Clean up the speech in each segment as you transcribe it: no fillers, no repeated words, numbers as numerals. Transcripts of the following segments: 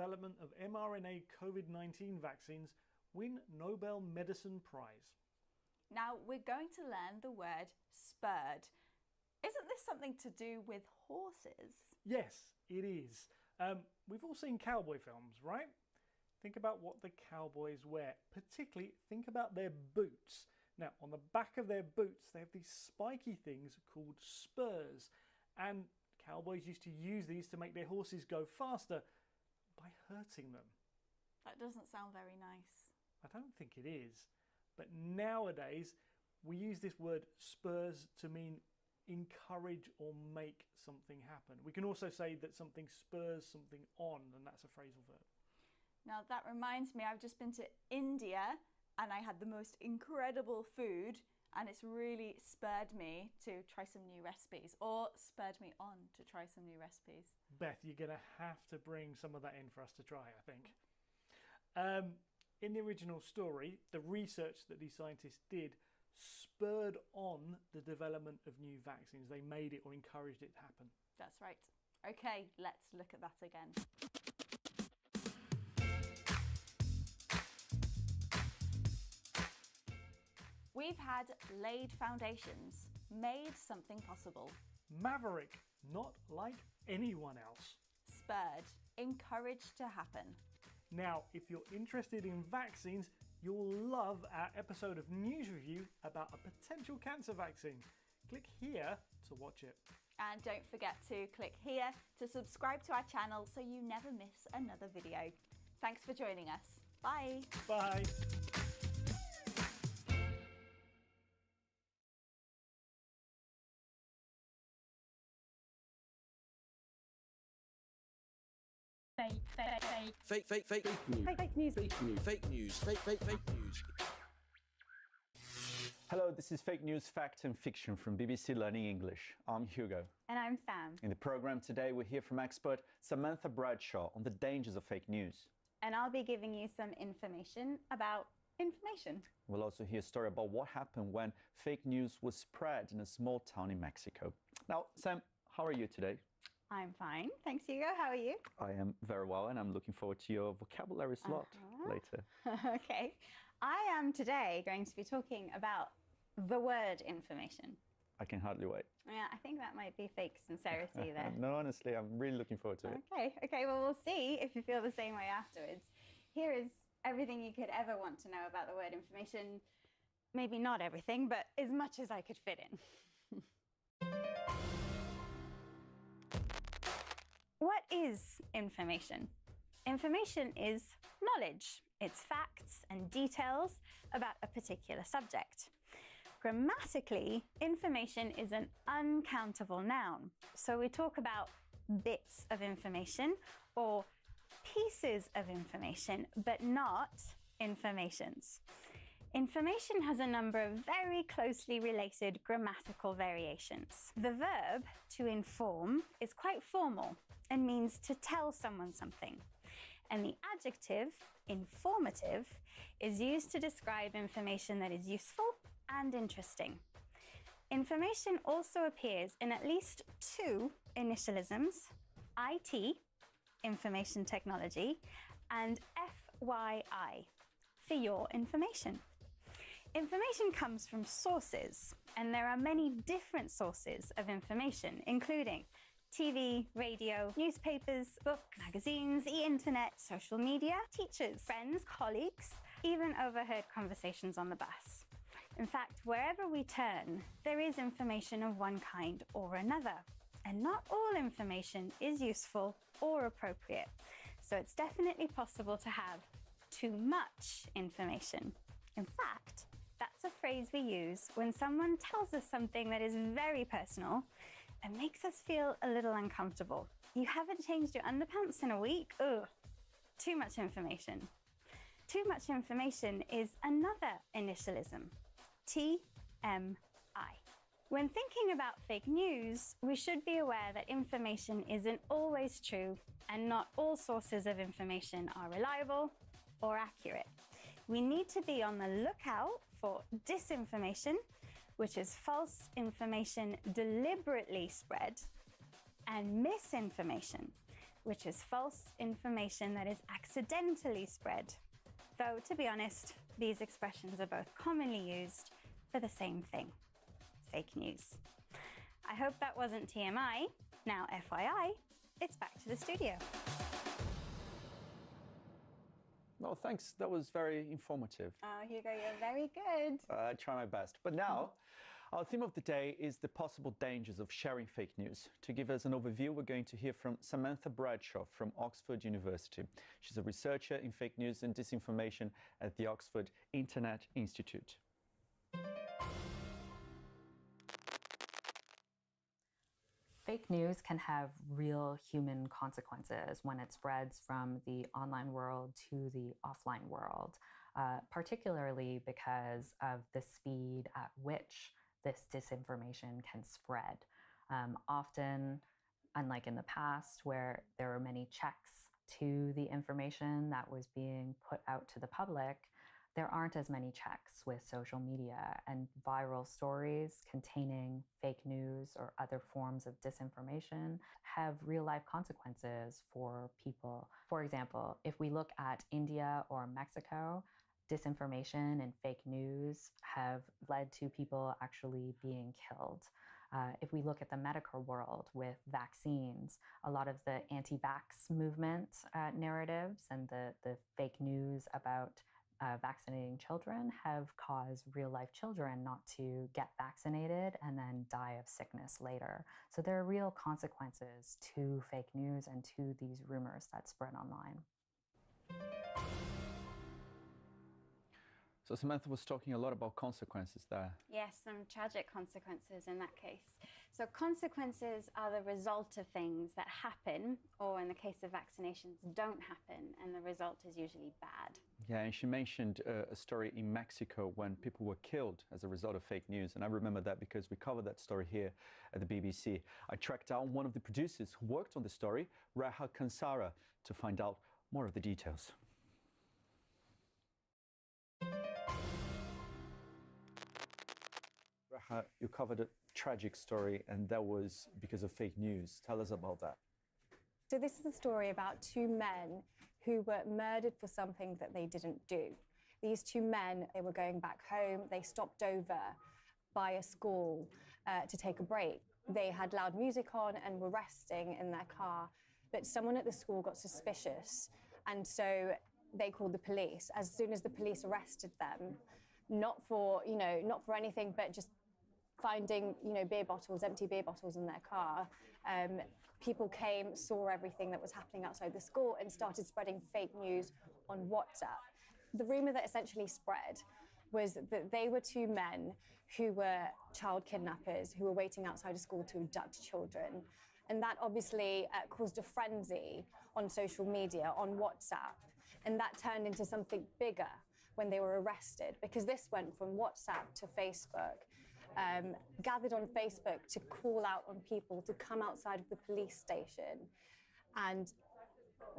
development of mRNA COVID-19 vaccines win Nobel Medicine Prize. Now we're going to learn the word spurred. Isn't this something to do with horses? Yes, it is. We've all seen cowboy films, right? Think about what the cowboys wear. Particularly, think about their boots. Now, on the back of their boots, they have these spiky things called spurs. And cowboys used to use these to make their horses go faster by hurting them. That doesn't sound very nice. I don't think it is. But nowadays, we use this word spurs to mean encourage or make something happen. We can also say that something spurs something on, and that's a phrasal verb. Now that reminds me, I've just been to India and I had the most incredible food, and it's really spurred me to try some new recipes, or spurred me on to try some new recipes. Beth, you're going to have to bring some of that in for us to try, I think. In the original story, the research that these scientists did spurred on the development of new vaccines. They made it or encouraged it to happen. That's right. Okay, let's look at that again. We've had laid foundations, made something possible. Maverick, not like anyone else. Spurred, encouraged to happen. Now, if you're interested in vaccines, you'll love our episode of News Review about a potential cancer vaccine. Click here to watch it. And don't forget to click here to subscribe to our channel so you never miss another video. Thanks for joining us. Bye. Bye. Fake news. Hello, this is Fake News, Fact and Fiction from BBC Learning English. I'm Hugo. And I'm Sam. In the programme today, we'll hear from expert Samantha Bradshaw on the dangers of fake news. And I'll be giving you some information about information. We'll also hear a story about what happened when fake news was spread in a small town in Mexico. Now, Sam, how are you today? I'm fine. Thanks, Hugo. How are you? I am very well, and I'm looking forward to your vocabulary slot later. Okay. I am today going to be talking about the word information. I can hardly wait. Yeah, I think that might be fake sincerity there. No, honestly, I'm really looking forward to it. Okay, well, we'll see if you feel the same way afterwards. Here is everything you could ever want to know about the word information. Maybe not everything, but as much as I could fit in. What is information? Information is knowledge. It's facts and details about a particular subject. Grammatically, information is an uncountable noun. So we talk about bits of information or pieces of information, but not informations. Information has a number of very closely related grammatical variations. The verb to inform is quite formal and means to tell someone something. And the adjective, informative, is used to describe information that is useful and interesting. Information also appears in at least two initialisms, IT, information technology, and FYI, for your information. Information comes from sources, and there are many different sources of information, including TV, radio, newspapers, books, magazines, the internet, social media, teachers, friends, colleagues, even overheard conversations on the bus. In fact, wherever we turn, there is information of one kind or another. And not all information is useful or appropriate. So it's definitely possible to have too much information. In fact, that's a phrase we use when someone tells us something that is very personal and makes us feel a little uncomfortable. You haven't changed your underpants in a week? Ugh, too much information. Too much information is another initialism, TMI. When thinking about fake news, we should be aware that information isn't always true and not all sources of information are reliable or accurate. We need to be on the lookout for disinformation, which is false information deliberately spread, and misinformation. which is false information that is accidentally spread. Though, to be honest, these expressions are both commonly used for the same thing, fake news. I hope that wasn't TMI. Now, FYI, it's back to the studio. Well, thanks. That was very informative. Oh, Hugo, you're very good. I try my best. But now, our theme of the day is the possible dangers of sharing fake news. To give us an overview, we're going to hear from Samantha Bradshaw from Oxford University. She's a researcher in fake news and disinformation at the Oxford Internet Institute. Fake news can have real human consequences when it spreads from the online world to the offline world, particularly because of the speed at which this disinformation can spread. Often, unlike in the past, where there were many checks to the information that was being put out to the public, there aren't as many checks with social media, and viral stories containing fake news or other forms of disinformation have real life consequences for people. For example, if we look at India or Mexico, disinformation and fake news have led to people actually being killed. If we look at the medical world with vaccines, a lot of the anti-vax movement narratives and the fake news about vaccinating children have caused real-life children not to get vaccinated and then die of sickness later. So there are real consequences to fake news and to these rumors that spread online. So Samantha was talking a lot about consequences there. Yes, some tragic consequences in that case. So consequences are the result of things that happen, or in the case of vaccinations, don't happen, and the result is usually bad. Yeah, and she mentioned a story in Mexico when people were killed as a result of fake news. And I remember that because we covered that story here at the BBC. I tracked down one of the producers who worked on the story, Raha Kansara, to find out more of the details. Raha, you covered a tragic story, and that was because of fake news. Tell us about that. So this is a story about two men who were murdered for something that they didn't do. These two men, they were going back home. They stopped over by a school to take a break. They had loud music on and were resting in their car. But someone at the school got suspicious, and so they called the police. As soon as the police arrested them, not for anything, but just finding, beer bottles, empty beer bottles in their car. People came, saw everything that was happening outside the school and started spreading fake news on WhatsApp. The rumor that essentially spread was that they were two men who were child kidnappers who were waiting outside a school to abduct children. And that obviously caused a frenzy on social media, on WhatsApp. And that turned into something bigger when they were arrested, because this went from WhatsApp to Facebook, gathered on Facebook to call out on people to come outside of the police station and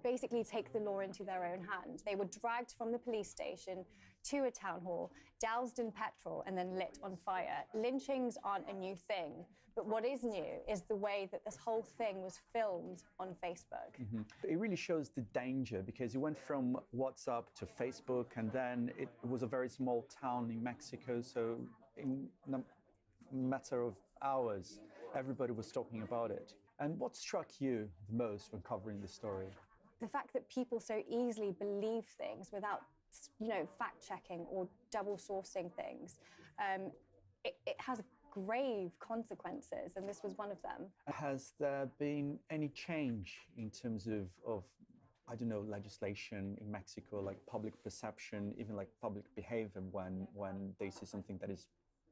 basically take the law into their own hands. They were dragged from the police station to a town hall, doused in petrol, and then lit on fire. Lynchings aren't a new thing, but what is new is the way that this whole thing was filmed on Facebook. Mm-hmm. It really shows the danger, because it went from WhatsApp to Facebook, and then it was a very small town in Mexico, so in a matter of hours, everybody was talking about it. And what struck you the most when covering the story? The fact that people so easily believe things without, fact checking or double sourcing things, it has grave consequences, and this was one of them. Has there been any change in terms of legislation in Mexico, like public perception, even like public behavior when they see something that is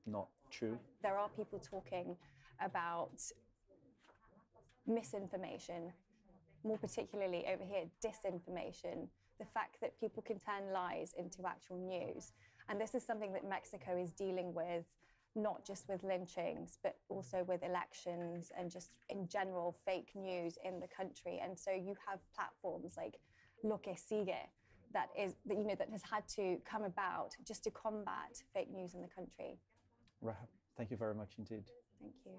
not true? There are people talking about misinformation, more particularly over here, disinformation, the fact that people can turn lies into actual news. And this is something that Mexico is dealing with, not just with lynchings, but also with elections and just in general fake news in the country. And so you have platforms like Lo Que Sigue that has had to come about just to combat fake news in the country. Rahab, thank you very much indeed. Thank you.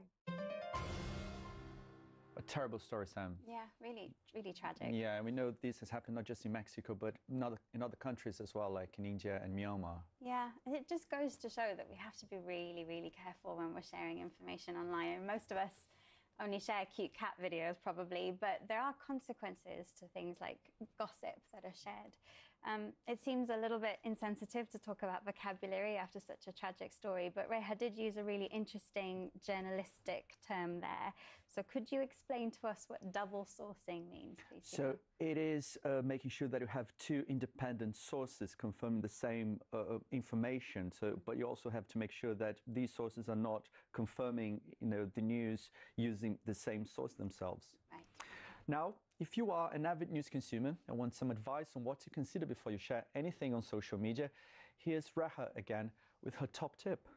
A terrible story, Sam. Yeah, really, really tragic. Yeah, and we know this has happened not just in Mexico, but in other countries as well, like in India and Myanmar. Yeah, and it just goes to show that we have to be really, really careful when we're sharing information online. And most of us only share cute cat videos probably, but there are consequences to things like gossip that are shared. It seems a little bit insensitive to talk about vocabulary after such a tragic story, but Reha did use a really interesting journalistic term there. So could you explain to us what double sourcing means, please? So it is making sure that you have two independent sources confirming the same information. So, but you also have to make sure that these sources are not confirming, the news using the same source themselves. Right. Now, if you are an avid news consumer and want some advice on what to consider before you share anything on social media, here's Reha again with her top tip.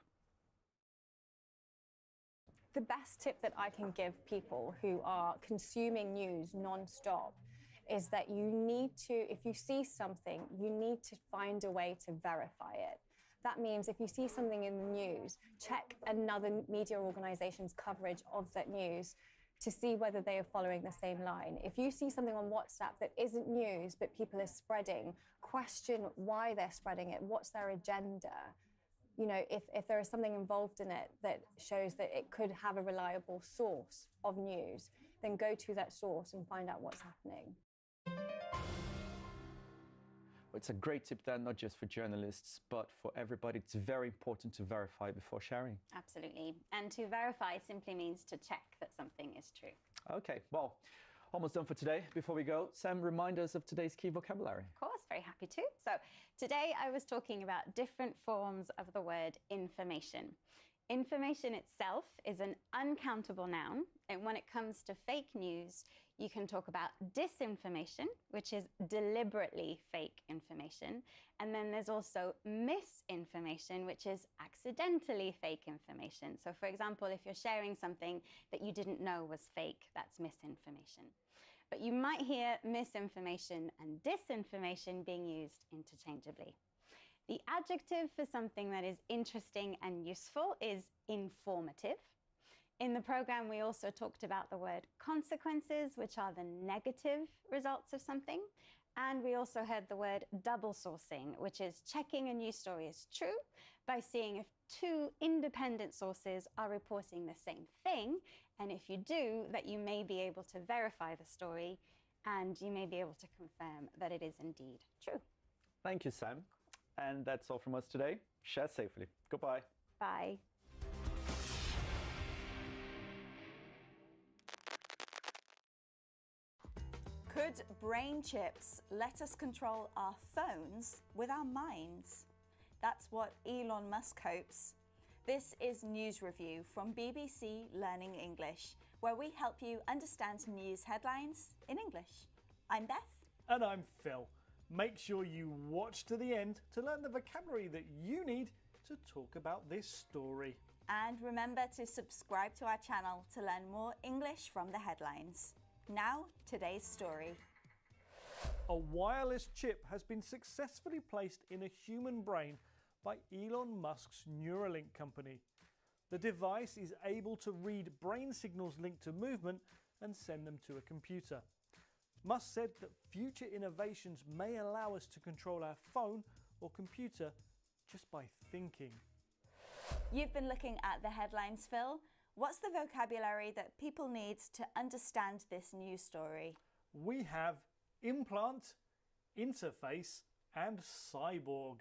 The best tip that I can give people who are consuming news non-stop is that you need to, if you see something, you need to find a way to verify it. That means if you see something in the news, check another media organization's coverage of that news to see whether they are following the same line. If you see something on WhatsApp that isn't news, but people are spreading, question why they're spreading it, what's their agenda. If there is something involved in it that shows that it could have a reliable source of news, then go to that source and find out what's happening. It's a great tip there, not just for journalists, but for everybody. It's very important to verify before sharing. Absolutely. And to verify simply means to check that something is true. Okay, well, almost done for today. Before we go, Sam, remind us of today's key vocabulary. Of course, very happy to. So today I was talking about different forms of the word information. Information itself is an uncountable noun, and when it comes to fake news, you can talk about disinformation, which is deliberately fake information, and then there's also misinformation, which is accidentally fake information. So for example, if you're sharing something that you didn't know was fake, that's misinformation. But you might hear misinformation and disinformation being used interchangeably. The adjective for something that is interesting and useful is informative. In the program, we also talked about the word consequences, which are the negative results of something. And we also heard the word double sourcing, which is checking a news story is true by seeing if two independent sources are reporting the same thing. And if you do, that you may be able to verify the story and you may be able to confirm that it is indeed true. Thank you, Sam. And that's all from us today. Share safely. Goodbye. Bye. Could brain chips let us control our phones with our minds? That's what Elon Musk hopes. This is News Review from BBC Learning English, where we help you understand news headlines in English. I'm Beth. And I'm Phil. Make sure you watch to the end to learn the vocabulary that you need to talk about this story. And remember to subscribe to our channel to learn more English from the headlines. Now, today's story. A wireless chip has been successfully placed in a human brain by Elon Musk's Neuralink company. The device is able to read brain signals linked to movement and send them to a computer. Musk said that future innovations may allow us to control our phone or computer just by thinking. You've been looking at the headlines, Phil. What's the vocabulary that people need to understand this news story? We have implant, interface, and cyborg.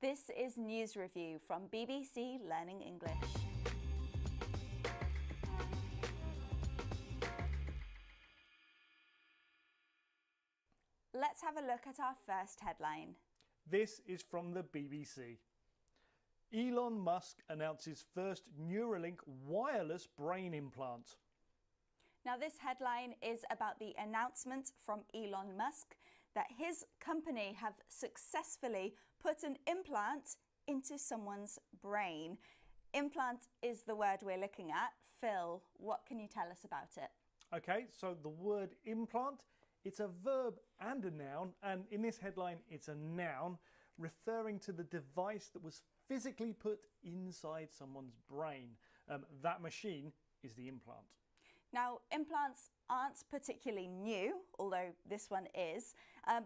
This is News Review from BBC Learning English. Let's have a look at our first headline. This is from the BBC. Elon Musk announces first Neuralink wireless brain implant. Now, this headline is about the announcement from Elon Musk that his company have successfully put an implant into someone's brain. Implant is the word we're looking at. Phil, what can you tell us about it? Okay, so the word implant, it's a verb and a noun, and in this headline it's a noun referring to the device that was physically put inside someone's brain. That machine is the implant. Now, implants aren't particularly new, although this one is,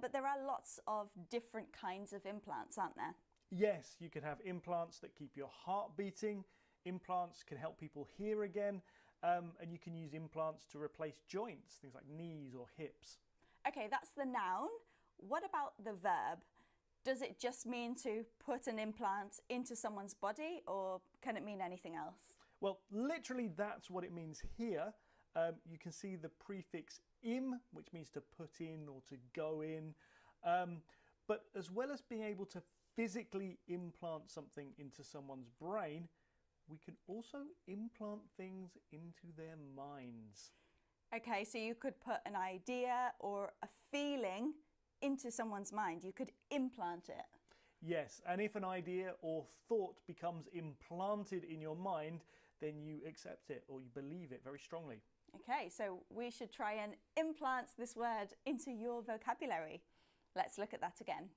but there are lots of different kinds of implants, aren't there? Yes, you can have implants that keep your heart beating. Implants can help people hear again, and you can use implants to replace joints, things like knees or hips. Okay, that's the noun. What about the verb? Does it just mean to put an implant into someone's body, or can it mean anything else? Well, literally that's what it means here. You can see the prefix im, which means to put in or to go in. But as well as being able to physically implant something into someone's brain, we can also implant things into their minds. Okay, so you could put an idea or a feeling into someone's mind. You could implant it. Yes, and if an idea or thought becomes implanted in your mind, then you accept it or you believe it very strongly. Okay, so we should try and implant this word into your vocabulary. Let's look at that again.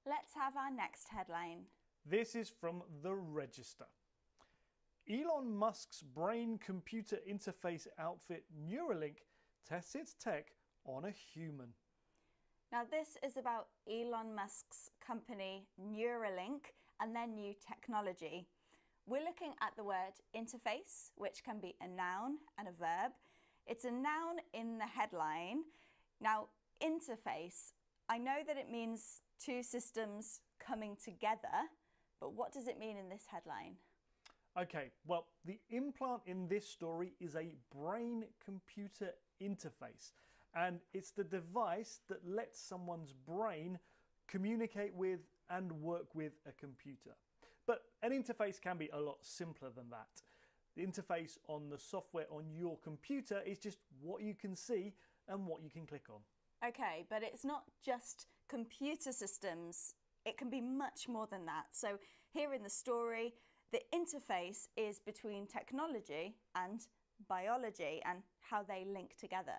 Let's have our next headline. This is from The Register. Elon Musk's brain-computer interface outfit Neuralink tests its tech on a human. Now this is about Elon Musk's company Neuralink and their new technology. We're looking at the word interface, which can be a noun and a verb. It's a noun in the headline. Now, interface, I know that it means two systems coming together, but what does it mean in this headline? Okay, well, the implant in this story is a brain-computer interface, and it's the device that lets someone's brain communicate with and work with a computer. But an interface can be a lot simpler than that. The interface on the software on your computer is just what you can see and what you can click on. Okay, but it's not just computer systems. It can be much more than that. So here in the story, the interface is between technology and biology and how they link together.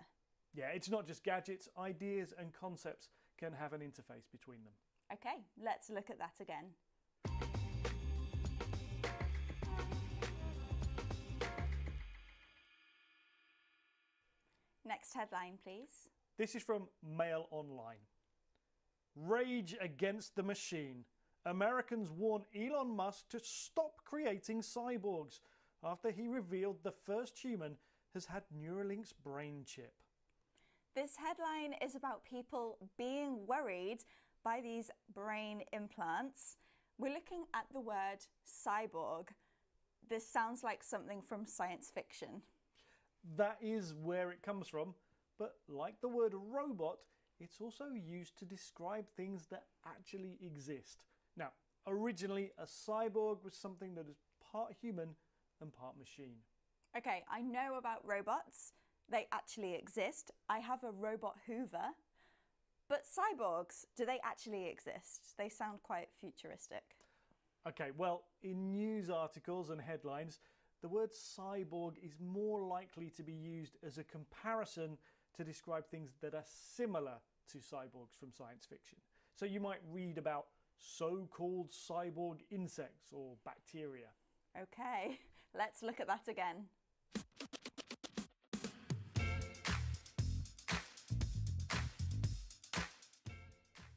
Yeah, it's not just gadgets. Ideas and concepts can have an interface between them. Okay, let's look at that again. Next headline, please. This is from Mail Online. Rage against the machine. Americans warn Elon Musk to stop creating cyborgs after he revealed the first human has had Neuralink's brain chip. This headline is about people being worried by these brain implants. We're looking at the word cyborg. This sounds like something from science fiction. That is where it comes from, but like the word robot, it's also used to describe things that actually exist. Now, originally a cyborg was something that is part human and part machine. Okay, I know about robots. They actually exist. I have a robot Hoover. But cyborgs, do they actually exist? They sound quite futuristic. Okay, well, in news articles and headlines, the word cyborg is more likely to be used as a comparison to describe things that are similar to cyborgs from science fiction. So you might read about so-called cyborg insects or bacteria. Okay, let's look at that again.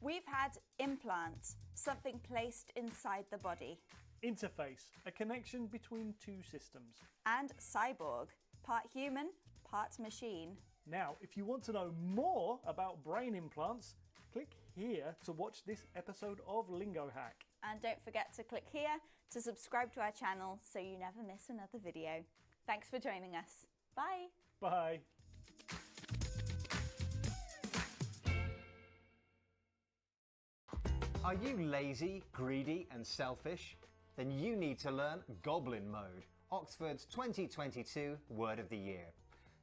We've had implant, something placed inside the body. Interface, a connection between two systems. And cyborg, part human, part machine. Now, if you want to know more about brain implants, click here to watch this episode of Lingo Hack. And don't forget to click here to subscribe to our channel so you never miss another video. Thanks for joining us. Bye. Bye. Are you lazy, greedy and selfish? Then you need to learn Goblin Mode, Oxford's 2022 Word of the Year.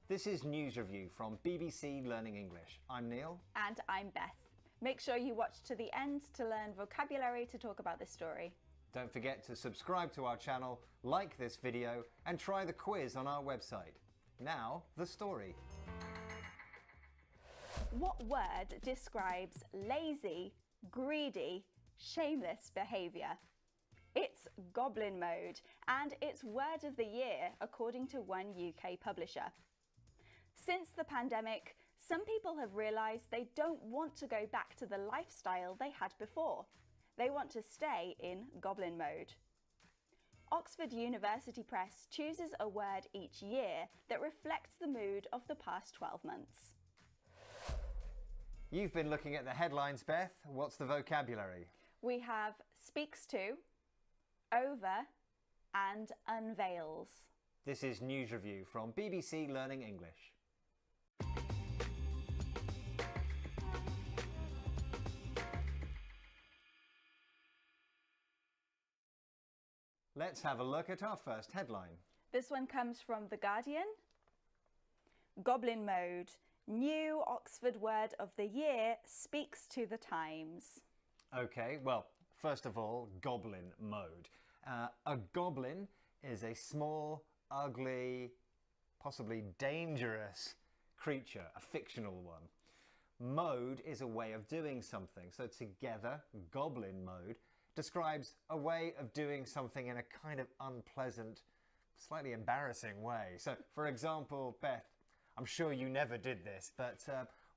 This is News Review from BBC Learning English. I'm Neil. And I'm Beth. Make sure you watch to the end to learn vocabulary to talk about this story. Don't forget to subscribe to our channel, like this video and try the quiz on our website. Now, the story. What word describes lazy, greedy, shameless behaviour. It's goblin mode, and it's word of the year according to one UK publisher. Since the pandemic, some people have realised they don't want to go back to the lifestyle they had before. They want to stay in goblin mode. Oxford University Press chooses a word each year that reflects the mood of the past 12 months. You've been looking at the headlines, Beth. What's the vocabulary? We have speaks to, over, and unveils. This is News Review from BBC Learning English. Let's have a look at our first headline. This one comes from The Guardian. Goblin mode. New Oxford word of the year speaks to the times. Okay, well, first of all, goblin mode. A goblin is a small, ugly, possibly dangerous creature, a fictional one. Mode is a way of doing something. So together, goblin mode describes a way of doing something in a kind of unpleasant, slightly embarrassing way. So, for example, Beth, I'm sure you never did this, but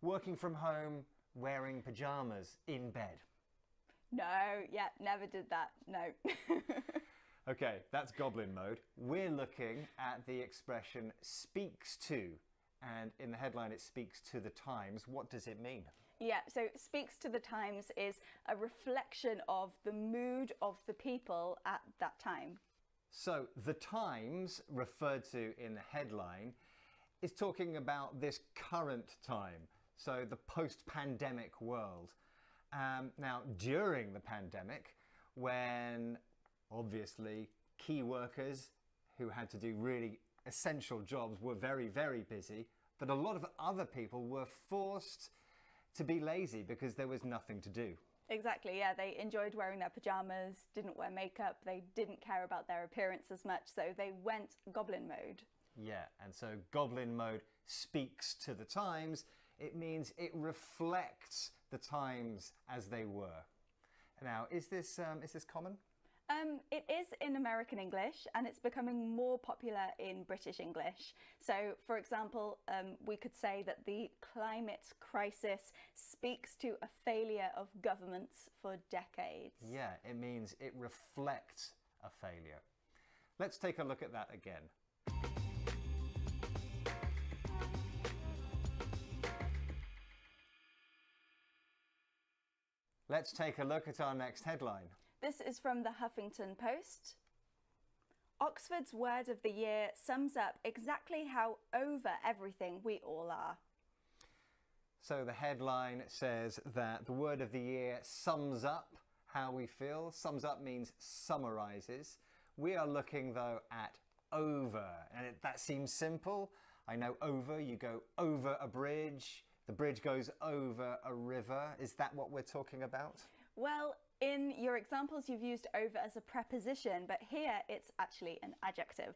working from home wearing pyjamas in bed. No, yeah, never did that, no. Okay, that's goblin mode. We're looking at the expression speaks to, and in the headline it speaks to the times. What does it mean? Yeah, so speaks to the times is a reflection of the mood of the people at that time. So the times referred to in the headline is talking about this current time, so the post-pandemic world. Now, during the pandemic, when obviously key workers who had to do really essential jobs were very, very busy, but a lot of other people were forced to be lazy because there was nothing to do. Exactly, yeah, they enjoyed wearing their pyjamas, didn't wear makeup, they didn't care about their appearance as much, so they went goblin mode. Yeah, and so goblin mode speaks to the times. It means it reflects the times as they were. Now, is this common? It is in American English, and it's becoming more popular in British English. So, for example, we could say that the climate crisis speaks to a failure of governments for decades. Yeah, it means it reflects a failure. Let's take a look at that again. Let's take a look at our next headline. This is from the Huffington Post. Oxford's word of the year sums up exactly how over everything we all are. So the headline says that the word of the year sums up how we feel. Sums up means summarises. We are looking though at over, and that seems simple. I know over, you go over a bridge, the bridge goes over a river. Is that what we're talking about? Well, in your examples you've used over as a preposition, but here it's actually an adjective.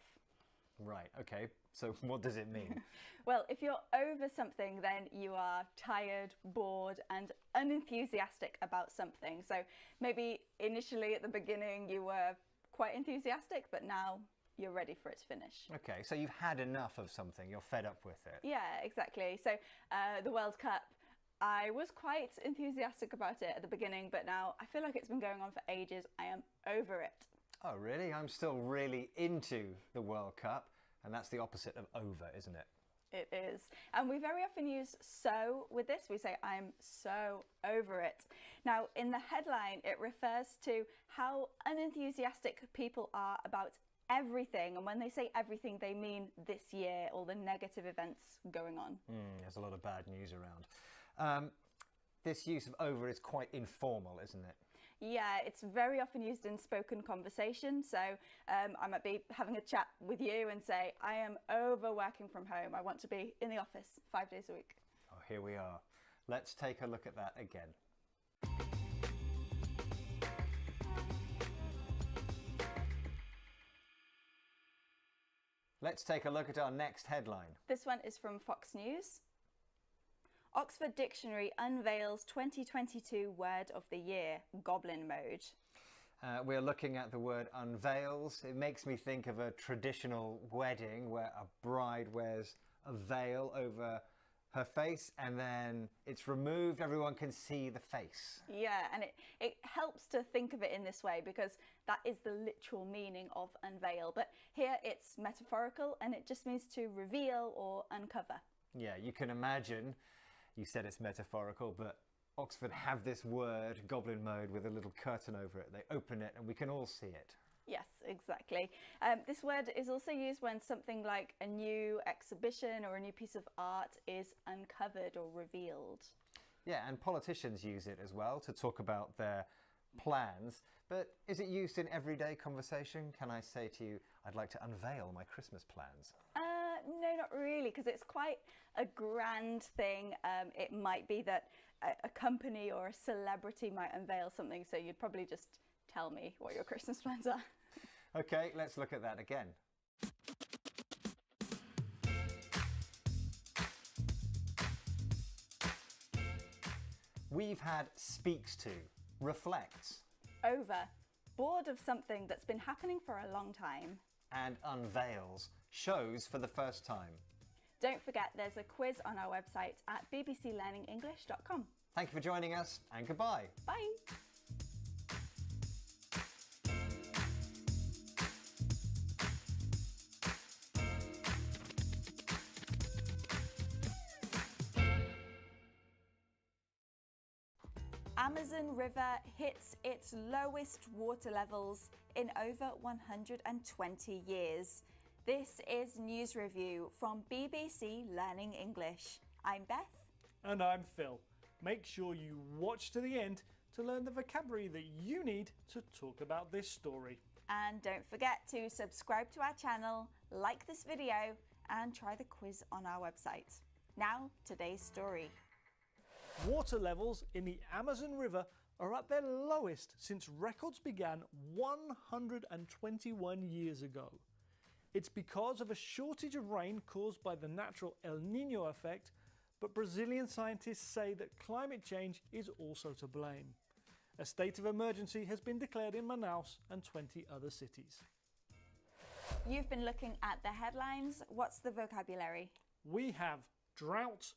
Right, okay. So what does it mean? Well, if you're over something, then you are tired, bored, and unenthusiastic about something. So maybe initially at the beginning you were quite enthusiastic, but now you're ready for it to finish. Okay, so you've had enough of something, you're fed up with it. Yeah, exactly. So the World Cup, I was quite enthusiastic about it at the beginning, but now I feel like it's been going on for ages. I am over it. Oh, really? I'm still really into the World Cup, and that's the opposite of over, isn't it? It is. And we very often use so with this. We say, I'm so over it. Now, in the headline, it refers to how unenthusiastic people are about everything. And when they say everything, they mean this year, all the negative events going on. There's a lot of bad news around. This use of over is quite informal, isn't it? Yeah, it's very often used in spoken conversation. So I might be having a chat with you and say, I am over working from home. I want to be in the office 5 days a week. Oh, here we are. Let's take a look at that again. Let's take a look at our next headline. This one is from Fox News. Oxford Dictionary unveils 2022 word of the year, goblin mode. We're looking at the word unveils. It makes me think of a traditional wedding where a bride wears a veil over her face and then it's removed, everyone can see the face. Yeah, and it helps to think of it in this way because that is the literal meaning of unveil. But here it's metaphorical and it just means to reveal or uncover. Yeah, you can imagine, you said it's metaphorical, but Oxford have this word, goblin mode, with a little curtain over it. They open it and we can all see it. Yes, exactly. This word is also used when something like a new exhibition or a new piece of art is uncovered or revealed. Yeah, and politicians use it as well to talk about their plans. But is it used in everyday conversation? Can I say to you, I'd like to unveil my Christmas plans? No, not really, because it's quite a grand thing. It might be that a company or a celebrity might unveil something, so you'd probably just tell me what your Christmas plans are. Okay, let's look at that again. We've had speaks to, reflects. Over, bored of something that's been happening for a long time. And unveils, shows for the first time. Don't forget there's a quiz on our website at bbclearningenglish.com. Thank you for joining us and goodbye. Bye. Amazon River hits its lowest water levels in over 120 years. This is News Review from BBC Learning English. I'm Beth. And I'm Phil. Make sure you watch to the end to learn the vocabulary that you need to talk about this story. And don't forget to subscribe to our channel, like this video, and try the quiz on our website. Now, today's story. Water levels in the Amazon River are at their lowest since records began 121 years ago. It's because of a shortage of rain caused by the natural El Niño effect, but Brazilian scientists say that climate change is also to blame. A state of emergency has been declared in Manaus and 20 other cities. You've been looking at the headlines. What's the vocabulary? We have drought,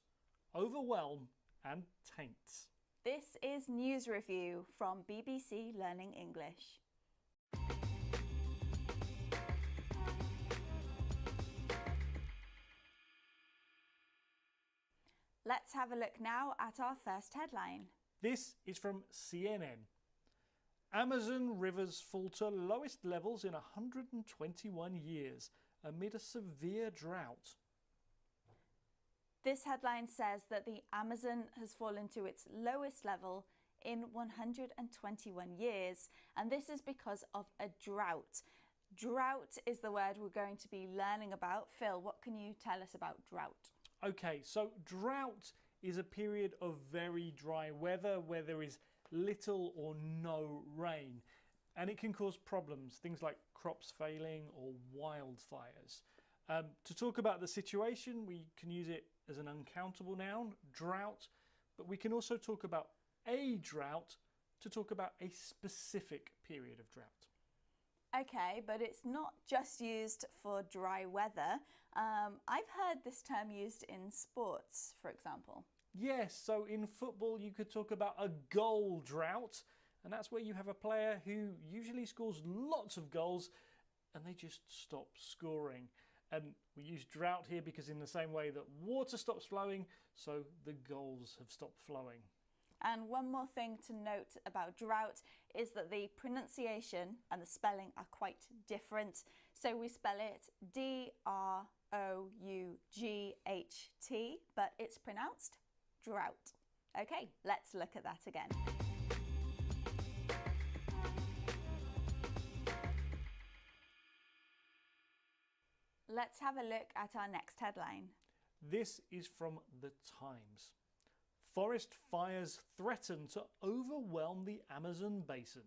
overwhelm, and taints. This is News Review from BBC Learning English. Let's have a look now at our first headline. This is from CNN. Amazon rivers fall to lowest levels in 121 years amid a severe drought. This headline says that the Amazon has fallen to its lowest level in 121 years, and this is because of a drought. Drought is the word we're going to be learning about. Phil, what can you tell us about drought? Okay, so drought is a period of very dry weather where there is little or no rain, and it can cause problems, things like crops failing or wildfires. To talk about the situation, we can use it as an uncountable noun, drought, but we can also talk about a drought to talk about a specific period of drought. Okay, but it's not just used for dry weather. I've heard this term used in sports, for example. Yes, so in football you could talk about a goal drought, and that's where you have a player who usually scores lots of goals and they just stop scoring. And we use drought here because in the same way that water stops flowing, so the goals have stopped flowing. And one more thing to note about drought is that the pronunciation and the spelling are quite different. So we spell it D-R-O-U-G-H-T, but it's pronounced drought. Okay, let's look at that again. Let's have a look at our next headline. This is from The Times. Forest fires threaten to overwhelm the Amazon basin.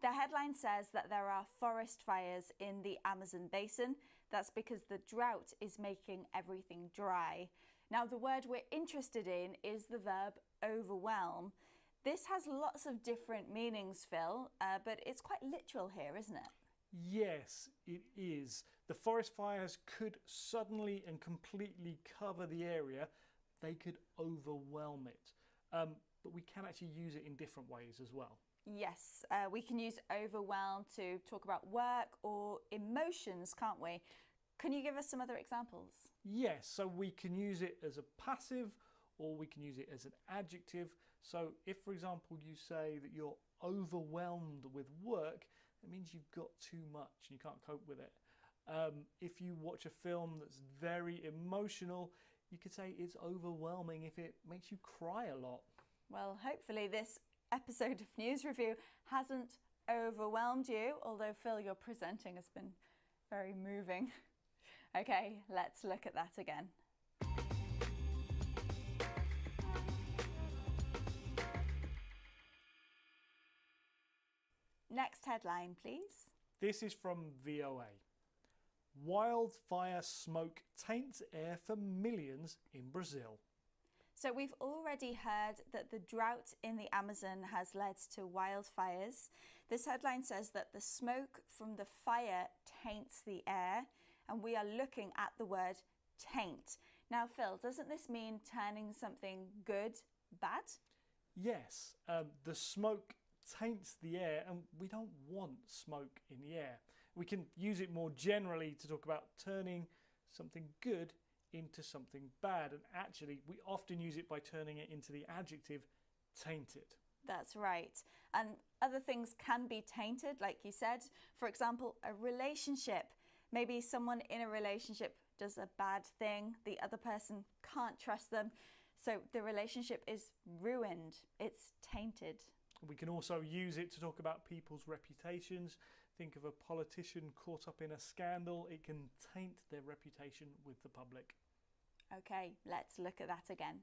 The headline says that there are forest fires in the Amazon basin. That's because the drought is making everything dry. Now, the word we're interested in is the verb overwhelm. This has lots of different meanings, Phil, but it's quite literal here, isn't it? Yes, it is. The forest fires could suddenly and completely cover the area. They could overwhelm it. But we can actually use it in different ways as well. Yes, we can use overwhelm to talk about work or emotions, can't we? Can you give us some other examples? Yes, so we can use it as a passive or we can use it as an adjective. So if, for example, you say that you're overwhelmed with work, it means you've got too much and you can't cope with it. If you watch a film that's very emotional, you could say it's overwhelming if it makes you cry a lot. Well, hopefully this episode of News Review hasn't overwhelmed you, although Phil, your presenting has been very moving. Okay, let's look at that again. Next headline, please. This is from VOA. Wildfire smoke taints air for millions in Brazil. So we've already heard that the drought in the Amazon has led to wildfires. This headline says that the smoke from the fire taints the air, and we are looking at the word taint. Now, Phil, doesn't this mean turning something good bad? Yes, the smoke taints the air, and we don't want smoke in the air. We can use it more generally to talk about turning something good into something bad, and actually we often use it by turning it into the adjective tainted. That's right. And other things can be tainted, like you said. For example, a relationship. Maybe someone in a relationship does a bad thing, the other person can't trust them, so the relationship is ruined, it's tainted. We can also use it to talk about people's reputations. Think of a politician caught up in a scandal. It can taint their reputation with the public. Okay, let's look at that again.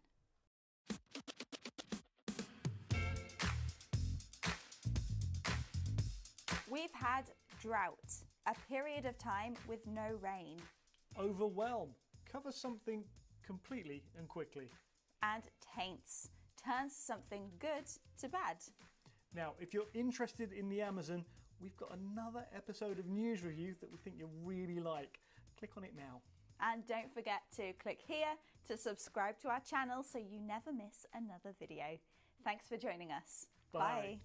We've had drought, a period of time with no rain. Overwhelm, cover something completely and quickly. And taints, turns something good to bad. Now, if you're interested in the Amazon, we've got another episode of News Review that we think you'll really like. Click on it now. And don't forget to click here to subscribe to our channel so you never miss another video. Thanks for joining us. Bye.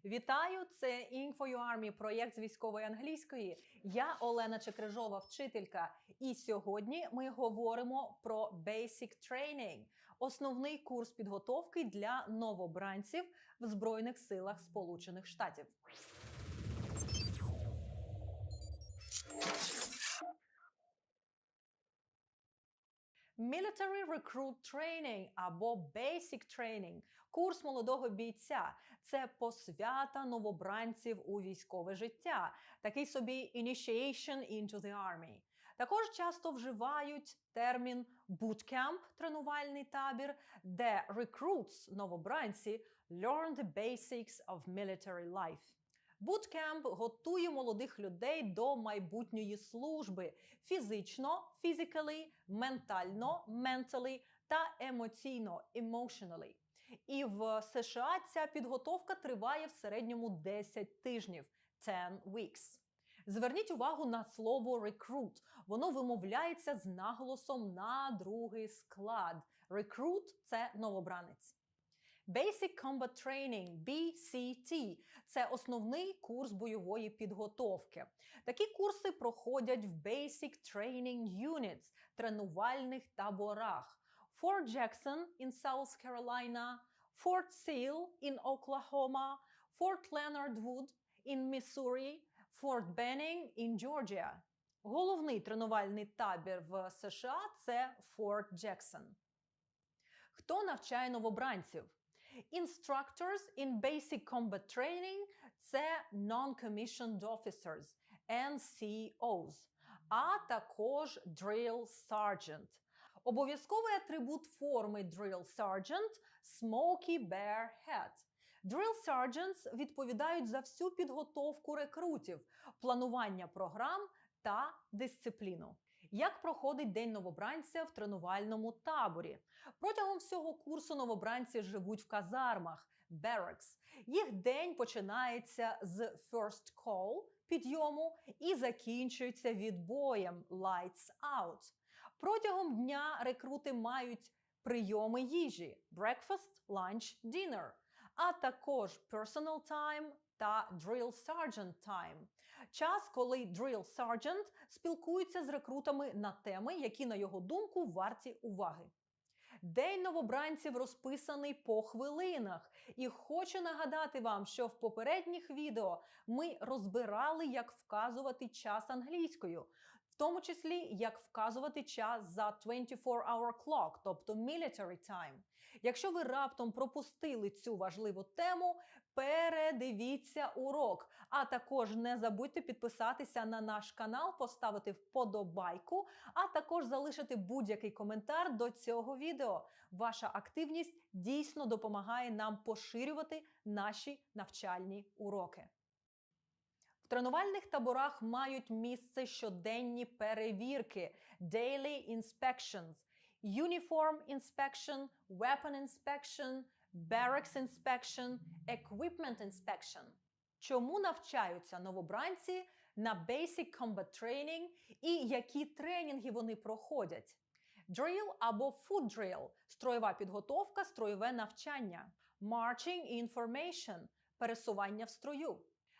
Вітаю! Це InfoUArmy, проєкт з військової англійської. Я Олена Чекрижова, вчителька. І сьогодні ми говоримо про Basic Training – основний курс підготовки для новобранців в Збройних силах Сполучених Штатів. Military Recruit Training або Basic Training – курс молодого бійця. Це посвята новобранців у військове життя. Такий собі Initiation into the Army. Також часто вживають термін Bootcamp – тренувальний табір, де recruits – новобранці learn the basics of military life. Bootcamp готує молодих людей до майбутньої служби фізично, physically, ментально, mentally та емоційно, emotionally. І в США ця підготовка триває в середньому 10 тижнів, 10 weeks. Зверніть увагу на слово recruit. Воно вимовляється з наголосом на другий склад. Recruit – це новобранець. Basic Combat Training, BCT – це основний курс бойової підготовки. Такі курси проходять в Basic Training Units – тренувальних таборах. Fort Jackson in South Carolina, Fort Sill in Oklahoma, Fort Leonard Wood in Missouri, Fort Benning in Georgia. Головний тренувальний табір в США – це Fort Jackson. Хто навчає новобранців? Instructors in Basic Combat Training – це Non-Commissioned Officers, NCOs, а також Drill Sergeant. Обов'язковий атрибут форми Drill Sergeant – Smoky Bear Hat. Drill sergeants відповідають за всю підготовку рекрутів, планування програм та дисципліну. Як проходить день новобранця в тренувальному таборі? Протягом всього курсу новобранці живуть в казармах – barracks. Їх день починається з first call – підйому і закінчується відбоєм – lights out. Протягом дня рекрути мають прийоми їжі – breakfast, lunch, dinner, а також personal time та drill sergeant time. Час, коли drill sergeant спілкується з рекрутами на теми, які, на його думку, варті уваги. День новобранців розписаний по хвилинах. І хочу нагадати вам, що в попередніх відео ми розбирали, як вказувати час англійською. В тому числі, як вказувати час за 24-hour clock, тобто military time. Якщо ви раптом пропустили цю важливу тему, передивіться урок. А також не забудьте підписатися на наш канал, поставити вподобайку, а також залишити будь-який коментар до цього відео. Ваша активність дійсно допомагає нам поширювати наші навчальні уроки. В тренувальних таборах мають місце щоденні перевірки – daily inspections, uniform inspection, weapon inspection, barracks inspection, equipment inspection. Чому навчаються новобранці на Basic Combat Training і які тренінги вони проходять? Drill або Foot Drill – строєва підготовка, строєве навчання. Marching Information – пересування в строю.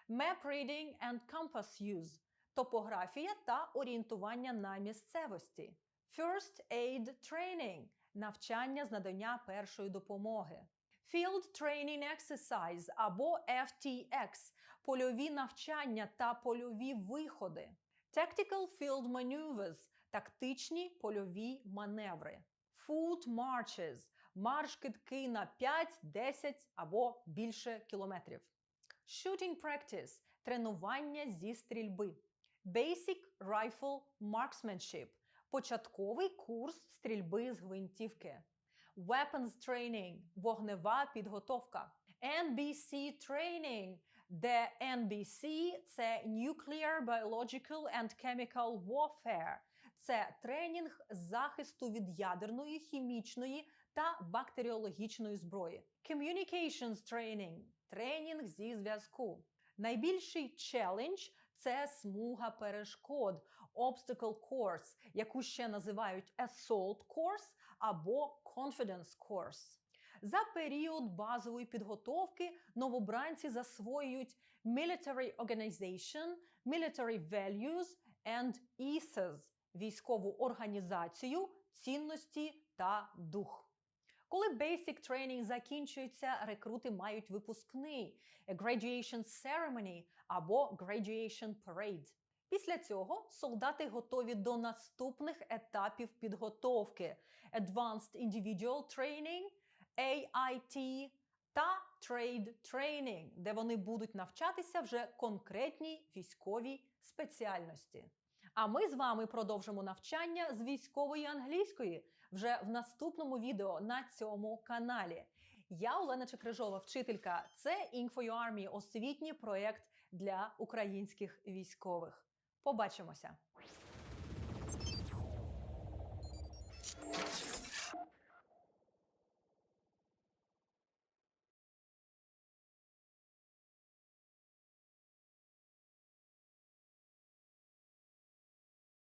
Map Reading and Compass Use – топографія та орієнтування на місцевості. First Aid Training – навчання з надання першої допомоги. Field Training Exercise або FTX – польові навчання та польові виходи. Tactical Field Maneuvers – тактичні польові маневри. Foot Marches – марш-кидки на 5, 10 або більше кілометрів. Shooting Practice – тренування зі стрільби. Basic Rifle Marksmanship – початковий курс стрільби з гвинтівки. Weapons Training – вогнева підготовка. NBC Training, де NBC – це Nuclear, Biological and Chemical Warfare. Це тренінг захисту від ядерної, хімічної та бактеріологічної зброї. Communications Training – тренінг зі зв'язку. Найбільший челендж – це смуга перешкод, Obstacle Course, яку ще називають Assault Course або Confidence Course. За період базової підготовки новобранці засвоюють Military Organization, Military Values and Ethos – військову організацію, цінності та дух. Коли Basic Training закінчується, рекрути мають випускний – Graduation Ceremony або Graduation Parade. Після цього солдати готові до наступних етапів підготовки – Advanced Individual Training, AIT та Trade Training, де вони будуть навчатися вже конкретній військовій спеціальності. А ми з вами продовжимо навчання з військової англійської вже в наступному відео на цьому каналі. Я Олена Чекрижова, вчителька. Це Ink4U освітній проєкт для українських військових. Побачимося!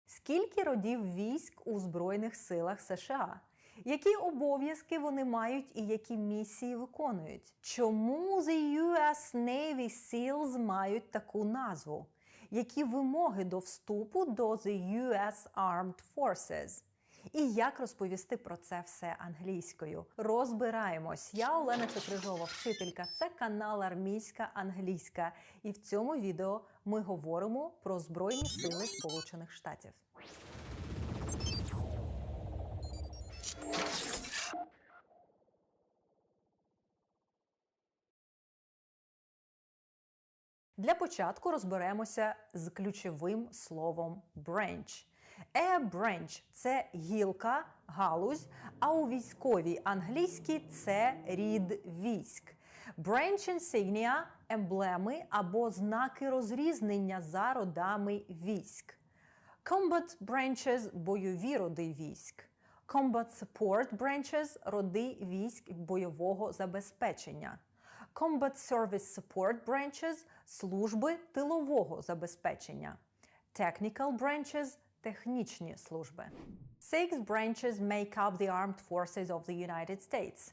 Скільки родів військ у Збройних силах США? Які обов'язки вони мають і які місії виконують? Чому the US Navy SEALs мають таку назву? Які вимоги до вступу до the US Armed Forces? І як розповісти про це все англійською? Розбираємось! Я Олена Чекрижова, вчителька. Це канал Армійська англійська. І в цьому відео ми говоримо про Збройні сили Сполучених Штатів. Для початку розберемося з ключовим словом branch. A branch – це гілка, галузь, а у військовій англійській – це рід військ. Branch insignia – емблеми або знаки розрізнення за родами військ. Combat branches – бойові роди військ. Combat support branches – роди військ бойового забезпечення. Combat service support branches – служби тилового забезпечення. Technical branches – технічні служби. 6 branches make up the armed forces of the United States.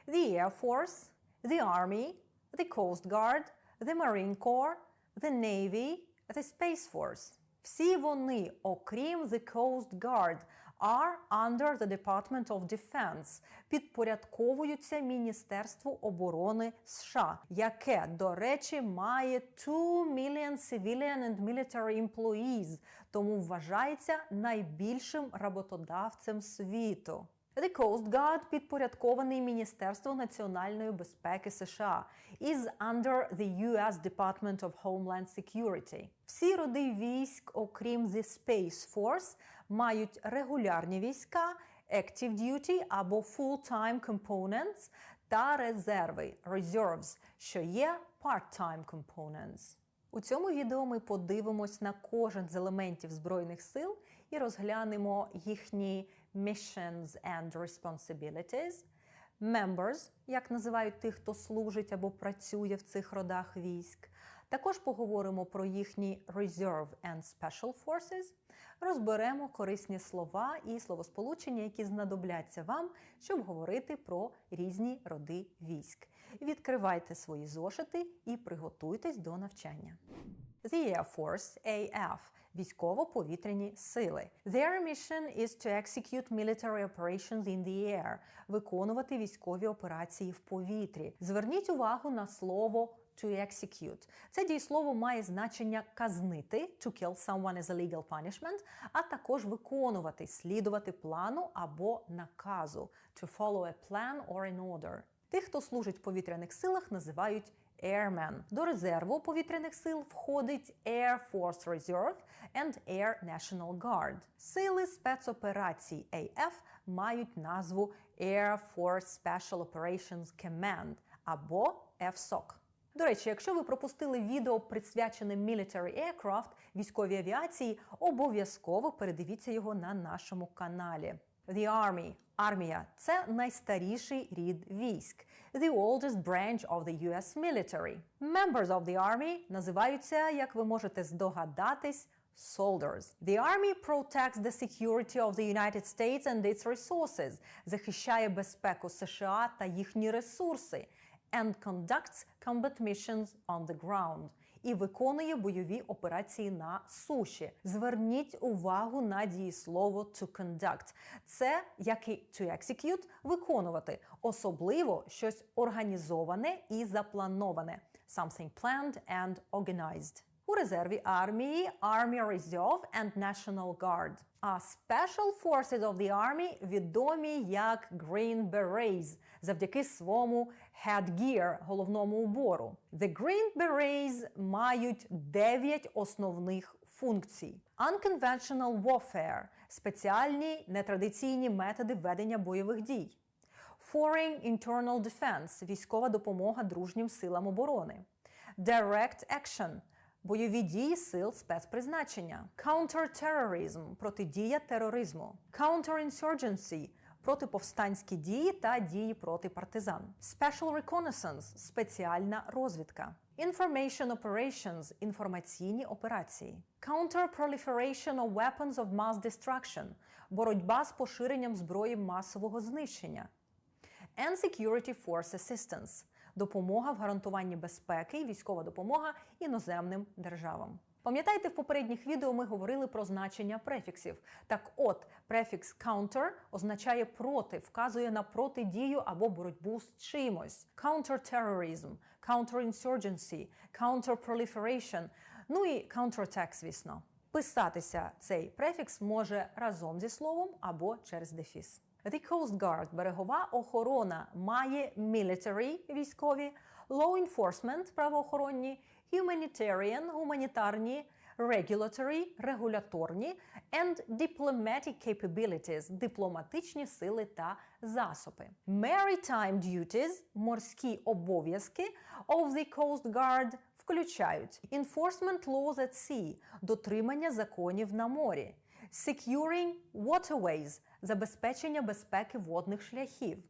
The Air Force, the Army, the Coast Guard, the Marine Corps, the Navy, the Space Force. Всі вони, окрім the Coast Guard, are under the Department of Defense, підпорядковуються Міністерству оборони США, яке, до речі, має 2 million civilian and military employees, тому вважається найбільшим роботодавцем світу. The Coast Guard підпорядкований Міністерству національної безпеки США, is under the US Department of Homeland Security. Всі роди військ, окрім the Space Force, мають регулярні війська, active duty або full-time components та резерви, reserves, що є part-time components. У цьому відео ми подивимось на кожен з елементів Збройних сил і розглянемо їхні missions and responsibilities, members, як називають тих, хто служить або працює в цих родах військ. Також поговоримо про їхні reserve and special forces, розберемо корисні слова і словосполучення, які знадобляться вам, щоб говорити про різні роди військ. Відкривайте свої зошити і приготуйтесь до навчання. The Air Force, AF, військово-повітряні сили. Their mission is to execute military operations in the air, виконувати військові операції в повітрі. Зверніть увагу на слово to execute. Це дієслово має значення казнити, to kill someone is a legal punishment, а також виконувати, слідувати плану або наказу, to follow a plan or an order. Тих, хто служить в повітряних силах, називають Airmen. До резерву повітряних сил входить Air Force Reserve and Air National Guard. Сили спецоперацій AF мають назву Air Force Special Operations Command або FSOC. До речі, якщо ви пропустили відео, присвячене Military Aircraft, військовій авіації, обов'язково передивіться його на нашому каналі. The Army – армія – це найстаріший рід військ. The oldest branch of the US military. Members of the Army називаються, як ви можете здогадатись, soldiers. The Army protects the security of the United States and its resources. Захищає безпеку США та їхні ресурси. And conducts combat missions on the ground. І виконує бойові операції на суші. Зверніть увагу на дієслово to conduct. Це, як і to execute, виконувати. Особливо щось організоване і заплановане. Something planned and organized. У резерві армії Army Reserve and National Guard. А Special Forces of the Army відомі як Green Berets завдяки своєму headgear, головному убору. The Green Berets мають 9 основних функцій. Unconventional warfare – спеціальні нетрадиційні методи ведення бойових дій. Foreign Internal Defense – військова допомога дружнім силам оборони. Direct Action – бойові дії сил спецпризначення. Counter-terrorism – протидія тероризму. Counter-insurgency – протиповстанські дії та дії проти партизан. Special reconnaissance – спеціальна розвідка. Information operations – інформаційні операції. Counter-proliferation of weapons of mass destruction – боротьба з поширенням зброї масового знищення. And security force assistance – допомога в гарантуванні безпеки і військова допомога іноземним державам. Пам'ятаєте, в попередніх відео ми говорили про значення префіксів. Так от, префікс counter означає проти, вказує на протидію або боротьбу з чимось. Counter-terrorism, counter-insurgency, counter-proliferation, ну і counterattack, звісно. Писатися цей префікс може разом зі словом або через дефіс. The Coast Guard – берегова охорона, має military – військові, law enforcement – правоохоронні, humanitarian – гуманітарні, regulatory – регуляторні, and diplomatic capabilities – дипломатичні сили та засоби. Maritime duties – морські обов'язки of the Coast Guard включають enforcement laws at sea – дотримання законів на морі, securing waterways – забезпечення безпеки водних шляхів,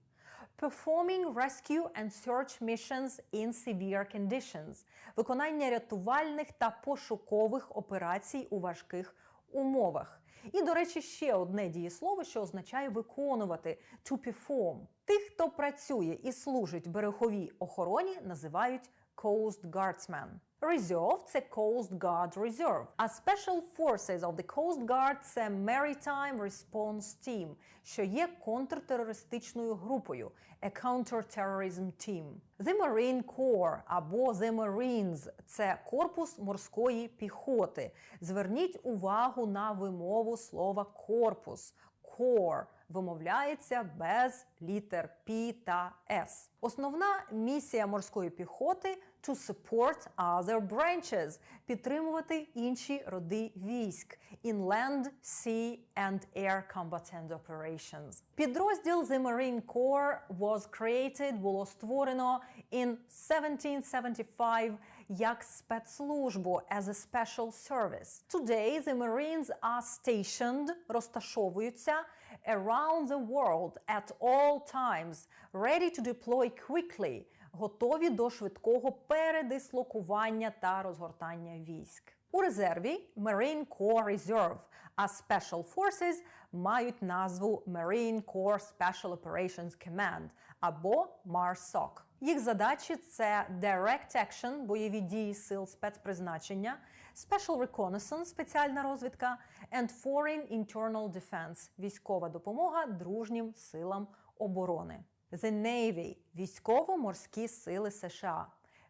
performing rescue and search missions in severe conditions – виконання рятувальних та пошукових операцій у важких умовах. І, до речі, ще одне дієслово, що означає виконувати – to perform. Тих, хто працює і служить береговій охороні, називають Coast Guardsmen. Reserve – це Coast Guard Reserve, а Special Forces of the Coast Guard – це Maritime Response Team, що є контртерористичною групою – a counter-terrorism team. The Marine Corps або The Marines – це корпус морської піхоти. Зверніть увагу на вимову слова корпус – Corps. Вимовляється без літер P та S. Основна місія морської піхоти – to support other branches – підтримувати інші роди військ in land, sea and air combatant operations. Підрозділ The Marine Corps was created – було створено in 1775 як спецслужбу as a special service. Today the Marines are stationed – розташовуються around the world at all times, ready to deploy quickly – готові до швидкого передислокування та розгортання військ. У резерві Marine Corps Reserve, а Special Forces мають назву Marine Corps Special Operations Command або MARSOC. Їх задачі – це Direct Action – бойові дії сил спецпризначення, Special Reconnaissance – спеціальна розвідка, and Foreign Internal Defense – військова допомога дружнім силам оборони. The Navy – військово-морські сили США.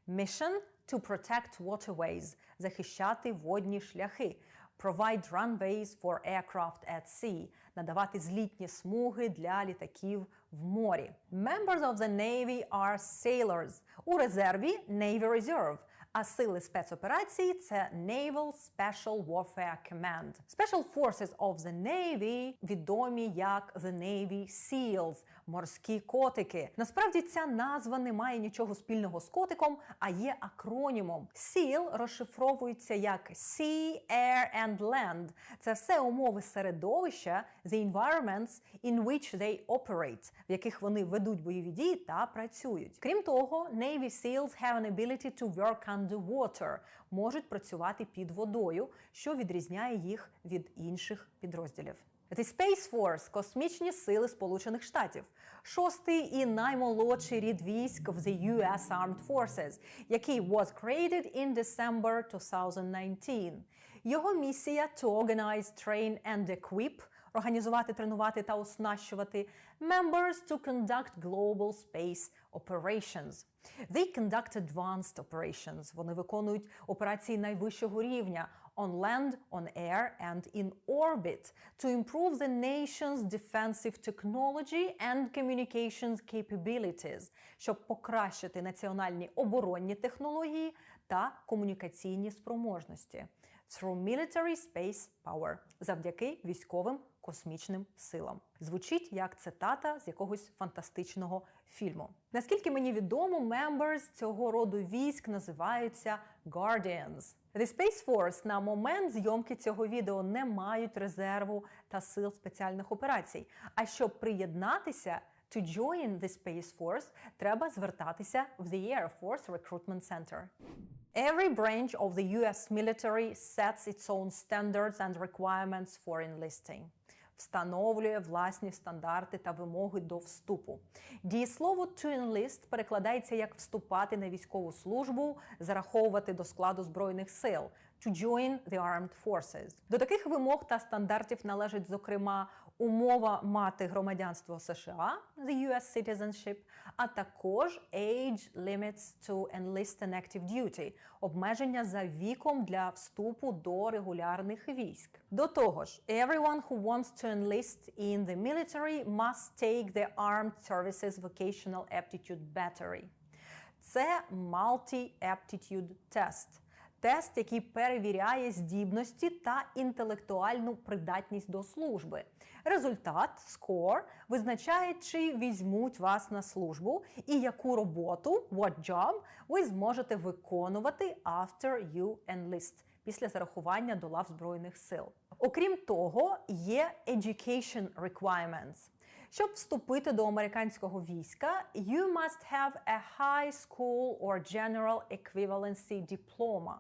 Mission – to protect waterways – захищати водні шляхи. Provide runways for aircraft at sea – надавати злітні смуги для літаків в морі. Members of the Navy are sailors. У резерві Navy Reserve, а сили спецоперацій – це Naval Special Warfare Command. Special Forces of the Navy відомі як The Navy SEALs – морські котики. Насправді ця назва не має нічого спільного з котиком, а є акронімом. SEAL розшифровується як Sea, Air and Land. Це все умови середовища, the environments in which they operate, в яких вони ведуть бойові дії та працюють. Крім того, Navy SEALs have an ability to work underwater, можуть працювати під водою, що відрізняє їх від інших підрозділів. The Space Force – космічні сили Сполучених Штатів. Шостий і наймолодший рід військ в the US Armed Forces, який was created in December 2019. Його місія – to organize, train and equip – організувати, тренувати та оснащувати members to conduct global space operations. They conduct advanced operations. Вони виконують операції найвищого рівня on land, on air and in orbit to improve the nation's defensive technology and communications capabilities, щоб покращити національні оборонні технології та комунікаційні спроможності. Through military space power. Завдяки військовим космічним силам. Звучить як цитата з якогось фантастичного фільму. Наскільки мені відомо, members цього роду військ називаються Guardians. The Space Force на момент зйомки цього відео не мають резерву та сил спеціальних операцій. А щоб приєднатися, to join the Space Force, треба звертатися в the Air Force Recruitment Center. Every branch of the US military sets its own standards and requirements for enlisting. Встановлює власні стандарти та вимоги до вступу. Дієслово to enlist перекладається як вступати на військову службу, зараховувати до складу Збройних сил. To join the armed forces. До таких вимог та стандартів належить, зокрема, умова мати громадянство США, the US citizenship, а також age limits to enlist an active duty, обмеження за віком для вступу до регулярних військ. До того ж, everyone who wants to enlist in the military must take the Armed Services Vocational Aptitude Battery. Це multi-aptitude test. Тест, який перевіряє здібності та інтелектуальну придатність до служби. Результат, score, визначає, чи візьмуть вас на службу і яку роботу, what job, ви зможете виконувати after you enlist, після зарахування до лав Збройних сил. Окрім того, є education requirements. Щоб вступити до американського війська, you must have a high school or general equivalency diploma.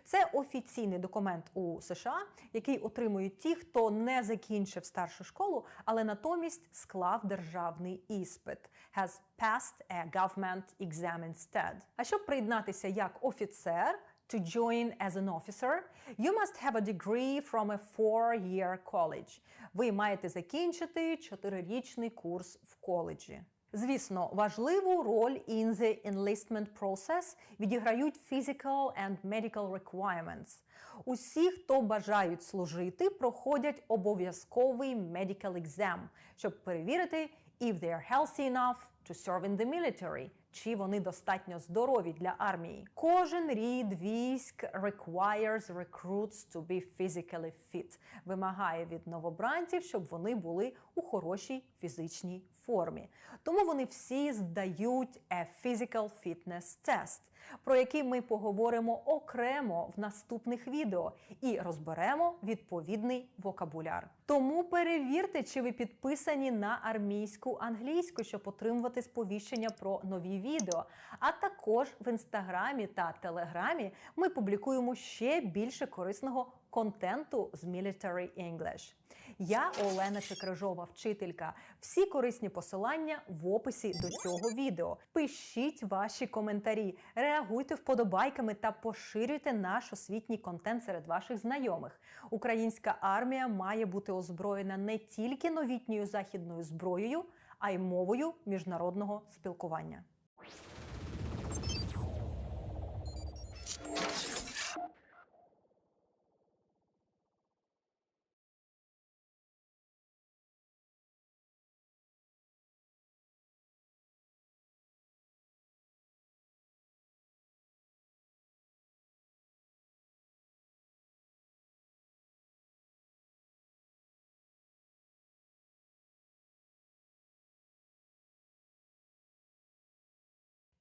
Це офіційний документ у США, який отримують ті, хто не закінчив старшу школу, але натомість склав державний іспит. Has passed a government exam instead. А щоб приєднатися як офіцер, to join as an officer, you must have a degree from a 4-year college. Ви маєте закінчити 4-річний курс в коледжі. Звісно, важливу роль in the enlistment process відіграють physical and medical requirements. Усі, хто бажають служити, проходять обов'язковий medical exam, щоб перевірити if they are healthy enough to serve in the military, чи вони достатньо здорові для армії. Кожен рід військ requires recruits to be physically fit. Вимагає від новобранців, щоб вони були у хорошій фізичній формі. Тому вони всі здають a physical fitness test, про який ми поговоримо окремо в наступних відео і розберемо відповідний вокабуляр. Тому перевірте, чи ви підписані на армійську англійську, щоб отримувати сповіщення про нові відео. А також в Інстаграмі та Телеграмі ми публікуємо ще більше корисного контенту з Military English. Я Олена Чекрижова, вчителька. Всі корисні посилання в описі до цього відео. Пишіть ваші коментарі, реагуйте вподобайками та поширюйте наш освітній контент серед ваших знайомих. Українська армія має бути озброєна не тільки новітньою західною зброєю, а й мовою міжнародного спілкування.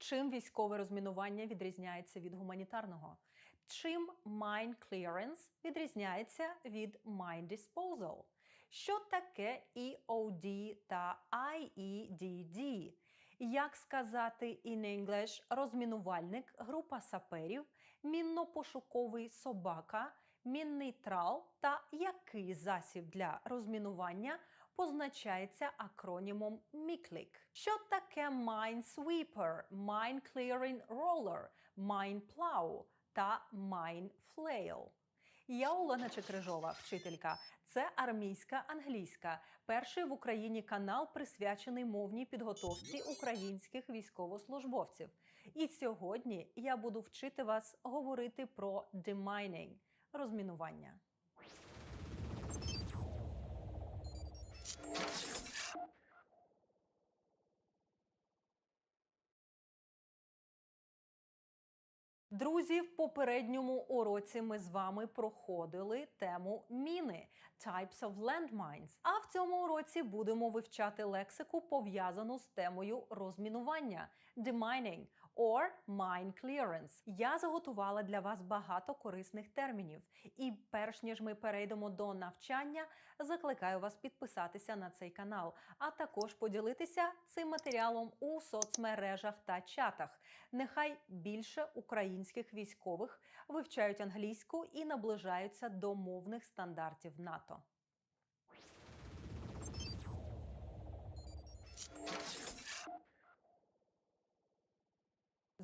Чим військове розмінування відрізняється від гуманітарного? Чим mine clearance відрізняється від mine disposal? Що таке EOD та IEDD? Як сказати in English розмінувальник, група саперів, мінно-пошуковий собака, мінний трал та який засіб для розмінування позначається акронімом MICLIC. Що таке minesweeper, mine clearing roller, mine plow та mine flail? Я Олена Чекрижова, вчителька. Це армійська англійська, перший в Україні канал, присвячений мовній підготовці українських військовослужбовців. І сьогодні я буду вчити вас говорити про demining – розмінування. Друзі, в попередньому уроці ми з вами проходили тему міни – types of landmines. А в цьому уроці будемо вивчати лексику, пов'язану з темою розмінування – demining or mine clearance. Я заготувала для вас багато корисних термінів. І перш ніж ми перейдемо до навчання, закликаю вас підписатися на цей канал, а також поділитися цим матеріалом у соцмережах та чатах. Нехай більше українських військових вивчають англійську і наближаються до мовних стандартів НАТО.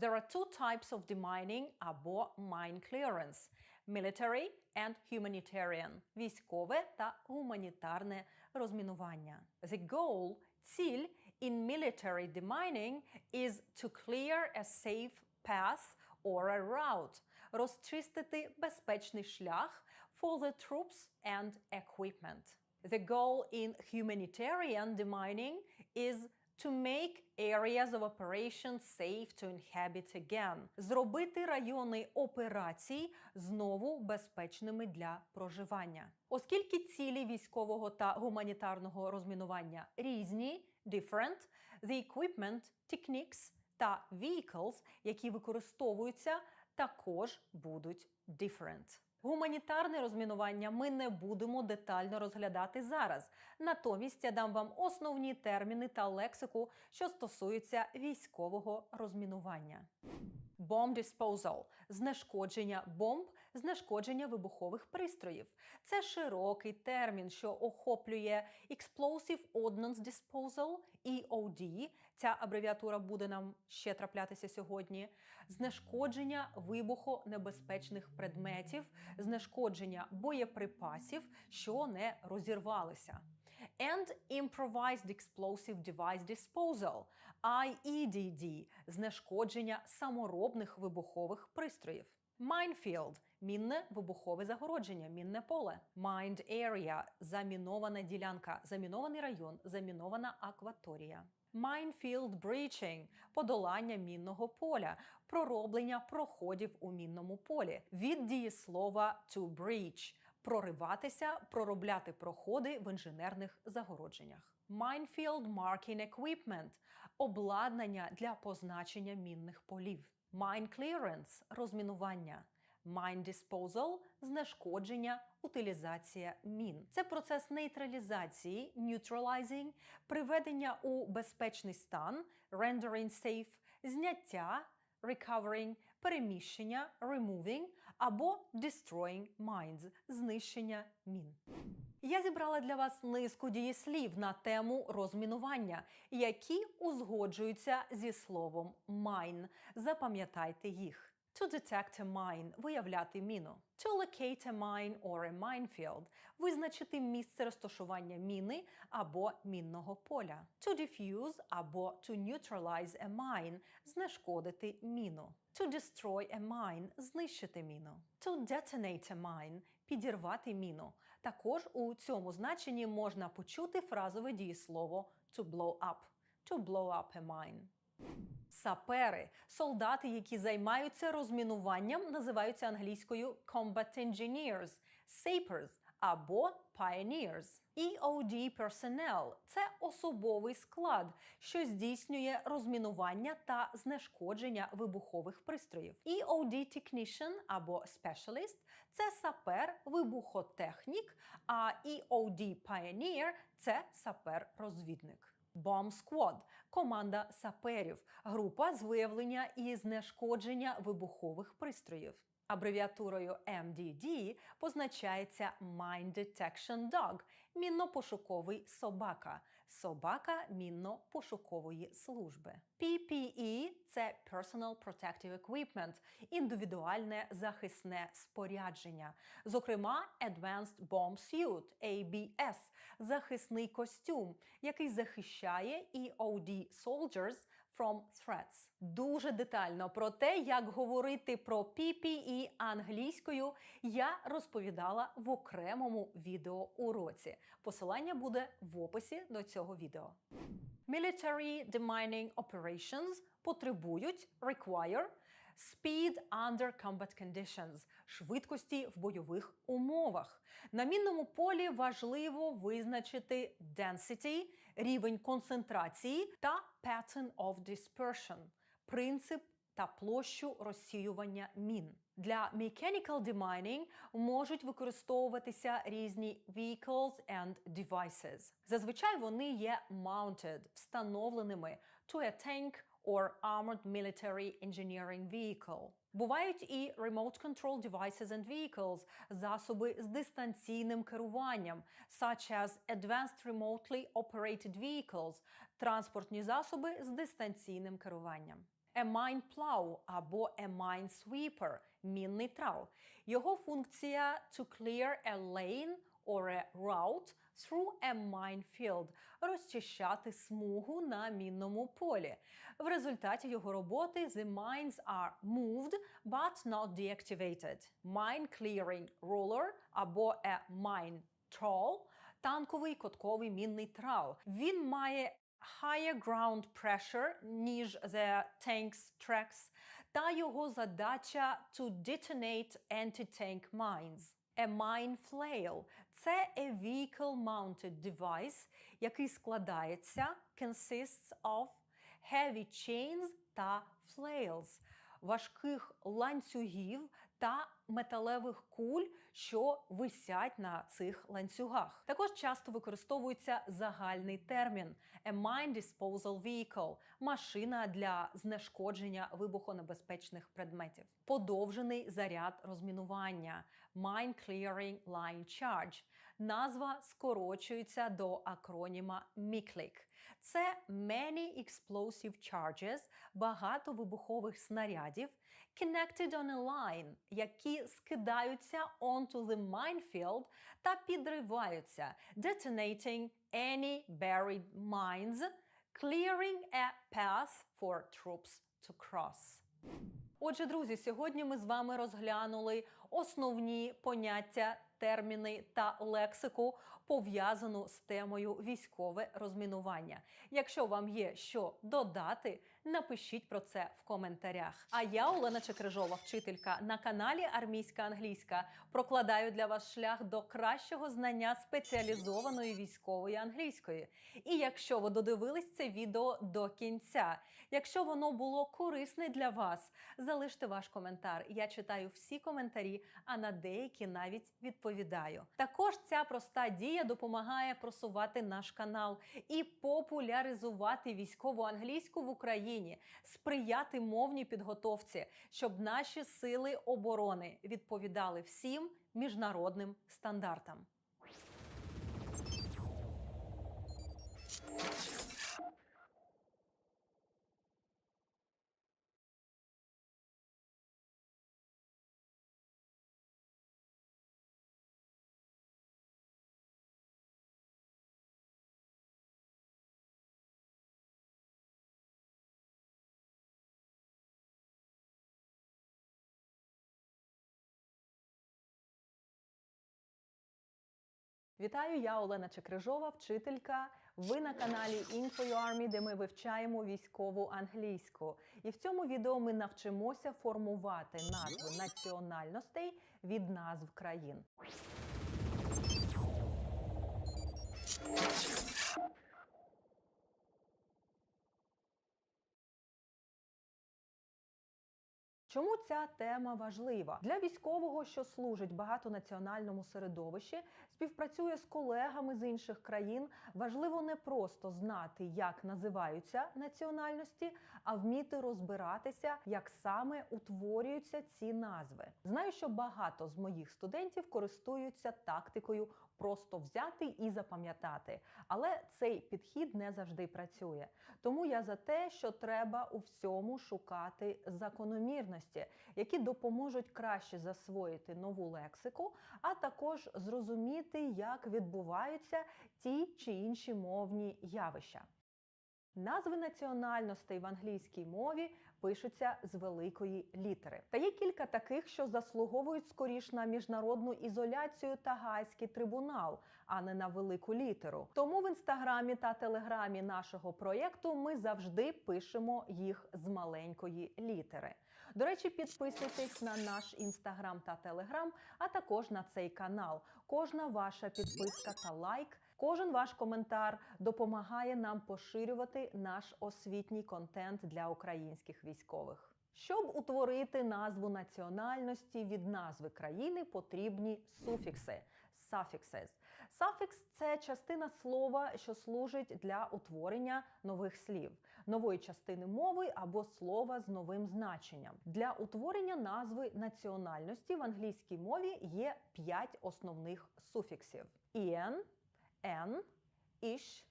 There are two types of demining або mine clearance – military and humanitarian – військове та гуманітарне розмінування. The goal – ціль in military demining is to clear a safe path or a route – розчистити безпечний шлях for the troops and equipment. The goal in humanitarian demining is To make areas of operation safe to inhabit again. Зробити райони операцій знову безпечними для проживання. Оскільки цілі військового та гуманітарного розмінування різні, different, the equipment, techniques та vehicles, які використовуються, також будуть different. Гуманітарне розмінування ми не будемо детально розглядати зараз. Натомість я дам вам основні терміни та лексику, що стосуються військового розмінування. Bomb disposal – знешкодження бомб, знешкодження вибухових пристроїв. Це широкий термін, що охоплює Explosive Ordnance Disposal, EOD, ця абревіатура буде нам ще траплятися сьогодні, знешкодження вибухонебезпечних предметів, знешкодження боєприпасів, що не розірвалися. And Improvised Explosive Device Disposal, IEDD – знешкодження саморобних вибухових пристроїв. Minefield – мінне вибухове загородження, мінне поле. Mined Area – замінована ділянка, замінований район, замінована акваторія. Minefield Breaching – подолання мінного поля, пророблення проходів у мінному полі. Від дієслова to breach – прориватися, проробляти проходи в інженерних загородженнях. Minefield Marking Equipment – обладнання для позначення мінних полів. Mine Clearance – розмінування. Mine Disposal – знешкодження, утилізація мін. Це процес нейтралізації, neutralizing, приведення у безпечний стан, rendering safe, зняття, recovering, переміщення, removing або destroying mines, знищення мін. Я зібрала для вас низку дієслів на тему розмінування, які узгоджуються зі словом mine. Запам'ятайте їх. To detect a mine – виявляти міну. To locate a mine or a minefield – визначити місце розташування міни або мінного поля. To defuse або to neutralize a mine – знешкодити міну. To destroy a mine – знищити міну. To detonate a mine – підірвати міну. Також у цьому значенні можна почути фразове дієслово to blow up. To blow up a mine. Сапери – солдати, які займаються розмінуванням, називаються англійською combat engineers, sappers або pioneers. EOD personnel – це особовий склад, що здійснює розмінування та знешкодження вибухових пристроїв. EOD technician або specialist – це сапер-вибухотехнік, а EOD pioneer – це сапер-розвідник. Bomb Squad – команда саперів, група з виявлення і знешкодження вибухових пристроїв. Абревіатурою MDD позначається Mine Detection Dog – мінно-пошуковий собака, собака мінно-пошукової служби. PPE – це Personal Protective Equipment – індивідуальне захисне спорядження. Зокрема, Advanced Bomb Suit – ABS – захисний костюм, який захищає EOD Soldiers from threats. Дуже детально про те, як говорити про PPE англійською, я розповідала в окремому відеоуроці. Посилання буде в описі до цього відео. Military demining operations потребують require speed under combat conditions – швидкості в бойових умовах. На мінному полі важливо визначити density – рівень концентрації та pattern of dispersion – принцип та площу розсіювання мін. Для mechanical demining можуть використовуватися різні vehicles and devices. Зазвичай вони є mounted – встановленими to a tank or armored military engineering vehicle. Бувають і remote control devices and vehicles – засоби з дистанційним керуванням, such as advanced remotely operated vehicles – транспортні засоби з дистанційним керуванням. A mine plow або a mine sweeper – мінний трал. Його функція to clear a lane or a route through a minefield – розчищати смугу на мінному полі. В результаті його роботи the mines are moved but not deactivated. Mine clearing roller або a mine trawl – танковий котковий мінний трал. Він має higher ground pressure, ніж the tank's tracks, та його задача to detonate anti-tank mines. A mine flail – це a vehicle-mounted device, який складається consists of heavy chains та flails – важких ланцюгів та металевих куль, що висять на цих ланцюгах. Також часто використовується загальний термін a mine disposal vehicle – машина для знешкодження вибухонебезпечних предметів. Подовжений заряд розмінування – mine clearing line charge. Назва скорочується до акроніма MICLIC. Це Many Explosive Charges – багато вибухових снарядів, connected on a line, які скидаються onto the minefield та підриваються, detonating any buried mines, clearing a path for troops to cross. Отже, друзі, сьогодні ми з вами розглянули основні поняття, терміни та лексику, пов'язану з темою військове розмінування. Якщо вам є що додати, напишіть про це в коментарях. А я, Олена Чекрижова, вчителька на каналі Армійська англійська, прокладаю для вас шлях до кращого знання спеціалізованої військової англійської. І якщо ви додивились це відео до кінця, якщо воно було корисне для вас, залиште ваш коментар. Я читаю всі коментарі, а на деякі навіть відповідаю. Також ця проста дія допомагає просувати наш канал і популяризувати військову англійську в Україні, сприяти мовній підготовці, щоб наші сили оборони відповідали всім міжнародним стандартам. Вітаю, я Олена Чекрижова, вчителька. Ви на каналі InfoUarmy, де ми вивчаємо військову англійську. І в цьому відео ми навчимося формувати назви національностей від назв країн. Чому ця тема важлива? Для військового, що служить в багатонаціональному середовищі, співпрацює з колегами з інших країн, важливо не просто знати, як називаються національності, а вміти розбиратися, як саме утворюються ці назви. Знаю, що багато з моїх студентів користуються тактикою просто взяти і запам'ятати. Але цей підхід не завжди працює. Тому я за те, що треба у всьому шукати закономірності, які допоможуть краще засвоїти нову лексику, а також зрозуміти, як відбуваються ті чи інші мовні явища. Назви національностей в англійській мові пишуться з великої літери. Та є кілька таких, що заслуговують скоріш на міжнародну ізоляцію та Гаазький трибунал, а не на велику літеру. Тому в інстаграмі та телеграмі нашого проєкту ми завжди пишемо їх з маленької літери. До речі, підписуйтесь на наш інстаграм та телеграм, а також на цей канал. Кожна ваша підписка та лайк, кожен ваш коментар допомагає нам поширювати наш освітній контент для українських військових. Щоб утворити назву національності від назви країни, потрібні суфікси – suffixes. Суфікс – це частина слова, що служить для утворення нових слів, нової частини мови або слова з новим значенням. Для утворення назви національності в англійській мові є 5 основних суфіксів – «ien», «en», «ish»,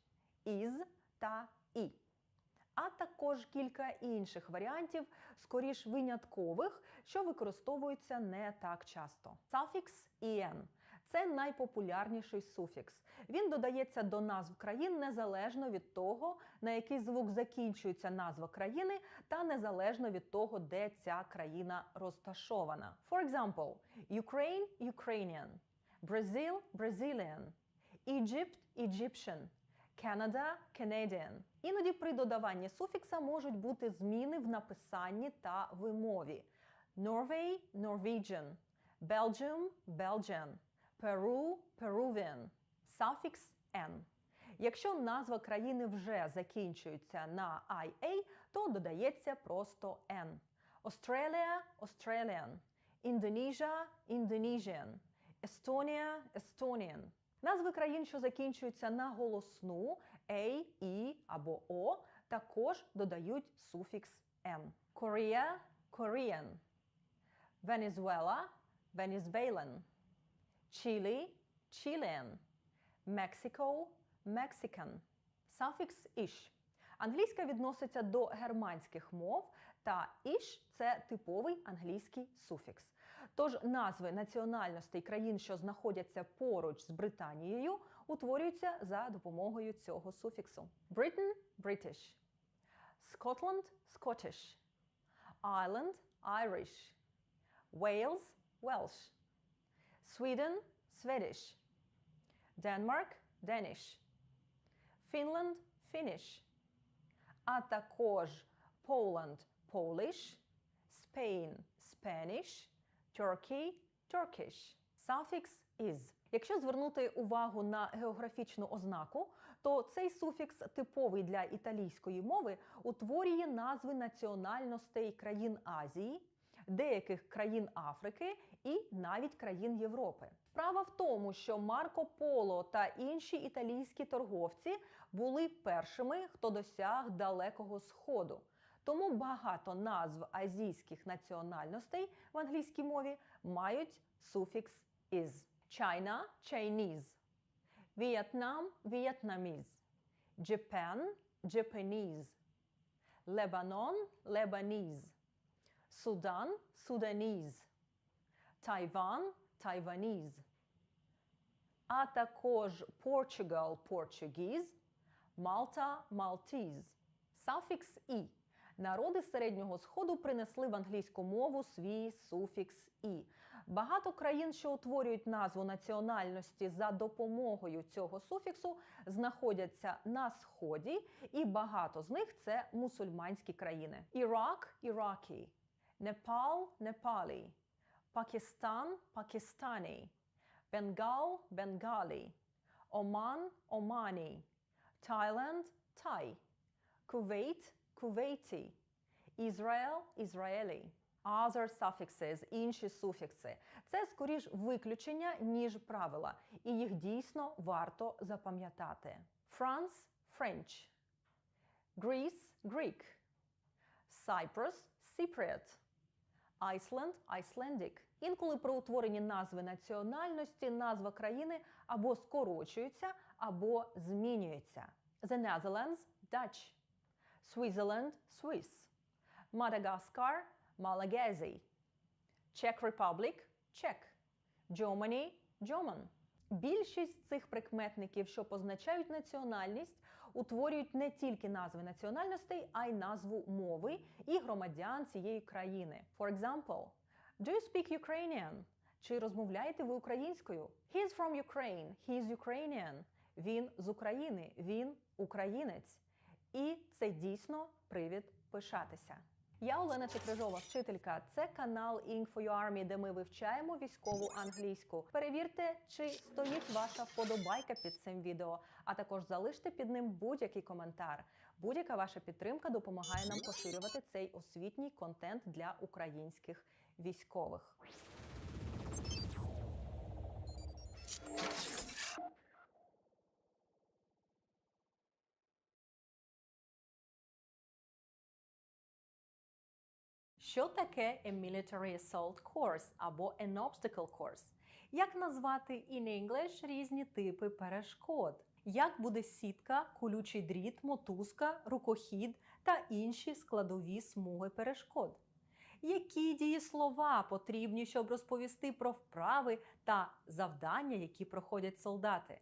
«is» та «i». А також кілька інших варіантів, скоріш виняткових, що використовуються не так часто. Суфікс «ien» – це найпопулярніший суфікс. Він додається до назв країн незалежно від того, на який звук закінчується назва країни, та незалежно від того, де ця країна розташована. For example, Ukraine – Ukrainian, Brazil – Brazilian, Egypt – Egyptian, Canada – Canadian, Іноді при додаванні суфікса можуть бути зміни в написанні та вимові. Norway – Norwegian, Belgium – Belgian, Peru – Peruvian. Суфікс «n». Якщо назва країни вже закінчується на «ia», то додається просто «n». Australia – Australian, Indonesia – Indonesian, Estonia – Estonian. Назви країн, що закінчуються на голосну «a», «і» або «о», також додають суфікс «n». Korea – Korean, Venezuela – Venezuelan, Chile – Chilean, Mexico – Mexican. Суфікс «ish». Англійська відноситься до германських мов, та «ish» – це типовий англійський суфікс. Тож назви національностей країн, що знаходяться поруч з Британією, утворюються за допомогою цього суфіксу. Britain – British, Scotland – Scottish, Ireland – Irish, Wales – Welsh, Sweden – Swedish, Denmark – Danish, Finland – Finnish, а також Poland – Polish, Spain – Spanish, Turkey – Turkish. Суфікс «is». Якщо звернути увагу на географічну ознаку, то цей суфікс, типовий для італійської мови, утворює назви національностей країн Азії, деяких країн Африки і навіть країн Європи. Справа в тому, що Марко Поло та інші італійські торговці були першими, хто досяг Далекого Сходу. Тому багато назв азійських національностей в англійській мові мають суфікс «is». China – Chinese, Vietnam – Vietnamese, Japan – Japanese, Lebanon – Lebanese, Sudan – Sudanese, Taiwan – Taiwanese, а також Portugal – Portuguese, Malta – Maltese. Суфікс «і». Народи Середнього Сходу принесли в англійську мову свій суфікс «і». Багато країн, що утворюють назву національності за допомогою цього суфіксу, знаходяться на Сході, і багато з них – це мусульманські країни. Ірак – Иракі, Непал – Непалі, Пакистан – Пакистані, Бенгал – Бенгалі, Оман – Омані, Таїланд – Тай, Кувейт – Кувейті, Ізраїль – Ізраїлі. Other suffixes, інші суфікси. Це скоріш виключення, ніж правила, і їх дійсно варто запам'ятати. France – French, Greece – Greek, Cyprus – Cypriot, Iceland – Icelandic. Інколи при утворенні назви національності назва країни або скорочується, або змінюється. The Netherlands – Dutch, Switzerland – Swiss, Madagascar – Malagasy, Czech Republic – Czech, Germany – German. Більшість цих прикметників, що позначають національність, утворюють не тільки назви національностей, а й назву мови і громадян цієї країни. For example, do you speak Ukrainian? Чи розмовляєте ви українською? He's from Ukraine. He's Ukrainian. Він з України. Він українець. І це дійсно привід пишатися. Я Олена Чекрижова, вчителька. Це канал Ink for Your Army, де ми вивчаємо військову англійську. Перевірте, чи стоїть ваша вподобайка під цим відео, а також залиште під ним будь-який коментар. Будь-яка ваша підтримка допомагає нам поширювати цей освітній контент для українських військових. Що таке a military assault course або an obstacle course? Як назвати in English різні типи перешкод? Як буде сітка, колючий дріт, мотузка, рукохід та інші складові смуги перешкод? Які дієслова потрібні, щоб розповісти про вправи та завдання, які проходять солдати?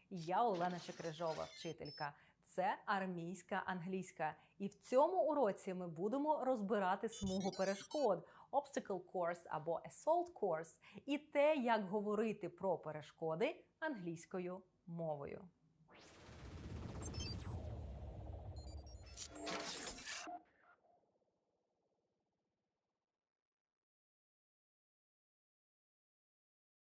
Я Олена Чекрижова, вчителька. Це армійська англійська. І в цьому уроці ми будемо розбирати смугу перешкод, obstacle course або assault course, і те, як говорити про перешкоди англійською мовою.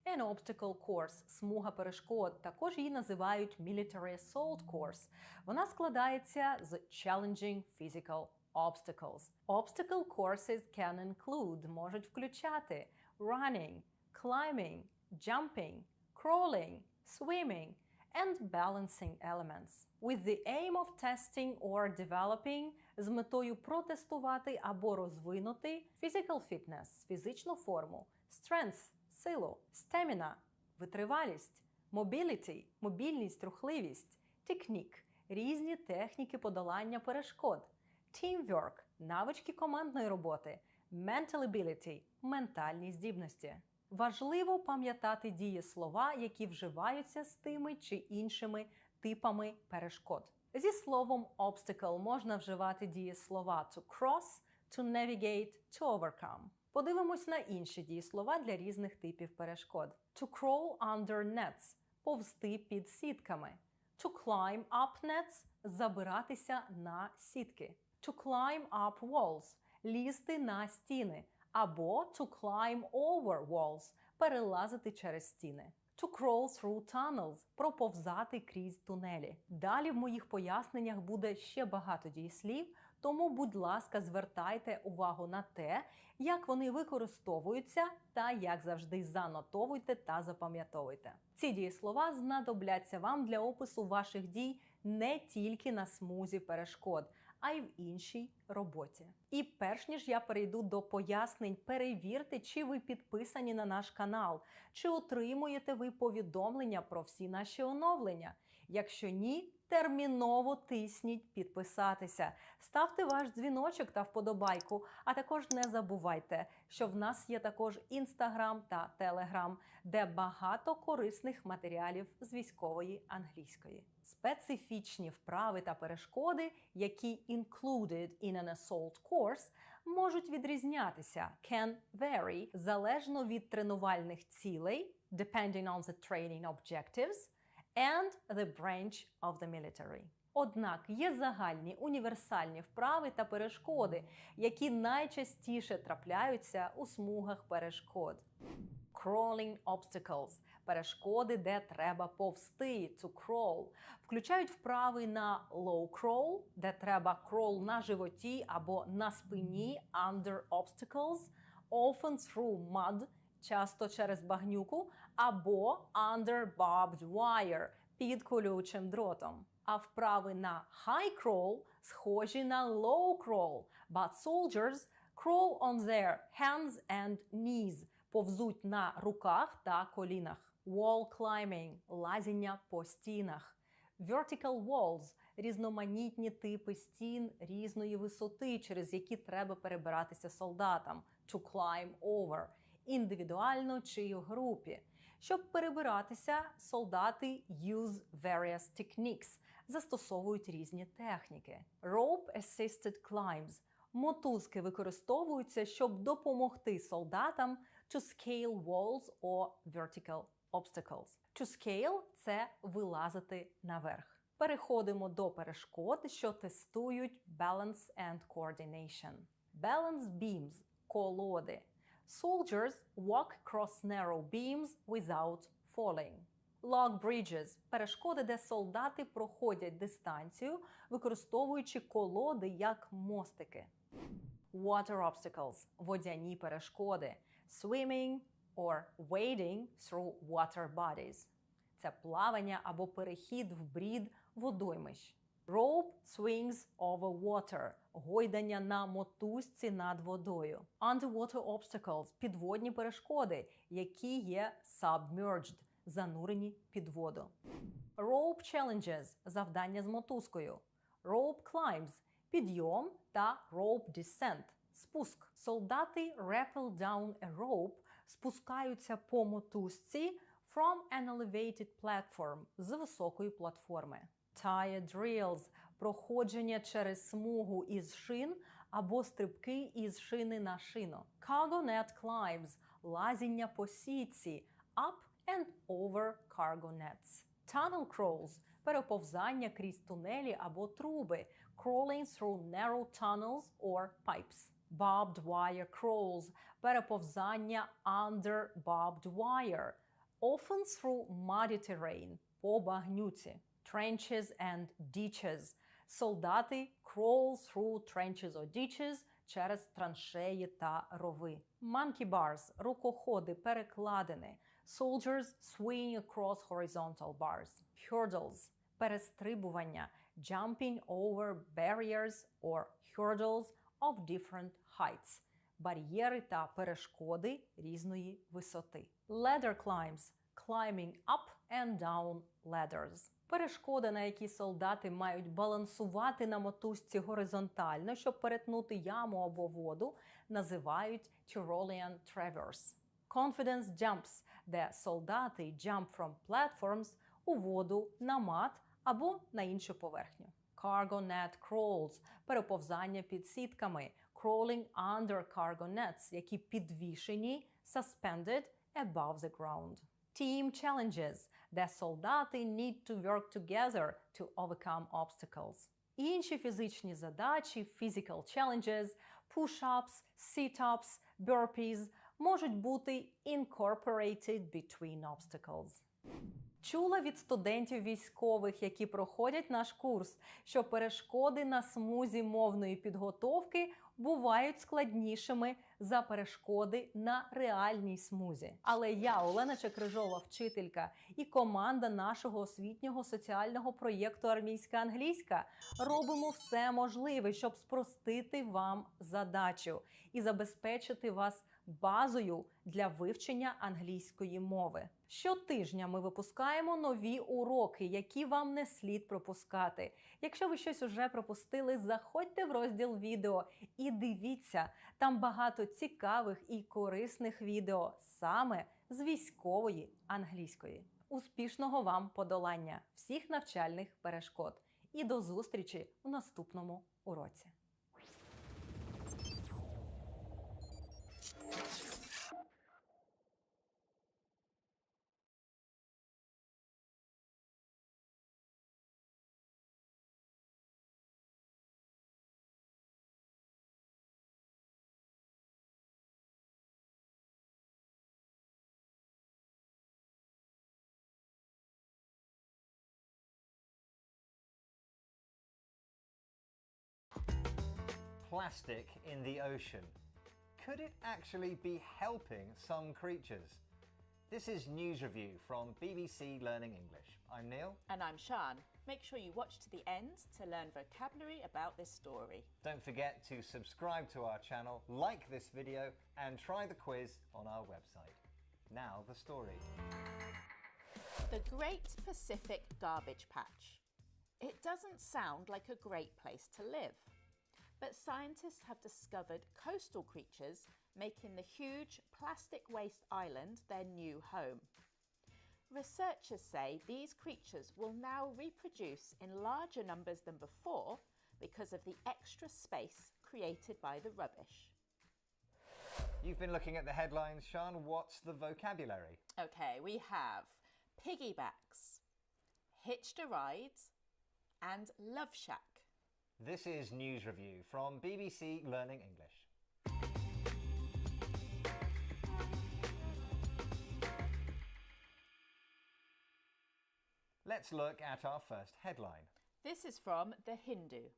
An obstacle course – смуга перешкод. Також її називають military assault course. Вона складається з challenging physical obstacles. Obstacle courses can include – можуть включати running, climbing, jumping, crawling, swimming, and balancing elements. With the aim of testing or developing – з метою протестувати або розвинути physical fitness – фізичну форму, strength – силу, stamina – витривалість, mobility – мобільність, рухливість, technique – різні техніки подолання перешкод, teamwork – навички командної роботи, mental ability – ментальні здібності. Важливо пам'ятати дієслова, які вживаються з тими чи іншими типами перешкод. Зі словом obstacle можна вживати дієслова to cross, to navigate, to overcome. Подивимось на інші дієслова для різних типів перешкод. To crawl under nets – повзти під сітками. To climb up nets – забиратися на сітки. To climb up walls – лізти на стіни. Або to climb over walls – перелазити через стіни. To crawl through tunnels – проповзати крізь тунелі. Далі в моїх поясненнях буде ще багато дієслів, тому, будь ласка, звертайте увагу на те, як вони використовуються та, як завжди, занотовуйте та запам'ятовуйте. Ці дієслова знадобляться вам для опису ваших дій не тільки на смузі перешкод, а й в іншій роботі. І перш ніж я перейду до пояснень, перевірте, чи ви підписані на наш канал, чи отримуєте ви повідомлення про всі наші оновлення. Якщо ні, терміново тисніть підписатися. Ставте ваш дзвіночок та вподобайку, а також не забувайте, що в нас є також Instagram та Telegram, де багато корисних матеріалів з військової англійської. Специфічні вправи та перешкоди, які included in an assault course, можуть відрізнятися, can vary, залежно від тренувальних цілей, depending on the training objectives, and the branch of the military. Однак є загальні універсальні вправи та перешкоди, які найчастіше трапляються у смугах перешкод. Crawling obstacles – перешкоди, де треба повзти, to crawl, включають вправи на low crawl, де треба crawl на животі або на спині, under obstacles, often through mud, часто через багнюку, або under barbed wire, під колючим дротом. А вправи на high crawl схожі на low crawl, but soldiers crawl on their hands and knees, повзуть на руках та колінах. Wall climbing – лазіння по стінах. Vertical walls – різноманітні типи стін різної висоти, через які треба перебиратися солдатам. To climb over – індивідуально чи в групі. Щоб перебиратися, солдати use various techniques – застосовують різні техніки. Rope-assisted climbs – мотузки використовуються, щоб допомогти солдатам to scale walls or vertical obstacles. To scale – це вилазити наверх. Переходимо до перешкод, що тестують balance and coordination. Balance beams – колоди. Soldiers walk across narrow beams without falling. Log bridges – перешкоди, де солдати проходять дистанцію, використовуючи колоди як мостики. Water obstacles – водяні перешкоди. Swimming or wading through water bodies. Це плавання або перехід в брід водоймищ. Rope swings over water – гойдання на мотузці над водою. Underwater obstacles – підводні перешкоди, які є submerged – занурені під воду. Rope challenges – завдання з мотузкою. Rope climbs – підйом та rope descent – спуск. Солдати rappel down a rope – спускаються по мотузці from an elevated platform – з високої платформи. Tire drills – проходження через смугу із шин або стрибки із шини на шину. Cargo net climbs – лазіння по сітці up and over cargo nets. Tunnel crawls – переповзання крізь тунелі або труби. Crawling through narrow tunnels or pipes. Barbed wire crawls – переповзання under barbed wire. Often through muddy terrain, по багнюці. Trenches and ditches. Солдати crawl through trenches or ditches через траншеї та рови. Monkey bars – рукоходи, перекладини. Soldiers swing across horizontal bars. Hurdles – перестрибування. Jumping over barriers or hurdles of different heights. Бар'єри та перешкоди різної висоти. Ladder climbs – climbing up and down ladders. Перешкода, на якій солдати мають балансувати на мотузці горизонтально, щоб перетнути яму або воду, називають Tyrolean traverse. Confidence jumps, де солдати jump from platforms у воду, на мат або на іншу поверхню. Cargo net crawls – переповзання під сітками. Crawling under cargo nets, які підвішені, suspended above the ground. Team challenges, де солдати need to work together to overcome obstacles. Інші фізичні задачі, physical challenges, push-ups, sit-ups, burpees можуть бути incorporated between obstacles. Чула від студентів військових, які проходять наш курс, що перешкоди на смузі мовної підготовки бувають складнішими за перешкоди на реальній смузі. Але я, Олена Чекрижова, вчителька, і команда нашого освітнього соціального проєкту «Армійська англійська» робимо все можливе, щоб спростити вам задачу і забезпечити вас базою для вивчення англійської мови. Щотижня ми випускаємо нові уроки, які вам не слід пропускати. Якщо ви щось уже пропустили, заходьте в розділ відео і дивіться. Там багато цікавих і корисних відео саме з військової англійської. Успішного вам подолання всіх навчальних перешкод. І до зустрічі в наступному уроці. Plastic in the ocean. Could it actually be helping some creatures? This is News Review from BBC Learning English. I'm Neil. And I'm Sian. Make sure you watch to the end to learn vocabulary about this story. Don't forget to subscribe to our channel, like this video, and try the quiz on our website. Now the story. The Great Pacific Garbage Patch. It doesn't sound like a great place to live. But scientists have discovered coastal creatures making the huge plastic waste island their new home. Researchers say these creatures will now reproduce in larger numbers than before because of the extra space created by the rubbish. You've been looking at the headlines, Sian. What's the vocabulary? Okay, we have piggybacks, hitched a ride, and love shack. This is News Review from BBC Learning English. Let's look at our first headline. This is from The Hindu.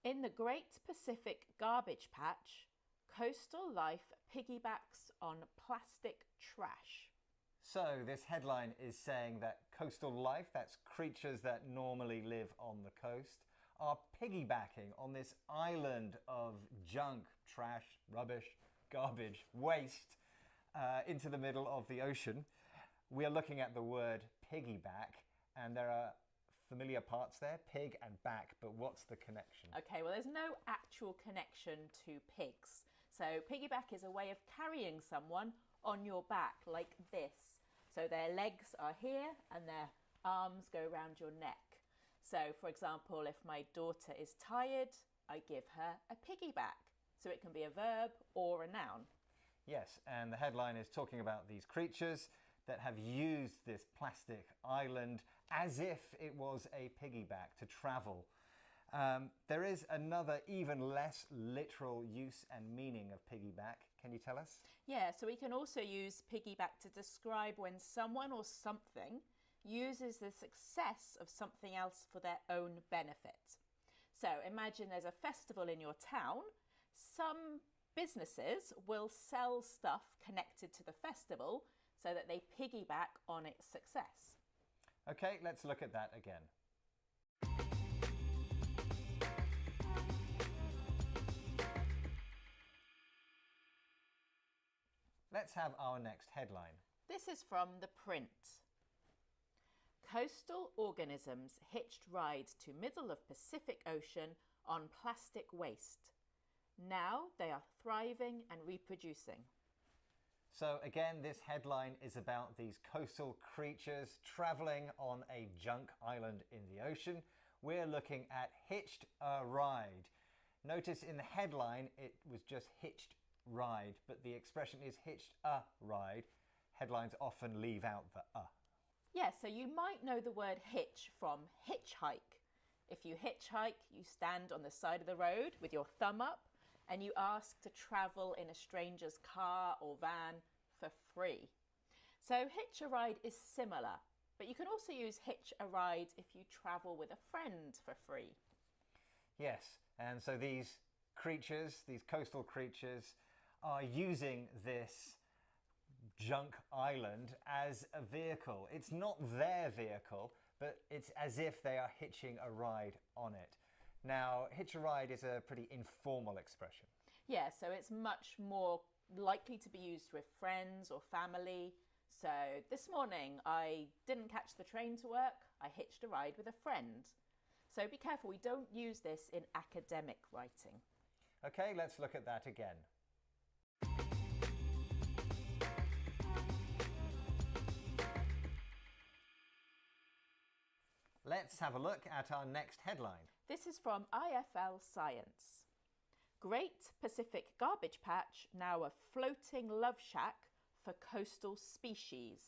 In the Great Pacific Garbage Patch, coastal life piggybacks on plastic trash. So this headline is saying that coastal life, that's creatures that normally live on the coast, are piggybacking on this island of junk, trash, rubbish, garbage, waste into the middle of the ocean. We are looking at the word piggyback, and there are familiar parts there, pig and back, but what's the connection? Okay, well, there's no actual connection to pigs. So piggyback is a way of carrying someone on your back like this. So their legs are here and their arms go around your neck. So, for example, if my daughter is tired, I give her a piggyback. So it can be a verb or a noun. Yes, and the headline is talking about these creatures that have used this plastic island as if it was a piggyback to travel. There is another even less literal use and meaning of piggyback. Can you tell us? Yeah, so we can also use piggyback to describe when someone or something uses the success of something else for their own benefit. So imagine there's a festival in your town. Some businesses will sell stuff connected to the festival so that they piggyback on its success. Okay, let's look at that again. Let's have our next headline. This is from the print. Coastal organisms hitched ride to middle of Pacific Ocean on plastic waste. Now they are thriving and reproducing. So again, this headline is about these coastal creatures traveling on a junk island in the ocean. We're looking at hitched a ride. Notice in the headline it was just hitched ride, but the expression is hitched a ride. Headlines often leave out the a. Yeah, so you might know the word hitch from hitchhike. If you hitchhike, you stand on the side of the road with your thumb up and you ask to travel in a stranger's car or van for free. So hitch a ride is similar, but you can also use hitch a ride if you travel with a friend for free. Yes, and so these creatures, these coastal creatures, are using this junk island as a vehicle. It's not their vehicle, but it's as if they are hitching a ride on it. Now, hitch a ride is a pretty informal expression. Yeah, so it's much more likely to be used with friends or family. So this morning I didn't catch the train to work, I hitched a ride with a friend. So be careful, we don't use this in academic writing. Okay, let's look at that again. Let's have a look at our next headline. This is from IFL Science. Great Pacific Garbage Patch, now a floating love shack for coastal species.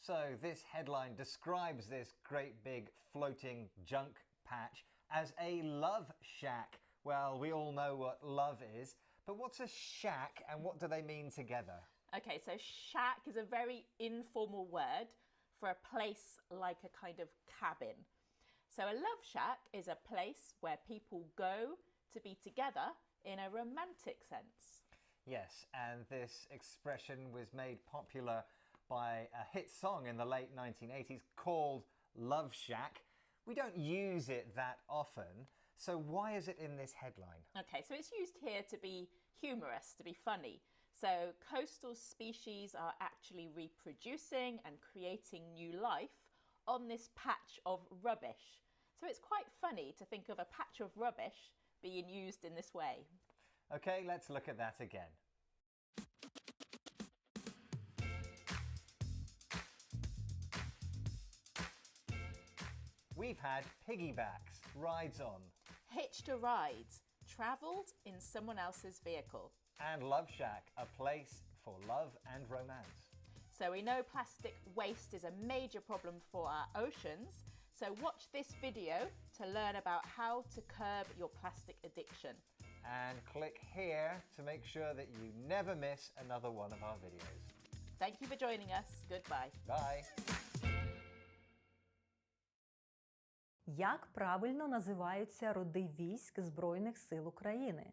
So this headline describes this great big floating junk patch as a love shack. Well, we all know what love is, but what's a shack and what do they mean together? Okay, so shack is a very informal word for a place like a kind of cabin. So a love shack is a place where people go to be together in a romantic sense. Yes, and this expression was made popular by a hit song in the late 1980s called Love Shack. We don't use it that often, so why is it in this headline? Okay, so it's used here to be humorous, to be funny. So coastal species are actually reproducing and creating new life on this patch of rubbish. So it's quite funny to think of a patch of rubbish being used in this way. Okay, let's look at that again. We've had piggybacks, rides on. Hitched a ride, travelled in someone else's vehicle. And Love Shack, a place for love and romance. So we know plastic waste is a major problem for our oceans. So watch this video to learn about how to curb your plastic addiction. And click here to make sure that you never miss another one of our videos. Thank you for joining us. Goodbye. Bye. Як правильно називаються роди військ Збройних сил України?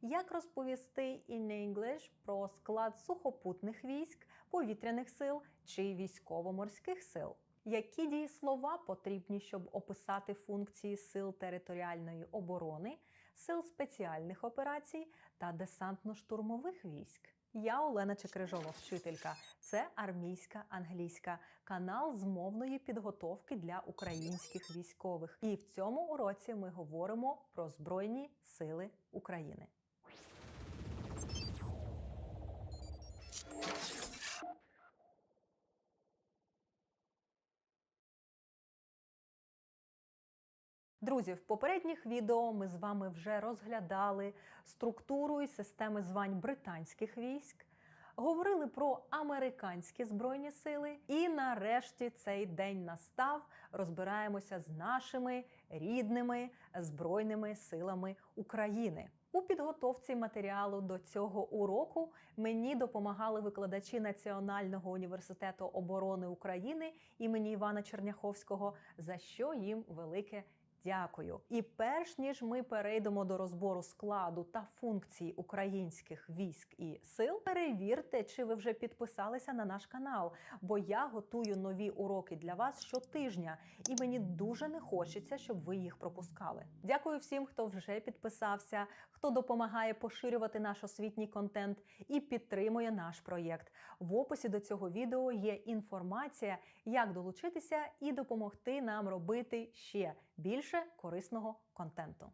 Як розповісти in English про склад сухопутних військ, повітряних сил чи військово-морських сил? Які дієслова потрібні, щоб описати функції сил територіальної оборони, сил спеціальних операцій та десантно-штурмових військ? Я Олена Чекрижова, вчителька. Це армійська англійська, канал з мовної підготовки для українських військових. І в цьому уроці ми говоримо про Збройні сили України. Друзі, в попередніх відео ми з вами вже розглядали структуру і системи звань британських військ, говорили про американські збройні сили і нарешті цей день настав, розбираємося з нашими рідними Збройними силами України. У підготовці матеріалу до цього уроку мені допомагали викладачі Національного університету оборони України імені Івана Черняховського, за що їм велике дякую. І перш ніж ми перейдемо до розбору складу та функцій українських військ і сил, перевірте, чи ви вже підписалися на наш канал, бо я готую нові уроки для вас щотижня, і мені дуже не хочеться, щоб ви їх пропускали. Дякую всім, хто вже підписався, хто допомагає поширювати наш освітній контент і підтримує наш проєкт. В описі до цього відео є інформація, як долучитися і допомогти нам робити ще більше корисного контенту.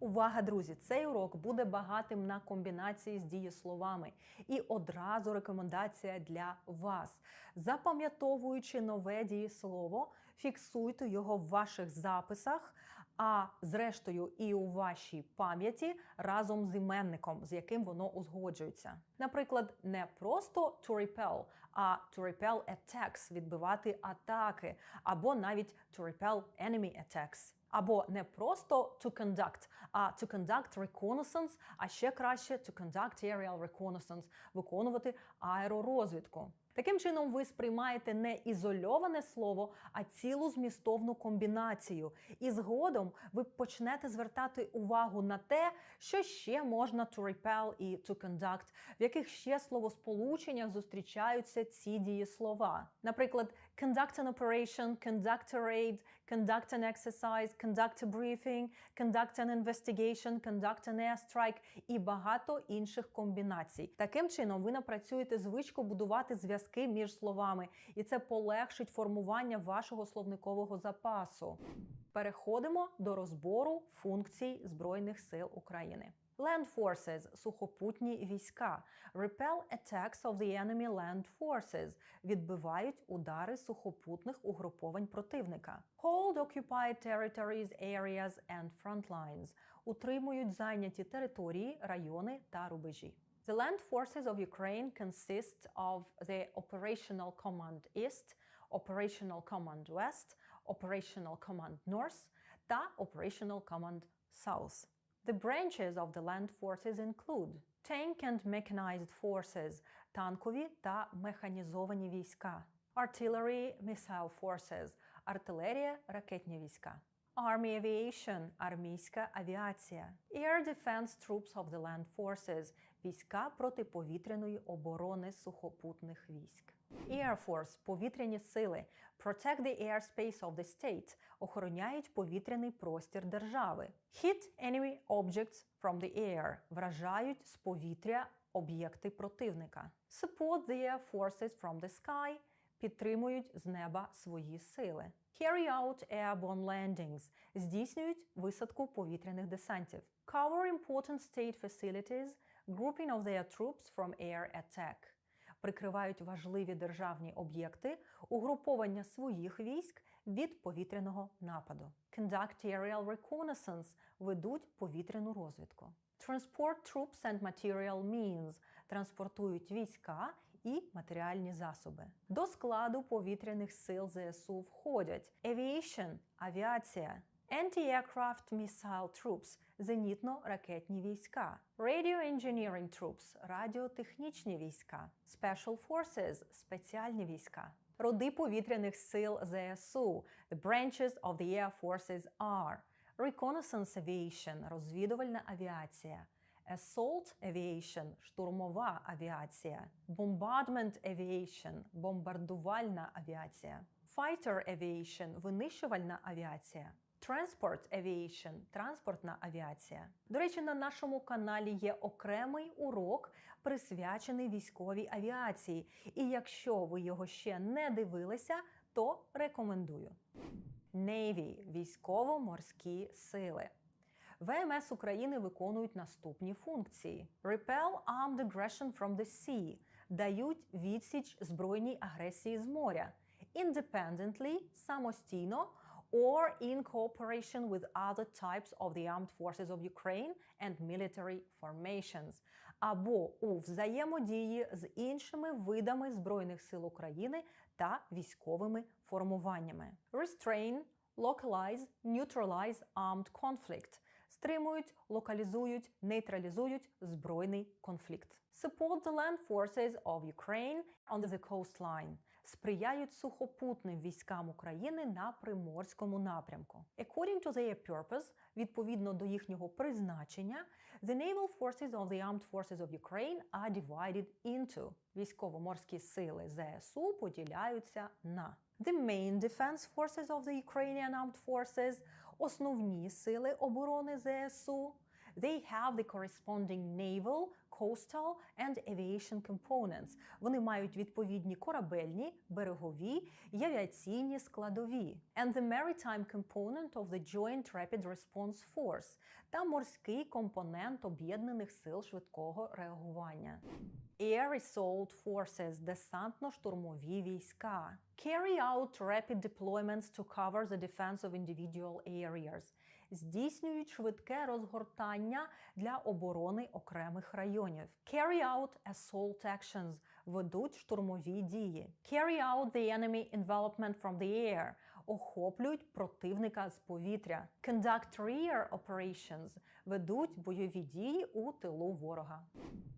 Увага, друзі! Цей урок буде багатим на комбінації з дієсловами. І одразу рекомендація для вас. Запам'ятовуючи нове дієслово, фіксуйте його в ваших записах, а зрештою і у вашій пам'яті разом з іменником, з яким воно узгоджується. Наприклад, не просто to repel, а to repel attacks – відбивати атаки, або навіть to repel enemy attacks. Або не просто to conduct, а to conduct reconnaissance, а ще краще to conduct aerial reconnaissance – виконувати аеророзвідку. Таким чином, ви сприймаєте не ізольоване слово, а цілу змістовну комбінацію. І згодом ви почнете звертати увагу на те, що ще можна to repel і to conduct, в яких ще словосполученнях зустрічаються ці дієслова. Наприклад, conduct an operation, conduct a raid, conduct an exercise, conduct a briefing, conduct an investigation, conduct an airstrike і багато інших комбінацій. Таким чином, ви напрацюєте звичку будувати зв'язки між словами, і це полегшить формування вашого словникового запасу. Переходимо до розбору функцій Збройних сил України. Land forces – сухопутні війська. Repel attacks of the enemy land forces – відбивають удари сухопутних угруповань противника. Hold occupied territories, areas and front lines – утримують зайняті території, райони та рубежі. The land forces of Ukraine consist of the Operational Command East, Operational Command West, Operational Command North та Operational Command South. The branches of the land forces include tank and mechanized forces – танкові та механізовані війська, artillery, missile forces – артилерія, ракетні війська, Army Aviation – армійська авіація, Air Defense Troops of the Land Forces – війська протиповітряної оборони сухопутних військ. Air Force – повітряні сили, protect the airspace of the state – охороняють повітряний простір держави. Hit enemy objects from the air – вражають з повітря об'єкти противника. Support the air forces from the sky – підтримують з неба свої сили. Carry out airborne landings – здійснюють висадку повітряних десантів. Cover important state facilities – grouping of their troops from air attack – прикривають важливі державні об'єкти, угруповання своїх військ від повітряного нападу. Conduct aerial reconnaissance – ведуть повітряну розвідку. Transport troops and material means – транспортують війська і матеріальні засоби. До складу повітряних сил ЗСУ входять Aviation – авіація, Anti-aircraft missile troops – зенітно-ракетні війська, Radio engineering troops – радіотехнічні війська, Special forces – спеціальні війська. Роди повітряних сил ЗСУ – The branches of the air forces are Reconnaissance aviation – розвідувальна авіація, Assault aviation – штурмова авіація, Bombardment aviation – бомбардувальна авіація, Fighter aviation – винищувальна авіація, Transport aviation – транспортна авіація. До речі, на нашому каналі є окремий урок, присвячений військовій авіації. І якщо ви його ще не дивилися, то рекомендую. Navy – військово-морські сили. ВМС України виконують наступні функції. Repel armed aggression from the sea – дають відсіч збройній агресії з моря. Independently – самостійно, or in cooperation with other types of the armed forces of Ukraine and military formations, або у взаємодії з іншими видами Збройних сил України та військовими формуваннями. Restrain – localize, neutralize armed conflict. Стримують, локалізують, нейтралізують збройний конфлікт. Support the land forces of Ukraine on the coastline. Сприяють сухопутним військам України на Приморському напрямку. According to their purpose, відповідно до їхнього призначення, the naval forces of the armed forces of Ukraine are divided into. Військово-морські сили ЗСУ поділяються на the main defense forces of the Ukrainian armed forces, основні сили оборони ЗСУ. They have the corresponding naval, coastal and aviation components. Вони мають відповідні корабельні, берегові і авіаційні складові. And the maritime component of the Joint Rapid Response Force та морський компонент об'єднаних сил швидкого реагування. Air Assault Forces – десантно-штурмові війська. Carry out rapid deployments to cover the defense of individual areas. Здійснюють швидке розгортання для оборони окремих районів. Carry out assault actions – ведуть штурмові дії. Carry out the enemy envelopment from the air – охоплюють противника з повітря. Conduct rear operations – ведуть бойові дії у тилу ворога.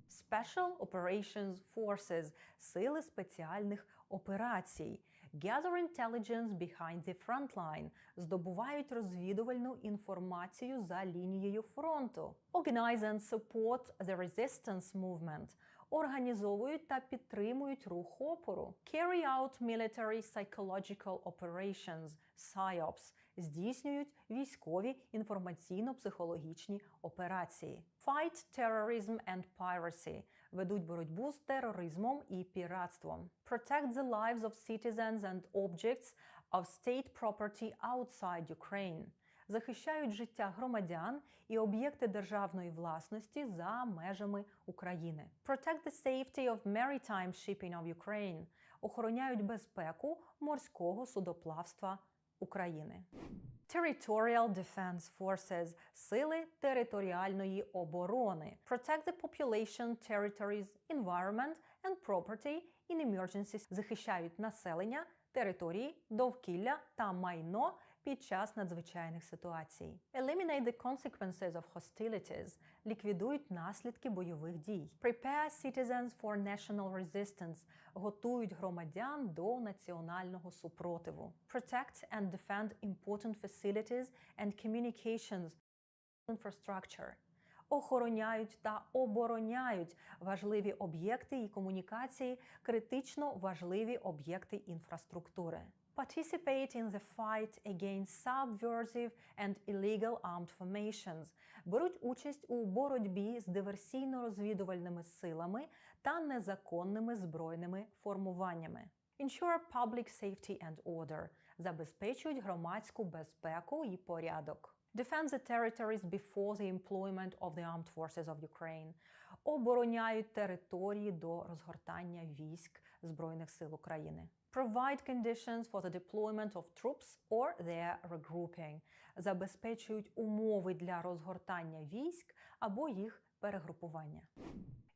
Special Operations Forces – сили спеціальних операцій. Gather intelligence behind the front line – здобувають розвідувальну інформацію за лінією фронту. Organize and support the resistance movement – організовують та підтримують рух опору. Carry out military psychological operations – PSYOPs – здійснюють військові інформаційно-психологічні операції. Fight terrorism and piracy – ведуть боротьбу з тероризмом і піратством. Protect the lives of citizens and objects of state property outside Ukraine – захищають життя громадян і об'єкти державної власності за межами України. Protect the safety of maritime shipping of Ukraine – охороняють безпеку морського судоплавства України. Territorial Defense Forces – сили територіальної оборони. Protect the population, territories, environment and property in emergencies – захищають населення, території, довкілля та майно під час надзвичайних ситуацій. Eliminate the consequences of hostilities – ліквідують наслідки бойових дій. Prepare citizens for national resistance – готують громадян до національного супротиву. Protect and defend important facilities and communications infrastructure – охороняють та обороняють важливі об'єкти і комунікації, критично важливі об'єкти інфраструктури. Participate in the fight against subversive and illegal armed formations – беруть участь у боротьбі з диверсійно-розвідувальними силами та незаконними збройними формуваннями. Ensure public safety and order – забезпечують громадську безпеку і порядок. Defend the territories before the employment of the armed forces of Ukraine – обороняють території до розгортання військ Збройних сил України. Provide conditions for the deployment of troops or their regrouping – забезпечують умови для розгортання військ або їх перегрупування.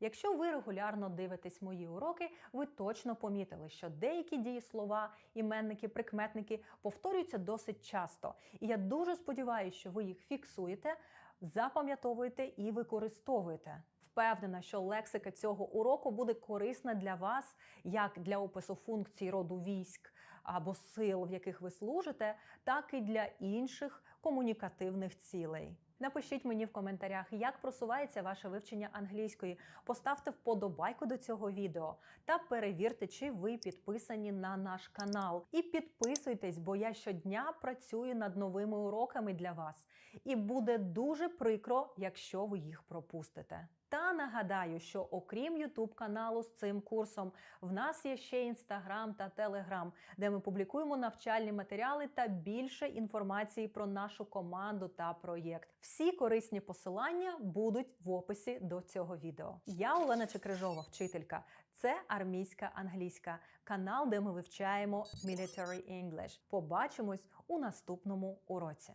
Якщо ви регулярно дивитесь мої уроки, ви точно помітили, що деякі дієслова, іменники, прикметники повторюються досить часто. І я дуже сподіваюся, що ви їх фіксуєте, запам'ятовуєте і використовуєте. Впевнена, що лексика цього уроку буде корисна для вас як для опису функцій роду військ або сил, в яких ви служите, так і для інших комунікативних цілей. Напишіть мені в коментарях, як просувається ваше вивчення англійської. Поставте вподобайку до цього відео та перевірте, чи ви підписані на наш канал. І підписуйтесь, бо я щодня працюю над новими уроками для вас. І буде дуже прикро, якщо ви їх пропустите. Та нагадаю, що окрім YouTube-каналу з цим курсом, в нас є ще Instagram та Telegram, де ми публікуємо навчальні матеріали та більше інформації про нашу команду та проєкт. Всі корисні посилання будуть в описі до цього відео. Я Олена Чекрижова, вчителька. Це армійська англійська, канал, де ми вивчаємо Military English. Побачимось у наступному уроці.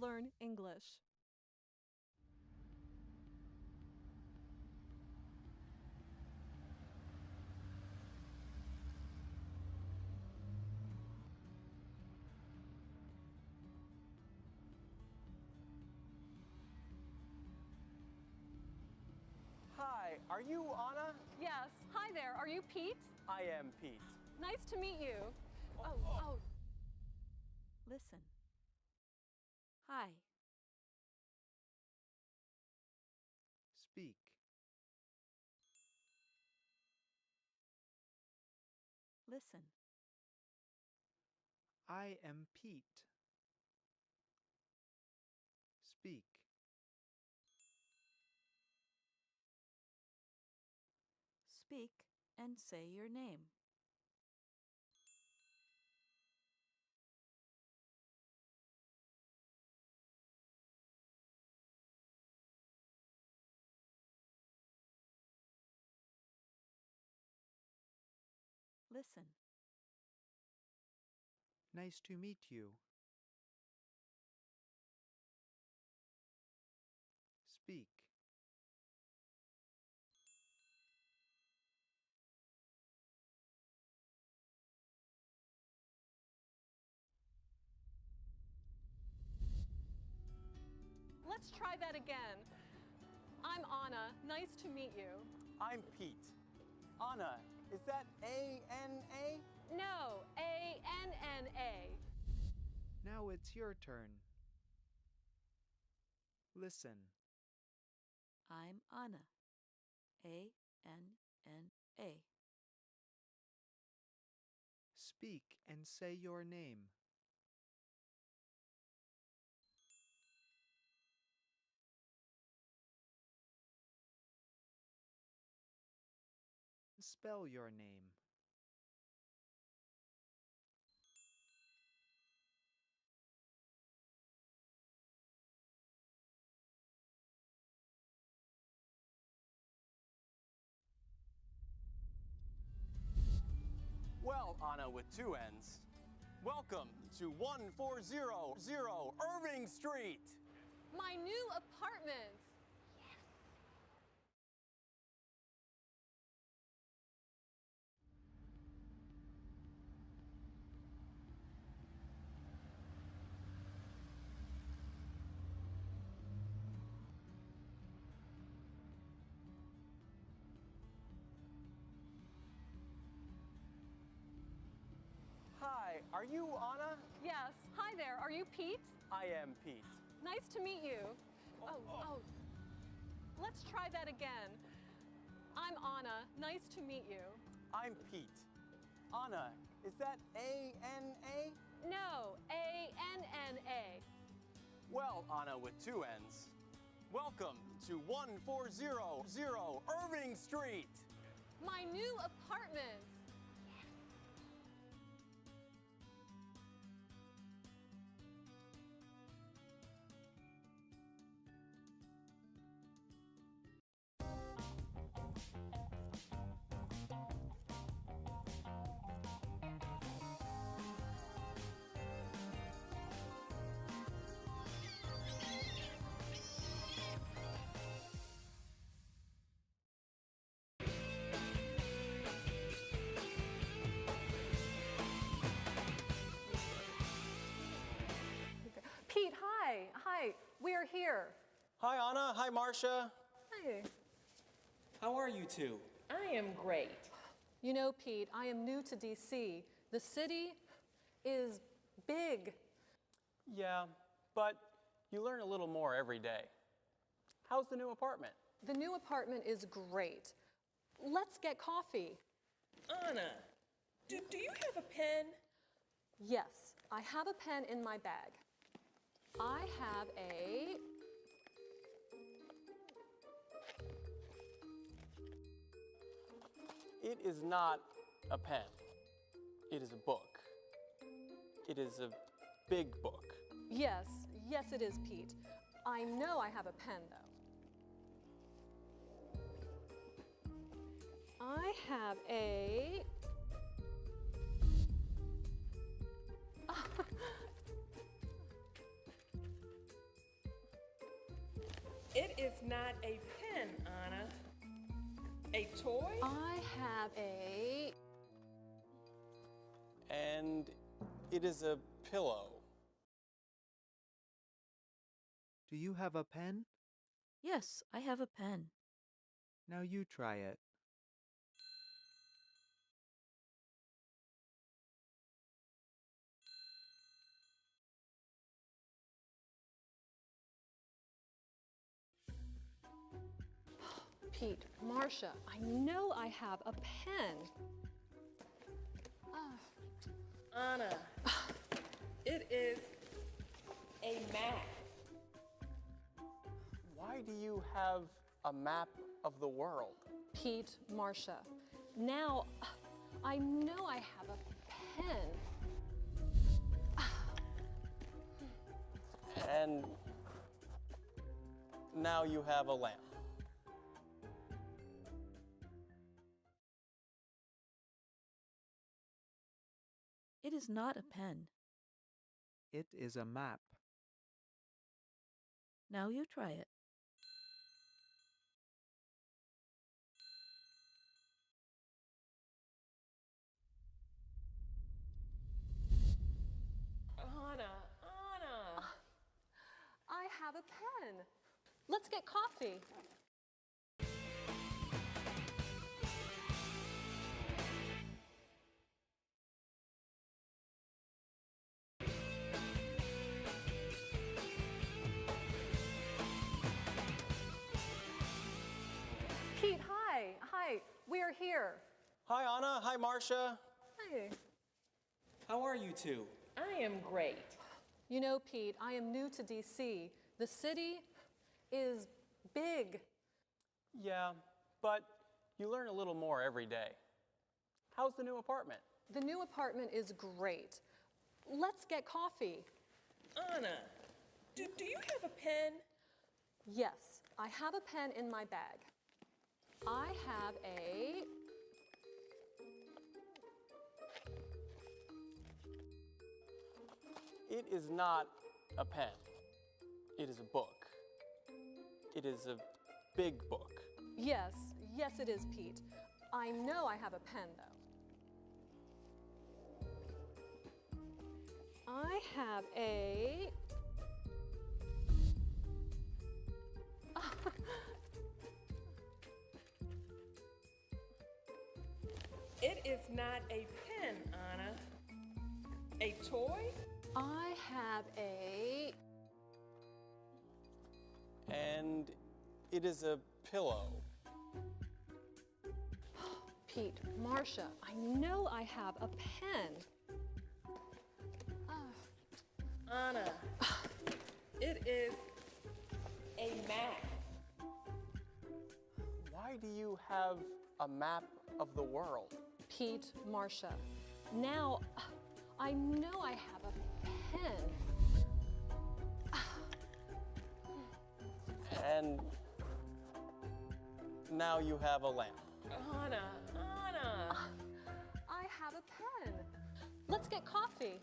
learn English. Hi, are you Anna? Yes. Hi there. Are you Pete? I am Pete. Nice to meet you. Oh. Listen. Hi. Speak. Listen. I am Pete. Speak. Speak and say your name. Listen. Nice to meet you. Speak. Let's try that again. I'm Anna. Nice to meet you. I'm Pete. Anna, is that A-N-A? No, A-N-N-A. Now it's your turn. Listen. I'm Anna. A-N-N-A. Speak and say your name. Spell your name. Well, Anna with two N's, welcome to 1400 Irving Street. My new apartment. Hi, are you Anna? Yes. Hi there. Are you Pete? I am Pete. Nice to meet you. Oh. Let's try that again. I'm Anna. Nice to meet you. I'm Pete. Anna, is that A-N-A? No, A-N-N-A. Well, Anna with two N's, welcome to 1400 Irving Street. My new apartment. Pete, hi. Hi. We're here. Hi, Anna. Hi, Marcia. Hey. How are you two? I am great. You know, Pete, I am new to DC. The city is big. Yeah, but you learn a little more every day. How's the new apartment? The new apartment is great. Let's get coffee. Anna, do you have a pen? Yes, I have a pen in my bag. I have a... It is not a pen. It is a book. It is a big book. Yes, it is, Pete. I know I have a pen, though. I have a... not a pen, Anna. A toy? I have a... And it is a pillow. Do you have a pen? Yes, I have a pen. Now you try it. Pete, Marcia, I know I have a pen. Anna, it is a map. Why do you have a map of the world? Pete, Marcia, now I know I have a pen. And now you have a lamp. It is not a pen. It is a map. Now you try it. Anna. I have a pen. Let's get coffee. Pete, hi. Hi, we're here. Hi, Anna. Hi, Marcia. Hi. How are you two? I am great. You know, Pete, I am new to DC. The city is big. Yeah, but you learn a little more every day. How's the new apartment? The new apartment is great. Let's get coffee. Anna, do you have a pen? Yes, I have a pen in my bag. I have a... It is not a pen. It is a book. It is a big book. Yes, it is, Pete. I know I have a pen, though. I have a... It is not a pen, Anna. A toy? I have a... And it is a pillow. Pete, Marcia, I know I have a pen. Anna, it is a map. Why do you have a map of the world? Pete, Marcia, now I know I have a pen. And now you have a lamp. Anna. I have a pen. Let's get coffee.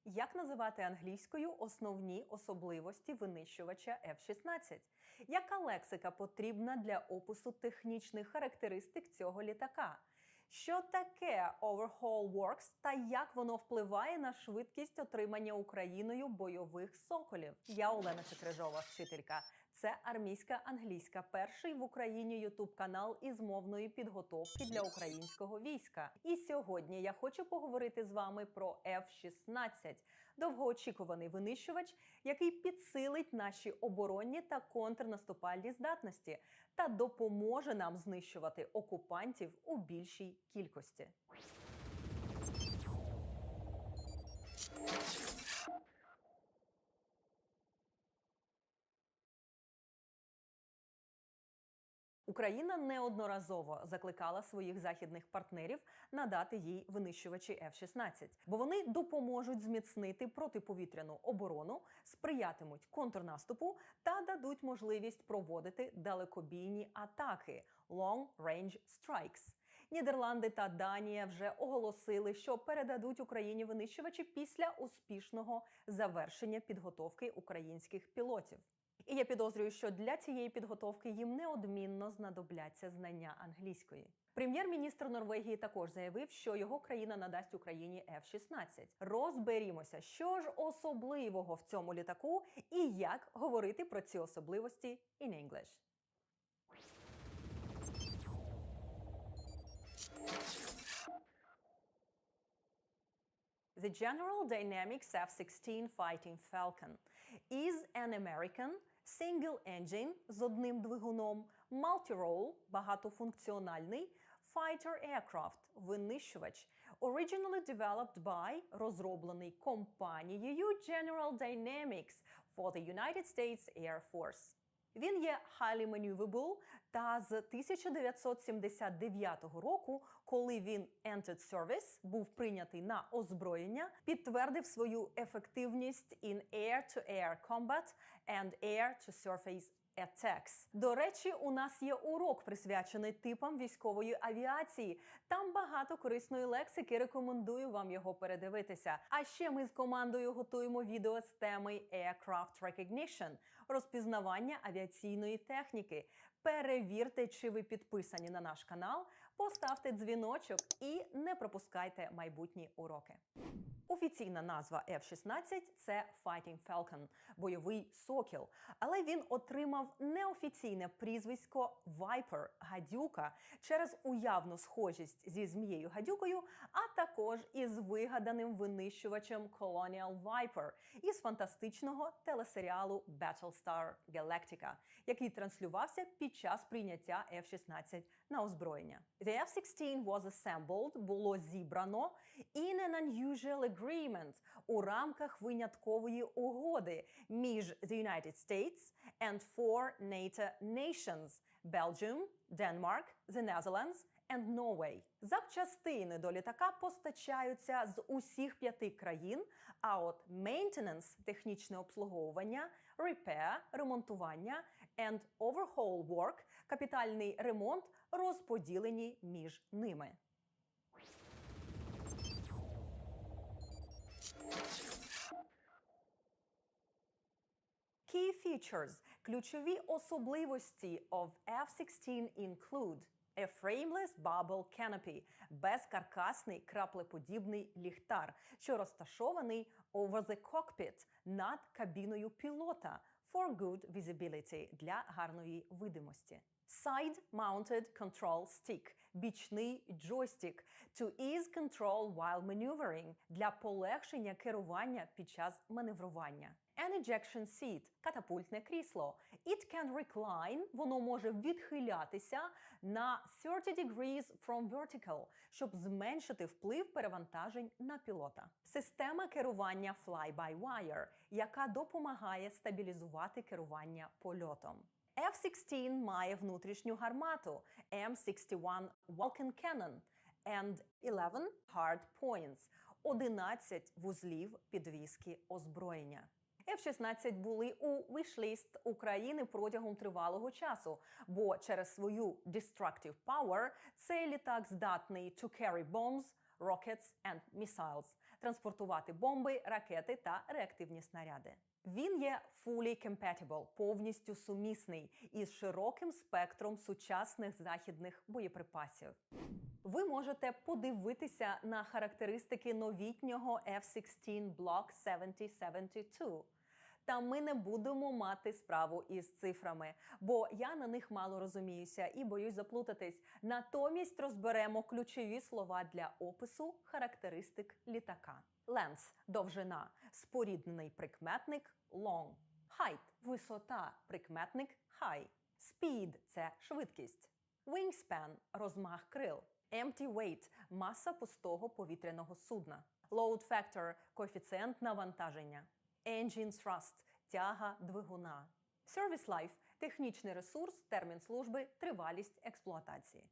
Як називати англійською основні особливості винищувача F-16? Яка лексика потрібна для опису технічних характеристик цього літака? Що таке Overhaul Works та як воно впливає на швидкість отримання Україною бойових соколів? Я Олена Чекрижова, вчителька. Це армійська англійська, перший в Україні ютуб-канал із мовної підготовки для українського війська. І сьогодні я хочу поговорити з вами про F-16 – довгоочікуваний винищувач, який підсилить наші оборонні та контрнаступальні здатності та допоможе нам знищувати окупантів у більшій кількості. Україна неодноразово закликала своїх західних партнерів надати їй винищувачі F-16, бо вони допоможуть зміцнити протиповітряну оборону, сприятимуть контрнаступу та дадуть можливість проводити далекобійні атаки – Long Range Strikes. Нідерланди та Данія вже оголосили, що передадуть Україні винищувачі після успішного завершення підготовки українських пілотів. І я підозрюю, що для цієї підготовки їм неодмінно знадобляться знання англійської. Прем'єр-міністр Норвегії також заявив, що його країна надасть Україні F-16. Розберімося, що ж особливого в цьому літаку і як говорити про ці особливості in English. The General Dynamics F-16 Fighting Falcon is an American single-engine з одним двигуном, multi-role – багатофункціональний, fighter aircraft – винищувач, originally developed by – розроблений компанією General Dynamics for the United States Air Force. Він є highly maneuverable та з 1979 року, коли він entered service, був прийнятий на озброєння, підтвердив свою ефективність in air-to-air combat and air-to-surface attacks. До речі, у нас є урок, присвячений типам військової авіації. Там багато корисної лексики, рекомендую вам його передивитися. А ще ми з командою готуємо відео з теми Aircraft Recognition – розпізнавання авіаційної техніки. Перевірте, чи ви підписані на наш канал, поставте дзвіночок і не пропускайте майбутні уроки. Офіційна назва F-16 – це Fighting Falcon – бойовий сокіл. Але він отримав неофіційне прізвисько Viper – гадюка через уявну схожість зі змією-гадюкою, а також із вигаданим винищувачем Colonial Viper із фантастичного телесеріалу Battlestar Galactica, який транслювався під час прийняття F-16 на озброєння. The F-16 was assembled – було зібрано in an unusual agreement – у рамках виняткової угоди між the United States and four NATO nations – Belgium, Denmark, the Netherlands and Norway. Запчастини до літака постачаються з усіх 5 країн, а от maintenance – технічне обслуговування, repair – ремонтування and overhaul work – капітальний ремонт розподілені між ними. Key features – ключові особливості of F-16 include a frameless bubble canopy – безкаркасний краплеподібний ліхтар, що розташований over the cockpit – над кабіною пілота for good visibility – для гарної видимості. Side-mounted control stick – бічний джойстик to ease control while maneuvering – для полегшення керування під час маневрування. An ejection seat – катапультне крісло. It can recline – воно може відхилятися на 30 degrees from vertical, щоб зменшити вплив перевантажень на пілота. Система керування fly-by-wire, яка допомагає стабілізувати керування польотом. F-16 має внутрішню гармату M61 Vulcan Cannon and 11 hard points – 11 вузлів підвіски озброєння. F-16 були у віш-ліст України протягом тривалого часу, бо через свою destructive power цей літак здатний to carry bombs, rockets and missiles – транспортувати бомби, ракети та реактивні снаряди. Він є fully compatible – повністю сумісний із широким спектром сучасних західних боєприпасів. Ви можете подивитися на характеристики новітнього F-16 Block 7072. Та ми не будемо мати справу із цифрами, бо я на них мало розуміюся і боюсь заплутатись. Натомість розберемо ключові слова для опису характеристик літака. Length – довжина, споріднений прикметник long. Height – висота, прикметник high. Speed – це швидкість. Wingspan – розмах крил. Empty weight – маса пустого повітряного судна. Load factor – коефіцієнт навантаження. Engine thrust – тяга двигуна. Service life Технічний ресурс, термін служби, тривалість експлуатації.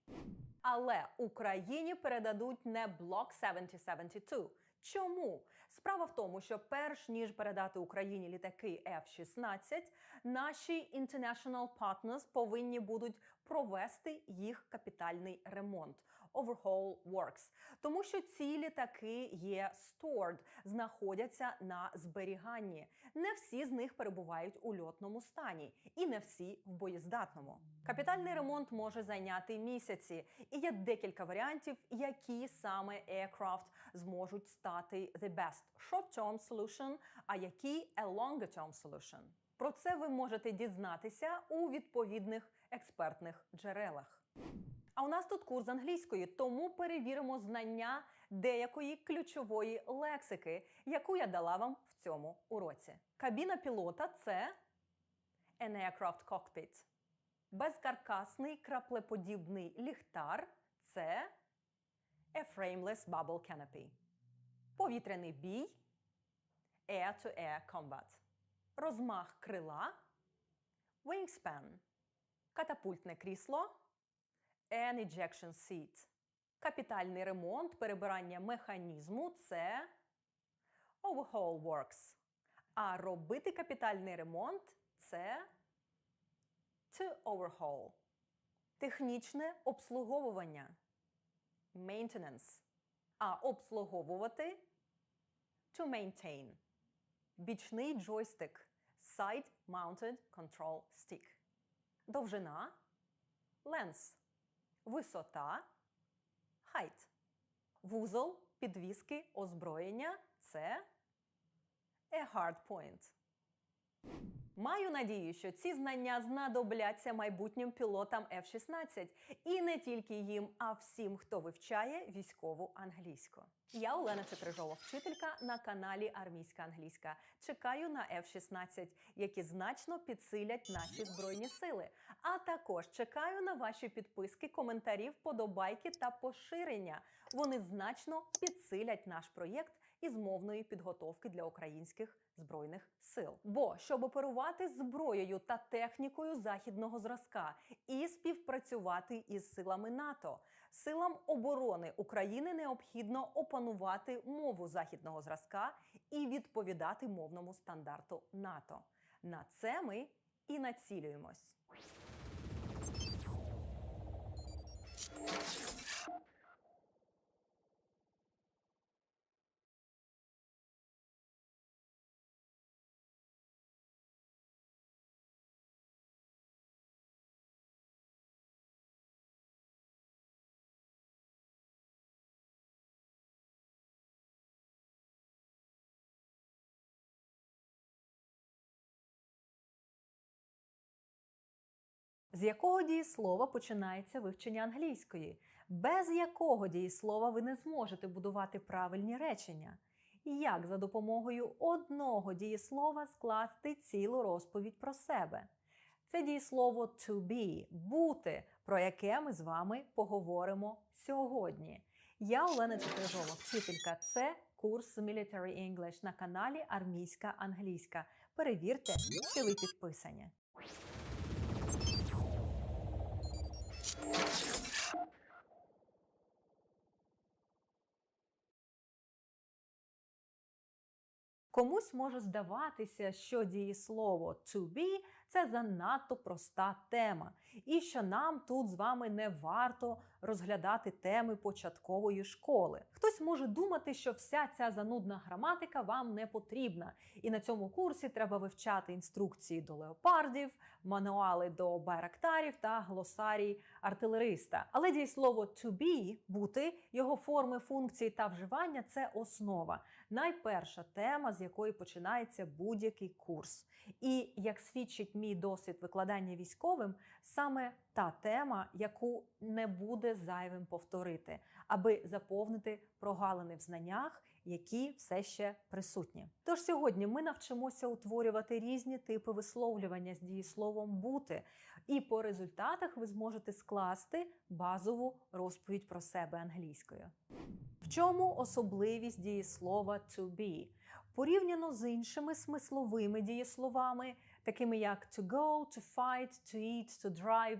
Але Україні передадуть не Block 7072. Чому? Справа в тому, що перш ніж передати Україні літаки F-16, наші international partners повинні будуть провести їх капітальний ремонт. Overhaul works. Тому що ці літаки є stored, знаходяться на зберіганні. Не всі з них перебувають у льотному стані. І не всі в боєздатному. Капітальний ремонт може зайняти місяці. І є декілька варіантів, які саме aircraft зможуть стати the best short-term solution, а які a longer-term solution. Про це ви можете дізнатися у відповідних експертних джерелах. А у нас тут курс англійської, тому перевіримо знання деякої ключової лексики, яку я дала вам в цьому уроці. Кабіна пілота – це an aircraft cockpit. Безкаркасний краплеподібний ліхтар – це a frameless bubble canopy. Повітряний бій – air-to-air combat. Розмах крила – wingspan. Катапультне крісло – an ejection seat. Капітальний ремонт, перебирання механізму – це overhaul works. А робити капітальний ремонт – це to overhaul. Технічне обслуговування – maintenance. А обслуговувати – to maintain. Бічний джойстик – side-mounted control stick. Довжина – length. Висота – height. Вузол, підвіски, озброєння – це a hard point. Маю надію, що ці знання знадобляться майбутнім пілотам F-16. І не тільки їм, а всім, хто вивчає військову англійську. Я Олена Чекрижова, вчителька на каналі Армійська англійська. Чекаю на F-16, які значно підсилять наші Збройні сили. А також чекаю на ваші підписки, коментарі, вподобайки та поширення. Вони значно підсилять наш проєкт із мовної підготовки для українських Збройних сил. Бо, щоб оперувати зброєю та технікою західного зразка і співпрацювати із силами НАТО, силам оборони України необхідно опанувати мову західного зразка і відповідати мовному стандарту НАТО. На це ми і націлюємось. З якого дієслова починається вивчення англійської? Без якого дієслова ви не зможете будувати правильні речення? Як за допомогою одного дієслова скласти цілу розповідь про себе? Це дієслово to be – бути, про яке ми з вами поговоримо сьогодні. Я Олена Чекрижова, вчителька. Це курс Military English на каналі Армійська англійська. Перевірте, що ви підписані. Комусь може здаватися, що дієслово to be – це занадто проста тема, і що нам тут з вами не варто розглядати теми початкової школи. Хтось може думати, що вся ця занудна граматика вам не потрібна, і на цьому курсі треба вивчати інструкції до леопардів, мануали до байрактарів та глосарій артилериста. Але дієслово to be – бути, його форми, функції та вживання – це основа. Найперша тема, з якої починається будь-який курс. І, як свідчить мій досвід викладання військовим, саме та тема, яку не буде зайвим повторити, аби заповнити прогалини в знаннях, які все ще присутні. Тож сьогодні ми навчимося утворювати різні типи висловлювання з дієсловом «бути», і по результатах ви зможете скласти базову розповідь про себе англійською. В чому особливість дієслова to be? Порівняно з іншими смисловими дієсловами, такими як to go, to fight, to eat, to drive.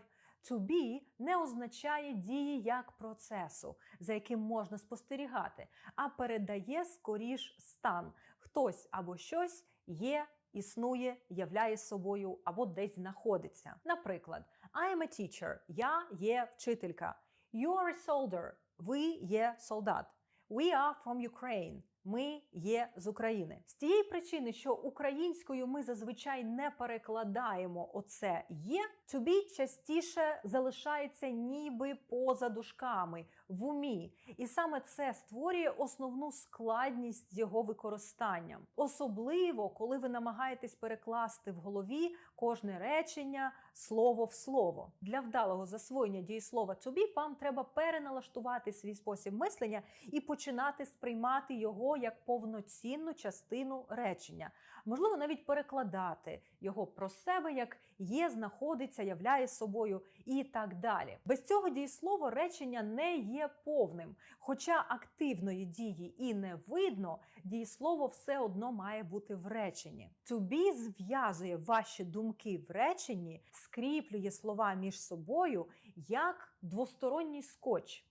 To be не означає дії як процесу, за яким можна спостерігати, а передає скоріш стан. Хтось або щось є, існує, являє собою або десь знаходиться. Наприклад, I am a teacher. Я є вчителька. You are a soldier. Ви є солдат. We are from Ukraine. Ми є з України. З тієї причини, що українською ми зазвичай не перекладаємо оце «є», to be частіше залишається ніби поза дужками, в умі. І саме це створює основну складність з його використанням. Особливо, коли ви намагаєтесь перекласти в голові кожне речення слово в слово. Для вдалого засвоєння дієслова to be вам треба переналаштувати свій спосіб мислення і починати сприймати його як повноцінну частину речення. Можливо, навіть перекладати його про себе як є, знаходиться, являє собою і так далі. Без цього дієслова речення не є повним. Хоча активної дії і не видно, дієслово все одно має бути в реченні. To be зв'язує ваші думки в реченні, скріплює слова між собою як двосторонній скотч.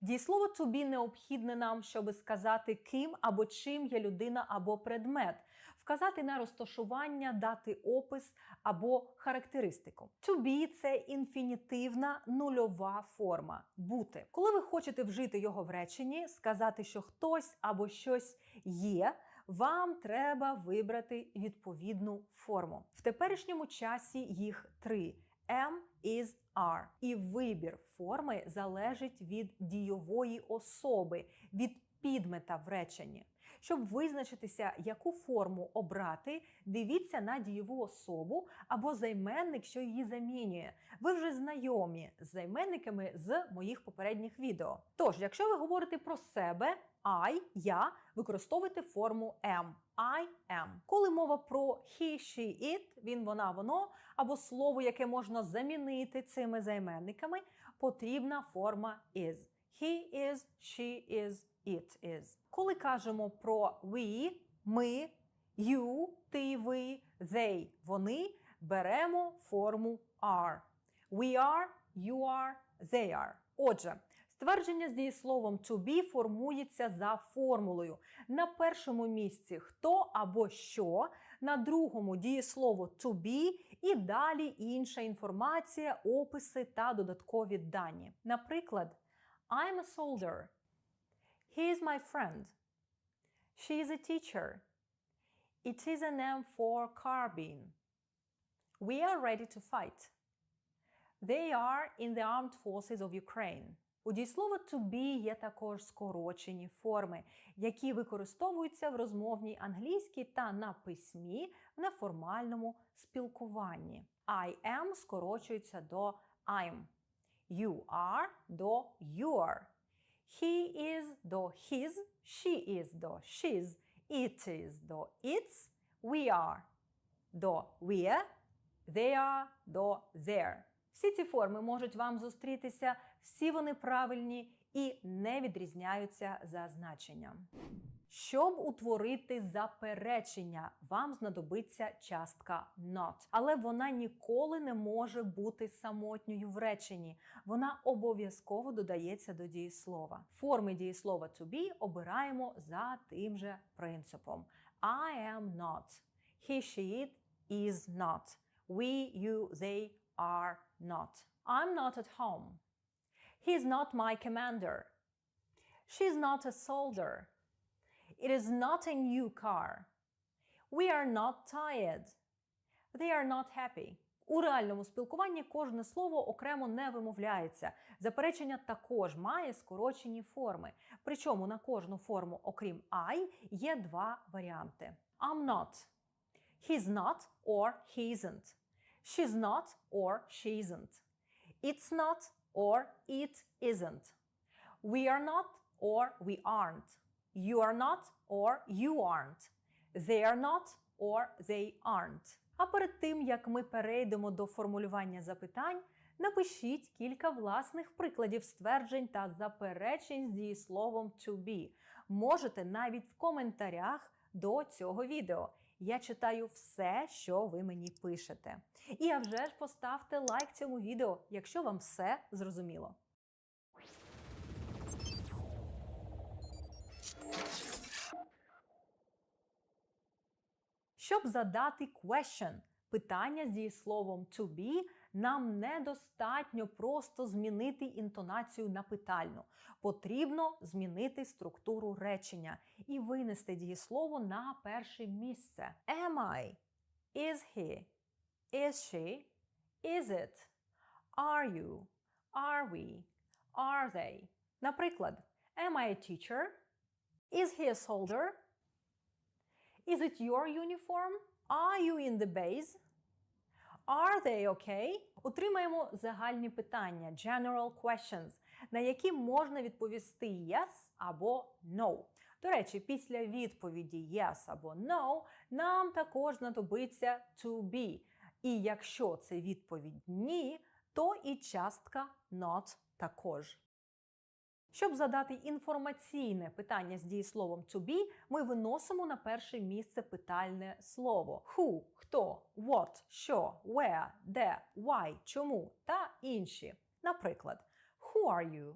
Дієслово to be необхідне нам, щоб сказати, ким або чим є людина або предмет, вказати на розташування, дати опис або характеристику. To be – це інфінітивна нульова форма – бути. Коли ви хочете вжити його в реченні, сказати, що хтось або щось є, вам треба вибрати відповідну форму. В теперішньому часі їх 3 – am, is, are. І вибір форми залежить від дійової особи, від підмета в реченні. Щоб визначитися, яку форму обрати, дивіться на дієву особу або займенник, що її замінює. Ви вже знайомі з займенниками з моїх попередніх відео. Тож, якщо ви говорите про себе, I, я, використовуйте форму am. I am. Коли мова про he, she, it, він, вона, воно, або слово, яке можна замінити цими займенниками, потрібна форма is. He is, she is, it is. Коли кажемо про we, ми, you, ти, ви, they, вони, беремо форму are. We are, you are, they are. Отже, ствердження з дієсловом to be формується за формулою. На першому місці хто або що, на другому дієслово to be і далі інша інформація, описи та додаткові дані. Наприклад, I'm a soldier. He is my friend. She is a teacher. It is an M4 carbine. We are ready to fight. They are in the armed forces of Ukraine. У дієслова to be є також скорочені форми, які використовуються в розмовній англійській та на письмі в неформальному спілкуванні. I am скорочується до I'm. You are до your. He is до his. She is до she's. It is до its. We are до we're. They are до their. Всі ці форми можуть вам зустрітися, всі вони правильні і не відрізняються за значенням. Щоб утворити заперечення, вам знадобиться частка not. Але вона ніколи не може бути самотньою в реченні. Вона обов'язково додається до дієслова. Форми дієслова to be обираємо за тим же принципом. I am not. He, she, it is not. We, you, they are not. I'm not at home. He's not my commander. She's not a soldier. It is not a new car. We are not tired. They are not happy. У реальному спілкуванні кожне слово окремо не вимовляється. Заперечення також має скорочені форми. Причому на кожну форму, окрім I, є два варіанти. I'm not. He's not or he isn't. She's not or she isn't. It's not or it isn't. We are not or we aren't. You are not or you aren't. They are not or they aren't. А перед тим, як ми перейдемо до формулювання запитань, Напишіть кілька власних прикладів стверджень та заперечень з дієсловом to be. Можете навіть в коментарях до цього відео. Я читаю все, що ви мені пишете. І а вже ж поставте лайк цьому відео, якщо вам все зрозуміло. Щоб задати question, питання з дієсловом to be, нам недостатньо просто змінити інтонацію на питальну. Потрібно змінити структуру речення і винести дієслово на перше місце. Am I? Is he? Is she? Is it? Are you? Are we? Are they? Наприклад, am I a teacher? Is he a soldier? Is it your uniform? Are you in the base? Are they okay? Отримаємо загальні питання, general questions, на які можна відповісти yes або no. До речі, після відповіді yes або no нам також знадобиться to be. І якщо це відповідь ні, то і частка not також. Щоб задати інформаційне питання з дієсловом to be, ми виносимо на перше місце питальне слово. Who – хто, what – що, where – де, why – чому та інші. Наприклад, who are you?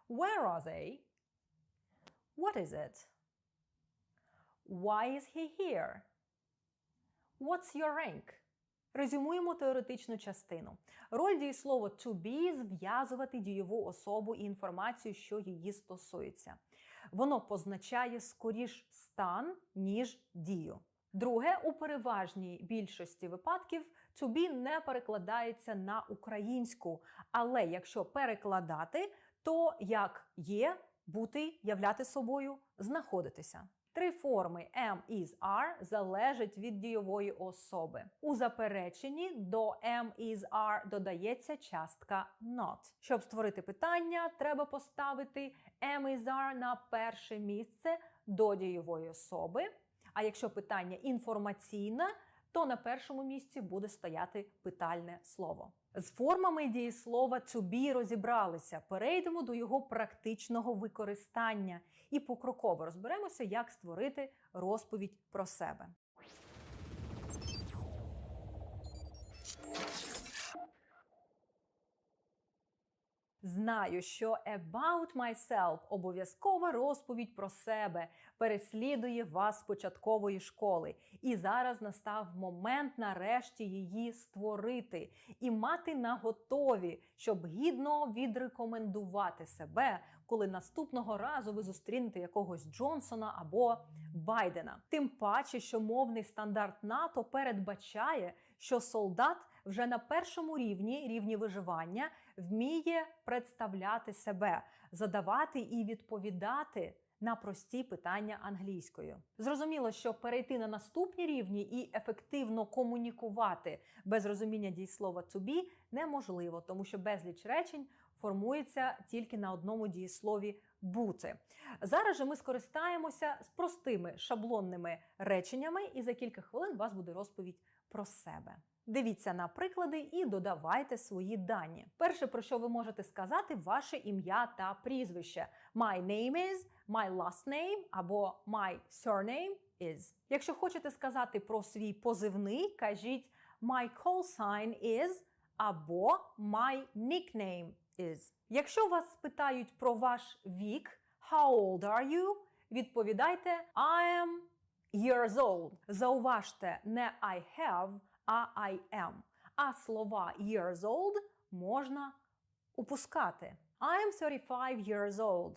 Where are they? What is it? Why is he here? What's your rank? Резюмуємо теоретичну частину. Роль дієслова to be – зв'язувати дієву особу і інформацію, що її стосується. Воно позначає скоріш стан, ніж дію. Друге, у переважній більшості випадків to be не перекладається на українську, але якщо перекладати, то як є, бути, являти собою, знаходитися. Три форми am, is, are залежать від дієвої особи. У запереченні до am, is, are додається частка not. Щоб створити питання, треба поставити am, is, are на перше місце до дієвої особи. А якщо питання інформаційне, то на першому місці буде стояти питальне слово. З формами дієслова to be розібралися. Перейдемо до його практичного використання і покроково розберемося, як створити розповідь про себе. Знаю, що about myself – обов'язкова розповідь про себе, переслідує вас з початкової школи. І зараз настав момент нарешті її створити і мати наготові, щоб гідно відрекомендувати себе, коли наступного разу ви зустрінете якогось Джонсона або Байдена. Тим паче, що мовний стандарт НАТО передбачає, що солдат вже на першому рівні виживання, вміє представляти себе, задавати і відповідати на прості питання англійською. Зрозуміло, що перейти на наступні рівні і ефективно комунікувати без розуміння дієслова to be неможливо, тому що безліч речень формується тільки на одному дієслові бути. Зараз же ми скористаємося з простими шаблонними реченнями, і за кілька хвилин у вас буде розповідь про себе. Дивіться на приклади і додавайте свої дані. Перше, про що ви можете сказати, ваше ім'я та прізвище. My name is, my last name або my surname is. Якщо хочете сказати про свій позивний, кажіть my call sign is або my nickname is. Якщо вас спитають про ваш вік, how old are you, відповідайте I am years old. Зауважте не I have, а I am. А слова years old можна упускати. I am 35 years old.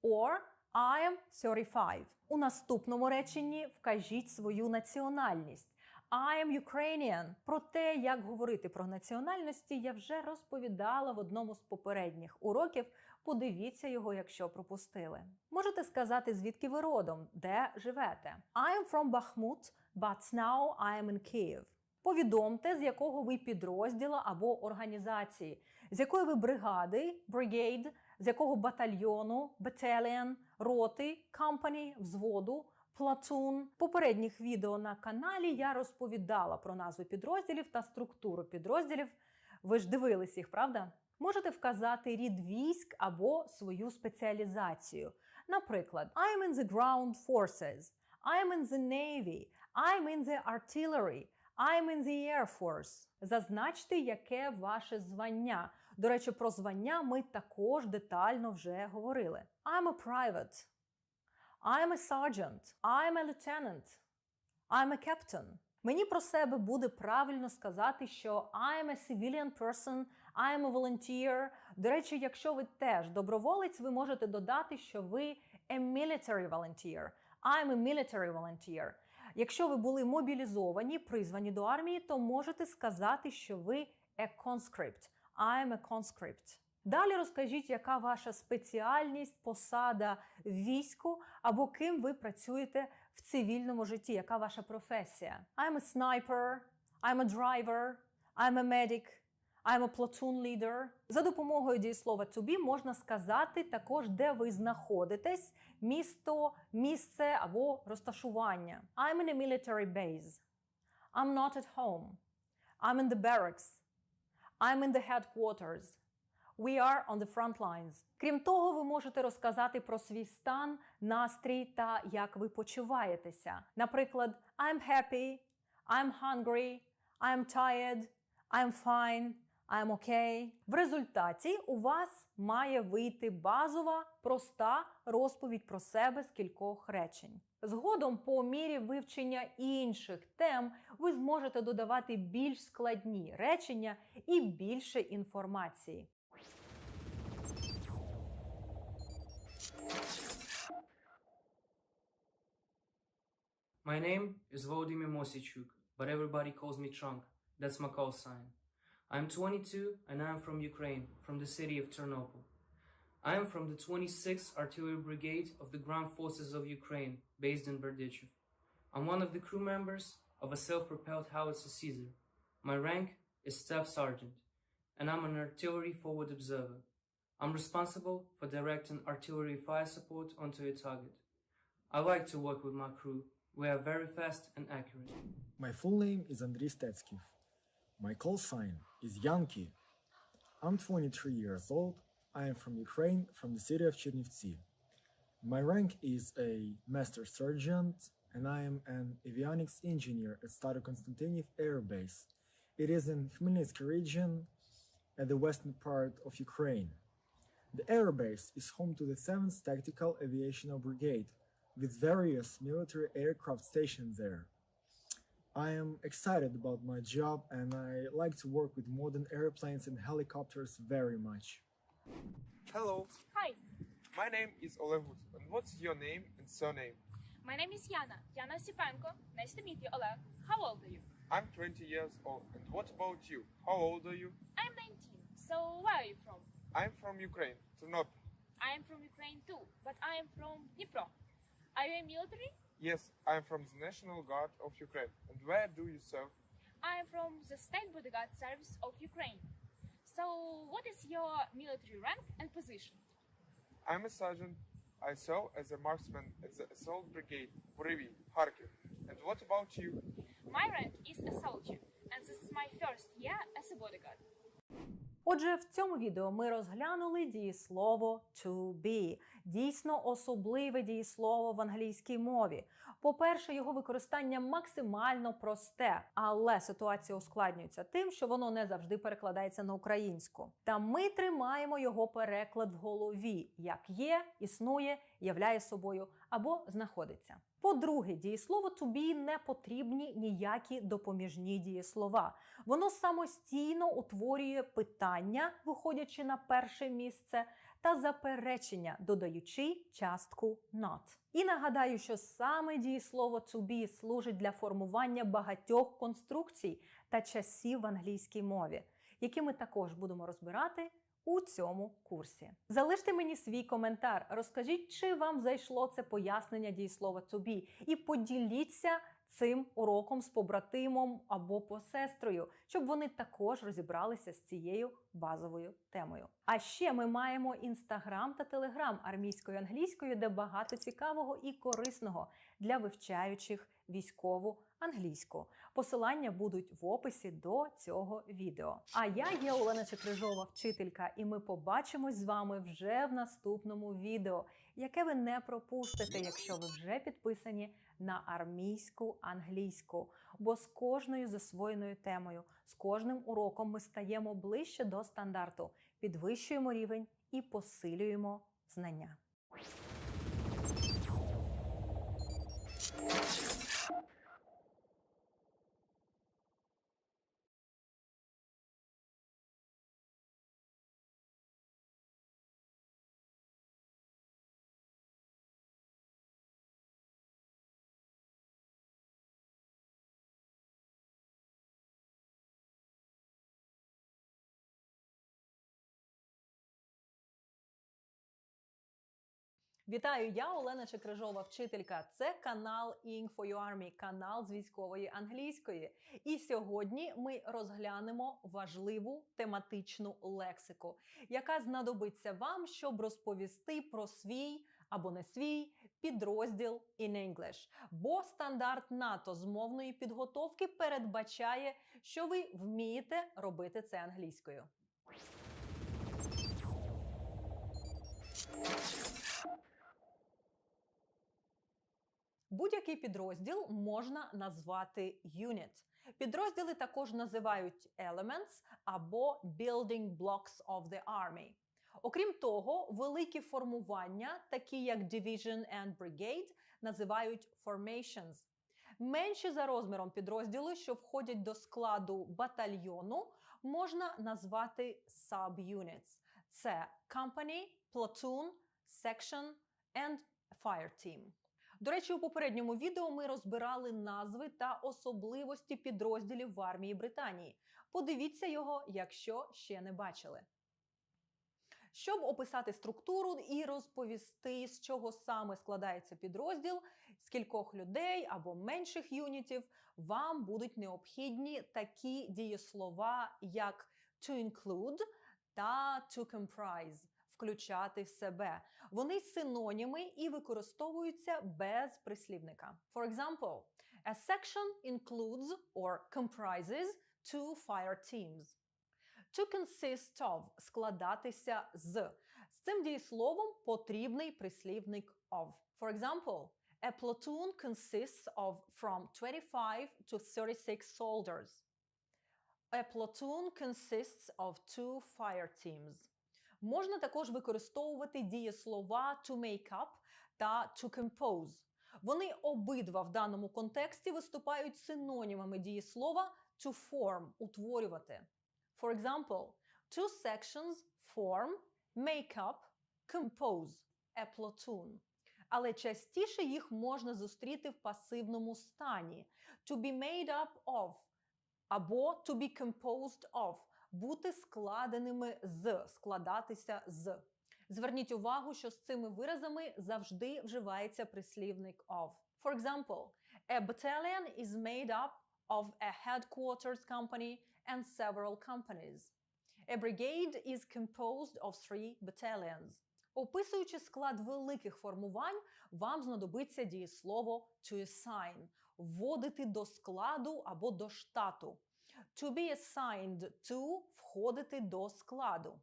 Or I am 35. У наступному реченні вкажіть свою національність. I am Ukrainian. Про те, як говорити про національності, я вже розповідала в одному з попередніх уроків. Подивіться його, якщо пропустили. Можете сказати, звідки ви родом, де живете. I am from Bakhmut, but now I am in Kyiv. Повідомте, з якого ви підрозділу або організації, з якої ви бригади, brigade, з якого батальйону, battalion, роти, company, взводу, platoon. В попередніх відео на каналі я розповідала про назви підрозділів та структуру підрозділів Ви ж дивились їх, правда? Можете вказати рід військ або свою спеціалізацію. Наприклад, I'm in the ground forces, I'm in the navy, I'm in the artillery, I'm in the air force. Зазначте, яке ваше звання. До речі, про звання ми також детально вже говорили. I'm a private, I'm a sergeant, I'm a lieutenant, I'm a captain. Мені про себе буде правильно сказати, що I'm a civilian person, I'm a volunteer. До речі, якщо ви теж доброволець, ви можете додати, що ви a military volunteer. I'm a military volunteer. Якщо ви були мобілізовані, призвані до армії, то можете сказати, що ви a conscript. I'm a conscript. Далі розкажіть, яка ваша спеціальність, посада в війську або ким ви працюєте в цивільному житті, яка ваша професія. I'm a sniper, I'm a driver, I'm a medic, I'm a platoon leader. За допомогою дієслова to be можна сказати також, де ви знаходитесь, місто, місце або розташування. I'm in a military base. I'm not at home. I'm in the barracks. I'm in the headquarters. We are on the front lines. Крім того, ви можете розказати про свій стан, настрій та як ви почуваєтеся. Наприклад, I'm happy, I'm hungry, I'm tired, I'm fine, I'm okay. В результаті у вас має вийти базова, проста розповідь про себе з кількох речень. Згодом, по мірі вивчення інших тем, ви зможете додавати більш складні речення і більше інформації. My name is Volodymyr Mosichuk, but everybody calls me Trunk. That's my call sign. I'm 22 and I'm from Ukraine, from the city of Ternopil. I am from the 26th Artillery Brigade of the Ground Forces of Ukraine, based in Berdychev. I'm one of the crew members of a self-propelled howitzer Caesar. My rank is Staff Sergeant, and I'm an artillery forward observer. I'm responsible for directing artillery fire support onto a target. I like to work with my crew. We are very fast and accurate. My full name is Andriy Stetsky. My call sign is Yankee. I'm 23 years old. I am from Ukraine, from the city of Chernivtsi. My rank is a Master Sergeant, and I am an avionics engineer at Staro-Konstantinov Air Base. It is in Khmelnytsk region at the western part of Ukraine. The air base is home to the 7th Tactical Aviational Brigade, with various military aircraft stationed there. I am excited about my job and I like to work with modern airplanes and helicopters very much. Hello. Hi. My name is Olegut. And what's your name and surname? My name is Yana. Yana Sipenko. Nice to meet you, Oleg. How old are you? I'm 20 years old. And what about you? How old are you? I'm 19. So where are you from? I'm from Ukraine, Ternopil. I am from Ukraine too, but I am from Dnipro. Are you in military? Yes, I'm from the National Guard of Ukraine. And where do you serve? I am from the State Bodyguard Service of Ukraine. So what is your military rank and position? I'm a sergeant. I serve as a marksman at the Assault Brigade, Buryvi, Kharkiv. And what about you? My rank is a soldier, and this is my first year as a bodyguard. Отже, в цьому відео ми розглянули дієслово to be. Дійсно особливе дієслово в англійській мові. По-перше, його використання максимально просте, але ситуація ускладнюється тим, що воно не завжди перекладається на українську. Та ми тримаємо його переклад в голові, як є, існує, являє собою або знаходиться. По-друге, дієслово to be не потрібні ніякі допоміжні дієслова. Воно самостійно утворює питання, виходячи на перше місце, та заперечення, додаючи частку not. І нагадаю, що саме дієслово to be служить для формування багатьох конструкцій та часів в англійській мові, які ми також будемо розбирати у цьому курсі. Залиште мені свій коментар, розкажіть, чи вам зайшло це пояснення дієслова to be, і поділіться цим уроком з побратимом або посестрою, щоб вони також розібралися з цією базовою темою. А ще ми маємо Інстаграм та Телеграм армійською англійською, де багато цікавого і корисного для вивчаючих військову англійську. Посилання будуть в описі до цього відео. А я є Олена Чекрижова, вчителька, і ми побачимось з вами вже в наступному відео, яке ви не пропустите, якщо ви вже підписані на армійську англійську. Бо з кожною засвоєною темою, з кожним уроком ми стаємо ближче до стандарту, підвищуємо рівень і посилюємо знання. Вітаю, я Олена Чекрижова, вчителька. Це канал Ing for Your Army, канал з військової англійської. І сьогодні ми розглянемо важливу тематичну лексику, яка знадобиться вам, щоб розповісти про свій або не свій підрозділ in English. Бо стандарт НАТО з мовної підготовки передбачає, що ви вмієте робити це англійською. Будь-який підрозділ можна назвати unit. Підрозділи також називають elements або building blocks of the army. Окрім того, великі формування, такі як division and brigade, називають formations. Менші за розміром підрозділи, що входять до складу батальйону, можна назвати subunits. Це company, platoon, section and fire team. До речі, у попередньому відео ми розбирали назви та особливості підрозділів в армії Британії. Подивіться його, якщо ще не бачили. Щоб описати структуру і розповісти, з чого саме складається підрозділ, з кількох людей або менших юнітів, вам будуть необхідні такі дієслова, як to include та to comprise. Включати в себе. Вони синоніми і використовуються без прислівника. For example, a section includes or comprises 2 fire teams. To consist of – складатися з. З цим дієсловом потрібний прислівник of. For example, a platoon consists of from 25 to 36 soldiers. A platoon consists of 2 fire teams. Можна також використовувати дієслова to make up та to compose. Вони обидва в даному контексті виступають синонімами дієслова to form – утворювати. For example, 2 sections form, make up, compose a platoon. Але частіше їх можна зустріти в пасивному стані – to be made up of або to be composed of. Бути складеними з, складатися з. Зверніть увагу, що з цими виразами завжди вживається прислівник of. For example, a battalion is made up of a headquarters company and several companies. A brigade is composed of 3 battalions. Описуючи склад великих формувань, вам знадобиться дієслово to assign – вводити до складу або до штату. To be assigned to – входити до складу.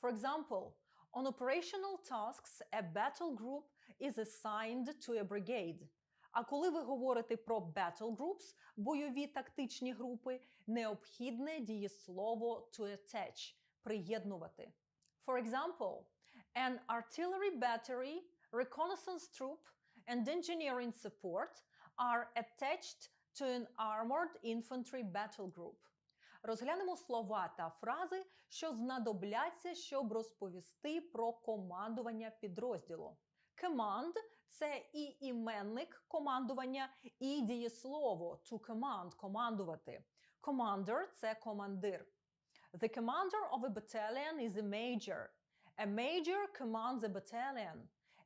For example, on operational tasks, a battle group is assigned to a brigade. А коли ви говорите про battle groups, бойові тактичні групи, необхідне дієслово to attach – приєднувати. For example, an artillery battery, reconnaissance troop and engineering support are attached to an armored infantry battle group. Розглянемо слова та фрази, що знадобляться, щоб розповісти про командування підрозділу. Command – це і іменник командування, і дієслово to command – командувати. Commander – це командир. The commander of a battalion is a major. A major commands a battalion.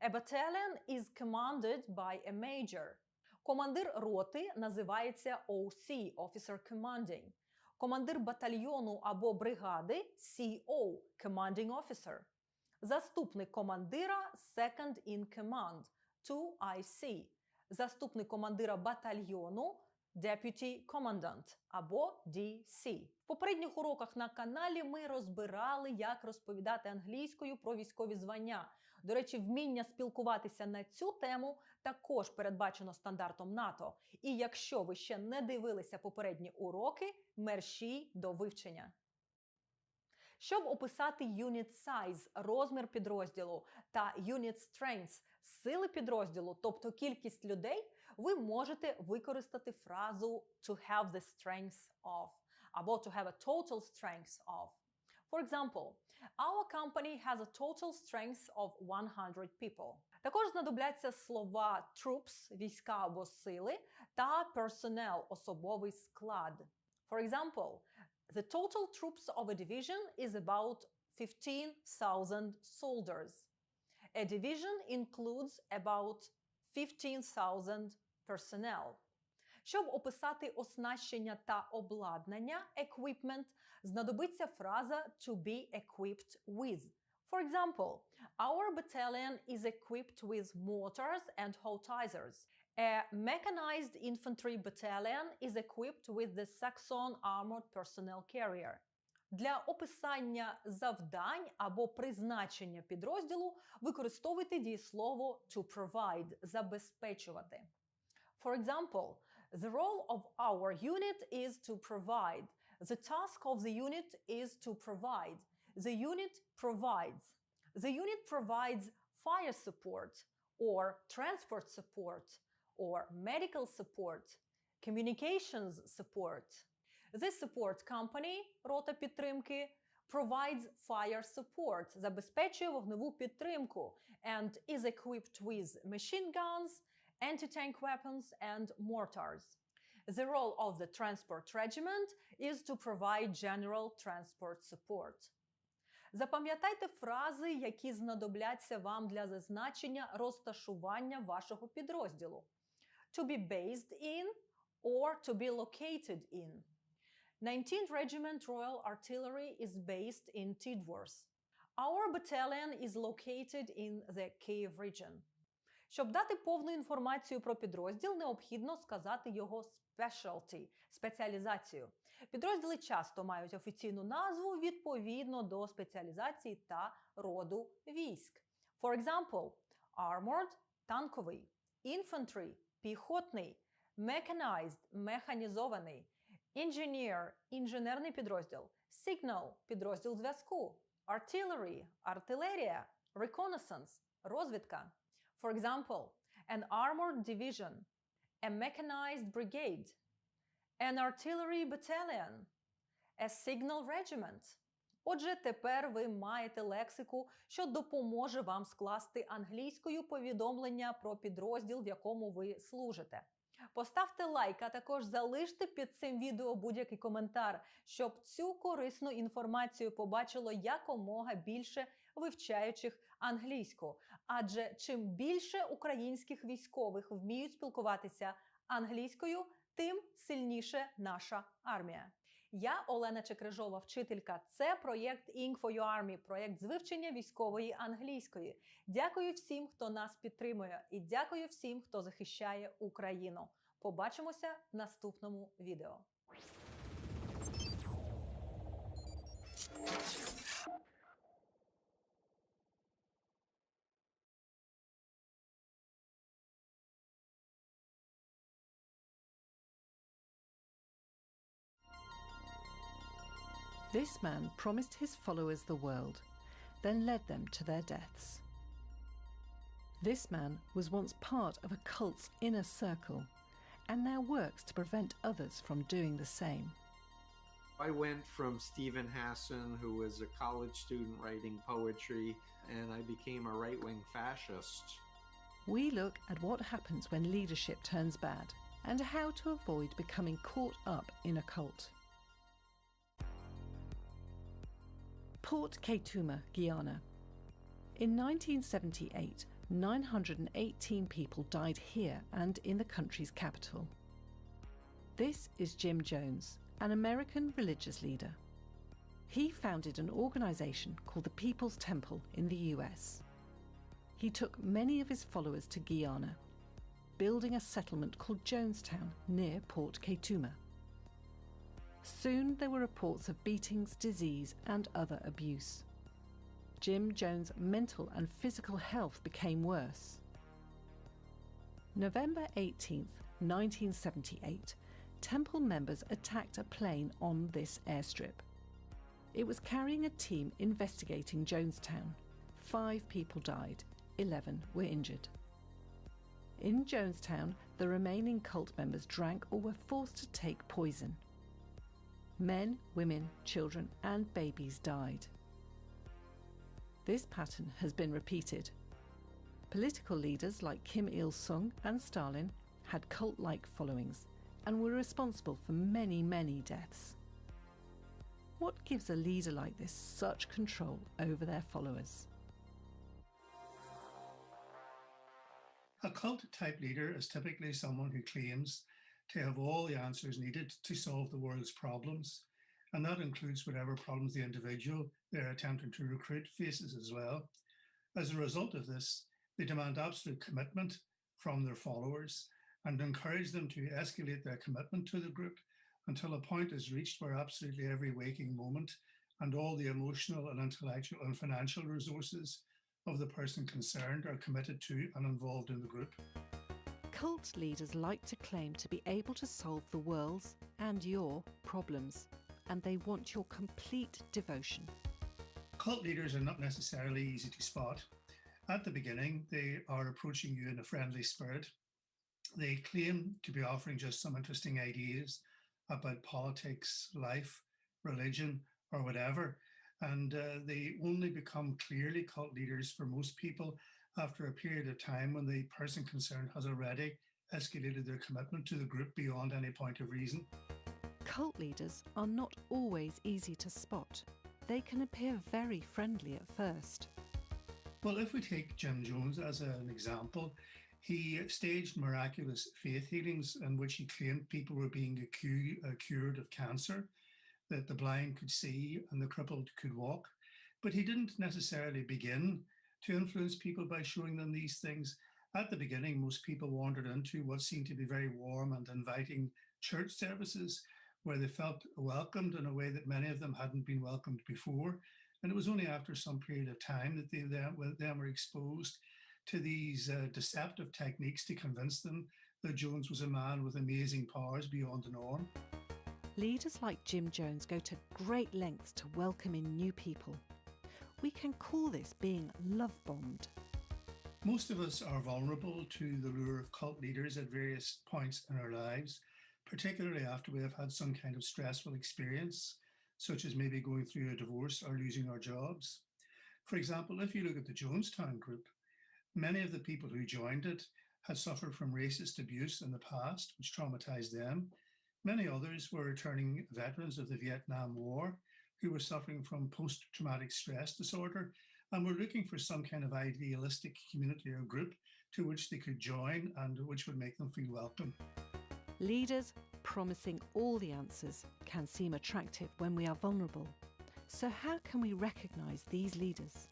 A battalion is commanded by a major. Командир роти називається OC – Officer Commanding. Командир батальйону або бригади – CO – Commanding Officer. Заступник командира – Second in Command – 2IC. заступник командира батальйону Deputy Commandant або DC. В попередніх уроках на каналі ми розбирали, як розповідати англійською про військові звання. До речі, вміння спілкуватися на цю тему також передбачено стандартом НАТО. І якщо ви ще не дивилися попередні уроки, мерщій до вивчення. Щоб описати unit size – розмір підрозділу, та unit strength – сили підрозділу, тобто кількість людей, ви можете використати фразу to have the strength of або to have a total strength of. For example, our company has a total strength of 100 people. Також знадобляться слова troops – війська або сили, та personnel – особовий склад. For example, the total troops of a division is about 15,000 soldiers. A division includes about 15,000 personnel. Щоб описати оснащення та обладнання, equipment, знадобиться фраза to be equipped with. For example, our battalion is equipped with mortars and howitzer. A mechanized infantry battalion is equipped with the Saxon armored personnel carrier. Для описання завдань або призначення підрозділу використовуйте дієслово to provide – забезпечувати. For example, the role of our unit is to provide. The task of the unit is to provide. The unit provides. The unit provides fire support, or transport support, or medical support, communications support. The support company, рота підтримки, provides fire support, забезпечує вогневу підтримку, and is equipped with machine guns, anti-tank weapons and mortars. The role of the transport regiment is to provide general transport support. Запам'ятайте фрази, які знадобляться вам для зазначення розташування вашого підрозділу. To be based in or to be located in. 19th Regiment Royal Artillery is based in Tidworth. Our battalion is located in the Kyiv region. Щоб дати повну інформацію про підрозділ, необхідно сказати його specialty – спеціалізацію. Підрозділи часто мають офіційну назву відповідно до спеціалізації та роду військ. For example, armored – танковий, infantry – піхотний, mechanized – механізований, engineer – інженерний підрозділ, signal – підрозділ зв'язку, artillery – артилерія, reconnaissance – розвідка. For example, an armored division, a mechanized brigade, an artillery battalion, a signal regiment. Отже, тепер ви маєте лексику, що допоможе вам скласти англійською повідомлення про підрозділ, в якому ви служите. Поставте лайк, а також залиште під цим відео будь-який коментар, щоб цю корисну інформацію побачило якомога більше вивчаючих англійську. Адже чим більше українських військових вміють спілкуватися англійською, тим сильніше наша армія. Я Олена Чекрижова, вчителька. Це проєкт Ink for Your Army, проєкт з вивчення військової англійської. Дякую всім, хто нас підтримує, і дякую всім, хто захищає Україну. Побачимося в наступному відео. This man promised his followers the world, then led them to their deaths. This man was once part of a cult's inner circle and now works to prevent others from doing the same. I went from Stephen Hassan, who was a college student writing poetry, and I became a right-wing fascist. We look at what happens when leadership turns bad and how to avoid becoming caught up in a cult. Port Kaituma, Guyana. In 1978, 918 people died here and in the country's capital. This is Jim Jones, an American religious leader. He founded an organization called the People's Temple in the US. He took many of his followers to Guyana. building a settlement called Jonestown near Port Kaituma. Soon there were reports of beatings, disease and other abuse. Jim Jones' mental and physical health became worse. November 18th, 1978, Temple members attacked a plane on this airstrip. It was carrying a team investigating Jonestown. 5 people died, 11 were injured. In Jonestown, the remaining cult members drank or were forced to take poison. Men, women, children and babies died. This pattern has been repeated. Political leaders like Kim Il-sung and Stalin had cult-like followings and were responsible for many, many deaths. What gives a leader like this such control over their followers? A cult-type leader is typically someone who claims to have all the answers needed to solve the world's problems, and that includes whatever problems the individual they're attempting to recruit faces as well. As a result of this, they demand absolute commitment from their followers and encourage them to escalate their commitment to the group until a point is reached where absolutely every waking moment and all the emotional and intellectual and financial resources of the person concerned are committed to and involved in the group. Cult leaders like to claim to be able to solve the world's and your problems, and they want your complete devotion. Cult leaders are not necessarily easy to spot. At the beginning, they are approaching you in a friendly spirit. They claim to be offering just some interesting ideas about politics, life, religion, or whatever. And they only become clearly cult leaders for most people after a period of time when the person concerned has already escalated their commitment to the group beyond any point of reason. Cult leaders are not always easy to spot. They can appear very friendly at first. Well, if we take Jim Jones as an example, he staged miraculous faith healings in which he claimed people were being cured of cancer, that the blind could see and the crippled could walk. But he didn't necessarily begin to influence people by showing them these things. At the beginning, most people wandered into what seemed to be very warm and inviting church services where they felt welcomed in a way that many of them hadn't been welcomed before. And it was only after some period of time that they then were exposed to these deceptive techniques to convince them that Jones was a man with amazing powers beyond the norm. Leaders like Jim Jones go to great lengths to welcome in new people. We can call this being love-bombed. Most of us are vulnerable to the lure of cult leaders at various points in our lives, particularly after we have had some kind of stressful experience, such as maybe going through a divorce or losing our jobs. For example, if you look at the Jonestown group, many of the people who joined it had suffered from racist abuse in the past, which traumatized them. Many others were returning veterans of the Vietnam War who were suffering from post-traumatic stress disorder and were looking for some kind of idealistic community or group to which they could join and which would make them feel welcome. Leaders promising all the answers can seem attractive when we are vulnerable. So how can we recognise these leaders?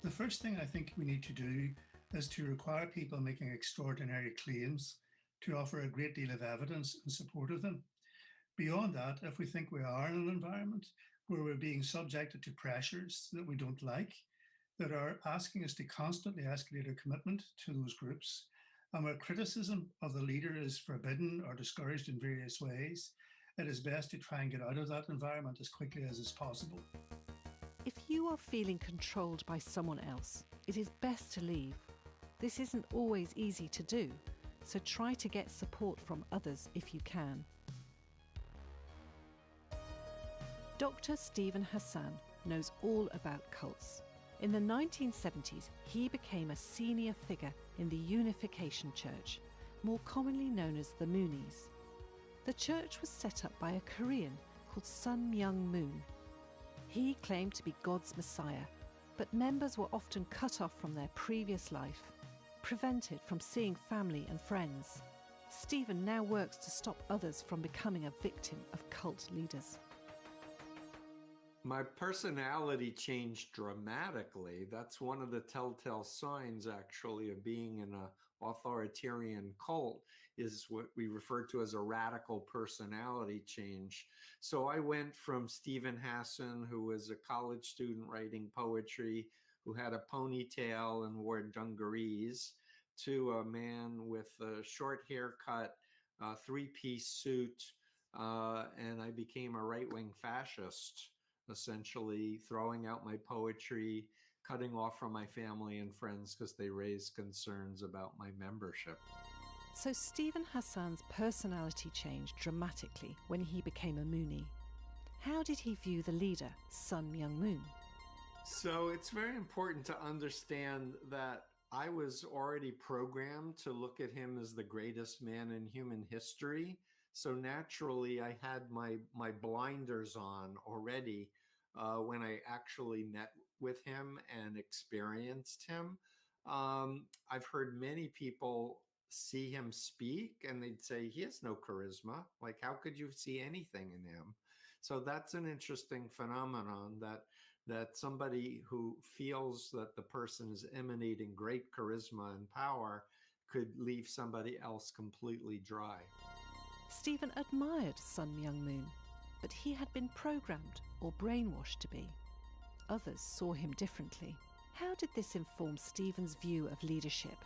The first thing I think we need to do is to require people making extraordinary claims to offer a great deal of evidence in support of them. Beyond that, if we think we are in an environment where we're being subjected to pressures that we don't like, that are asking us to constantly escalate our commitment to those groups, and where criticism of the leader is forbidden or discouraged in various ways, it is best to try and get out of that environment as quickly as is possible. If you are feeling controlled by someone else, it is best to leave. This isn't always easy to do, so try to get support from others if you can. Dr. Stephen Hassan knows all about cults. In the 1970s, he became a senior figure in the Unification Church, more commonly known as the Moonies. The church was set up by a Korean called Sun Myung Moon. He claimed to be God's Messiah, but members were often cut off from their previous life, prevented from seeing family and friends. Stephen now works to stop others from becoming a victim of cult leaders. My personality changed dramatically. That's one of the telltale signs, actually, of being in a authoritarian cult is what we refer to as a radical personality change. So I went from Stephen Hassan, who was a college student writing poetry, who had a ponytail and wore dungarees, to a man with a short haircut, three-piece suit, and I became a right-wing fascist, essentially throwing out my poetry, cutting off from my family and friends because they raised concerns about my membership. So Stephen Hassan's personality changed dramatically when he became a Moonie. How did he view the leader, Sun Myung Moon? So it's very important to understand that I was already programmed to look at him as the greatest man in human history. So naturally, I had my blinders on already when I actually met with him and experienced him. I've heard many people see him speak and they'd say, he has no charisma. Like, how could you see anything in him? So that's an interesting phenomenon, that somebody who feels that the person is emanating great charisma and power could leave somebody else completely dry. Stephen admired Sun Myung Moon, but he had been programmed or brainwashed to be. Others saw him differently. How did this inform Stephen's view of leadership?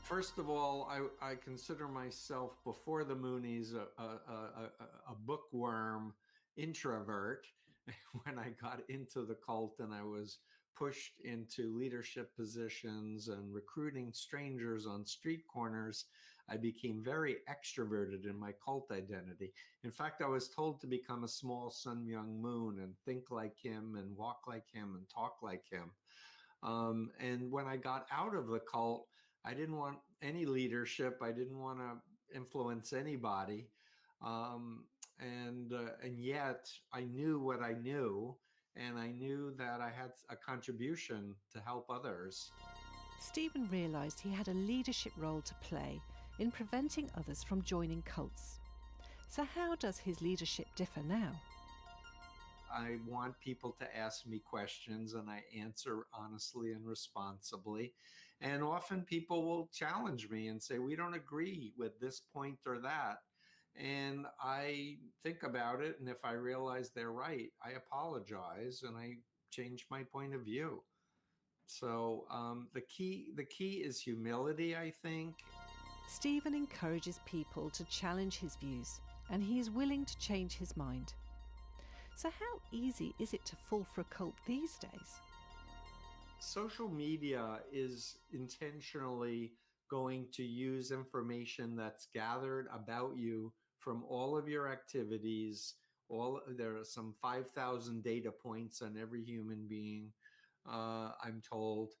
First of all, I consider myself, before the Moonies, a bookworm introvert. When I got into the cult and I was pushed into leadership positions and recruiting strangers on street corners, I became very extroverted in my cult identity. In fact, I was told to become a small Sun Myung Moon and think like him and walk like him and talk like him. And when I got out of the cult, I didn't want any leadership. I didn't want to influence anybody. And yet I knew what I knew, and I knew that I had a contribution to help others. Stephen realised he had a leadership role to play in preventing others from joining cults. So how does his leadership differ now? I want people to ask me questions and I answer honestly and responsibly. And often people will challenge me and say, we don't agree with this point or that. And I think about it, and if I realize they're right, I apologize and I change my point of view. So the key is humility, I think. Stephen encourages people to challenge his views, and he is willing to change his mind. So how easy is it to fall for a cult these days? Social media is intentionally going to use information that's gathered about you from all of your activities. There are some 5,000 data points on every human being, I'm told.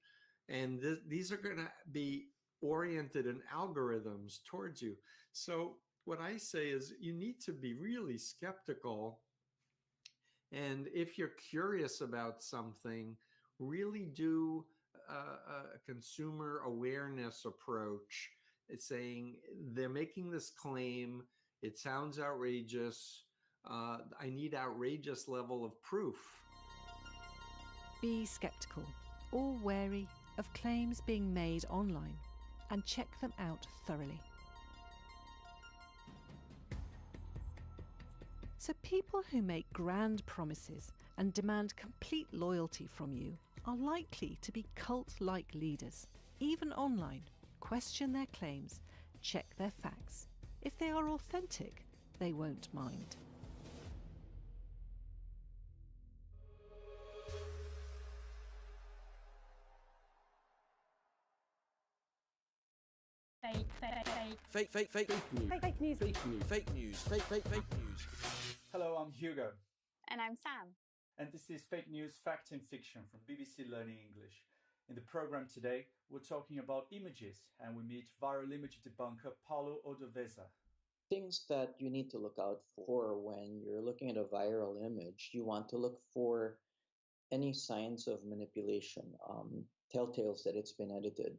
And these are going to be oriented in algorithms towards you. So what I say is you need to be really skeptical. And if you're curious about something, really do a consumer awareness approach. It's saying they're making this claim. It sounds outrageous. I need outrageous level of proof. Be skeptical or wary of claims being made online, and check them out thoroughly. So people who make grand promises and demand complete loyalty from you are likely to be cult-like leaders. Even online, question their claims, check their facts. If they are authentic, they won't mind. Fake news. Hello, I'm Hugo. And I'm Sam. And this is Fake News, Fact and Fiction from BBC Learning English. In the program today, we're talking about images, and we meet viral image debunker Paulo Odoveza. Things that you need to look out for when you're looking at a viral image, you want to look for any signs of manipulation, telltales that it's been edited.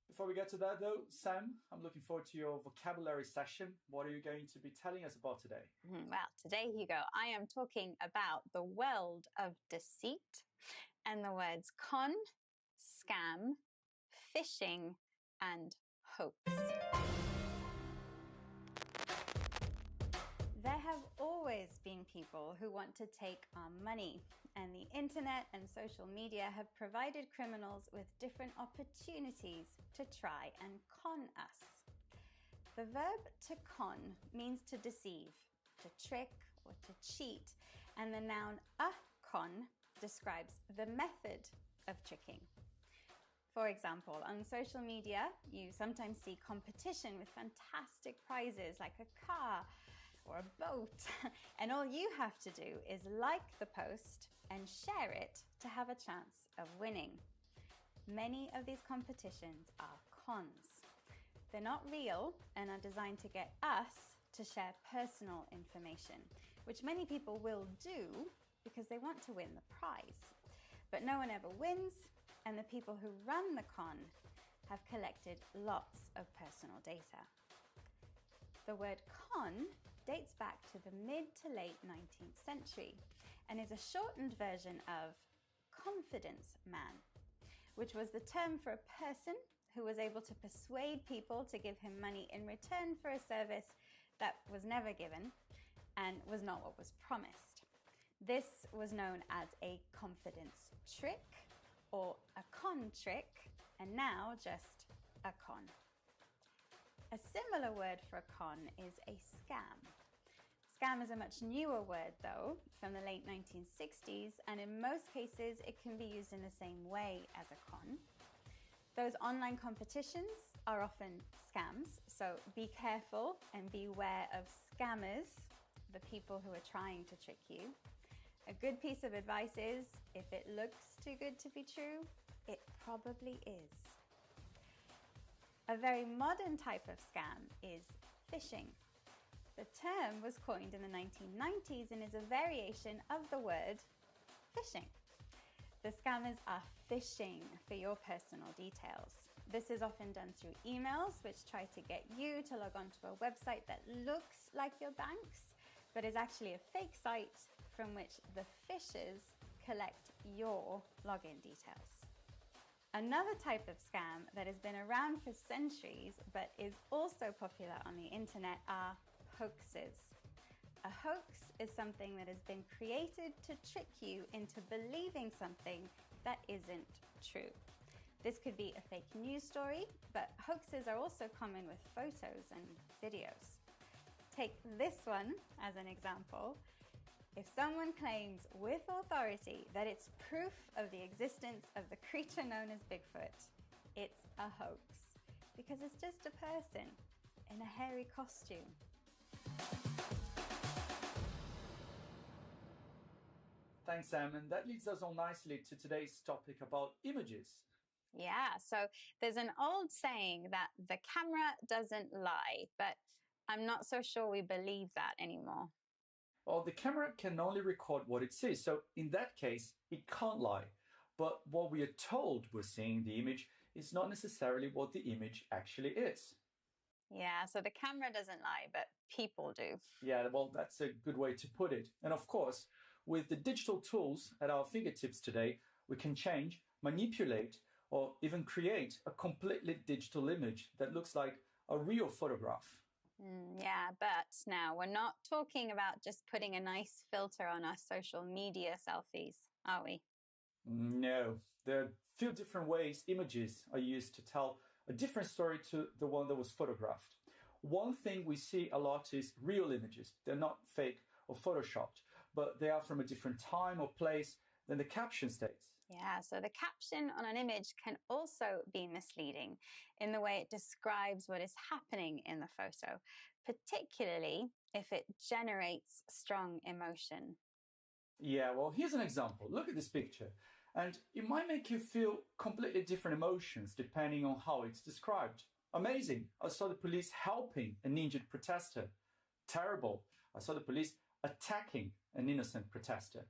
Before we get to that though, Sam, I'm looking forward to your vocabulary session. What are you going to be telling us about today? Well, today, Hugo, I am talking about the world of deceit and the words con, scam, phishing, and hoax. There have always been people who want to take our money, and the internet and social media have provided criminals with different opportunities to try and con us. The verb to con means to deceive, to trick, or to cheat, and the noun a con describes the method of tricking. For example, on social media, you sometimes see competition with fantastic prizes like a car or a boat, and all you have to do is like the post and share it to have a chance of winning. Many of these competitions are cons. They're not real and are designed to get us to share personal information, which many people will do because they want to win the prize. But no one ever wins, and the people who run the con have collected lots of personal data. The word con dates back to the mid to late 19th century and is a shortened version of confidence man, which was the term for a person who was able to persuade people to give him money in return for a service that was never given and was not what was promised. This was known as a confidence trick or a con trick, and now just a con. A similar word for a con is a scam. Scam is a much newer word, though, from the late 1960s, and in most cases it can be used in the same way as a con. Those online competitions are often scams, so be careful and beware of scammers, the people who are trying to trick you. A good piece of advice is, if it looks too good to be true, it probably is. A very modern type of scam is phishing. The term was coined in the 1990s and is a variation of the word phishing. The scammers are phishing for your personal details. This is often done through emails, which try to get you to log on to a website that looks like your bank's, but is actually a fake site from which the phishers collect your login details. Another type of scam that has been around for centuries but is also popular on the internet are hoaxes. A hoax is something that has been created to trick you into believing something that isn't true. This could be a fake news story, but hoaxes are also common with photos and videos. Take this one as an example. If someone claims with authority that it's proof of the existence of the creature known as Bigfoot, it's a hoax, because it's just a person in a hairy costume. Thanks, Sam. And that leads us on nicely to today's topic about images. Yeah, so there's an old saying that the camera doesn't lie, but I'm not so sure we believe that anymore. Well, the camera can only record what it sees, so in that case, it can't lie. But what we are told we're seeing in the image is not necessarily what the image actually is. Yeah, so the camera doesn't lie, but people do. Yeah, well, that's a good way to put it. And of course, with the digital tools at our fingertips today, we can change, manipulate, or even create a completely digital image that looks like a real photograph. Yeah, but now we're not talking about just putting a nice filter on our social media selfies, are we? No, there are a few different ways images are used to tell a different story to the one that was photographed. One thing we see a lot is real images. They're not fake or photoshopped, but they are from a different time or place than the caption states. Yeah, so the caption on an image can also be misleading in the way it describes what is happening in the photo, particularly if it generates strong emotion. Yeah, well, here's an example. Look at this picture. And it might make you feel completely different emotions depending on how it's described. Amazing. I saw the police helping an injured protester. Terrible. I saw the police attacking an innocent protester.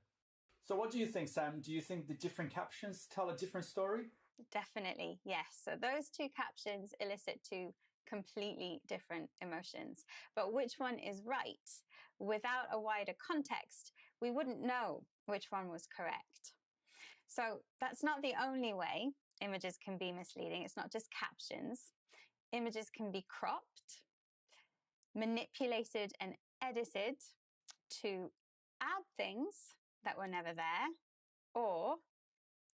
So what do you think, Sam? Do you think the different captions tell a different story? Definitely, yes. So those two captions elicit two completely different emotions. But which one is right? Without a wider context, we wouldn't know which one was correct. So that's not the only way images can be misleading. It's not just captions. Images can be cropped, manipulated and edited to add things that were never there, or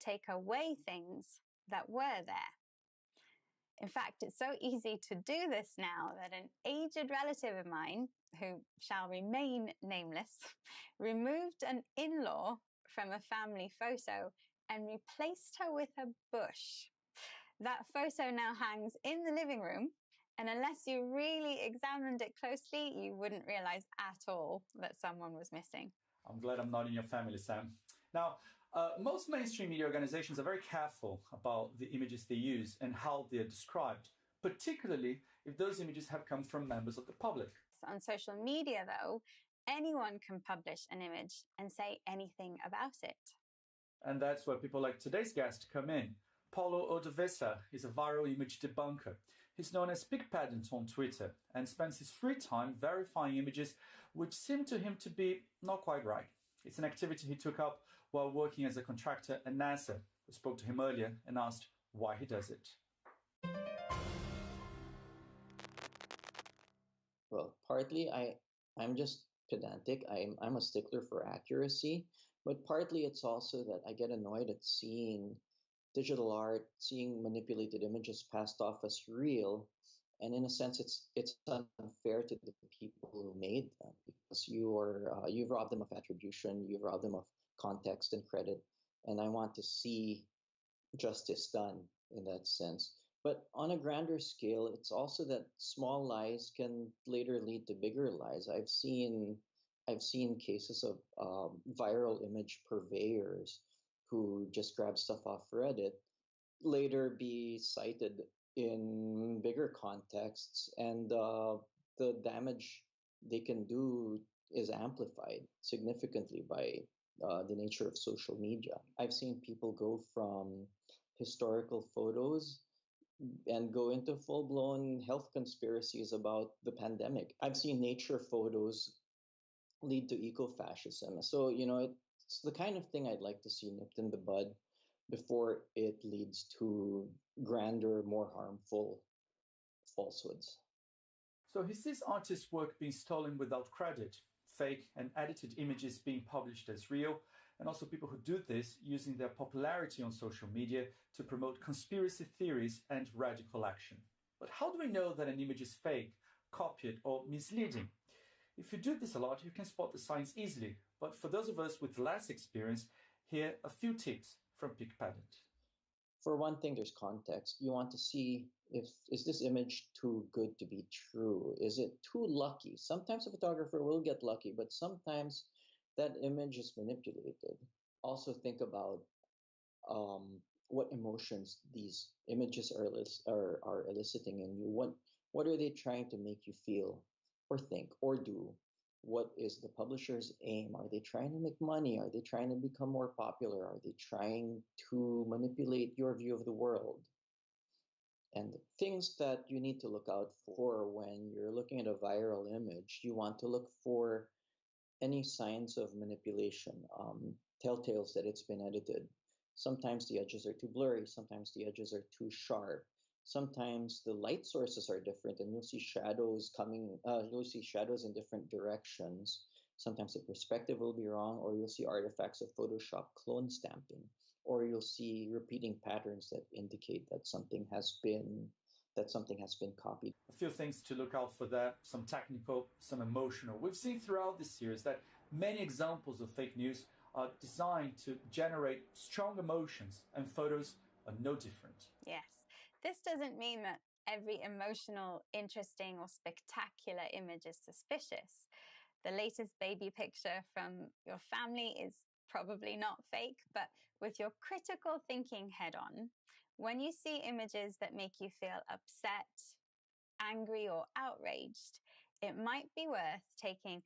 take away things that were there. In fact, it's so easy to do this now that an aged relative of mine, who shall remain nameless, removed an in-law from a family photo and replaced her with a bush. That photo now hangs in the living room, and unless you really examined it closely, you wouldn't realize at all that someone was missing. I'm glad I'm not in your family, Sam. Now, most mainstream media organizations are very careful about the images they use and how they're described, particularly if those images have come from members of the public. On social media, though, anyone can publish an image and say anything about it. And that's where people like today's guest come in. Paulo Odovesa is a viral image debunker. He's known as PicPedant on Twitter and spends his free time verifying images which seem to him to be not quite right. It's an activity he took up while working as a contractor at NASA. I spoke to him earlier and asked why he does it. Well, partly I'm just pedantic. I'm a stickler for accuracy, but partly it's also that I get annoyed at seeing digital art, seeing manipulated images passed off as real, and in a sense, it's unfair to the people who made them because you've robbed them of attribution, you've robbed them of context and credit, and I want to see justice done in that sense. But on a grander scale, it's also that small lies can later lead to bigger lies. I've seen cases of viral image purveyors who just grab stuff off Reddit later be cited in bigger contexts, and the damage they can do is amplified significantly by the nature of social media. I've seen people go from historical photos and go into full-blown health conspiracies about the pandemic. I've seen nature photos lead to eco-fascism. So, it's the kind of thing I'd like to see nipped in the bud before it leads to grander, more harmful falsehoods. So is this artist's work being stolen without credit, fake and edited images being published as real, and also people who do this using their popularity on social media to promote conspiracy theories and radical action? But how do we know that an image is fake, copied, or misleading? If you do this a lot, you can spot the signs easily. But for those of us with less experience, here are a few tips from PicPedant. For one thing, there's context. You want to see is this image too good to be true? Is it too lucky? Sometimes a photographer will get lucky, but sometimes that image is manipulated. Also think about what emotions these images are eliciting in you. What are they trying to make you feel or think or do? What is the publisher's aim? Are they trying to make money? Are they trying to become more popular? Are they trying to manipulate your view of the world? And things that you need to look out for when you're looking at a viral image, you want to look for any signs of manipulation, telltales that it's been edited. Sometimes the edges are too blurry. Sometimes the edges are too sharp. Sometimes the light sources are different and you'll see shadows in different directions. Sometimes the perspective will be wrong, or you'll see artifacts of Photoshop clone stamping, or you'll see repeating patterns that indicate that something has been copied. A few things to look out for there, some technical, some emotional. We've seen throughout this series that many examples of fake news are designed to generate strong emotions, and photos are no different. Yes. This doesn't mean that every emotional, interesting, or spectacular image is suspicious. The latest baby picture from your family is probably not fake, but with your critical thinking head on, when you see images that make you feel upset, angry, or outraged, it might be worth taking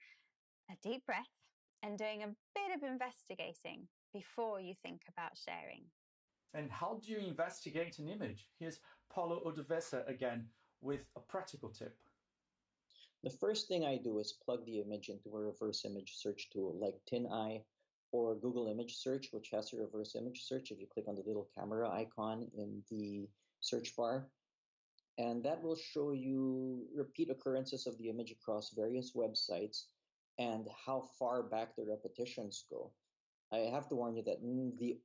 a deep breath and doing a bit of investigating before you think about sharing. And how do you investigate an image? Here's Paulo Odovesa again with a practical tip. The first thing I do is plug the image into a reverse image search tool like TinEye or Google Image Search, which has a reverse image search. If you click on the little camera icon in the search bar, And that will show you repeat occurrences of the image across various websites and how far back the repetitions go. I have to warn you that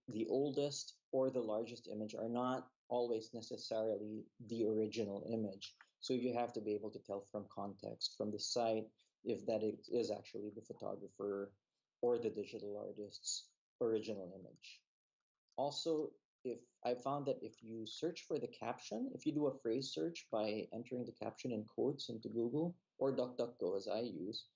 the oldest or the largest image are not always necessarily the original image. So you have to be able to tell from context, from the site, if that is actually the photographer or the digital artist's original image. Also, if I found that if you search for the caption, if you do a phrase search by entering the caption in quotes into Google or DuckDuckGo as I use,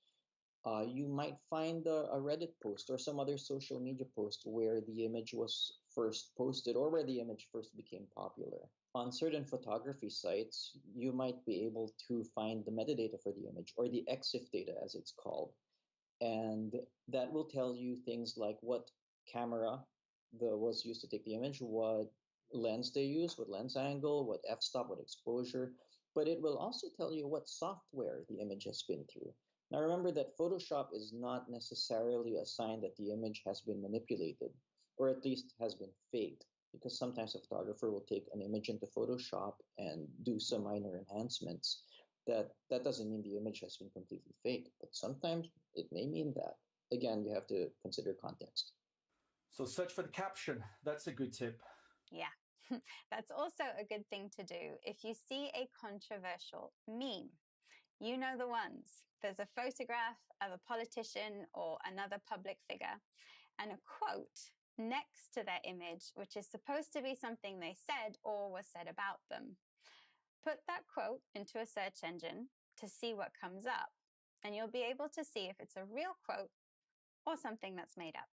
you might find a Reddit post or some other social media post where the image was first posted or where the image first became popular. On certain photography sites, you might be able to find the metadata for the image, or the EXIF data as it's called. And that will tell you things like what camera was used to take the image, what lens they used, what lens angle, what f-stop, what exposure. But it will also tell you what software the image has been through. Now remember that Photoshop is not necessarily a sign that the image has been manipulated, or at least has been faked, because sometimes a photographer will take an image into Photoshop and do some minor enhancements. That doesn't mean the image has been completely fake, but sometimes it may mean that. Again, you have to consider context. So search for the caption. That's a good tip. Yeah, that's also a good thing to do if you see a controversial meme. You know the ones. There's a photograph of a politician or another public figure and a quote next to their image, which is supposed to be something they said or was said about them. Put that quote into a search engine to see what comes up, and you'll be able to see if it's a real quote or something that's made up.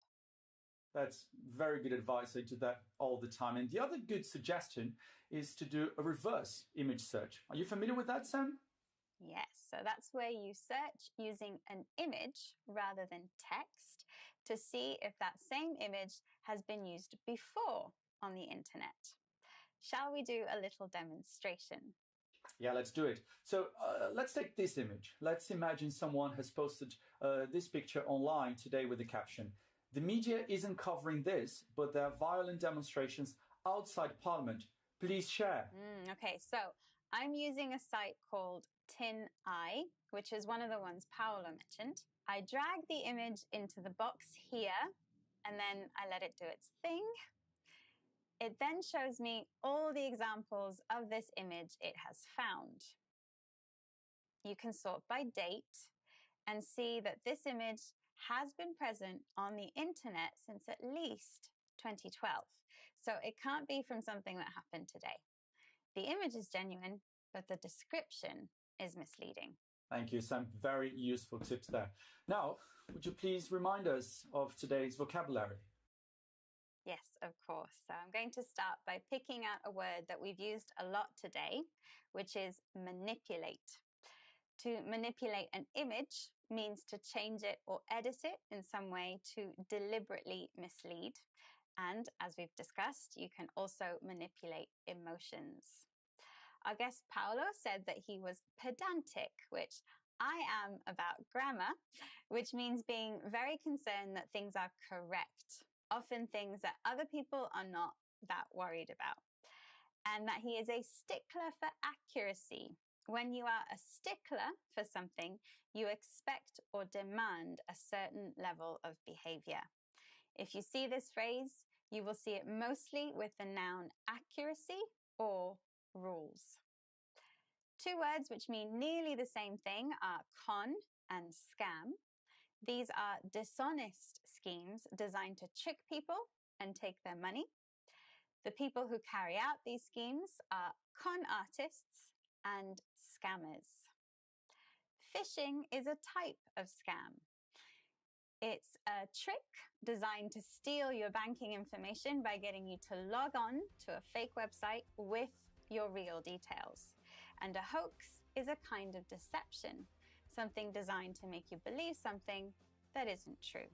That's very good advice. I do that all the time. And the other good suggestion is to do a reverse image search. Are you familiar with that, Sam? Yes, so that's where you search using an image rather than text to see if that same image has been used before on the internet. Shall we do a little demonstration? Yeah, let's do it. So let's take this image. Let's imagine someone has posted this picture online today with the caption, "The media isn't covering this, but there are violent demonstrations outside Parliament. Please share." Okay, so I'm using a site called TinEye, which is one of the ones Paolo mentioned. I drag the image into the box here, and then I let it do its thing. It then shows me all the examples of this image it has found. You can sort by date and see that this image has been present on the internet since at least 2012. So it can't be from something that happened today. The image is genuine, but the description is misleading. Thank you, Sam. Very useful tips there. Now, would you please remind us of today's vocabulary? Yes, of course. So I'm going to start by picking out a word that we've used a lot today, which is manipulate. To manipulate an image means to change it or edit it in some way to deliberately mislead. And as we've discussed, you can also manipulate emotions. Our guest Paolo said that he was pedantic, which I am about grammar, which means being very concerned that things are correct, often things that other people are not that worried about. And that he is a stickler for accuracy. When you are a stickler for something, you expect or demand a certain level of behavior. If you see this phrase, you will see it mostly with the noun accuracy or rules. Two words which mean nearly the same thing are con and scam. These are dishonest schemes designed to trick people and take their money. The people who carry out these schemes are con artists and scammers. Phishing is a type of scam. It's a trick designed to steal your banking information by getting you to log on to a fake website with your real details. And a hoax is a kind of deception, something designed to make you believe something that isn't true.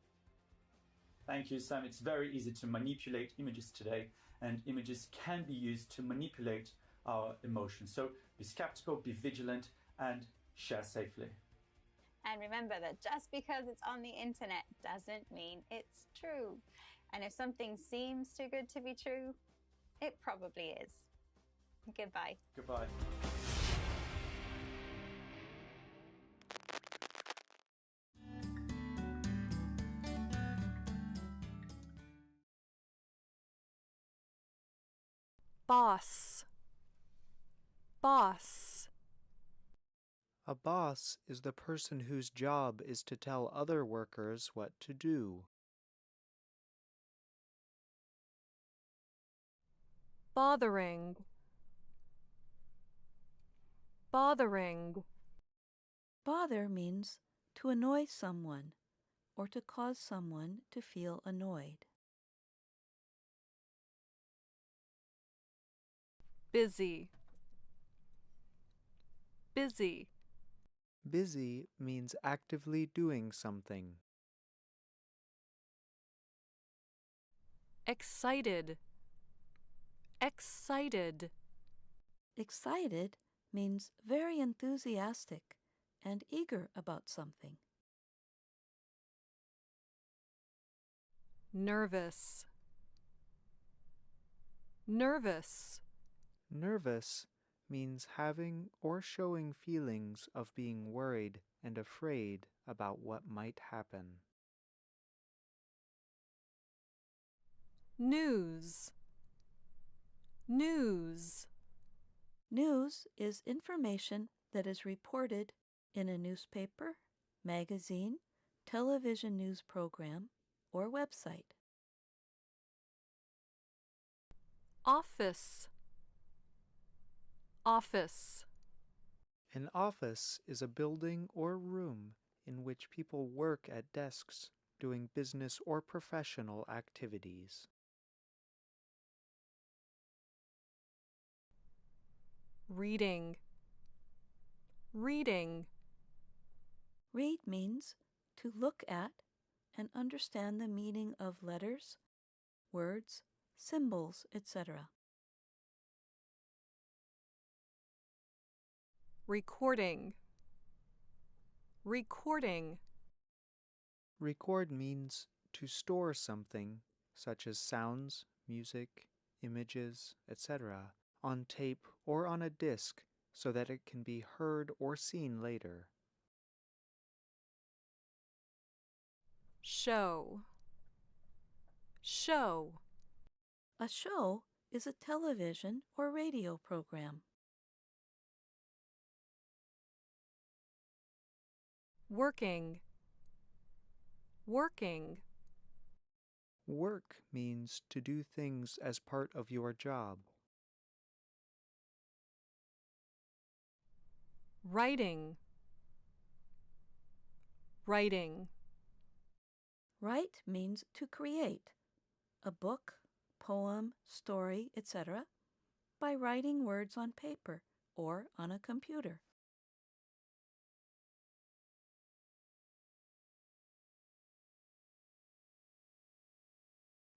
Thank you, Sam. It's very easy to manipulate images today, and images can be used to manipulate our emotions. So be skeptical, be vigilant, and share safely. And remember that just because it's on the internet doesn't mean it's true. And if something seems too good to be true, it probably is. Goodbye. Goodbye. Boss. Boss. A boss is the person whose job is to tell other workers what to do. Bothering. Bothering. Bother means to annoy someone or to cause someone to feel annoyed. Busy. Busy. Busy means actively doing something. Excited. Excited. Excited means very enthusiastic and eager about something. Nervous. Nervous. Nervous means having or showing feelings of being worried and afraid about what might happen. News. News. News is information that is reported in a newspaper, magazine, television news program, or website. Office. Office. An office is a building or room in which people work at desks doing business or professional activities. Reading. Reading. Read means to look at and understand the meaning of letters, words, symbols, etc. Recording. Recording. Record means to store something, such as sounds, music, images, etc., on tape or on a disc so that it can be heard or seen later. Show. Show. A show is a television or radio program. Working. Working. Work means to do things as part of your job. Writing. Writing. Write means to create a book, poem, story, etc. by writing words on paper or on a computer.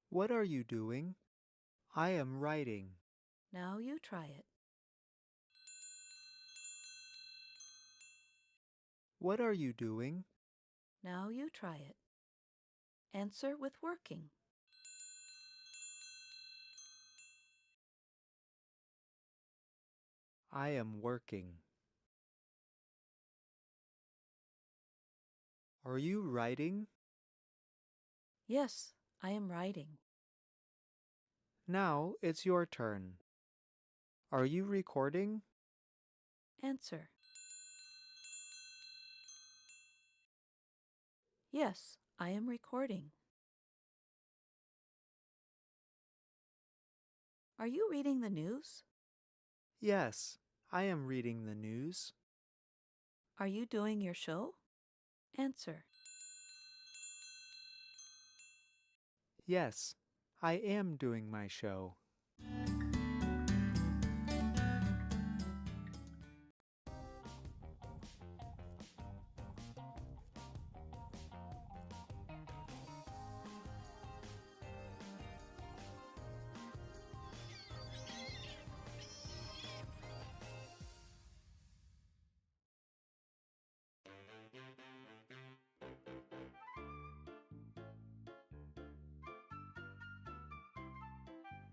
What are you doing? I am writing. Now you try it. What are you doing? Now you try it. Answer with working. I am working. Are you writing? Yes, I am writing. Now it's your turn. Are you recording? Answer. Yes, I am recording. Are you reading the news? Yes, I am reading the news. Are you doing your show? Answer. Yes, I am doing my show.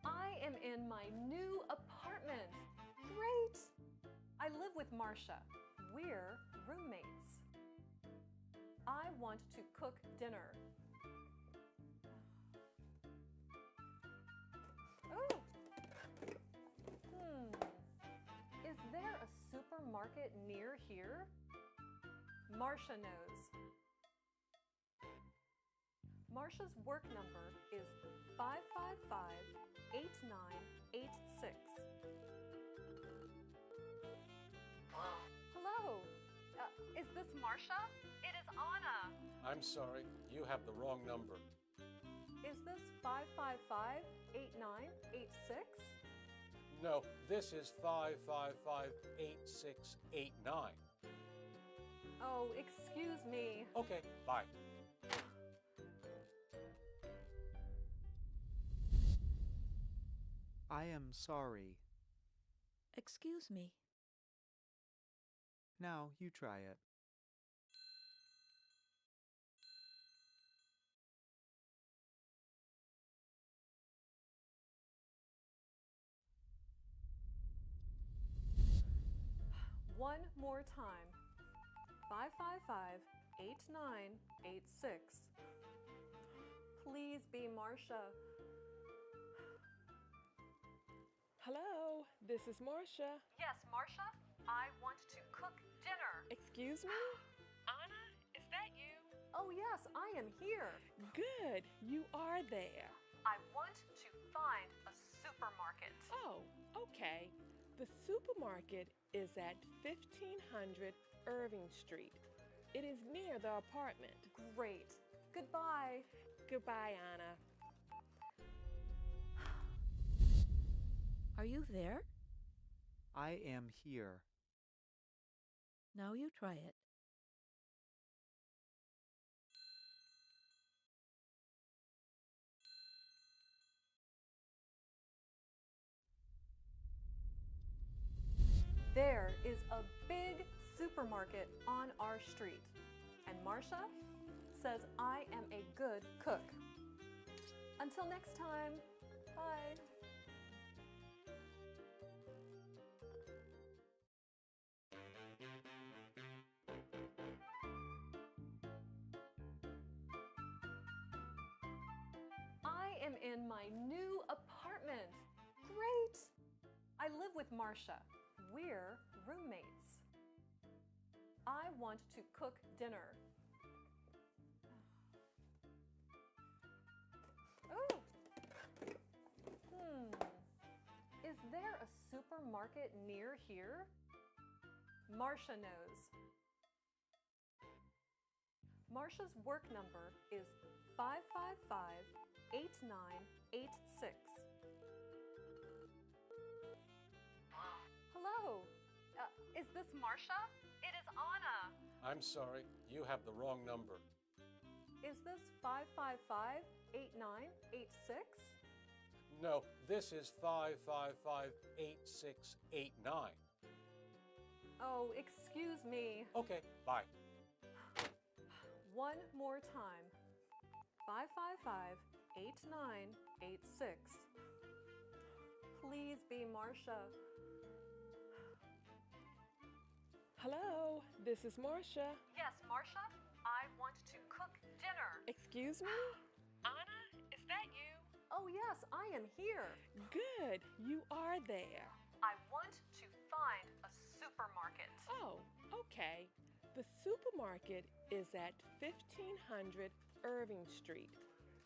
I am in my new apartment. Great! I live with Marcia. We're roommates. I want to cook dinner. Oh! supermarket near here? Marcia knows. Marcia's work number is 555-8986. Hello. Is this Marcia? It is Anna. I'm sorry, you have the wrong number. Is this 555-8986? No, this is 555-8689. Oh, excuse me. Okay, bye. I am sorry. Excuse me. Now you try it. One more time. 555-8986. Please be Marcia. Hello, this is Marcia. Yes, Marcia. I want to cook dinner. Excuse me? Anna, is that you? Oh, yes, I am here. Good, you are there. I want to find a supermarket. Oh, okay. The supermarket is at 1500 Irving Street. It is near the apartment. Great. Goodbye. Goodbye, Anna. Are you there? I am here. Now you try it. There is a big supermarket on our street. And Marcia says I am a good cook. Until next time, bye. I am in my new apartment. Great! I live with Marcia. We're roommates. I want to cook dinner. Oh! Is there a supermarket near here? Marcia knows. Marcia's work number is 555-8986. Hello. Is this Marcia? It is Anna. I'm sorry, you have the wrong number. Is this 555-8986? No, this is 555-8689. Oh, excuse me. Okay, bye. One more time. 555-8986. Please be Marcia. Hello, this is Marcia. Yes, Marcia. I want to cook dinner. Excuse me? Anna, is that you? Oh, yes, I am here. Good, you are there. I want to find a supermarket. Oh, okay. The supermarket is at 1500 Irving Street.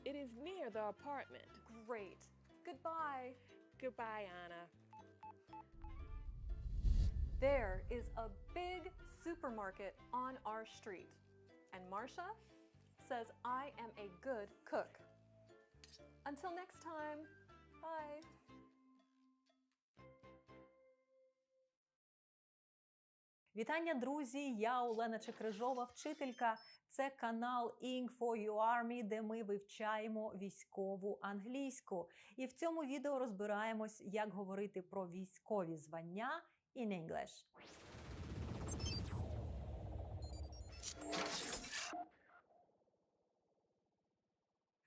It is near the apartment. Great. Goodbye. Goodbye, Anna. There is a big supermarket on our street. And Marcia says I am a good cook. Until next time, bye. Вітання, друзі! Я Олена Чекрижова, вчителька. Це канал Ing for Your Army, де ми вивчаємо військову англійську. І в цьому відео розбираємось, як говорити про військові звання in English.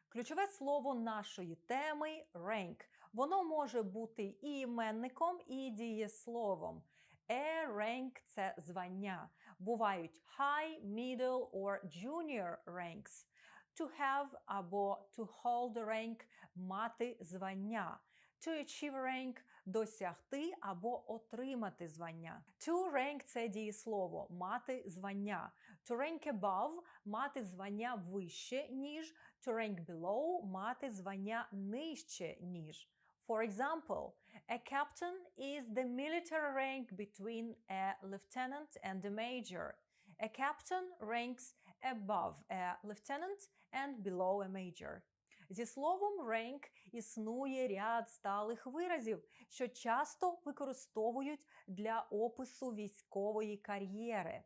Ключове слово нашої теми – rank. Воно може бути і іменником, і дієсловом. Rank – це звання. Бувають high, middle or junior ranks. To have або to hold rank – мати звання. To achieve rank досягти або отримати звання. To rank – це дієслово, мати звання. To rank above – мати звання вище, ніж. To rank below – мати звання нижче, ніж. For example, a captain is the military rank between a lieutenant and a major. A captain ranks above a lieutenant and below a major. Зі словом rank існує ряд сталих виразів, що часто використовують для опису військової кар'єри.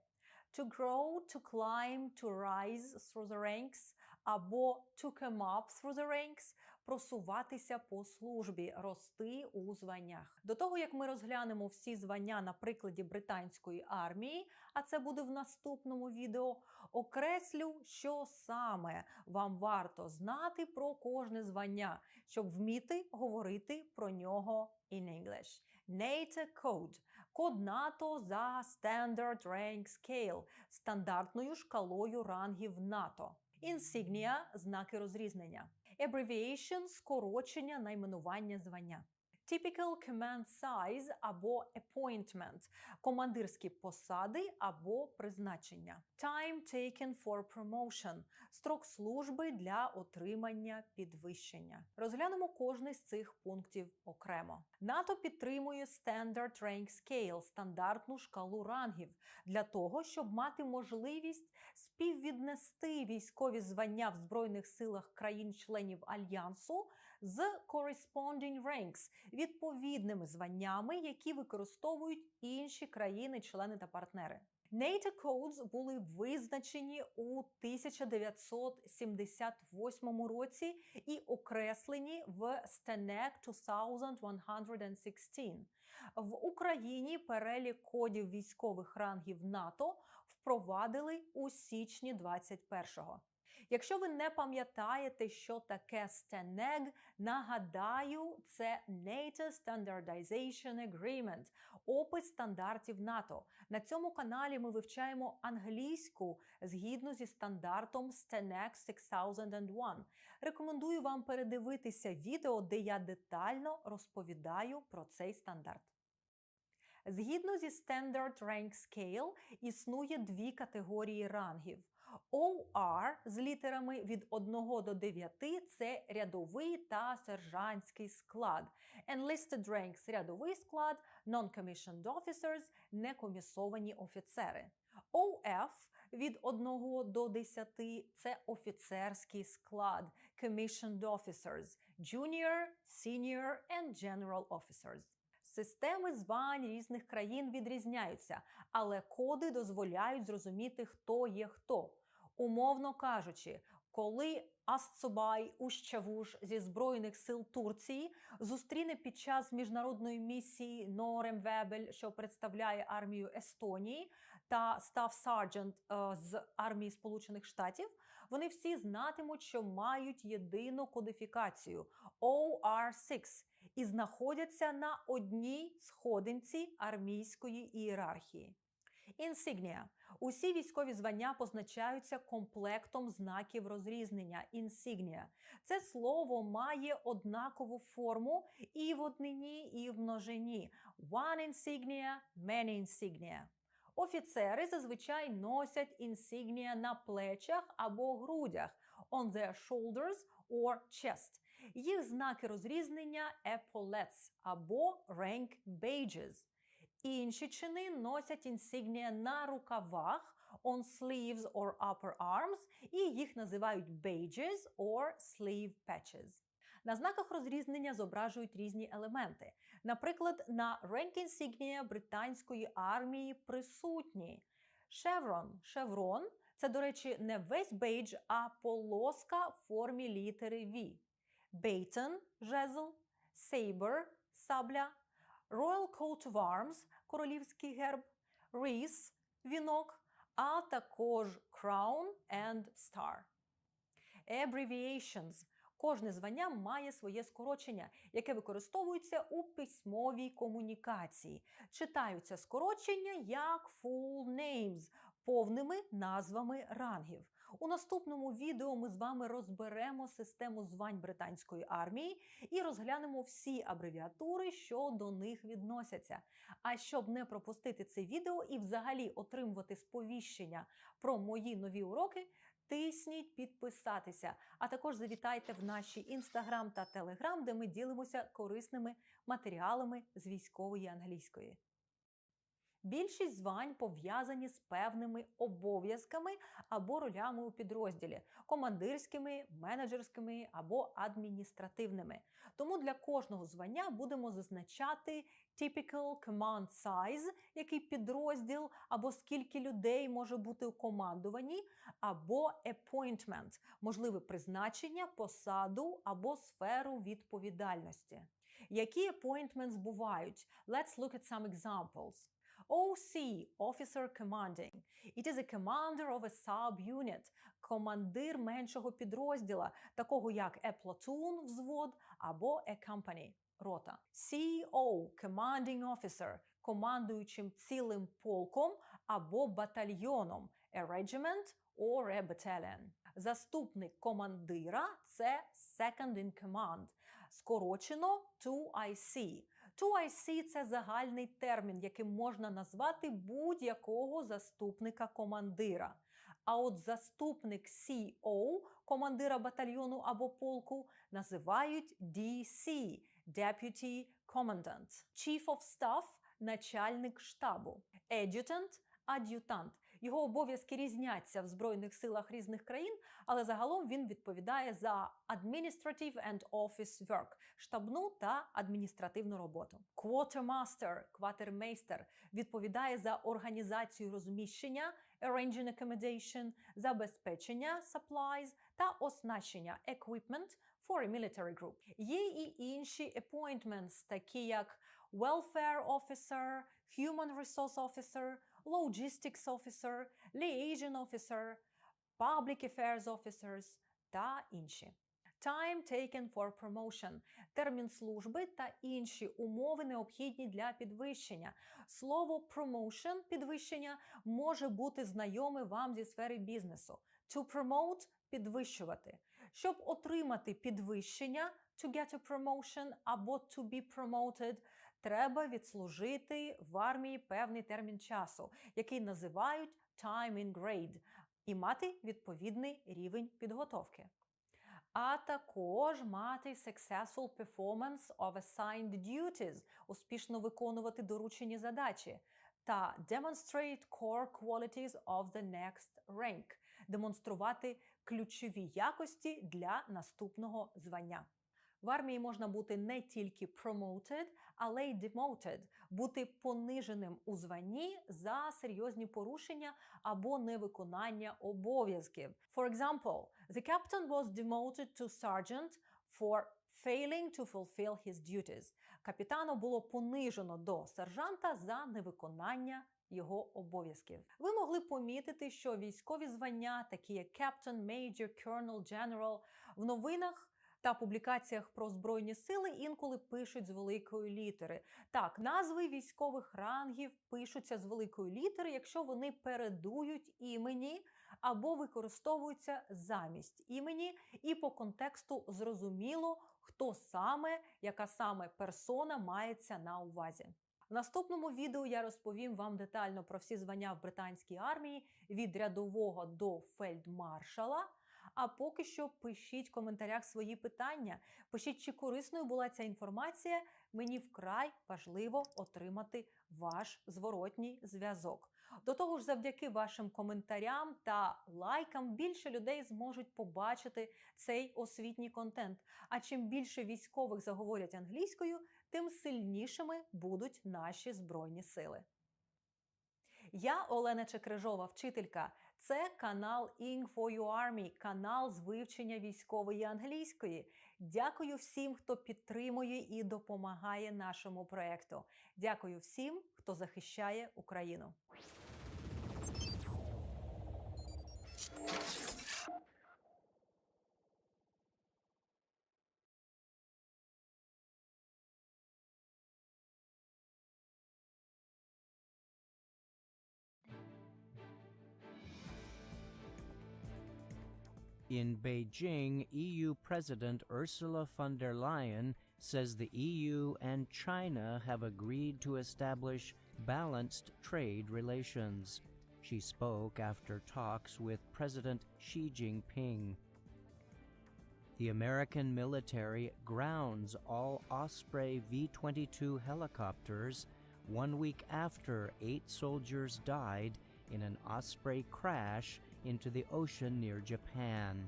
To grow, to climb, to rise through the ranks або to come up through the ranks – просуватися по службі, рости у званнях. До того, як ми розглянемо всі звання на прикладі британської армії, а це буде в наступному відео, окреслю, що саме вам варто знати про кожне звання, щоб вміти говорити про нього in English. NATO Code – код НАТО за Standard Rank Scale – стандартною шкалою рангів НАТО. Insignia – знаки розрізнення. Abbreviation – скорочення найменування звання. Typical command size або appointment – командирські посади або призначення. Time taken for promotion – строк служби для отримання підвищення. Розглянемо кожний з цих пунктів окремо. НАТО підтримує Standard Rank Scale – стандартну шкалу рангів для того, щоб мати можливість співвіднести військові звання в Збройних силах країн-членів Альянсу з corresponding ranks – відповідними званнями, які використовують інші країни-члени та партнери. NATO Codes були визначені у 1978 році і окреслені в STANAG 2116. В Україні перелік кодів військових рангів НАТО впровадили у січні 21-го. Якщо ви не пам'ятаєте, що таке STANAG, нагадаю, це NATO Standardization Agreement – опис стандартів НАТО. На цьому каналі ми вивчаємо англійську згідно зі стандартом STANAG 6001. Рекомендую вам передивитися відео, де я детально розповідаю про цей стандарт. Згідно зі Standard Rank Scale існує дві категорії рангів. OR з літерами від 1 до 9 – це рядовий та сержантський склад. Enlisted Ranks – рядовий склад, Non-Commissioned Officers – некомісовані офіцери. OF від 1 до 10 – це офіцерський склад, Commissioned Officers, Junior, Senior and General Officers. Системи звань різних країн відрізняються, але коди дозволяють зрозуміти, хто є хто. Умовно кажучи, коли Асцубай Ущавуш зі Збройних сил Турції зустріне під час міжнародної місії Норем Вебель, що представляє армію Естонії, та Staff Sergeant з армії Сполучених Штатів, вони всі знатимуть, що мають єдину кодифікацію – OR6 і знаходяться на одній сходинці армійської ієрархії. Insignia. Усі військові звання позначаються комплектом знаків розрізнення – insignia. Це слово має однакову форму і в однині, і в множині. One insignia, many insignia. Офіцери зазвичай носять інсигнія на плечах або грудях – on their shoulders or chest. Їх знаки розрізнення – epaulets або rank badges. Інші чини носять інсигнія на рукавах – on sleeves or upper arms, і їх називають badges or sleeve patches. На знаках розрізнення зображують різні елементи. Наприклад, на rank insignia британської армії присутні шеврон – це, до речі, не весь бейдж, а полоска в формі літери V. Baton – жезл, saber – сабля, Royal Coat of Arms – королівський герб, wreath – вінок, а також crown and star. Abbreviations – кожне звання має своє скорочення, яке використовується у письмовій комунікації. Читаються скорочення як full names – повними назвами рангів. У наступному відео ми з вами розберемо систему звань британської армії і розглянемо всі абревіатури, що до них відносяться. А щоб не пропустити це відео і взагалі отримувати сповіщення про мої нові уроки, тисніть підписатися, а також завітайте в наші Instagram та Telegram, де ми ділимося корисними матеріалами з військової англійської. Більшість звань пов'язані з певними обов'язками або ролями у підрозділі – командирськими, менеджерськими або адміністративними. Тому для кожного звання будемо зазначати typical command size, який підрозділ або скільки людей може бути у командуванні, або appointment – можливе призначення, посаду або сферу відповідальності. Які appointments бувають? Let's look at some examples. OC – Officer Commanding. It is a commander of a sub-unit – командир меншого підрозділа, такого як a platoon – взвод або a company – рота. CO – Commanding Officer – командуючим цілим полком або батальйоном – a regiment or a battalion. Заступник командира – це second in command, скорочено 2IC. 2IC – це загальний термін, яким можна назвати будь-якого заступника командира. А от заступник CO, командира батальйону або полку, називають DC – Deputy Commandant. Chief of Staff – начальник штабу. Adjutant – ад'ютант. Його обов'язки різняться в Збройних силах різних країн, але загалом він відповідає за administrative and office work – штабну та адміністративну роботу. Quartermaster – кватермейстер – відповідає за організацію розміщення – arranging accommodation, забезпечення – supplies та оснащення – equipment for a military group. Є і інші appointments, такі як welfare officer, human resource officer, logistics officer, liaison officer, public affairs officers та інші. Time taken for promotion – термін служби та інші умови, необхідні для підвищення. Слово promotion – підвищення може бути знайоме вам зі сфери бізнесу. To promote – підвищувати. Щоб отримати підвищення – to get a promotion або to be promoted – треба відслужити в армії певний термін часу, який називають time in grade, і мати відповідний рівень підготовки. А також мати successful performance of assigned duties, успішно виконувати доручені задачі, та demonstrate core qualities of the next rank, демонструвати ключові якості для наступного звання. В армії можна бути не тільки promoted, але й demoted – бути пониженим у званні за серйозні порушення або невиконання обов'язків. For example, the captain was demoted to sergeant for failing to fulfill his duties. Капітана було понижено до сержанта за невиконання його обов'язків. Ви могли помітити, що військові звання, такі як captain, major, colonel, general, в новинах та публікаціях про Збройні сили інколи пишуть з великої літери. Так, назви військових рангів пишуться з великої літери, якщо вони передують імені або використовуються замість імені, і по контексту зрозуміло, хто саме, яка саме персона мається на увазі. В наступному відео я розповім вам детально про всі звання в британській армії від рядового до фельдмаршала. А поки що пишіть в коментарях свої питання. Пишіть, чи корисною була ця інформація. Мені вкрай важливо отримати ваш зворотній зв'язок. До того ж, завдяки вашим коментарям та лайкам більше людей зможуть побачити цей освітній контент. А чим більше військових заговорять англійською, тим сильнішими будуть наші Збройні сили. Я Олена Чекрижова, вчителька. Це канал Ing for Your Army, канал з вивчення військової англійської. Дякую всім, хто підтримує і допомагає нашому проєкту. Дякую всім, хто захищає Україну. In Beijing, EU President Ursula von der Leyen says the EU and China have agreed to establish balanced trade relations. She spoke after talks with President Xi Jinping. The American military grounds all Osprey V-22 helicopters 1 week after 8 soldiers died in an Osprey crash into the ocean near Japan.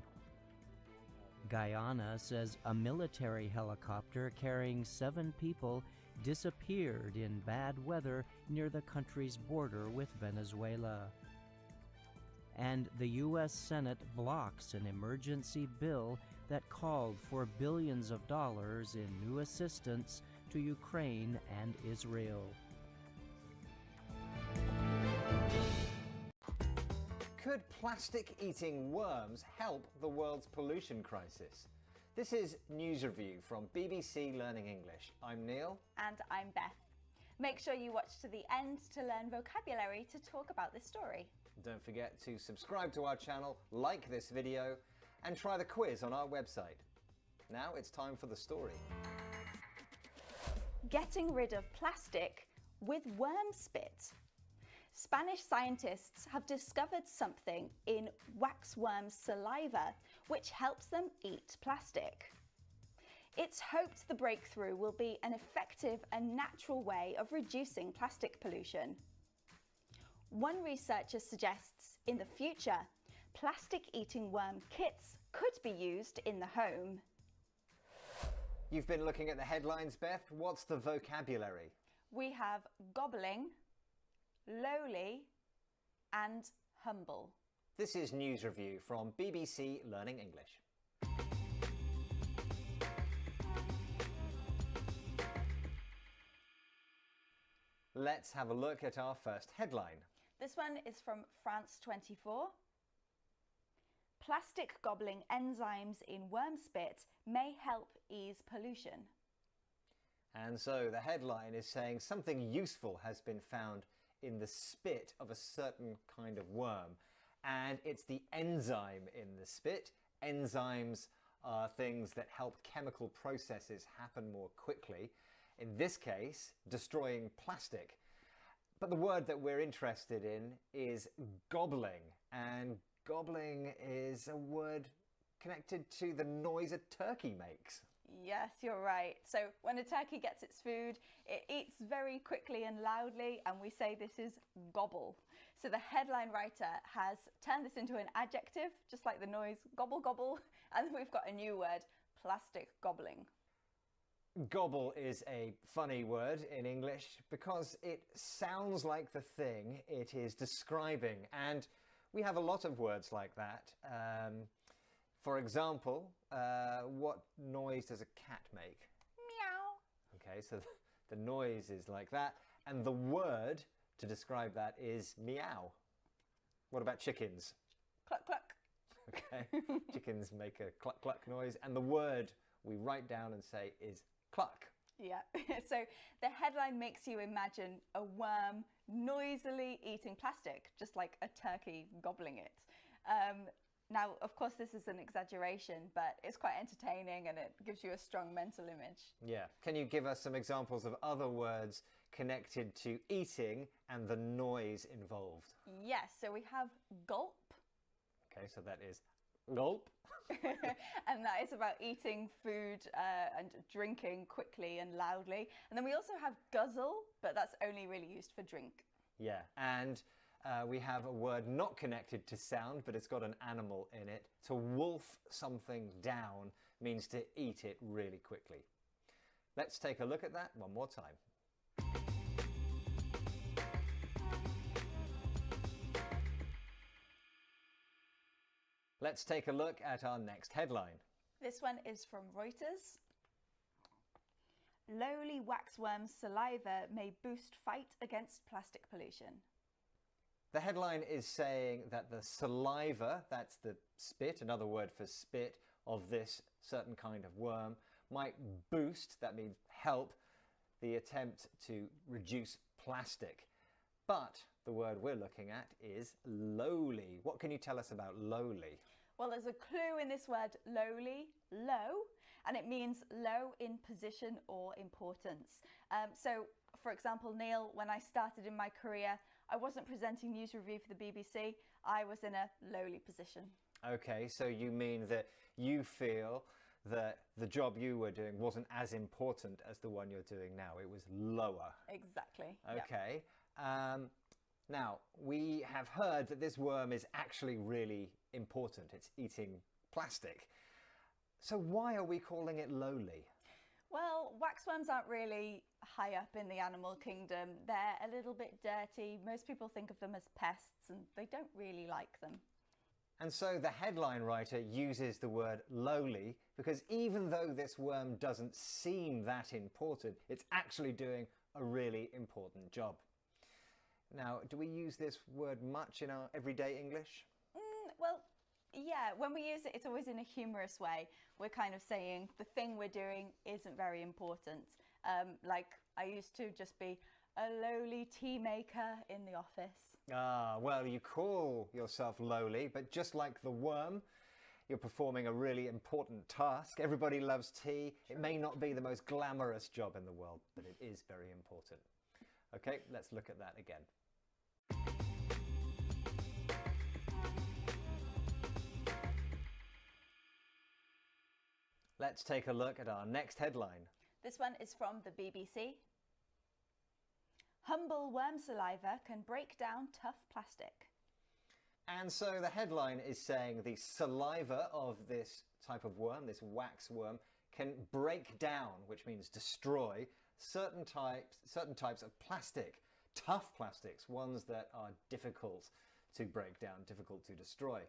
Guyana says a military helicopter carrying 7 people disappeared in bad weather near the country's border with Venezuela. And the U.S. Senate blocks an emergency bill that called for billions of dollars in new assistance to Ukraine and Israel. Could plastic-eating worms help the world's pollution crisis? This is News Review from BBC Learning English. I'm Neil. And I'm Beth. Make sure you watch to the end to learn vocabulary to talk about this story. Don't forget to subscribe to our channel, like this video, and try the quiz on our website. Now it's time for the story. Getting rid of plastic with worm spit. Spanish scientists have discovered something in waxworm saliva which helps them eat plastic. It's hoped the breakthrough will be an effective and natural way of reducing plastic pollution. One researcher suggests in the future, plastic-eating worm kits could be used in the home. You've been looking at the headlines, Beth. What's the vocabulary? We have gobbling, lowly, and humble. This is News Review from BBC Learning English. Let's have a look at our first headline. This one is from France 24. Plastic gobbling enzymes in worm spit may help ease pollution. And so the headline is saying something useful has been found in the spit of a certain kind of worm. And it's the enzyme in the spit. Enzymes are things that help chemical processes happen more quickly. In this case, destroying plastic. But the word that we're interested in is gobbling. And gobbling is a word connected to the noise a turkey makes. Yes, you're right. So when a turkey gets its food, it eats very quickly and loudly, and we say this is gobble. So the headline writer has turned this into an adjective, just like the noise gobble gobble, and then we've got a new word, plastic gobbling. Gobble is a funny word in English because it sounds like the thing it is describing, and we have a lot of words like that. For example, what noise does a cat make? Meow. Okay, so the noise is like that, and the word to describe that is meow. What about chickens? Cluck cluck. Okay, chickens make a cluck cluck noise, and the word we write down and say is cluck. Yeah, so the headline makes you imagine a worm noisily eating plastic, just like a turkey gobbling it. Now, of course, this is an exaggeration, but it's quite entertaining and it gives you a strong mental image. Yeah. Can you give us some examples of other words connected to eating and the noise involved? Yes, so we have gulp. Okay, so that is gulp. And that is about eating food and drinking quickly and loudly. And then we also have guzzle, but that's only really used for drink. Yeah, and we have a word not connected to sound, but it's got an animal in it. To wolf something down means to eat it really quickly. Let's take a look at that one more time. Let's take a look at our next headline. This one is from Reuters. Lowly waxworm saliva may boost fight against plastic pollution. The headline is saying that the saliva, that's the spit, another word for spit, of this certain kind of worm might boost, that means help, the attempt to reduce plastic. But the word we're looking at is lowly. What can you tell us about lowly? Well, there's a clue in this word lowly, low, and it means low in position or importance. So, for example, Neil, when I started in my career, I wasn't presenting news review for the BBC. I was in a lowly position. Okay, so you mean that you feel that the job you were doing wasn't as important as the one you're doing now. It was lower. Exactly. Okay. Now, we have heard that this worm is actually really important. It's eating plastic. So why are we calling it lowly? Well, waxworms aren't really high up in the animal kingdom. They're a little bit dirty. Most people think of them as pests and they don't really like them. And so the headline writer uses the word lowly because even though this worm doesn't seem that important, it's actually doing a really important job. Now, do we use this word much in our everyday English? Well, yeah, when we use it, it's always in a humorous way. We're kind of saying the thing we're doing isn't very important. Like, I used to just be a lowly tea maker in the office. Ah, well, you call yourself lowly, but just like the worm, you're performing a really important task. Everybody loves tea. It may not be the most glamorous job in the world, but it is very important. Okay, let's look at that again. Let's take a look at our next headline. This one is from the BBC. Humble worm saliva can break down tough plastic. And so the headline is saying the saliva of this type of worm, this wax worm, can break down, which means destroy, certain types of plastic, tough plastics, ones that are difficult to break down, difficult to destroy.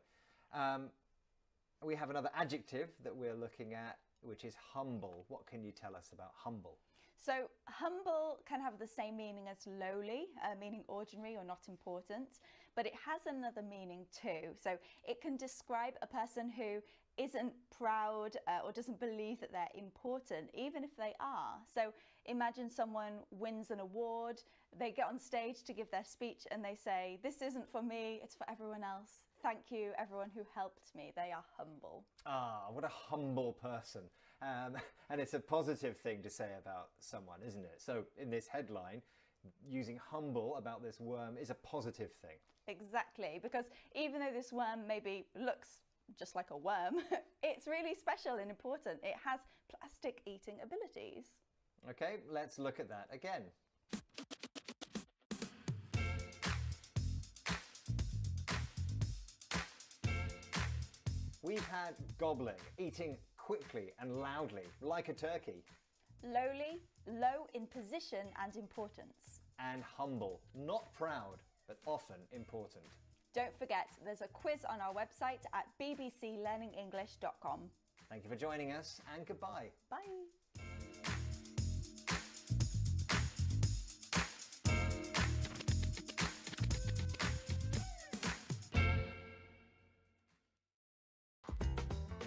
We have another adjective that we're looking at, which is humble. What can you tell us about humble? So humble can have the same meaning as lowly, meaning ordinary or not important, but it has another meaning too. So it can describe a person who isn't proud or doesn't believe that they're important, even if they are. So imagine someone wins an award, they get on stage to give their speech and they say, "This isn't for me, it's for everyone else. Thank you, everyone who helped me." They are humble. Ah, what a humble person. And it's a positive thing to say about someone, isn't it? So in this headline, using humble about this worm is a positive thing. Exactly, because even though this worm maybe looks just like a worm, it's really special and important. It has plastic eating abilities. Okay, let's look at that again. We've had gobbling, eating quickly and loudly, like a turkey. Lowly, low in position and importance. And humble, not proud, but often important. Don't forget, there's a quiz on our website at bbclearningenglish.com. Thank you for joining us, and goodbye. Bye.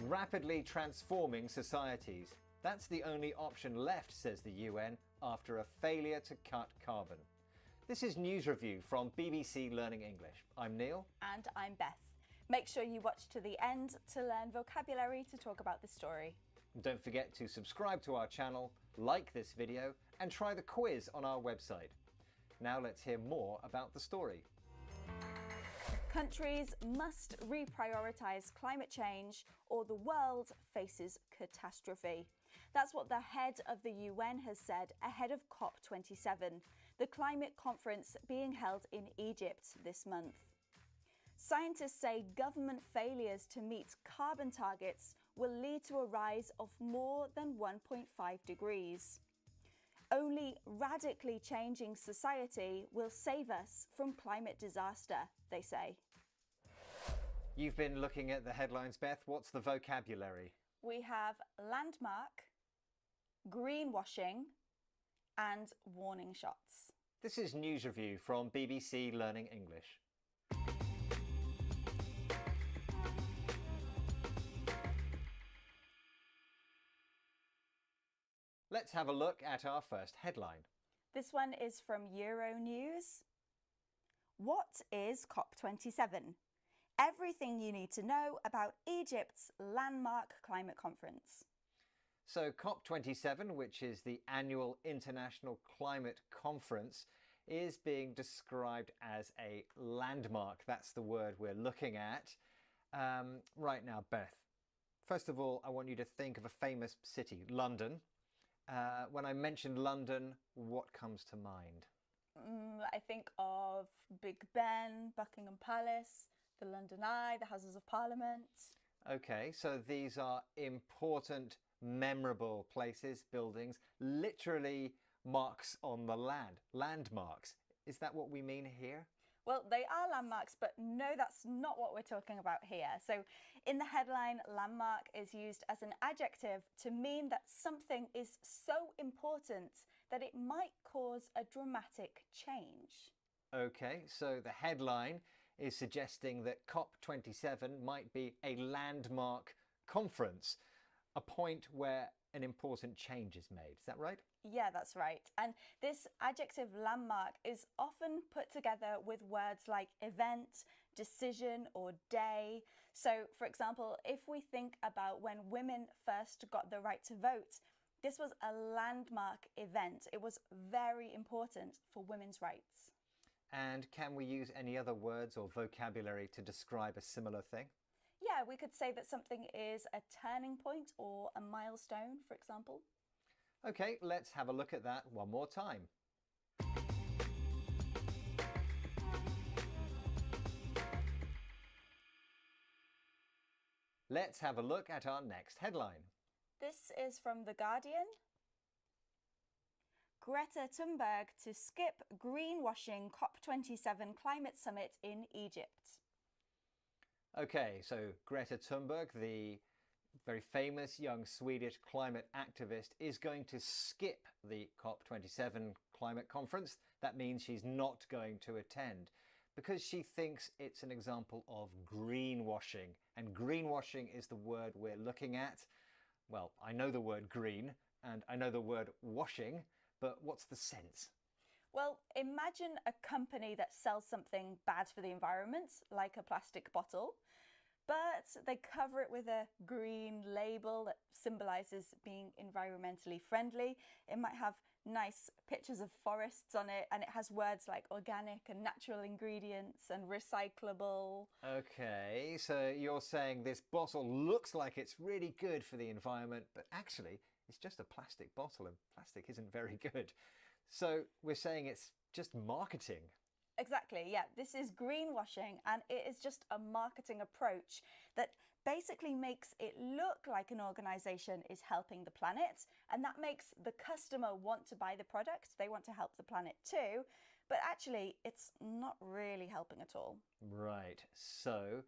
Rapidly transforming societies. That's the only option left, says the UN, after a failure to cut carbon. This is News Review from BBC Learning English. I'm Neil. And I'm Beth. Make sure you watch to the end to learn vocabulary to talk about the story. Don't forget to subscribe to our channel, like this video, and try the quiz on our website. Now let's hear more about the story. Countries must reprioritise climate change or the world faces catastrophe. That's what the head of the UN has said ahead of COP27, the climate conference being held in Egypt this month. Scientists say government failures to meet carbon targets will lead to a rise of more than 1.5 degrees. Only radically changing society will save us from climate disaster, they say. You've been looking at the headlines, Beth. What's the vocabulary? We have landmark, greenwashing, and warning shots. This is News Review from BBC Learning English. Let's have a look at our first headline. This one is from Euronews. What is COP27? Everything you need to know about Egypt's landmark climate conference. So COP27, which is the annual International Climate Conference, is being described as a landmark. That's the word we're looking at. Right now, Beth, first of all, I want you to think of a famous city, London. When I mention London, what comes to mind? I think of Big Ben, Buckingham Palace, the London Eye, the Houses of Parliament. Okay, so these are important, memorable places, buildings, literally marks on the land, landmarks. Is that what we mean here? Well, they are landmarks, but no, that's not what we're talking about here. So in the headline, landmark is used as an adjective to mean that something is so important that it might cause a dramatic change. Okay, so the headline is suggesting that COP27 might be a landmark conference, a point where an important change is made. Is that right? Yeah, that's right. And this adjective landmark is often put together with words like event, decision, or day. So, for example, if we think about when women first got the right to vote, this was a landmark event. It was very important for women's rights. And can we use any other words or vocabulary to describe a similar thing? Yeah, we could say that something is a turning point or a milestone, for example. Okay, let's have a look at that one more time. Let's have a look at our next headline. This is from The Guardian. Greta Thunberg to skip greenwashing COP27 climate summit in Egypt. Okay, so Greta Thunberg, the very famous young Swedish climate activist, is going to skip the COP27 climate conference. That means she's not going to attend because she thinks it's an example of greenwashing. And greenwashing is the word we're looking at. Well, I know the word green and I know the word washing, but what's the sense? Well, imagine a company that sells something bad for the environment, like a plastic bottle, but they cover it with a green label that symbolizes being environmentally friendly. It might have nice pictures of forests on it, and it has words like organic and natural ingredients and recyclable. Okay, so you're saying this bottle looks like it's really good for the environment, but actually it's just a plastic bottle and plastic isn't very good. So we're saying it's just marketing. Exactly, yeah. This is greenwashing, and it is just a marketing approach that basically makes it look like an organization is helping the planet, and that makes the customer want to buy the product. They want to help the planet too, but actually it's not really helping at all. Right, so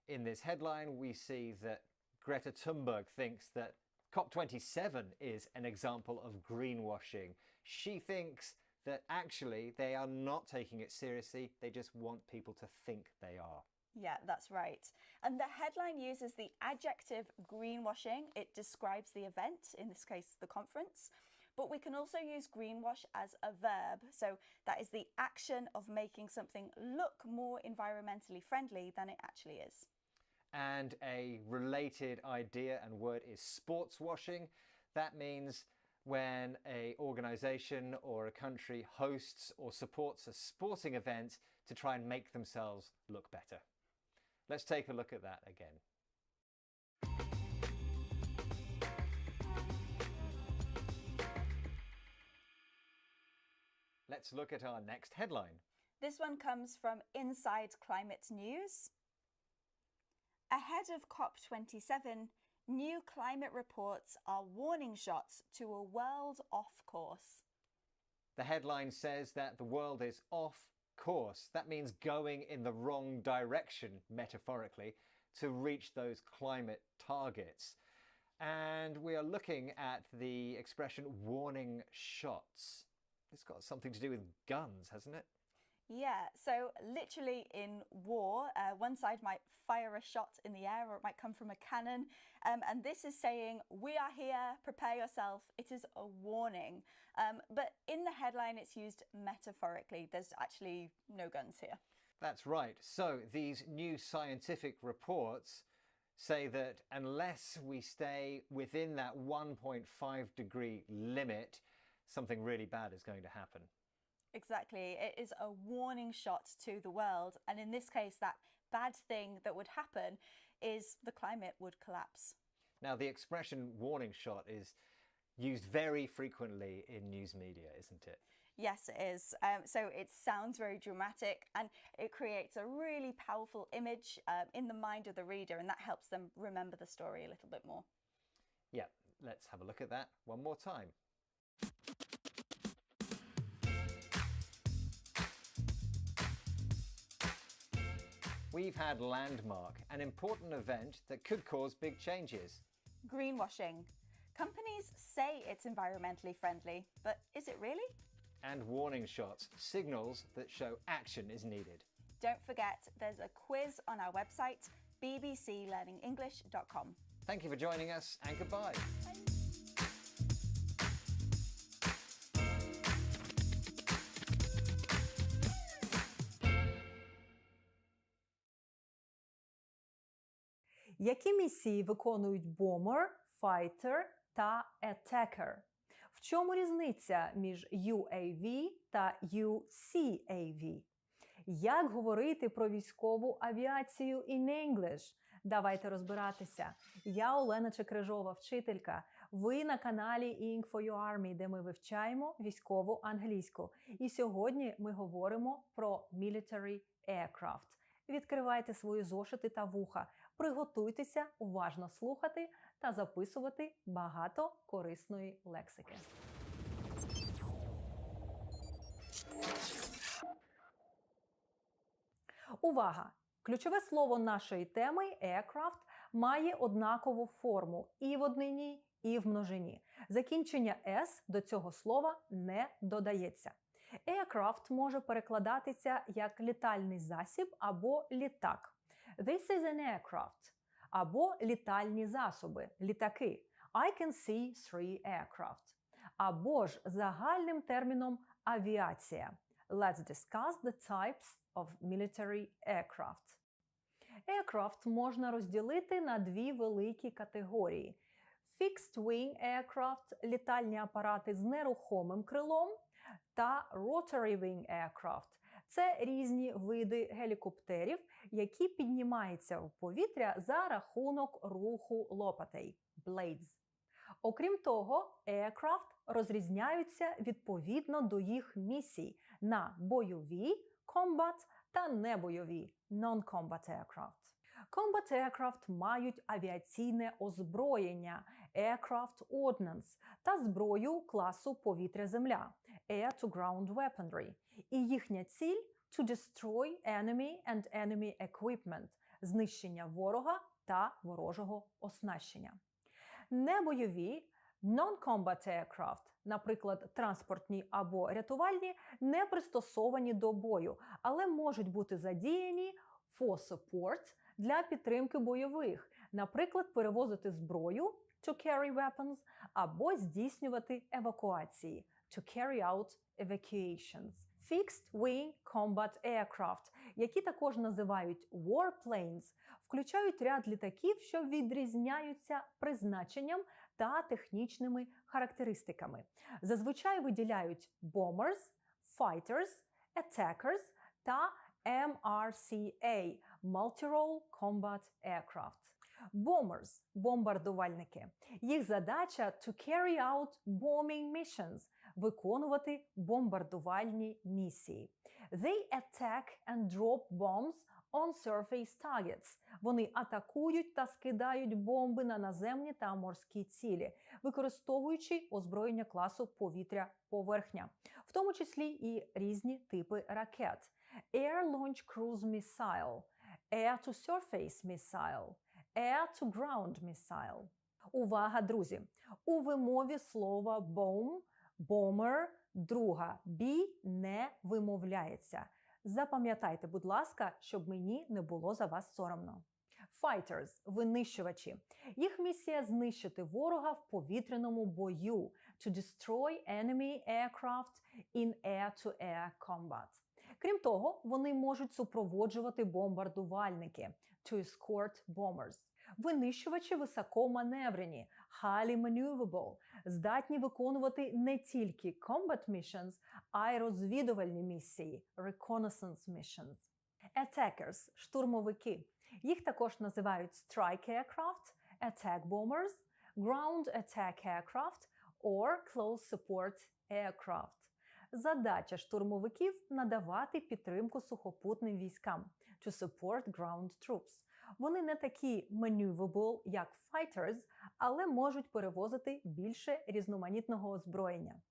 in this headline we see that Greta Thunberg thinks that COP27 is an example of greenwashing. She thinks that actually they are not taking it seriously, they just want people to think they are. Yeah, that's right. And the headline uses the adjective greenwashing. It describes the event, in this case the conference, but we can also use greenwash as a verb. So that is the action of making something look more environmentally friendly than it actually is. And a related idea and word is sports washing. That means when an organisation or a country hosts or supports a sporting event to try and make themselves look better. Let's take a look at that again. Let's look at our next headline. This one comes from Inside Climate News. Ahead of COP27, new climate reports are warning shots to a world off course. The headline says that the world is off course. That means going in the wrong direction, metaphorically, to reach those climate targets. And we are looking at the expression warning shots. It's got something to do with guns, hasn't it? Yeah, so literally in war, one side might fire a shot in the air or it might come from a cannon. And this is saying, we are here, prepare yourself. It is a warning. But in the headline, it's used metaphorically. There's actually no guns here. That's right. So these new scientific reports say that unless we stay within that 1.5-degree limit, something really bad is going to happen. Exactly. It is a warning shot to the world. And in this case, that bad thing that would happen is the climate would collapse. Now, the expression warning shot is used very frequently in news media, isn't it? Yes, it is. So it sounds very dramatic and it creates a really powerful image in the mind of the reader, and that helps them remember the story a little bit more. Yeah, let's have a look at that one more time. We've had Landmark, an important event that could cause big changes. Greenwashing. Companies say it's environmentally friendly, but is it really? And warning shots, signals that show action is needed. Don't forget, there's a quiz on our website, bbclearningenglish.com. Thank you for joining us, and goodbye. Які місії виконують bomber, fighter та attacker? В чому різниця між UAV та UCAV? Як говорити про військову авіацію in English? Давайте розбиратися. Я Олена Чекрижова, вчителька. Ви на каналі Ink for Your Army, де ми вивчаємо військову англійську. І сьогодні ми говоримо про military aircraft. Відкривайте свої зошити та вуха. Приготуйтеся уважно слухати та записувати багато корисної лексики. Увага! Ключове слово нашої теми aircraft має однакову форму і в однині, і в множині. Закінчення «s» до цього слова не додається. Aircraft може перекладатися як літальний засіб або літак. This is an aircraft. Або літальні засоби, літаки. I can see 3 aircraft. Або ж загальним терміном авіація. Let's discuss the types of military aircraft. Aircraft можна розділити на дві великі категорії. Fixed wing aircraft – літальні апарати з нерухомим крилом, та rotary wing aircraft – це різні види гелікоптерів, які піднімаються в повітря за рахунок руху лопатей – blades. Окрім того, aircraft розрізняються відповідно до їх місій на бойові – combat та небойові – non-combat aircraft. Combat aircraft мають авіаційне озброєння – aircraft ordnance та зброю класу повітря-земля – air-to-ground weaponry. І їхня ціль – to destroy enemy and enemy equipment – знищення ворога та ворожого оснащення. Небойові non-combat aircraft, наприклад, транспортні або рятувальні, не пристосовані до бою, але можуть бути задіяні for support для підтримки бойових, наприклад, перевозити зброю to carry weapons або здійснювати евакуації to carry out evacuations. Fixed Wing Combat Aircraft, які також називають warplanes, включають ряд літаків, що відрізняються призначенням та технічними характеристиками. Зазвичай виділяють bombers, fighters, attackers та MRCA – Multi-Role Combat Aircraft. Bombers – бомбардувальники. Їх задача – to carry out bombing missions – виконувати бомбардувальні місії. They attack and drop bombs on surface targets. Вони атакують та скидають бомби на наземні та морські цілі, використовуючи озброєння класу повітря-поверхня, в тому числі і різні типи ракет. Air-Launched Cruise Missile, Air-to-Surface Missile, Air-to-Ground Missile. Увага, друзі! У вимові слова bomb, bomber, друга B не вимовляється. Запам'ятайте, будь ласка, щоб мені не було за вас соромно. Fighters – винищувачі. Їх місія – знищити ворога в повітряному бою – to destroy enemy aircraft in air-to-air combat. Крім того, вони можуть супроводжувати бомбардувальники – to escort bombers. Винищувачі високоманеврені – highly maneuverable, здатні виконувати не тільки combat missions, а й розвідувальні місії – reconnaissance missions. Attackers – штурмовики. Їх також називають strike aircraft, attack bombers, ground attack aircraft or close support aircraft. Задача штурмовиків – надавати підтримку сухопутним військам – to support ground troops. Вони не такі maneuverable, як fighters, але можуть перевозити більше різноманітного озброєння.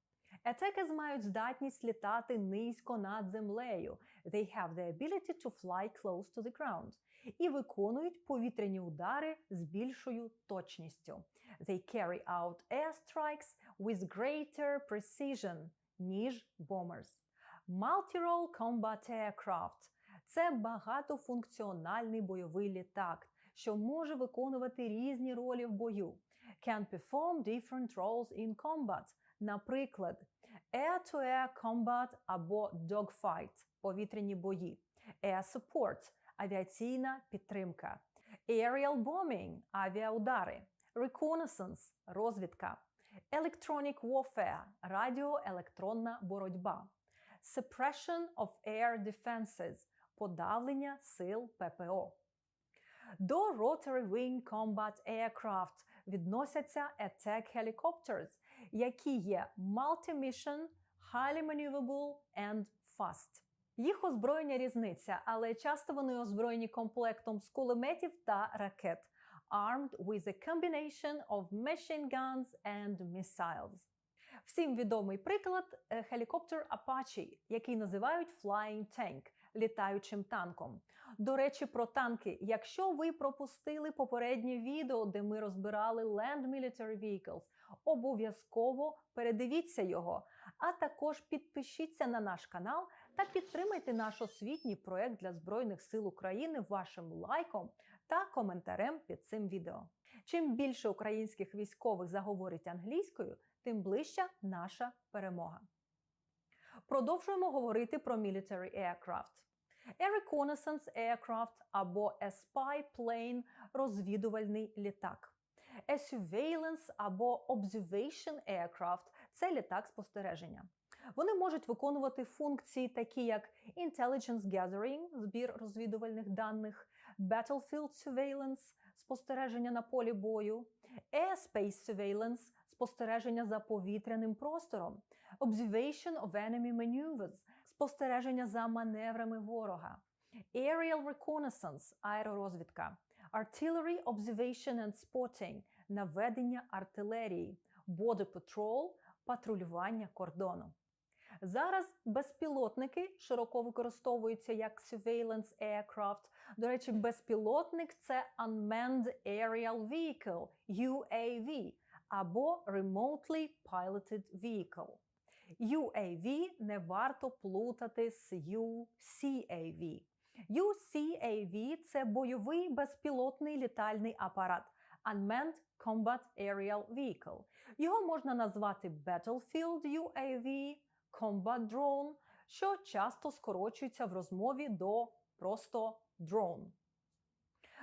Attackers мають здатність літати низько над землею – they have the ability to fly close to the ground – і виконують повітряні удари з більшою точністю. They carry out airstrikes with greater precision, ніж bombers. Multi-role combat aircraft – це багатофункціональний бойовий літак, що може виконувати різні ролі в бою. Can perform different roles in combat. Наприклад, air-to-air combat або dogfight – повітряні бої, air support – авіаційна підтримка, aerial bombing – авіаудари, reconnaissance – розвідка, electronic warfare – радіоелектронна боротьба, suppression of air defenses – подавлення сил ППО. До Rotary Wing Combat Aircraft відносяться attack helicopters, які є multi-mission, highly maneuverable and fast. Їх озброєння різниця, але часто вони озброєні комплектом з кулеметів та ракет, armed with a combination of machine guns and missiles. Всім відомий приклад – гелікоптер Apache, який називають Flying Tank – літаючим танком. До речі, про танки. Якщо ви пропустили попереднє відео, де ми розбирали Land Military Vehicles, обов'язково передивіться його. А також підпишіться на наш канал та підтримайте наш освітній проєкт для Збройних сил України вашим лайком та коментарем під цим відео. Чим більше українських військових заговорить англійською, тим ближча наша перемога. Продовжуємо говорити про military aircraft. A reconnaissance aircraft або a spy plane – розвідувальний літак. A surveillance або observation aircraft – це літак спостереження. Вони можуть виконувати функції такі як intelligence gathering – збір розвідувальних даних, battlefield surveillance – спостереження на полі бою, airspace surveillance – спостереження за повітряним простором, observation of enemy maneuvers – спостереження за маневрами ворога, aerial reconnaissance – аеророзвідка, artillery observation and spotting – наведення артилерії, border patrol – патрулювання кордону. Зараз безпілотники широко використовуються як surveillance aircraft. До речі, безпілотник – це Unmanned Aerial Vehicle – UAV або Remotely Piloted Vehicle. UAV не варто плутати з UCAV. UCAV – це бойовий безпілотний літальний апарат Unmanned Combat Aerial Vehicle. Його можна назвати Battlefield UAV, Combat Drone, що часто скорочується в розмові до просто drone.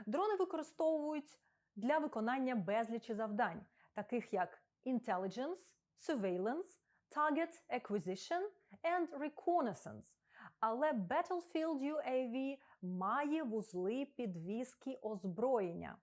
Дрони використовують для виконання безлічі завдань, таких як intelligence, surveillance, target acquisition and reconnaissance. Але Battlefield UAV має вузли підвізки озброєння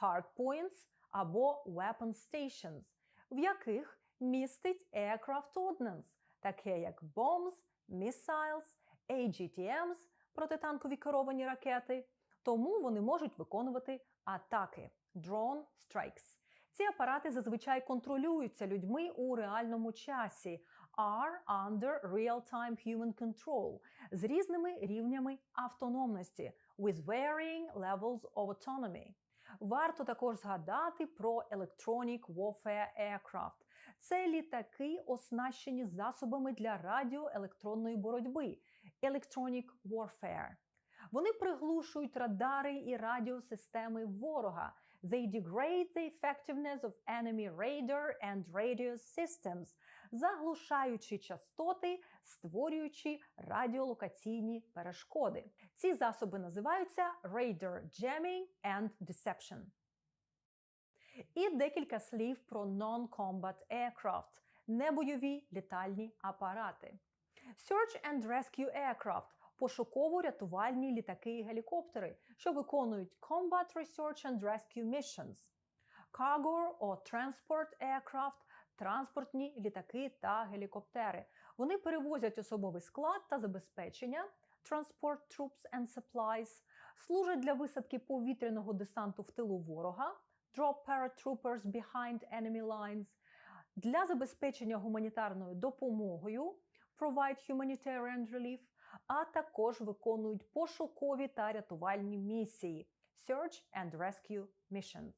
hardpoints або weapon stations, в яких містить aircraft ordnance, таке як bombs, missiles, AGTMs – протитанкові керовані ракети, тому вони можуть виконувати атаки – drone strikes. Ці апарати зазвичай контролюються людьми у реальному часі – are under real-time human control – з різними рівнями автономності – with varying levels of autonomy. Варто також згадати про Electronic Warfare Aircraft. Це літаки, оснащені засобами для радіоелектронної боротьби – Electronic Warfare. Вони приглушують радари і радіосистеми ворога. They degrade the effectiveness of enemy radar and radio systems, заглушаючи частоти, створюючи радіолокаційні перешкоди. Ці засоби називаються radar jamming and deception. І декілька слів про non-combat aircraft – небойові літальні апарати. Search and Rescue Aircraft – пошуково-рятувальні літаки і гелікоптери, що виконують Combat Research and Rescue Missions. Cargo or Transport Aircraft – транспортні літаки та гелікоптери. Вони перевозять особовий склад та забезпечення, Transport Troops and Supplies, служать для висадки повітряного десанту в тилу ворога, Drop Paratroopers behind enemy lines, для забезпечення гуманітарною допомогою, Provide Humanitarian Relief, а також виконують пошукові та рятувальні місії, Search and Rescue Missions.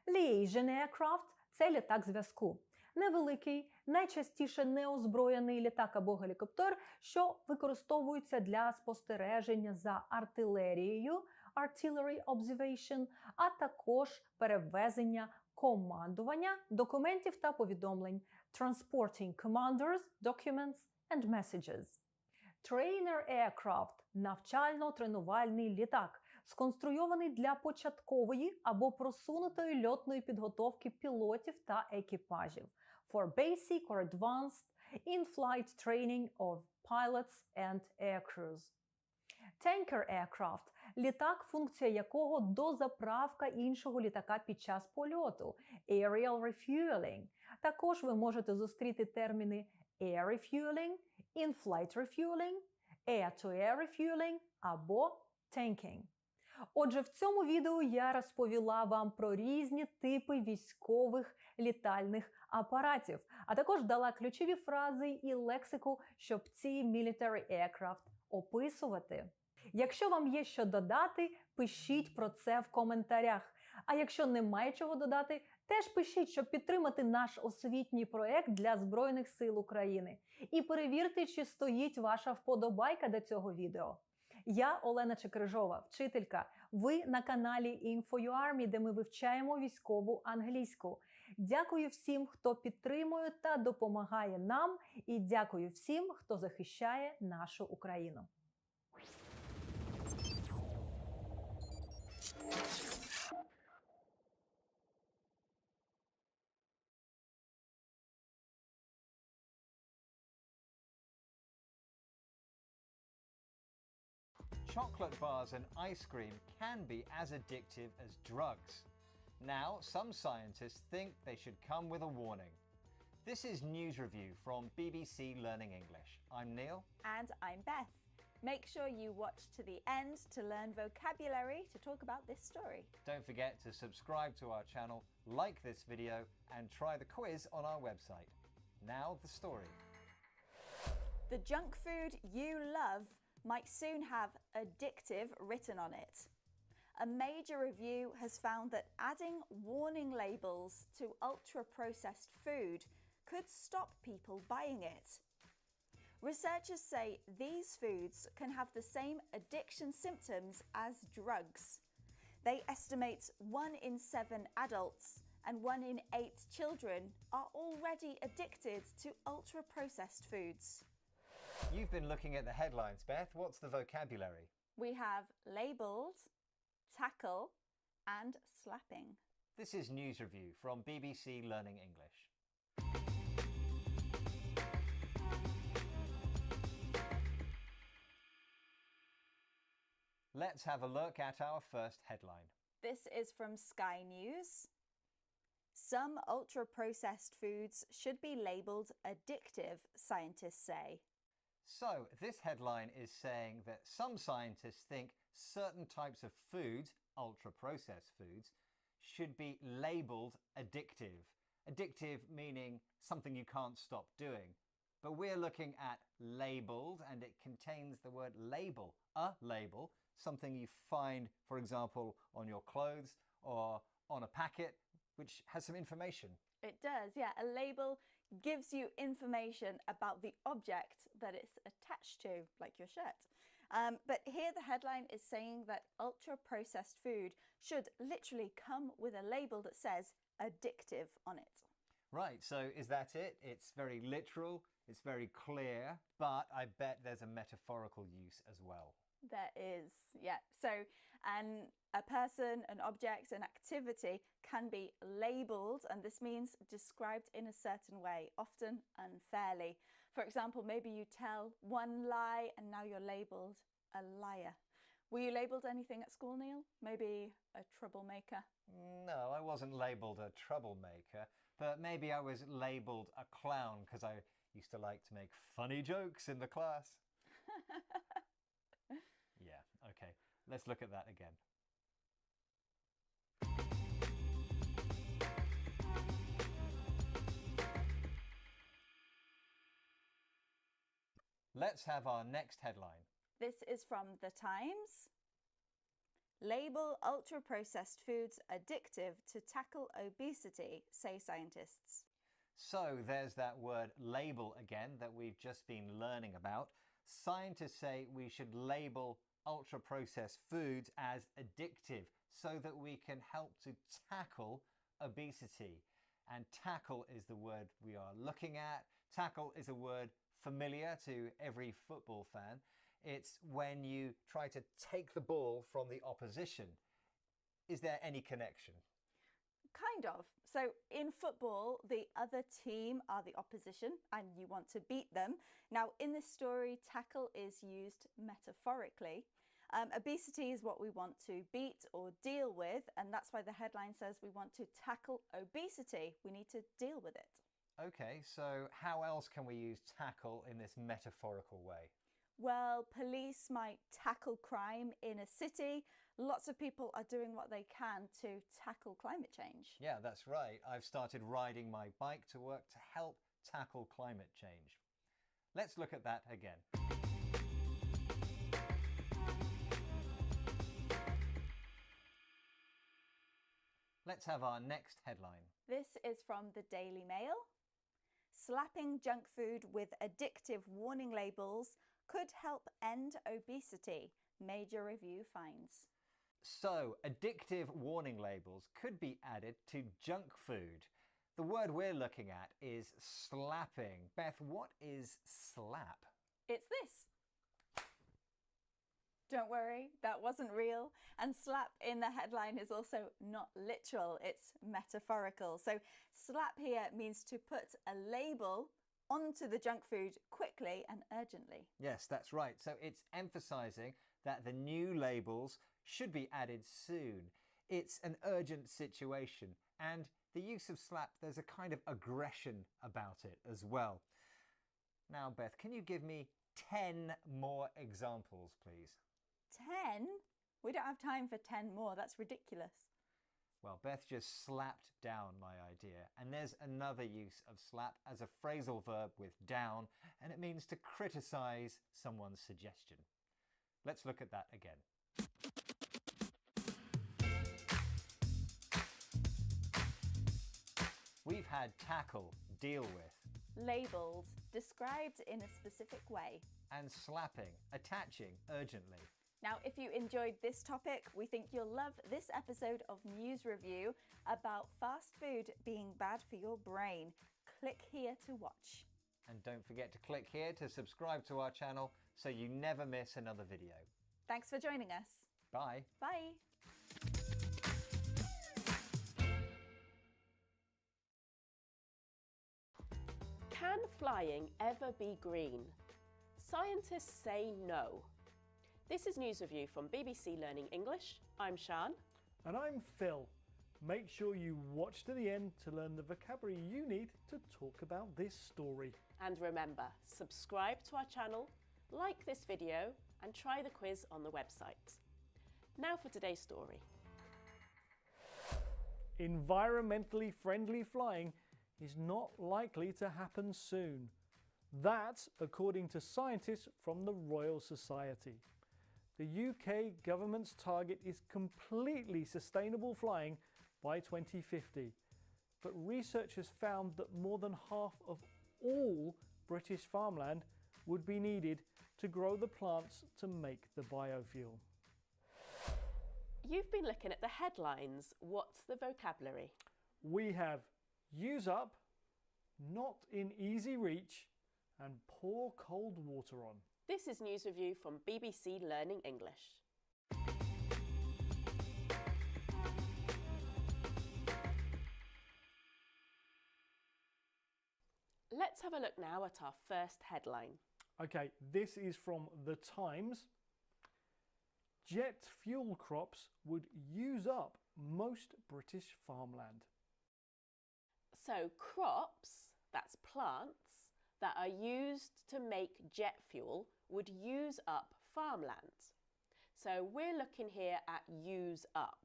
Liaison Aircraft – це літак зв'язку. Невеликий, найчастіше неозброєний літак або гелікоптер, що використовується для спостереження за артилерією, Artillery Observation, а також перевезення командування, документів та повідомлень, Transporting Commanders, Documents and Messages. Trainer Aircraft – навчально-тренувальний літак, сконструйований для початкової або просунутої льотної підготовки пілотів та екіпажів for basic or advanced in-flight training of pilots and aircrews. Tanker Aircraft – літак, функція якого дозаправка іншого літака під час польоту, aerial refueling. Також ви можете зустріти терміни air refueling, in-flight refueling, air-to-air refueling або tanking. Отже, в цьому відео я розповіла вам про різні типи військових літальних апаратів, а також дала ключові фрази і лексику, щоб ці military aircraft описувати. Якщо вам є що додати, пишіть про це в коментарях. А якщо немає чого додати, теж пишіть, щоб підтримати наш освітній проєкт для Збройних сил України. І перевірте, чи стоїть ваша вподобайка до цього відео. Я Олена Чекрижова, вчителька. Ви на каналі Info.UArmy, де ми вивчаємо військову англійську. Дякую всім, хто підтримує та допомагає нам. І дякую всім, хто захищає нашу Україну. Chocolate bars and ice cream can be as addictive as drugs. Now, some scientists think they should come with a warning. This is News Review from BBC Learning English. I'm Neil. And I'm Beth. Make sure you watch to the end to learn vocabulary to talk about this story. Don't forget to subscribe to our channel, like this video, and try the quiz on our website. Now the story. The junk food you love might soon have addictive written on it. A major review has found that adding warning labels to ultra-processed food could stop people buying it. Researchers say these foods can have the same addiction symptoms as drugs. They estimate 1 in 7 adults and 1 in 8 children are already addicted to ultra-processed foods. You've been looking at the headlines, Beth. What's the vocabulary? We have labelled, tackle and slapping. This is News Review from BBC Learning English. Let's have a look at our first headline. This is from Sky News. Some ultra-processed foods should be labelled addictive, scientists say. So, this headline is saying that some scientists think certain types of foods, ultra-processed foods, should be labelled addictive. Addictive meaning something you can't stop doing. But we're looking at labelled, and it contains the word label, a label, something you find, for example, on your clothes or on a packet, which has some information. It does, yeah. A label gives you information about the object that it's attached to, like your shirt. But here the headline is saying that ultra-processed food should literally come with a label that says addictive on it. Right, so is that it? It's very literal, it's very clear, but I bet there's a metaphorical use as well. There is, yeah. So a person, an object, an activity can be labelled, and this means described in a certain way, often unfairly. For example, maybe you tell one lie and now you're labelled a liar. Were you labelled anything at school, Neil? Maybe a troublemaker? No, I wasn't labelled a troublemaker, but maybe I was labelled a clown because I used to like to make funny jokes in the class. Yeah, okay, let's look at that again. Let's have our next headline. This is from The Times. Label ultra-processed foods addictive to tackle obesity, say scientists. So there's that word label again that we've just been learning about. Scientists say we should label ultra-processed foods as addictive so that we can help to tackle obesity. And tackle is the word we are looking at. Tackle is a word familiar to every football fan. It's when you try to take the ball from the opposition. Is there any connection? Kind of. So in football, the other team are the opposition and you want to beat them. Now in this story, tackle is used metaphorically. Obesity is what we want to beat or deal with, and that's why the headline says we want to tackle obesity. We need to deal with it. Okay, so how else can we use tackle in this metaphorical way? Well, police might tackle crime in a city. Lots of people are doing what they can to tackle climate change. Yeah, that's right. I've started riding my bike to work to help tackle climate change. Let's look at that again. Let's have our next headline. This is from the Daily Mail. Slapping junk food with addictive warning labels could help end obesity, major review finds. So, addictive warning labels could be added to junk food. The word we're looking at is slapping. Beth, what is slap? It's this. Don't worry, that wasn't real. And slap in the headline is also not literal, it's metaphorical. So slap here means to put a label onto the junk food quickly and urgently. Yes, that's right. So it's emphasizing that the new labels should be added soon. It's an urgent situation, and the use of slap, there's a kind of aggression about it as well. Now, Beth, can you give me 10 more examples, please? 10? We don't have time for 10 more, that's ridiculous. Well, Beth just slapped down my idea, and there's another use of slap as a phrasal verb with down, and it means to criticize someone's suggestion. Let's look at that again. We've had tackle, deal with. Labelled, described in a specific way. And slapping, attaching urgently. Now, if you enjoyed this topic, we think you'll love this episode of News Review about fast food being bad for your brain. Click here to watch. And don't forget to click here to subscribe to our channel so you never miss another video. Thanks for joining us. Bye. Bye. Can flying ever be green? Scientists say no. This is News Review from BBC Learning English. I'm Shan. And I'm Phil. Make sure you watch to the end to learn the vocabulary you need to talk about this story. And remember, subscribe to our channel, like this video, and try the quiz on the website. Now for today's story. Environmentally friendly flying is not likely to happen soon. That's according to scientists from the Royal Society. The UK government's target is completely sustainable flying by 2050. But researchers found that more than half of all British farmland would be needed to grow the plants to make the biofuel. You've been looking at the headlines. What's the vocabulary? We have use up, not in easy reach, and pour cold water on. This is News Review from BBC Learning English. Let's have a look now at our first headline. Okay, this is from The Times. Jet fuel crops would use up most British farmland. So crops, that's plants, that are used to make jet fuel would use up farmland. So we're looking here at use up.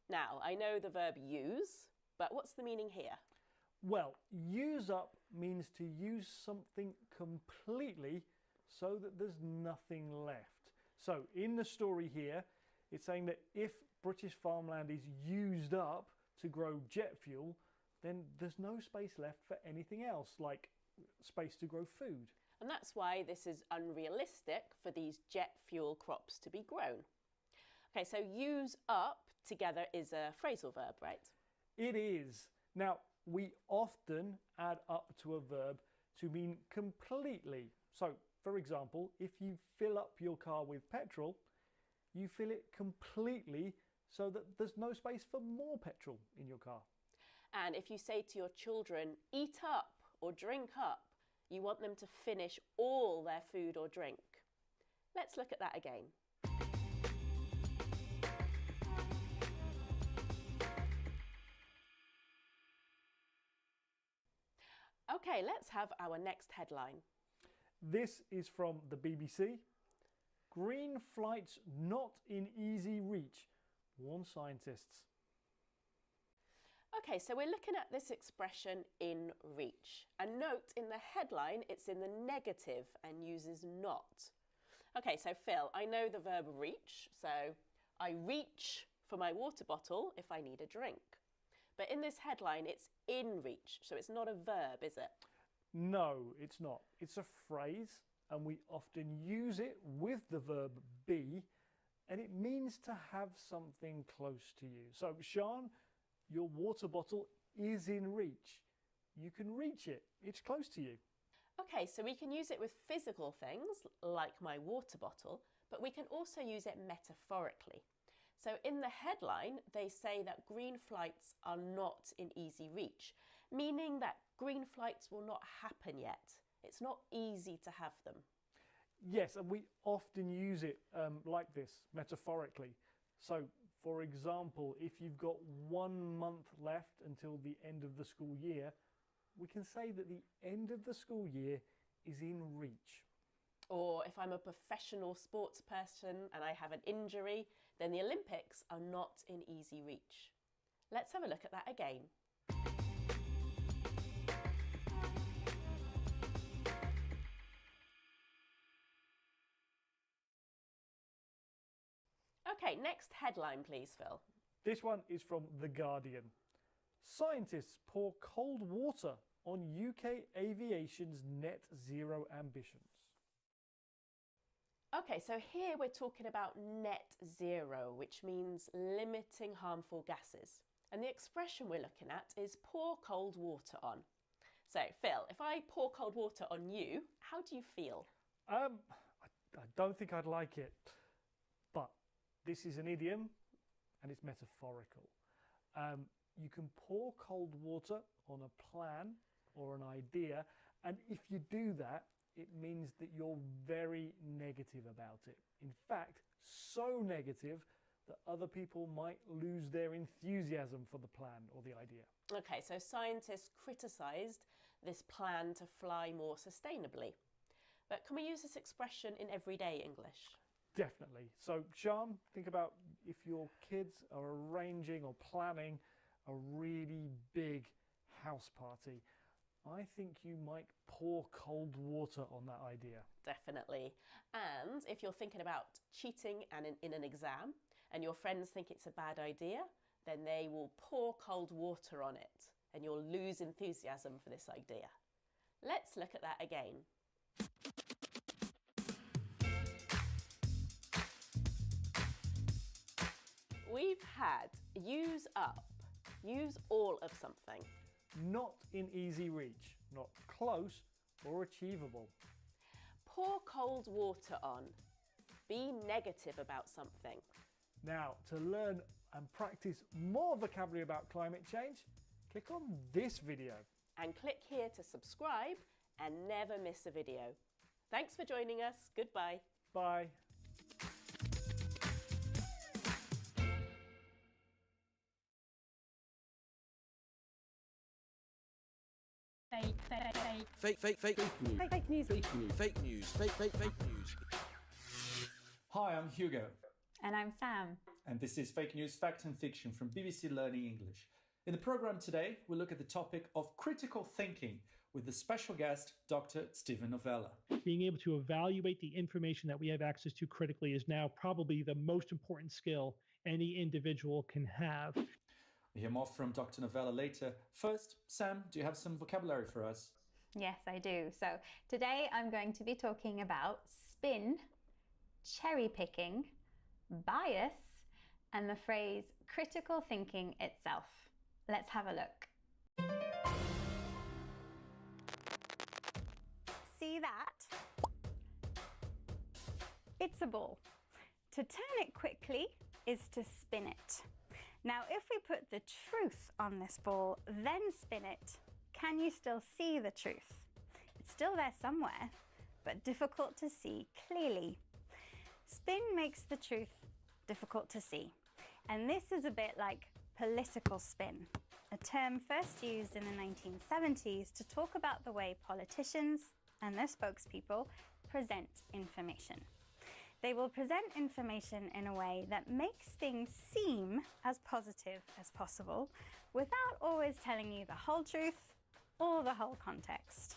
Now, I know the verb use, but what's the meaning here? Well, use up means to use something completely so that there's nothing left. So in the story here, it's saying that if British farmland is used up to grow jet fuel, then there's no space left for anything else, like space to grow food. And that's why this is unrealistic for these jet fuel crops to be grown. Okay, so use up together is a phrasal verb, right? It is. Now, we often add up to a verb to mean completely. So, for example, if you fill up your car with petrol, you fill it completely so that there's no space for more petrol in your car. And if you say to your children, eat up or drink up, you want them to finish all their food or drink. Let's look at that again. Okay, let's have our next headline. This is from the BBC. Green flights not in easy reach, warn scientists. Okay, so we're looking at this expression in reach. And note in the headline, it's in the negative and uses not. Okay, so Phil, I know the verb reach, so I reach for my water bottle if I need a drink. But in this headline, it's in reach, so it's not a verb, is it? No, it's not. It's a phrase, and we often use it with the verb be, and it means to have something close to you. So, Sean, your water bottle is in reach. You can reach it. It's close to you. Okay, so we can use it with physical things, like my water bottle, but we can also use it metaphorically. So in the headline, they say that green flights are not in easy reach, meaning that green flights will not happen yet. It's not easy to have them. Yes, and we often use it like this, metaphorically. So, for example, if you've got 1 month left until the end of the school year, we can say that the end of the school year is in reach. Or if I'm a professional sports person and I have an injury, then the Olympics are not in easy reach. Let's have a look at that again. Okay, next headline please, Phil. This one is from The Guardian. Scientists pour cold water on UK aviation's net zero ambitions. Okay, so here we're talking about net zero, which means limiting harmful gases. And the expression we're looking at is pour cold water on. So, Phil, if I pour cold water on you, how do you feel? I don't think I'd like it, but this is an idiom and it's metaphorical. You can pour cold water on a plan or an idea, and if you do that, it means that you're very negative about it. In fact, so negative that other people might lose their enthusiasm for the plan or the idea. Okay, so scientists criticised this plan to fly more sustainably. But can we use this expression in everyday English? Definitely. So, Sean, think about if your kids are arranging or planning a really big house party. I think you might pour cold water on that idea. Definitely. And if you're thinking about cheating in an exam and your friends think it's a bad idea, then they will pour cold water on it and you'll lose enthusiasm for this idea. Let's look at that again. We've had use up, use all of something. Not in easy reach, not close or achievable. Pour cold water on. Be negative about something. Now, to learn and practice more vocabulary about climate change, click on this video. And click here to subscribe and never miss a video. Thanks for joining us. Goodbye. Bye. Fake news. Fake news. Hi, I'm Hugo. And I'm Sam. And this is Fake News, Fact and Fiction from BBC Learning English. In the programme today, we'll look at the topic of critical thinking with the special guest, Dr. Stephen Novella. Being able to evaluate the information that we have access to critically is now probably the most important skill any individual can have. We'll hear more from Dr. Novella later. First, Sam, do you have some vocabulary for us? Yes, I do. So today I'm going to be talking about spin, cherry picking, bias, and the phrase critical thinking itself. Let's have a look. See that? It's a ball. To turn it quickly is to spin it. Now, if we put the truth on this ball, then spin it, can you still see the truth? It's still there somewhere, but difficult to see clearly. Spin makes the truth difficult to see. And this is a bit like political spin, a term first used in the 1970s to talk about the way politicians and their spokespeople present information. They will present information in a way that makes things seem as positive as possible without always telling you the whole truth or the whole context.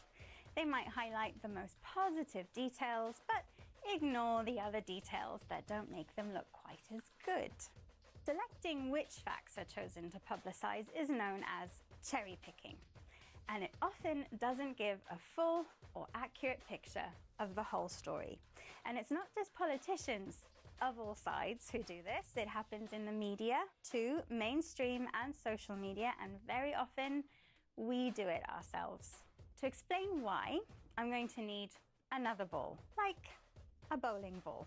They might highlight the most positive details, but ignore the other details that don't make them look quite as good. Selecting which facts are chosen to publicize is known as cherry picking, and it often doesn't give a full or accurate picture of the whole story. And it's not just politicians of all sides who do this. It happens in the media too, mainstream and social media, and very often we do it ourselves. To explain why, I'm going to need another ball, like a bowling ball.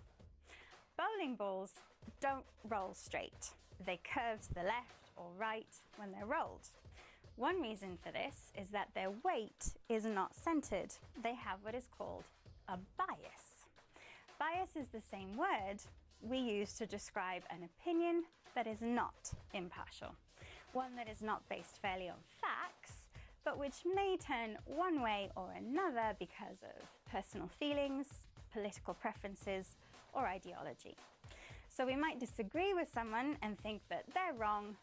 Bowling balls don't roll straight. They curve to the left or right when they're rolled. One reason for this is that their weight is not centered. They have what is called a bias. Bias is the same word we use to describe an opinion that is not impartial, one that is not based fairly on facts, but which may turn one way or another because of personal feelings, political preferences, or ideology. So we might disagree with someone and think that they're wrong,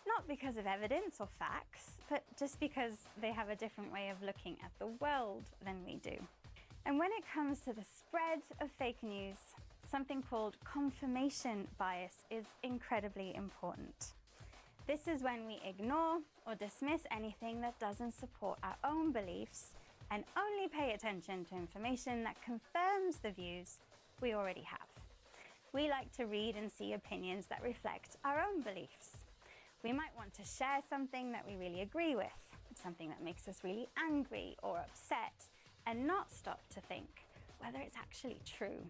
not because of evidence or facts, but just because they have a different way of looking at the world than we do. And when it comes to the spread of fake news, something called confirmation bias is incredibly important. This is when we ignore or dismiss anything that doesn't support our own beliefs and only pay attention to information that confirms the views we already have. We like to read and see opinions that reflect our own beliefs. We might want to share something that we really agree with, something that makes us really angry or upset, and not stop to think whether it's actually true.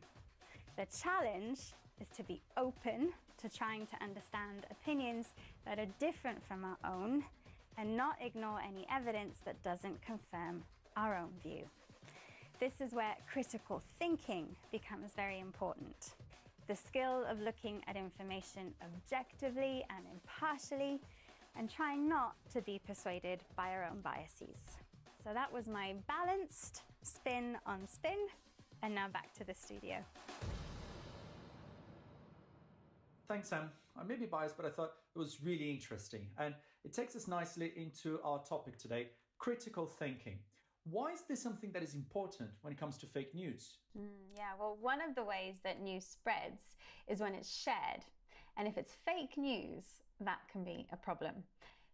The challenge is to be open to trying to understand opinions that are different from our own and not ignore any evidence that doesn't confirm our own view. This is where critical thinking becomes very important. The skill of looking at information objectively and impartially and trying not to be persuaded by our own biases. So that was my balanced spin on spin, and now back to the studio. Thanks, Sam. I may be biased, but I thought it was really interesting. And it takes us nicely into our topic today, critical thinking. Why is this something that is important when it comes to fake news? Yeah, well, one of the ways that news spreads is when it's shared. And if it's fake news, that can be a problem.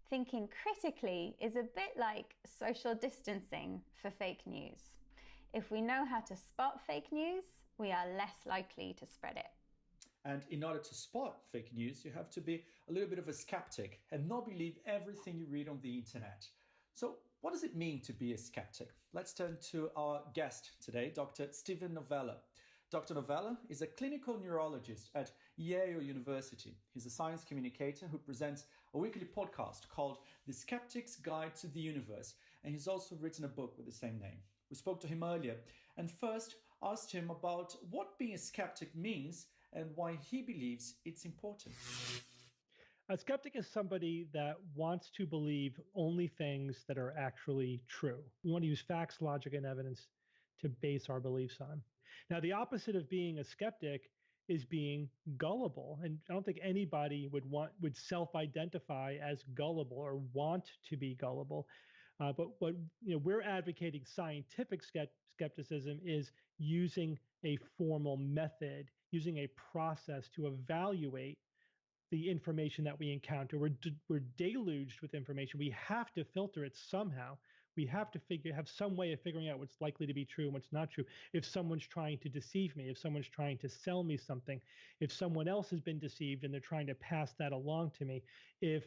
Thinking critically is a bit like social distancing for fake news. If we know how to spot fake news, we are less likely to spread it. And in order to spot fake news, you have to be a little bit of a skeptic and not believe everything you read on the internet. So what does it mean to be a skeptic? Let's turn to our guest today, Dr. Stephen Novella. Dr. Novella is a clinical neurologist at Yale University. He's a science communicator who presents a weekly podcast called The Skeptic's Guide to the Universe, and he's also written a book with the same name. We spoke to him earlier and first asked him about what being a skeptic means and why he believes it's important. A skeptic is somebody that wants to believe only things that are actually true. We want to use facts, logic, and evidence to base our beliefs on. Now, the opposite of being a skeptic is being gullible. And I don't think anybody would self-identify as gullible or want to be gullible. But what we're advocating scientific skepticism is using a formal method, using a process to evaluate the information that we encounter. We're deluged with information. We have to filter it somehow. We have to have some way of figuring out what's likely to be true and what's not true. If someone's trying to deceive me, if someone's trying to sell me something, if someone else has been deceived and they're trying to pass that along to me, if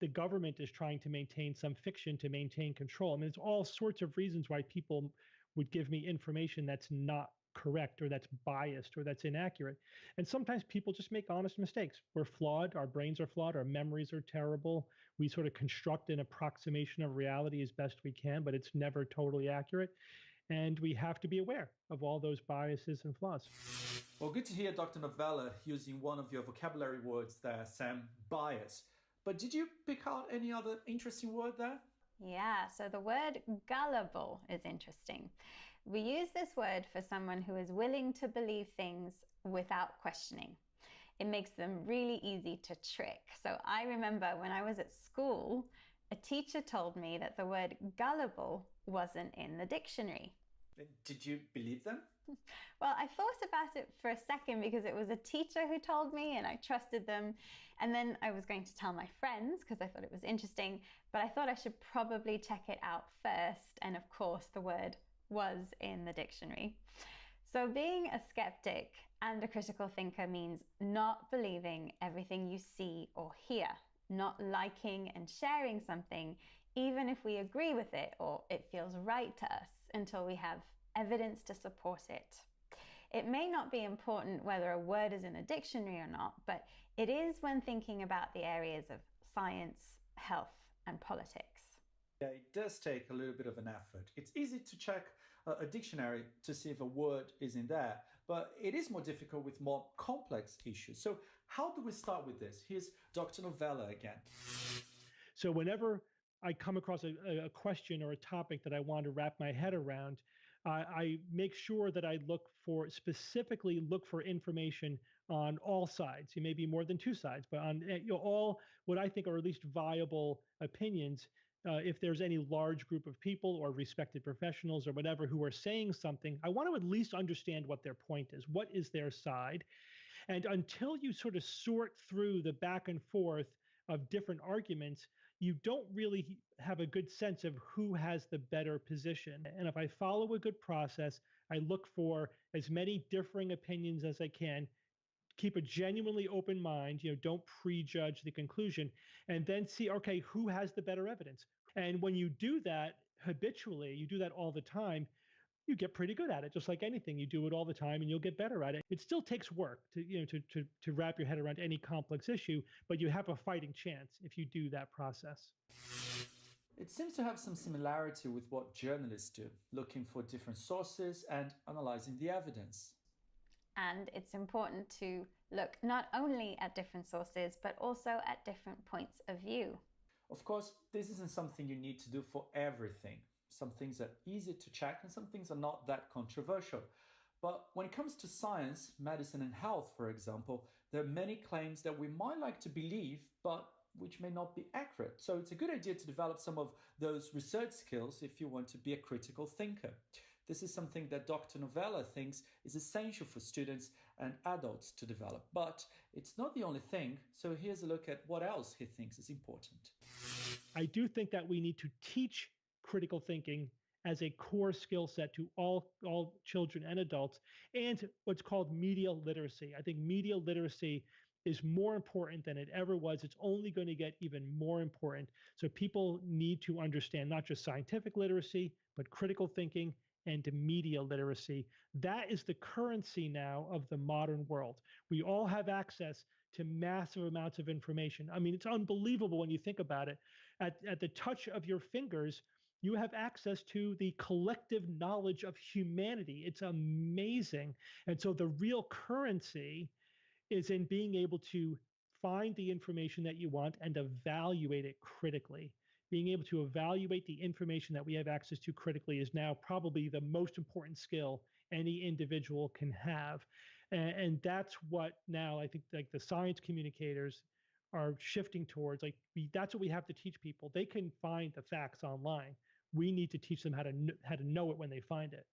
the government is trying to maintain some fiction to maintain control. I mean, there's all sorts of reasons why people would give me information that's not correct or that's biased or that's inaccurate. And sometimes people just make honest mistakes. We're flawed. Our brains are flawed. Our memories are terrible. We sort of construct an approximation of reality as best we can, but it's never totally accurate. And we have to be aware of all those biases and flaws. Well, good to hear Dr. Novella using one of your vocabulary words there, Sam, bias. But did you pick out any other interesting word there? Yeah, so the word gullible is interesting. We use this word for someone who is willing to believe things without questioning. It makes them really easy to trick. So I remember when I was at school, a teacher told me that the word gullible wasn't in the dictionary. Did you believe them? Well, I thought about it for a second because it was a teacher who told me and I trusted them. And then I was going to tell my friends because I thought it was interesting, but I thought I should probably check it out first. And of course, the word was in the dictionary. So being a skeptic and a critical thinker means not believing everything you see or hear, not liking and sharing something, even if we agree with it or it feels right to us, until we have evidence to support it. It may not be important whether a word is in a dictionary or not, but it is when thinking about the areas of science, health, and politics. Yeah, it does take a little bit of an effort. It's easy to check a dictionary to see if a word is in there, but it is more difficult with more complex issues. So how do we start with this? Here's Dr. Novella again. So whenever I come across a question or a topic that I want to wrap my head around, I make sure that I specifically look for information on all sides. It may be more than two sides, but on all what I think are at least viable opinions. If there's any large group of people or respected professionals or whatever who are saying something, I want to at least understand what their point is. What is their side? And until you sort of sort through the back and forth of different arguments, you don't really have a good sense of who has the better position. And if I follow a good process, I look for as many differing opinions as I can, keep a genuinely open mind, don't prejudge the conclusion, and then see, okay, who has the better evidence? And when you do that habitually, you do that all the time, you get pretty good at it. Just like anything, you do it all the time and you'll get better at it. It still takes work to wrap your head around any complex issue, but you have a fighting chance if you do that process. It seems to have some similarity with what journalists do, looking for different sources and analyzing the evidence. And it's important to look not only at different sources, but also at different points of view. Of course, this isn't something you need to do for everything. Some things are easy to check and some things are not that controversial. But when it comes to science, medicine and health, for example, there are many claims that we might like to believe, but which may not be accurate. So it's a good idea to develop some of those research skills if you want to be a critical thinker. This is something that Dr. Novella thinks is essential for students and adults to develop, but it's not the only thing. So here's a look at what else he thinks is important. I do think that we need to teach critical thinking as a core skill set to all children and adults, and what's called media literacy. I think media literacy is more important than it ever was. It's only going to get even more important. So people need to understand not just scientific literacy, but critical thinking and media literacy. That is the currency now of the modern world. We all have access to massive amounts of information. I mean, it's unbelievable when you think about it. At the touch of your fingers, you have access to the collective knowledge of humanity. It's amazing. And so the real currency is in being able to find the information that you want and evaluate it critically. Being able to evaluate the information that we have access to critically is now probably the most important skill any individual can have. And that's what now I think like the science communicators are shifting towards. Like that's what we have to teach people. They can find the facts online. We need to teach them how to know it when they find it.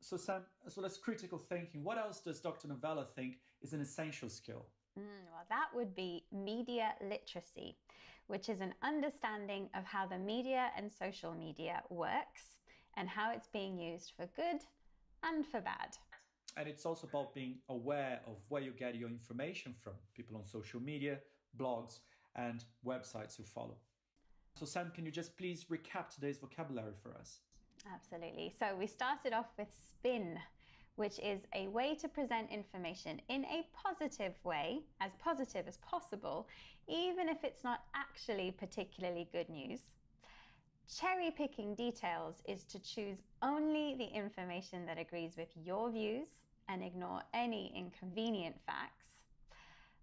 So Sam, as well as critical thinking, what else does Dr. Novella think is an essential skill? Well, that would be media literacy, which is an understanding of how the media and social media works and how it's being used for good and for bad. And it's also about being aware of where you get your information from, people on social media, blogs, and websites you follow. So Sam, can you just please recap today's vocabulary for us? Absolutely. So we started off with spin, which is a way to present information in a positive way, as positive as possible, even if it's not actually particularly good news. Cherry-picking details is to choose only the information that agrees with your views and ignore any inconvenient facts.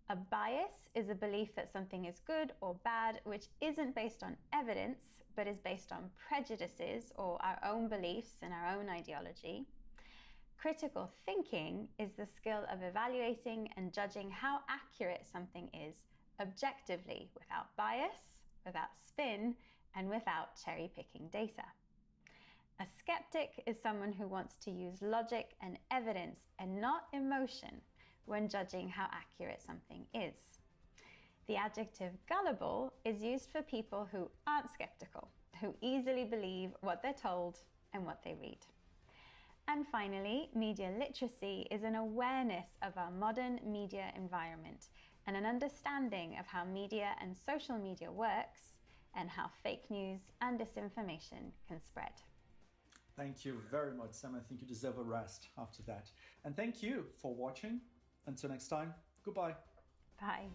A bias is a belief that something is good or bad, which isn't based on evidence, but is based on prejudices or our own beliefs and our own ideology. Critical thinking is the skill of evaluating and judging how accurate something is objectively, without bias, without spin, and without cherry-picking data. A skeptic is someone who wants to use logic and evidence and not emotion when judging how accurate something is. The adjective gullible is used for people who aren't skeptical, who easily believe what they're told and what they read. And finally, media literacy is an awareness of our modern media environment and an understanding of how media and social media works and how fake news and disinformation can spread. Thank you very much, Sam. I think you deserve a rest after that. And thank you for watching. Until next time, goodbye. Bye.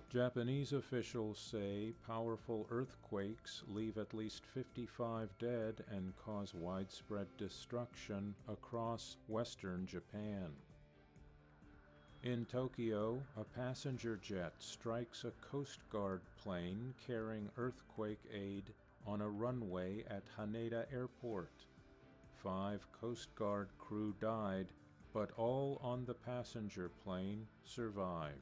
Japanese officials say powerful earthquakes leave at least 55 dead and cause widespread destruction across western Japan. In Tokyo, a passenger jet strikes a Coast Guard plane carrying earthquake aid on a runway at Haneda Airport. 5 Coast Guard crew died, but all on the passenger plane survived.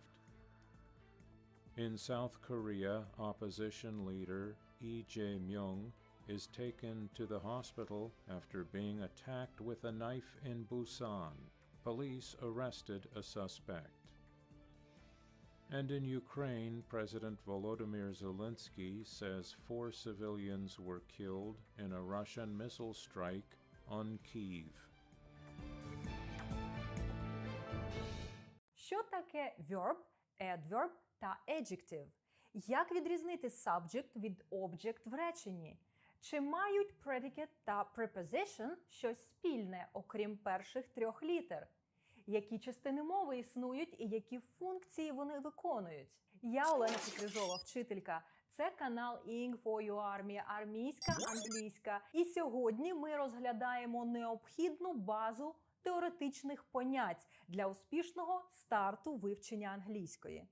In South Korea, opposition leader Lee Jae-myung is taken to the hospital after being attacked with a knife in Busan. Police arrested a suspect. And in Ukraine, President Volodymyr Zelensky says 4 civilians were killed in a Russian missile strike on Kyiv. Що таке verb, adverb та adjective? Як відрізнити subject від object в реченні? Чи мають predicate та preposition щось спільне, окрім перших 3 літер? Які частини мови існують і які функції вони виконують? Я Олена Покрижова, вчителька. Це канал Ing for Your Army, армійська, англійська. І сьогодні ми розглядаємо необхідну базу теоретичних понять для успішного старту вивчення англійської.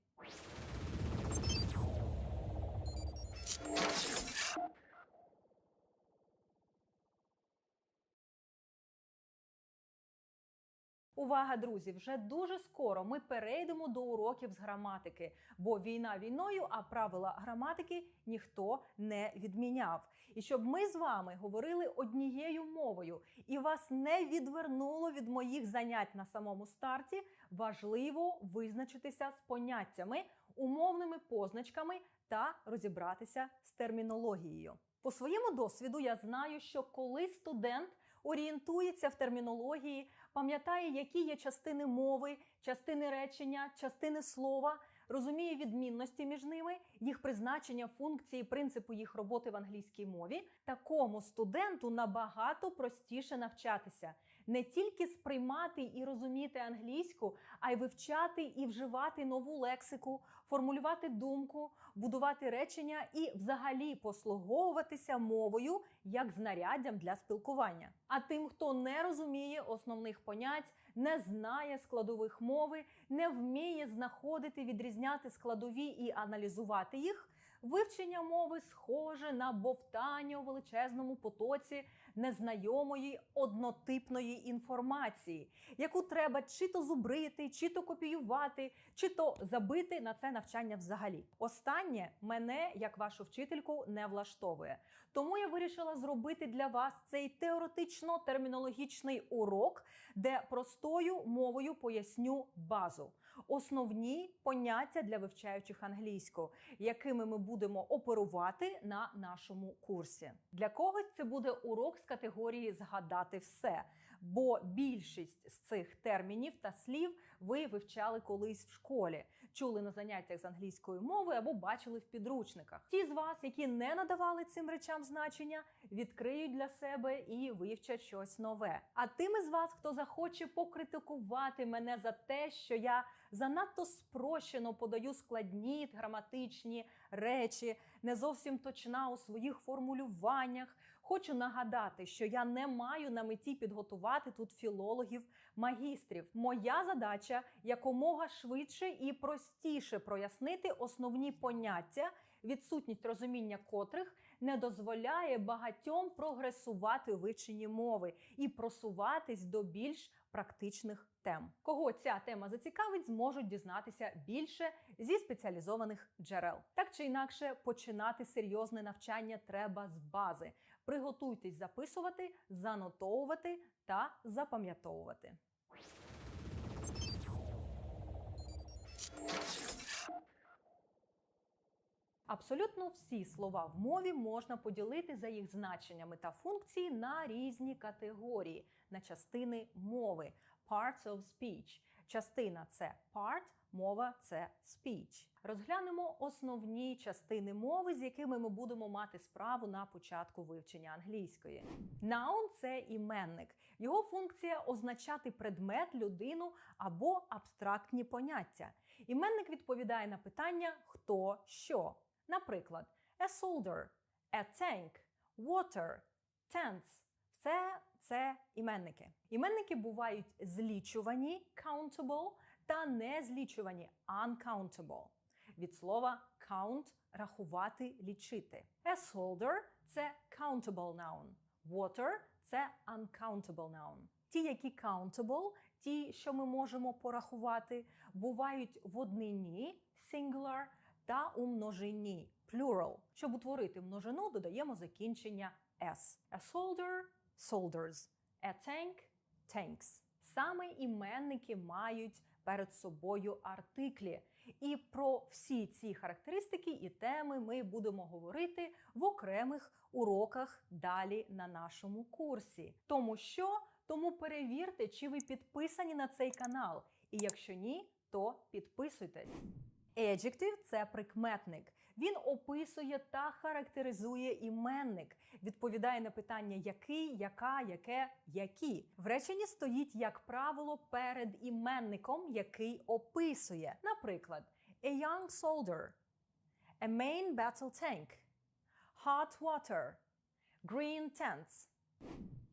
Увага, друзі! Вже дуже скоро ми перейдемо до уроків з граматики, бо війна війною, а правила граматики ніхто не відміняв. І щоб ми з вами говорили однією мовою і вас не відвернуло від моїх занять на самому старті, важливо визначитися з поняттями, умовними позначками та розібратися з термінологією. По своєму досвіду я знаю, що коли студент орієнтується в термінології, пам'ятає, які є частини мови, частини речення, частини слова, розуміє відмінності між ними, їх призначення, функції, принципу їх роботи в англійській мові, такому студенту набагато простіше навчатися. Не тільки сприймати і розуміти англійську, а й вивчати і вживати нову лексику, формулювати думку, будувати речення і взагалі послуговуватися мовою як знаряддям для спілкування. А тим, хто не розуміє основних понять, не знає складових мови, не вміє знаходити, відрізняти складові і аналізувати їх, вивчення мови схоже на бовтання у величезному потоці незнайомої однотипної інформації, яку треба чи то зубрити, чи то копіювати, чи то забити на це навчання взагалі. Останнє мене, як вашу вчительку, не влаштовує. Тому я вирішила зробити для вас цей теоретично-термінологічний урок, де простою мовою поясню базу. Основні поняття для вивчаючих англійську, якими ми будемо оперувати на нашому курсі. Для когось це буде урок з категорії «згадати все», бо більшість з цих термінів та слів ви вивчали колись в школі, чули на заняттях з англійської мови або бачили в підручниках. Ті з вас, які не надавали цим речам значення, відкриють для себе і вивчать щось нове. А тим із вас, хто захоче покритикувати мене за те, що я занадто спрощено подаю складні граматичні речі, не зовсім точна у своїх формулюваннях, хочу нагадати, що я не маю на меті підготувати тут філологів-магістрів. Моя задача – якомога швидше і простіше прояснити основні поняття, відсутність розуміння котрих не дозволяє багатьом прогресувати у вивченні мови і просуватись до більш практичних тем. Кого ця тема зацікавить, зможуть дізнатися більше зі спеціалізованих джерел. Так чи інакше, починати серйозне навчання треба з бази. Приготуйтесь записувати, занотовувати та запам'ятовувати. Абсолютно всі слова в мові можна поділити за їх значеннями та функції на різні категорії, на частини мови. Parts of speech. Частина – це part, мова – це speech. Розглянемо основні частини мови, з якими ми будемо мати справу на початку вивчення англійської. Noun – це іменник. Його функція – означати предмет, людину або абстрактні поняття. Іменник відповідає на питання «хто», «що». Наприклад, a soldier, a tank, water, tents – все це іменники. Іменники бувають злічувані countable та незлічувані uncountable. Від слова count – рахувати, лічити. A soldier – це countable noun. Water – це uncountable noun. Ті, які countable, ті, що ми можемо порахувати, бувають в однині singular та у множині plural. Щоб утворити множину, додаємо закінчення s. A soldier – soldiers. A tank – tanks. Саме іменники мають перед собою артиклі. І про всі ці характеристики і теми ми будемо говорити в окремих уроках далі на нашому курсі. Тому перевірте, чи ви підписані на цей канал. І якщо ні, то підписуйтесь. Adjective – це прикметник. Він описує та характеризує іменник, відповідає на питання який, яка, яке, які. В реченні стоїть, як правило, перед іменником, який описує. Наприклад, a young soldier, a main battle tank, hot water, green tents.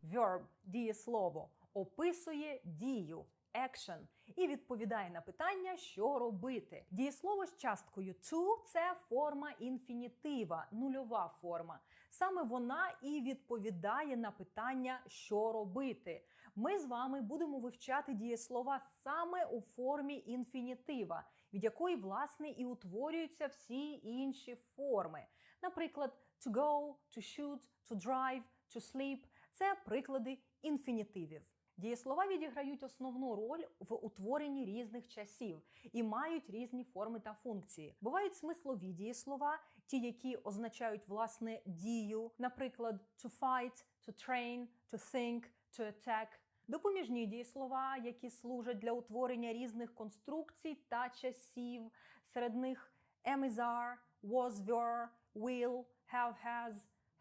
Verb – дієслово, описує дію, action, і відповідає на питання, що робити. Дієслово з часткою to – це форма інфінітива, нульова форма. Саме вона і відповідає на питання, що робити. Ми з вами будемо вивчати дієслова саме у формі інфінітива, від якої, власне, і утворюються всі інші форми. Наприклад, to go, to shoot, to drive, to sleep – це приклади інфінітивів. Дієслова відіграють основну роль в утворенні різних часів і мають різні форми та функції. Бувають смислові дієслова, ті, які означають, власне, дію, наприклад, to fight, to train, to think, to attack. Допоміжні дієслова, які служать для утворення різних конструкцій та часів. Серед них am, is, are, was, were, will, have, has,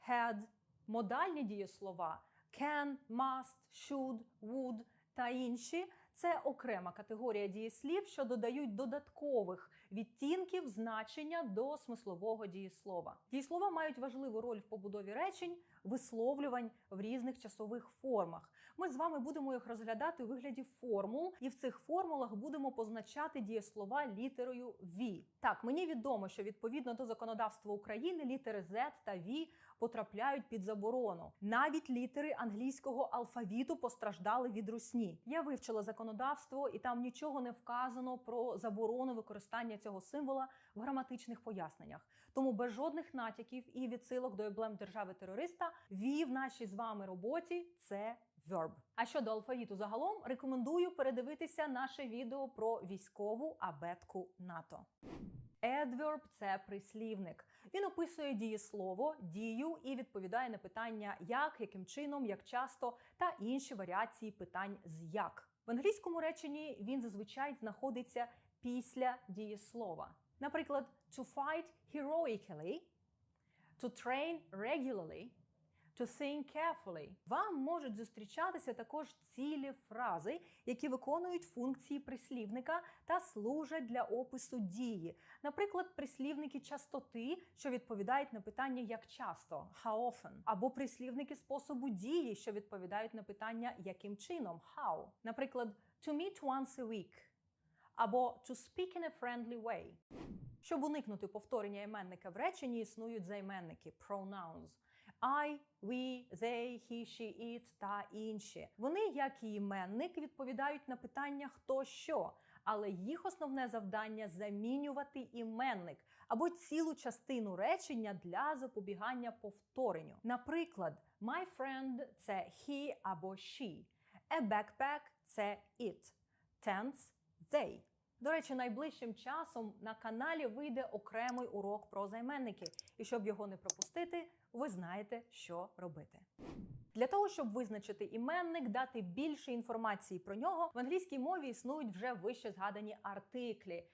had. Модальні дієслова can, must, should, would та інші – це окрема категорія дієслів, що додають додаткових відтінків значення до смислового дієслова. Дієслова мають важливу роль в побудові речень, висловлювань в різних часових формах. Ми з вами будемо їх розглядати у вигляді формул, і в цих формулах будемо позначати дієслова літерою V. Так, мені відомо, що відповідно до законодавства України літери Z та V потрапляють під заборону. Навіть літери англійського алфавіту постраждали від русні. Я вивчила законодавство, і там нічого не вказано про заборону використання цього символа в граматичних поясненнях. Тому без жодних натяків і відсилок до емблем держави-терориста V в нашій з вами роботі – це verb. А щодо алфавіту загалом, рекомендую передивитися наше відео про військову абетку НАТО. Adverb – це прислівник. Він описує дієслово, дію і відповідає на питання як, яким чином, як часто та інші варіації питань з як. В англійському реченні він зазвичай знаходиться після дієслова. Наприклад, to fight heroically, to train regularly, to think carefully. Вам можуть зустрічатися також цілі фрази, які виконують функції прислівника та служать для опису дії. Наприклад, прислівники частоти, що відповідають на питання «як часто» – how often. Або прислівники способу дії, що відповідають на питання «яким чином» – how. Наприклад, to meet once a week. Або to speak in a friendly way. Щоб уникнути повторення іменника в реченні, існують займенники – pronouns. I, we, they, he, she, it та інші. Вони, як і іменник, відповідають на питання «хто що», але їх основне завдання – замінювати іменник або цілу частину речення для запобігання повторенню. Наприклад, my friend – це he або she, a backpack – це it, tents – they. До речі, найближчим часом на каналі вийде окремий урок про займенники. І щоб його не пропустити, ви знаєте, що робити. Для того, щоб визначити іменник, дати більше інформації про нього, в англійській мові існують вже вище згадані артиклі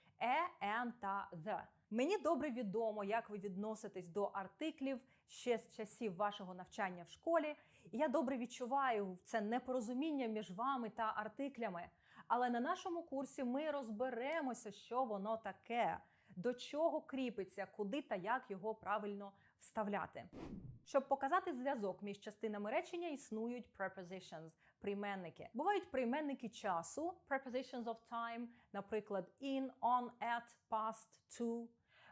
«an» та «the». Мені добре відомо, як ви відноситесь до артиклів ще з часів вашого навчання в школі. І я добре відчуваю це непорозуміння між вами та артиклями. Але на нашому курсі ми розберемося, що воно таке, до чого кріпиться, куди та як його правильно вставляти. Щоб показати зв'язок між частинами речення, існують prepositions – прийменники. Бувають прийменники часу – prepositions of time, наприклад, in, on, at, past, to.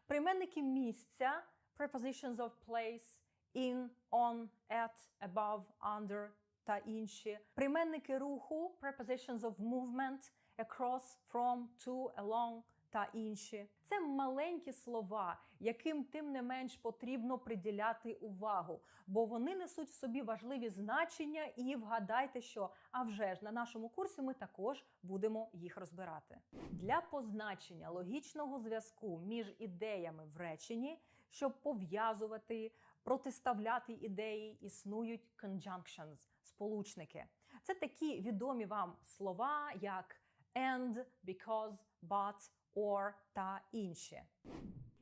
Прийменники місця – prepositions of place – in, on, at, above, under та інші. Прийменники руху – prepositions of movement, across, from, to, along та інші. Це маленькі слова, яким тим не менш потрібно приділяти увагу, бо вони несуть в собі важливі значення і вгадайте що, а вже ж на нашому курсі ми також будемо їх розбирати. Для позначення логічного зв'язку між ідеями в реченні, щоб пов'язувати, протиставляти ідеї, існують conjunctions – сполучники. Це такі відомі вам слова, як and, because, but, or та інші.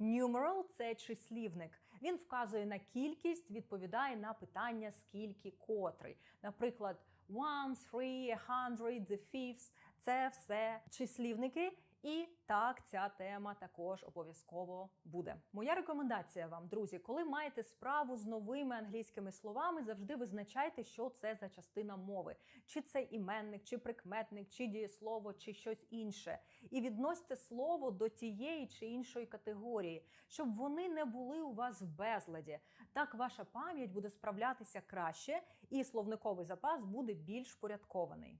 Numeral – це числівник. Він вказує на кількість, відповідає на питання скільки, котрий. Наприклад, one, three, 100, the fifth – Це все числівники. І так, ця тема також обов'язково буде. Моя рекомендація вам, друзі, коли маєте справу з новими англійськими словами, завжди визначайте, що це за частина мови. Чи це іменник, чи прикметник, чи дієслово, чи щось інше. І відносьте слово до тієї чи іншої категорії, щоб вони не були у вас в безладі. Так ваша пам'ять буде справлятися краще, і словниковий запас буде більш впорядкований.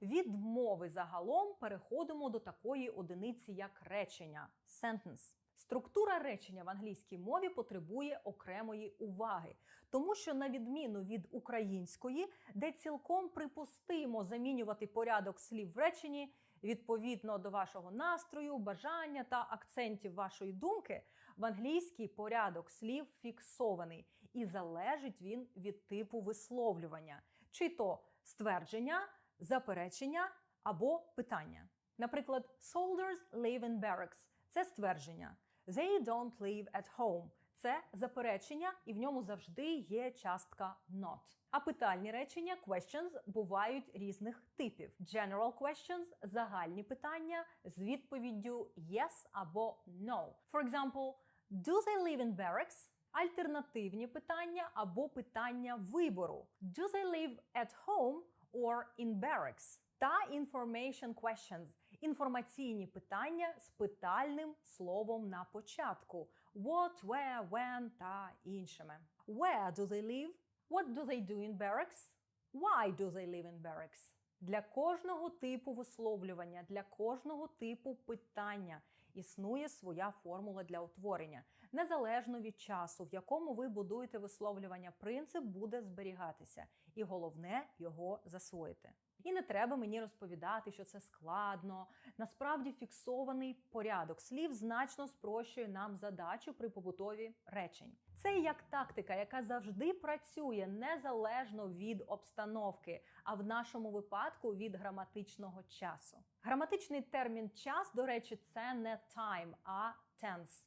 Від мови загалом переходимо до такої одиниці, як речення – sentence. Структура речення в англійській мові потребує окремої уваги, тому що на відміну від української, де цілком припустимо замінювати порядок слів в реченні відповідно до вашого настрою, бажання та акцентів вашої думки, в англійській порядок слів фіксований і залежить він від типу висловлювання, чи то ствердження, заперечення або питання. Наприклад, soldiers live in barracks – це ствердження. They don't live at home – це заперечення, і в ньому завжди є частка not. А питальні речення questions бувають різних типів. General questions – загальні питання з відповіддю yes або no. For example, do they live in barracks? Альтернативні питання або питання вибору. Do they live at home or in barracks? Та information questions – інформаційні питання з питальним словом на початку. What, where, when та іншими. Where do they live? What do they do in barracks? Why do they live in barracks? Для кожного типу висловлювання, для кожного типу питання існує своя формула для утворення. Незалежно від часу, в якому ви будуєте висловлювання, принцип буде зберігатися. І головне – його засвоїти. І не треба мені розповідати, що це складно. Насправді фіксований порядок слів значно спрощує нам задачу при побудові речень. Це як тактика, яка завжди працює незалежно від обстановки, а в нашому випадку від граматичного часу. Граматичний термін «час», до речі, це не time, а tense.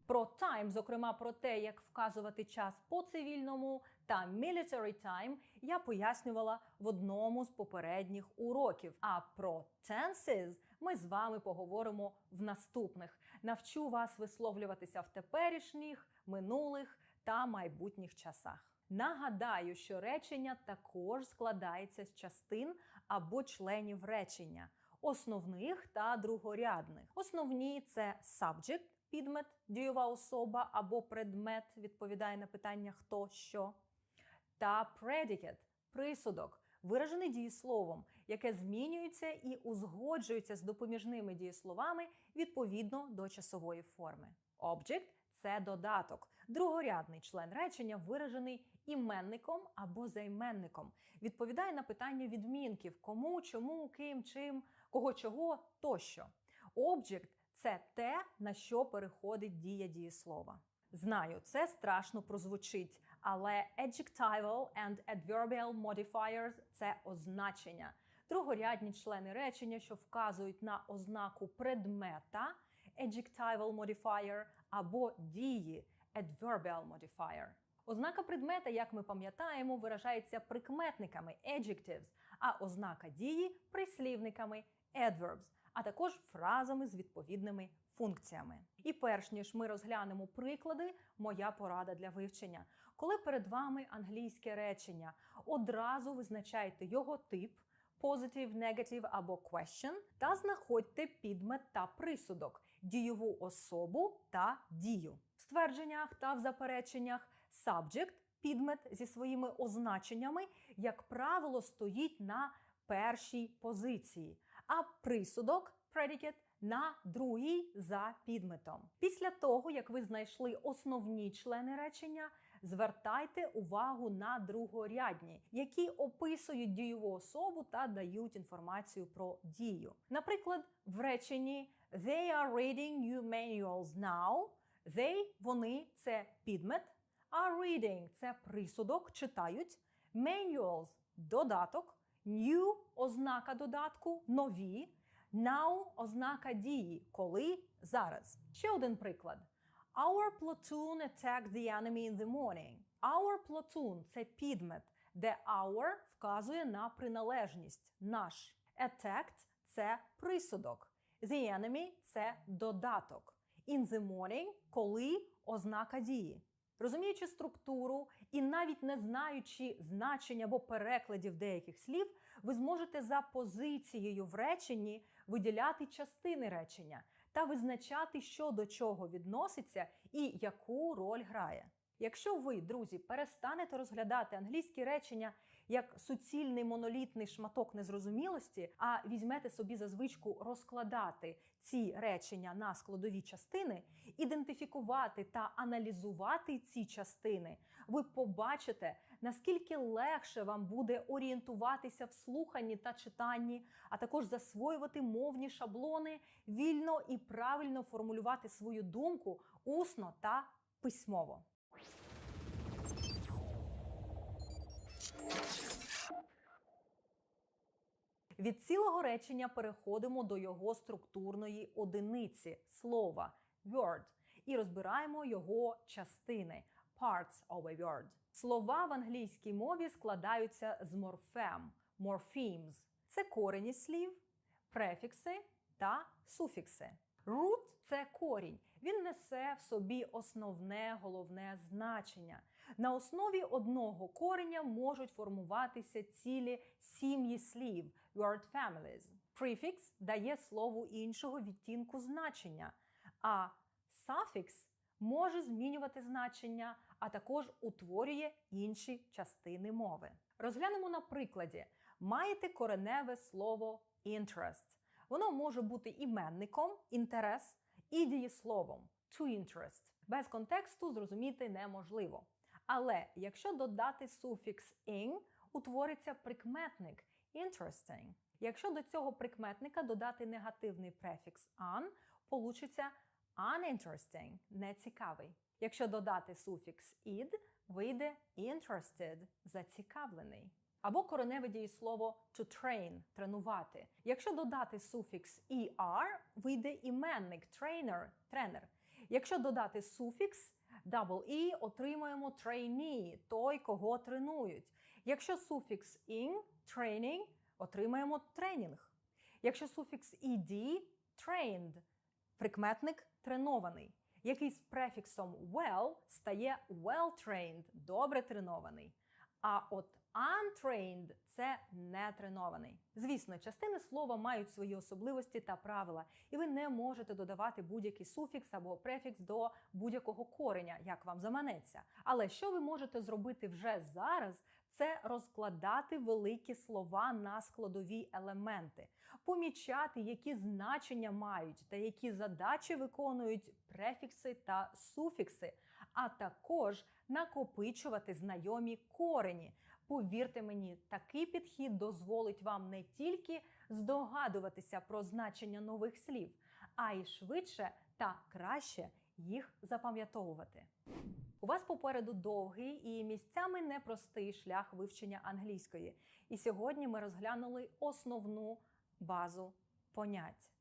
Про time, зокрема про те, як вказувати час по цивільному та military time, я пояснювала в одному з попередніх уроків. А про tenses ми з вами поговоримо в наступних. Навчу вас висловлюватися в теперішніх, минулих та майбутніх часах. Нагадаю, що речення також складається з частин або членів речення – основних та другорядних. Основні – це subject, підмет, дієва особа або предмет, відповідає на питання «хто», «що». Та predicate, присудок, виражений дієсловом, яке змінюється і узгоджується з допоміжними дієсловами відповідно до часової форми. Object – це додаток, другорядний член речення, виражений іменником або займенником. Відповідає на питання відмінків – кому, чому, ким, чим, кого, чого тощо. Object – це те, на що переходить дія дієслова. Знаю, це страшно прозвучить, але adjectival and adverbial modifiers – це означення. Другорядні члени речення, що вказують на ознаку предмета – adjectival modifier або дії – adverbial modifier. Ознака предмета, як ми пам'ятаємо, виражається прикметниками – adjectives, а ознака дії – прислівниками – adverbs, а також фразами з відповідними функціями. І перш ніж ми розглянемо приклади, моя порада для вивчення. Коли перед вами англійське речення, одразу визначайте його тип, positive, negative або question, та знаходьте підмет та присудок, дієву особу та дію. В ствердженнях та в запереченнях subject, підмет зі своїми означеннями, як правило, стоїть на першій позиції, а присудок, predicate, на другій за підметом. Після того, як ви знайшли основні члени речення, звертайте увагу на другорядні, які описують дієву особу та дають інформацію про дію. Наприклад, в реченні «They are reading new manuals now». «They» – вони – це підмет, «are reading» – це присудок, читають, «manuals» – додаток, «new» – ознака додатку, нові, «now» – ознака дії, коли, зараз. Ще один приклад. Our platoon attacked the enemy in the morning. Our platoon – це підмет, де our вказує на приналежність, наш. Attacked – це присудок. The enemy – це додаток. In the morning – коли ознака дії. Розуміючи структуру і навіть не знаючи значень або перекладів деяких слів, ви зможете за позицією в реченні виділяти частини речення та визначати, що до чого відноситься і яку роль грає. Якщо ви, друзі, перестанете розглядати англійські речення як суцільний монолітний шматок незрозумілості, а візьмете собі за звичку розкладати ці речення на складові частини, ідентифікувати та аналізувати ці частини, ви побачите, наскільки легше вам буде орієнтуватися в слуханні та читанні, а також засвоювати мовні шаблони, вільно і правильно формулювати свою думку усно та письмово. Від цілого речення переходимо до його структурної одиниці – слова word і розбираємо його частини – parts of a word. Слова в англійській мові складаються з морфем – morphemes. Це корені слів, префікси та суфікси. Root – це корінь. Він несе в собі основне, головне значення. На основі одного кореня можуть формуватися цілі сім'ї слів – word families. Префікс дає слову іншого відтінку значення, а суфікс може змінювати значення, а також утворює інші частини мови. Розглянемо на прикладі. Маєте кореневе слово interest. Воно може бути іменником – інтерес і дієсловом – to interest. Без контексту зрозуміти неможливо. Але якщо додати суфікс ing, утвориться прикметник interesting. Якщо до цього прикметника додати негативний префікс un, получиться uninteresting – нецікавий. Якщо додати суфікс id, вийде interested – зацікавлений. Або кореневе дієслово to train – тренувати. Якщо додати суфікс er, вийде іменник trainer – тренер. Якщо додати суфікс e, отримаємо trainee – той, кого тренують. Якщо суфікс ing – training, отримаємо тренінг. Якщо суфікс ed – trained – прикметник тренований, який з префіксом well стає well-trained – добре тренований. А от untrained – це нетренований. Звісно, частини слова мають свої особливості та правила, і ви не можете додавати будь-який суфікс або префікс до будь-якого кореня, як вам заманеться. Але що ви можете зробити вже зараз – це розкладати великі слова на складові елементи, помічати, які значення мають та які задачі виконують префікси та суфікси, а також накопичувати знайомі корені. Повірте мені, такий підхід дозволить вам не тільки здогадуватися про значення нових слів, а й швидше та краще їх запам'ятовувати. У вас попереду довгий і місцями непростий шлях вивчення англійської. І сьогодні ми розглянули основну базу понять.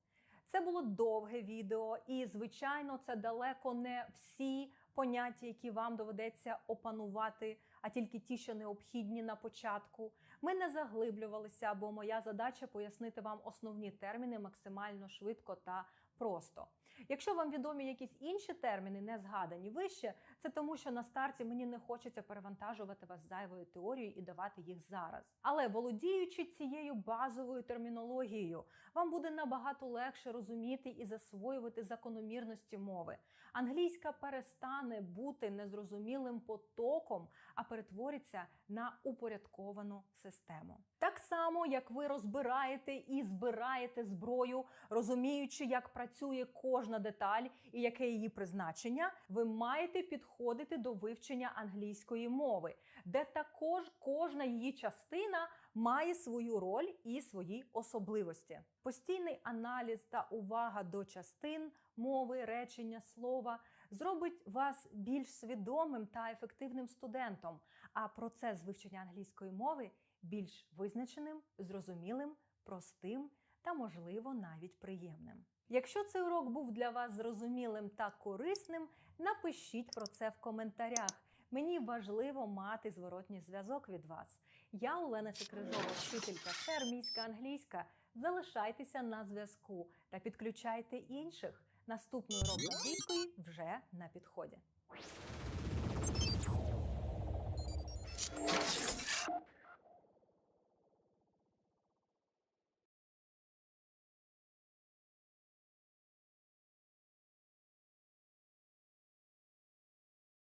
Це було довге відео і, звичайно, це далеко не всі поняття, які вам доведеться опанувати, а тільки ті, що необхідні на початку. Ми не заглиблювалися, бо моя задача пояснити вам основні терміни максимально швидко та просто. Якщо вам відомі якісь інші терміни, не згадані вище, це тому, що на старті мені не хочеться перевантажувати вас зайвою теорією і давати їх зараз. Але володіючи цією базовою термінологією, вам буде набагато легше розуміти і засвоювати закономірності мови. Англійська перестане бути незрозумілим потоком, а перетвориться на упорядковану систему. Так само, як ви розбираєте і збираєте зброю, розуміючи, як працює кожна деталь і яке її призначення, ви маєте підходити до вивчення англійської мови, де також кожна її частина має свою роль і свої особливості. Постійний аналіз та увага до частин мови, речення, слова зробить вас більш свідомим та ефективним студентом, а процес вивчення англійської мови більш визначеним, зрозумілим, простим та, можливо, навіть приємним. Якщо цей урок був для вас зрозумілим та корисним, напишіть про це в коментарях. Мені важливо мати зворотній зв'язок від вас. Я Олена Чекрижова, вчителька, це армійська англійська. Залишайтеся на зв'язку та підключайте інших. Наступний урок англійської вже на підході.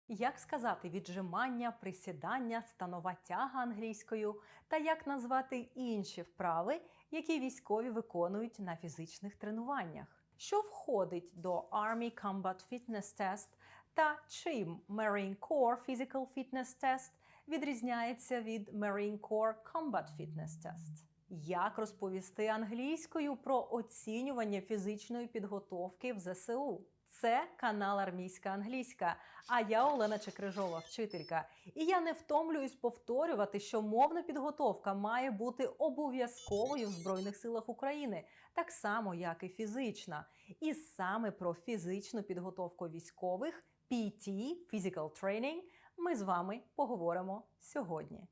Як сказати віджимання, присідання, станова тяга англійською та як назвати інші вправи, які військові виконують на фізичних тренуваннях. Що входить до Army Combat Fitness Test та чим Marine Corps Physical Fitness Test відрізняється від Marine Corps Combat Fitness Test? Як розповісти англійською про оцінювання фізичної підготовки в ЗСУ? Це канал Армійська англійська, а я Олена Чекрижова, вчителька. І я не втомлююсь повторювати, що мовна підготовка має бути обов'язковою в Збройних силах України, так само, як і фізична. І саме про фізичну підготовку військових, PT, Physical Training, ми з вами поговоримо сьогодні.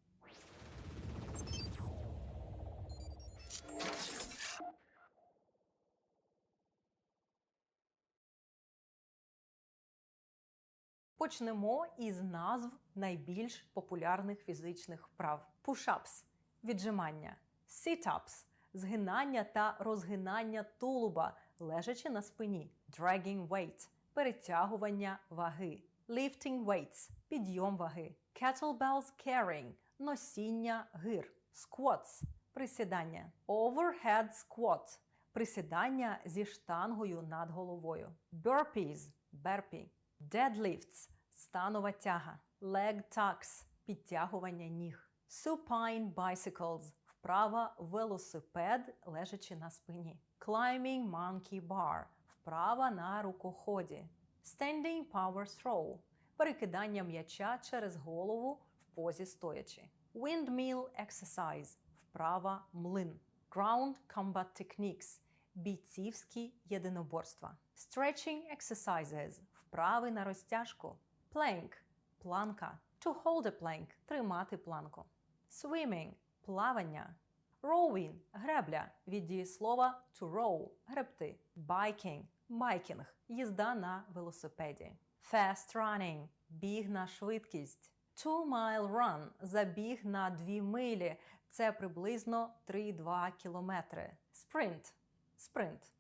Почнемо із назв найбільш популярних фізичних вправ. Push-ups – віджимання, sit-ups – згинання та розгинання тулуба, лежачи на спині, dragging weight – перетягування ваги, lifting weights – підйом ваги, kettlebells carrying – носіння гир, squats – присідання, overhead squat – присідання зі штангою над головою, burpees – burpee, deadlifts – станова тяга, leg tucks – підтягування ніг, supine bicycles – вправа велосипед, лежачи на спині, climbing monkey bar – вправа на рукоході, standing power throw – перекидання м'яча через голову в позі стоячи, windmill exercise – вправа млин, ground combat techniques – бійцівські єдиноборства, stretching exercises – вправи на розтяжку, plank – планка, to hold a plank – тримати планку, swimming – плавання, rowing – гребля, від дієслова to row – гребти, biking – байкінг – їзда на велосипеді, fast running – біг на швидкість, 2-mile run – забіг на 2 милі, це приблизно 3-2 кілометри, sprint – спринт.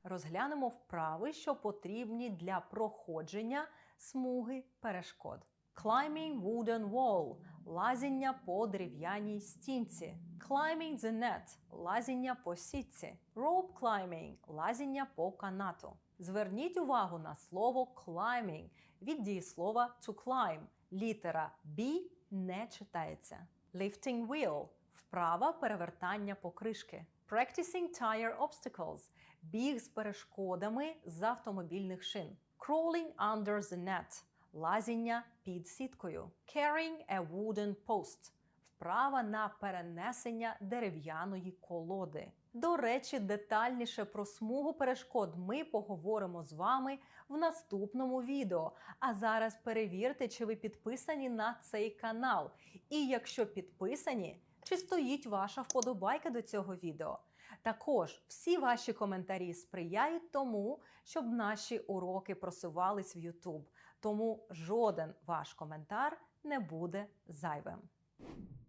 Розглянемо вправи, що потрібні для проходження смуги перешкод. Climbing wooden wall – лазіння по дерев'яній стінці. Climbing the net – лазіння по сітці. Rope climbing – лазіння по канату. Зверніть увагу на слово climbing від дієслова to climb. Літера B не читається. Lifting wheel – вправа перевертання покришки. Practicing tire obstacles – біг з перешкодами з автомобільних шин. Crawling under the net – лазіння під сіткою. Carrying a wooden post – вправа на перенесення дерев'яної колоди. До речі, детальніше про смугу перешкод ми поговоримо з вами в наступному відео. А зараз перевірте, чи ви підписані на цей канал. І якщо підписані, чи стоїть ваша вподобайка до цього відео. Також всі ваші коментарі сприяють тому, щоб наші уроки просувались в YouTube. Тому жоден ваш коментар не буде зайвим.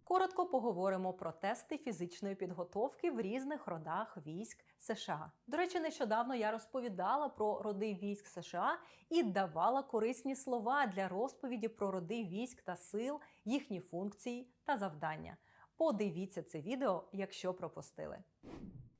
Коротко поговоримо про тести фізичної підготовки в різних родах військ США. До речі, нещодавно я розповідала про роди військ США і давала корисні слова для розповіді про роди військ та сил, їхні функції та завдання. Подивіться це відео, якщо пропустили.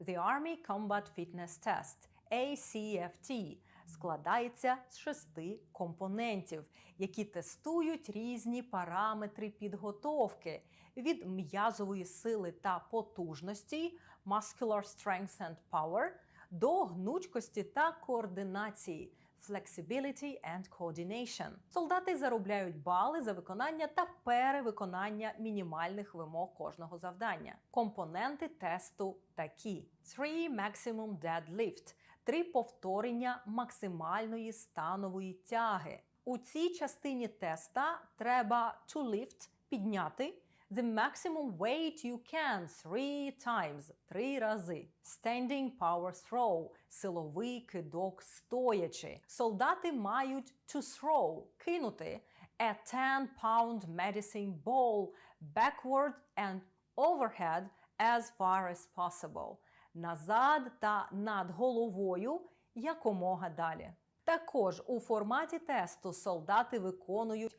The Army Combat Fitness Test – ACFT – складається з 6 компонентів, які тестують різні параметри підготовки від м'язової сили та потужності muscular strength and power до гнучкості та координації flexibility and coordination. Солдати заробляють бали за виконання та перевиконання мінімальних вимог кожного завдання. Компоненти тесту такі: 3 maximum deadlift – 3 повторення максимальної станової тяги. У цій частині теста треба to lift – підняти the maximum weight you can 3 times – 3 рази. Standing power throw – силовий кидок стоячи. Солдати мають to throw – кинути a 10-pound medicine ball backward and overhead as far as possible. Назад та над головою якомога далі. Також у форматі тесту солдати виконують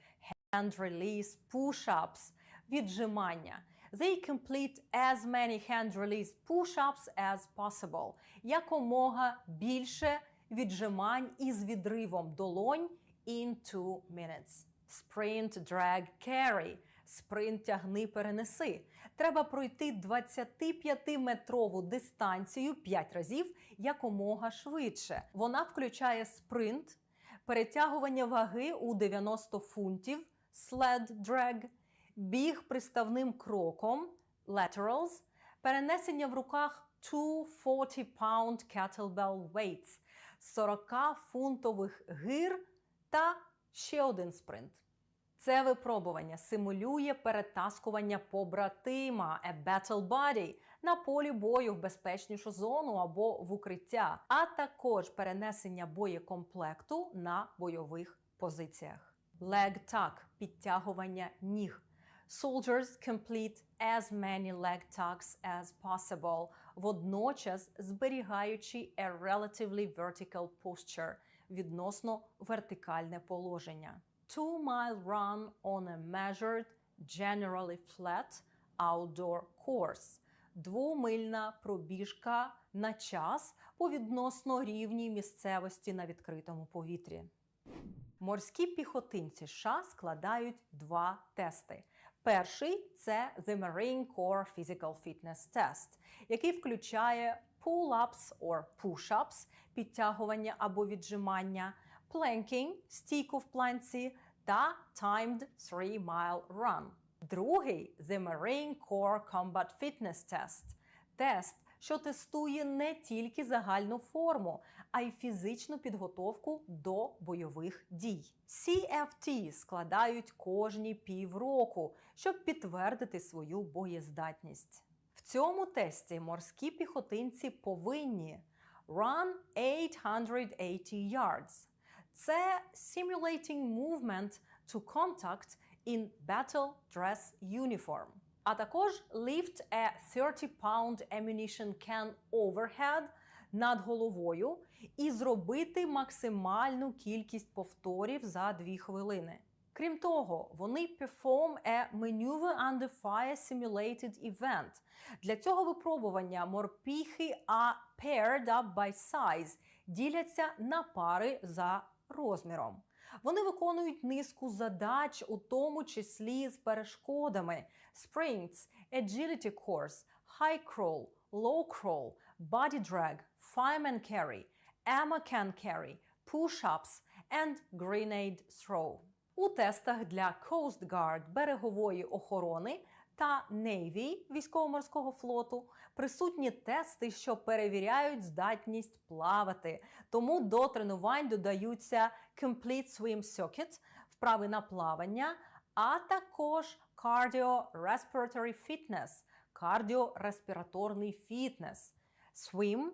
hand release push-ups – віджимання. They complete as many hand release push-ups as possible. Якомога більше віджимань із відривом долонь in 2 minutes. Sprint, drag, carry. Спринт, тягни, перенеси. Треба пройти 25-метрову дистанцію 5 разів якомога швидше. Вона включає спринт, перетягування ваги у 90 фунтів, sled drag, біг приставним кроком, laterals, перенесення в руках 2 40-pound kettlebell weights, 40-фунтових гир та ще один спринт. Це випробування симулює перетаскування побратима, a battle buddy, на полі бою в безпечнішу зону або в укриття, а також перенесення боєкомплекту на бойових позиціях. Leg tuck – підтягування ніг. Soldiers complete as many leg tucks as possible, водночас зберігаючи a relatively vertical posture – відносно вертикальне положення. 2-mile run on a measured, generally flat, outdoor course. 2-мильна пробіжка на час по відносно рівній місцевості на відкритому повітрі. Морські піхотинці США складають 2 тести. Перший – це The Marine Corps Physical Fitness Test, який включає pull-ups or push-ups – підтягування або віджимання, planking – стійку в планці та timed 3-mile run. Другий – The Marine Corps Combat Fitness Test – тест, що тестує не тільки загальну форму, а й фізичну підготовку до бойових дій. CFT складають кожні півроку, щоб підтвердити свою боєздатність. В цьому тесті морські піхотинці повинні run 880 yards. Це simulating movement to contact in battle dress uniform. А також lift a 30-pound ammunition can overhead над головою і зробити максимальну кількість повторів за 2 хвилини. Крім того, вони perform a maneuver under fire simulated event. Для цього випробування морпіхи are paired up by size, діляться на пари за розміром. Вони виконують низку задач, у тому числі з перешкодами: sprints, agility course, high crawl, low crawl, body drag, fireman carry, ammo can carry, push-ups and grenade throw. У тестах для Coast Guard берегової охорони та Navy військово-морського флоту присутні тести, що перевіряють здатність плавати. Тому до тренувань додаються Complete Swim Circuit – вправи на плавання, а також Cardio-Respiratory Fitness – кардіореспіраторний фітнес, Swim,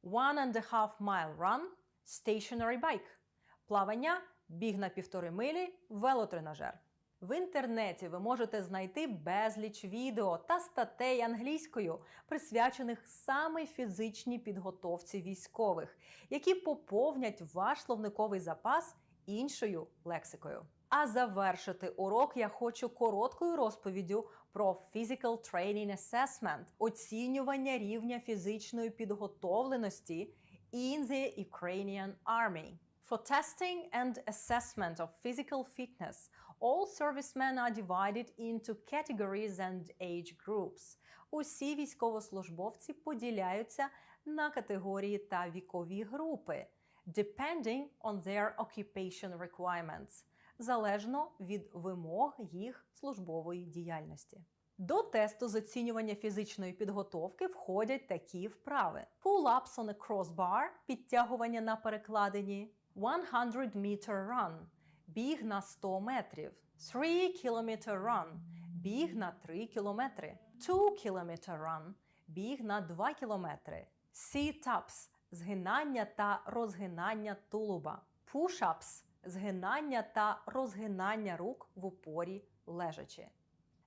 1.5-mile run, Stationary bike – плавання, біг на 1,5 милі, велотренажер. В інтернеті ви можете знайти безліч відео та статей англійською, присвячених саме фізичній підготовці військових, які поповнять ваш словниковий запас іншою лексикою. А завершити урок я хочу короткою розповіддю про Physical Training Assessment – оцінювання рівня фізичної підготовленості in the Ukrainian Army. For testing and assessment of physical fitness, all servicemen are divided into categories and age groups. Усі військовослужбовці поділяються на категорії та вікові групи, depending on their occupation requirements, залежно від вимог їх службової діяльності. До тесту з оцінювання фізичної підготовки входять такі вправи: pull-ups on a crossbar – підтягування на перекладині, 100-meter run – біг на 100 метрів. 3-kilometer run – біг на 3 кілометри. 2-kilometer run – біг на 2 кілометри. Sit-ups – згинання та розгинання тулуба. Push-ups – згинання та розгинання рук в упорі лежачи.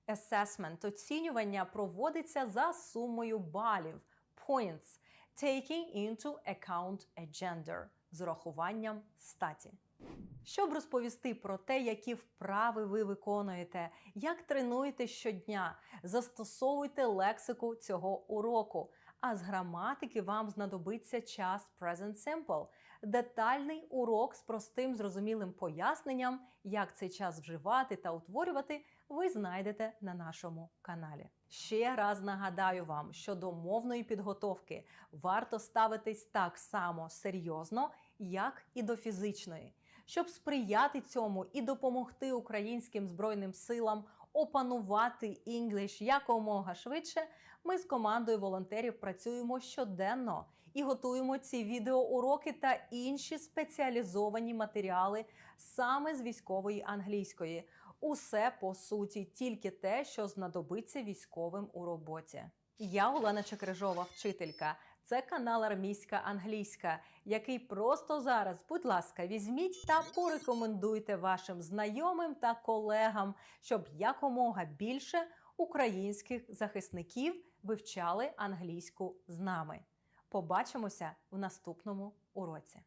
Assessment – оцінювання проводиться за сумою балів. Points – taking into account a gender – з урахуванням статі. Щоб розповісти про те, які вправи ви виконуєте, як тренуєте щодня, застосовуйте лексику цього уроку. А з граматики вам знадобиться час Present Simple – детальний урок з простим зрозумілим поясненням, як цей час вживати та утворювати, ви знайдете на нашому каналі. Ще раз нагадаю вам, що до мовної підготовки варто ставитись так само серйозно, як і до фізичної. Щоб сприяти цьому і допомогти українським Збройним силам опанувати English якомога швидше, ми з командою волонтерів працюємо щоденно і готуємо ці відеоуроки та інші спеціалізовані матеріали саме з військової англійської. Усе, по суті, тільки те, що знадобиться військовим у роботі. Я Олена Чекрижова, вчителька. Це канал «Армійська англійська», який просто зараз, будь ласка, візьміть та порекомендуйте вашим знайомим та колегам, щоб якомога більше українських захисників вивчали англійську з нами. Побачимося в наступному уроці.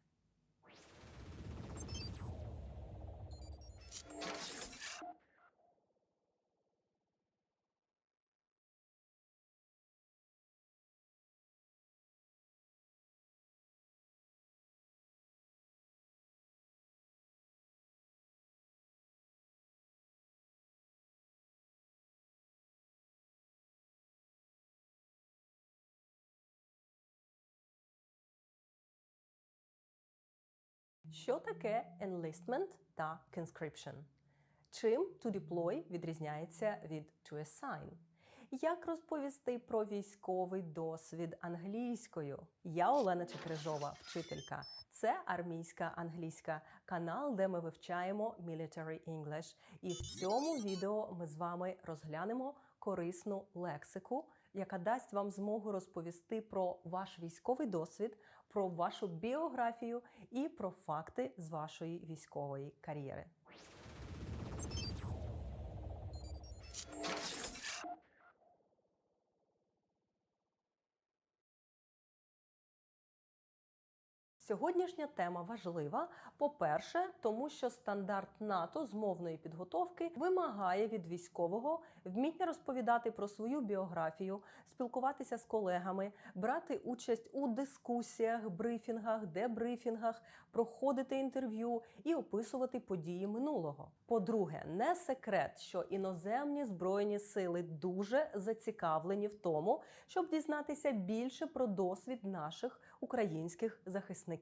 Що таке enlistment та conscription? Чим to deploy відрізняється від to assign? Як розповісти про військовий досвід англійською? Я Олена Чекрижова, вчителька. Це «Армійська англійська» – канал, де ми вивчаємо Military English. І в цьому відео ми з вами розглянемо корисну лексику, яка дасть вам змогу розповісти про ваш військовий досвід, про вашу біографію і про факти з вашої військової кар'єри. Сьогоднішня тема важлива, по-перше, тому що стандарт НАТО з мовної підготовки вимагає від військового вміння розповідати про свою біографію, спілкуватися з колегами, брати участь у дискусіях, брифінгах, дебрифінгах, проходити інтерв'ю і описувати події минулого. По-друге, не секрет, що іноземні Збройні сили дуже зацікавлені в тому, щоб дізнатися більше про досвід наших українських захисників.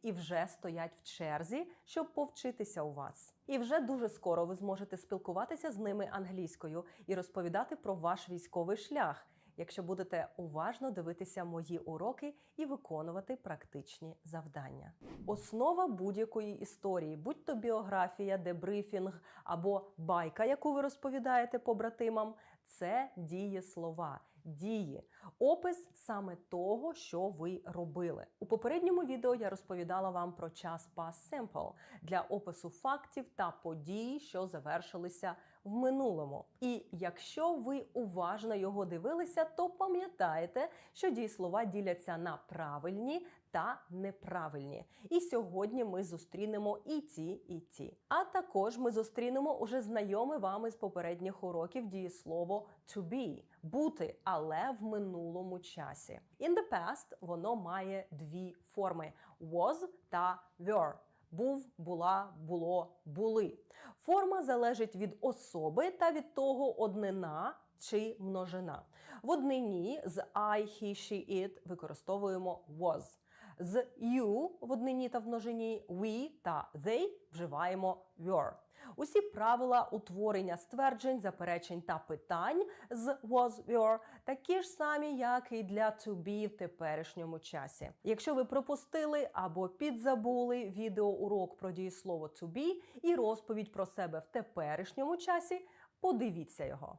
І вже стоять в черзі, щоб повчитися у вас. І вже дуже скоро ви зможете спілкуватися з ними англійською і розповідати про ваш військовий шлях, якщо будете уважно дивитися мої уроки і виконувати практичні завдання. Основа будь-якої історії, будь то біографія, дебрифінг або байка, яку ви розповідаєте побратимам, це дієслова. Дії. Опис саме того, що ви робили. У попередньому відео я розповідала вам про час past simple для опису фактів та подій, що завершилися в минулому. І якщо ви уважно його дивилися, то пам'ятаєте, що дієслова діляться на правильні та неправильні. І сьогодні ми зустрінемо і ті. А також ми зустрінемо уже знайоме вам із попередніх уроків дієслово to be – бути, але в минулому часі. In the past воно має дві форми – was та were. Був, була, було, були. Форма залежить від особи та від того, однина чи множина. В однині з I, he, she, it використовуємо was. З you в однині та в множині we та they вживаємо were. Усі правила утворення стверджень, заперечень та питань з was, were такі ж самі, як і для to be в теперішньому часі. Якщо ви пропустили або підзабули відеоурок про дієслово to be і розповідь про себе в теперішньому часі, подивіться його.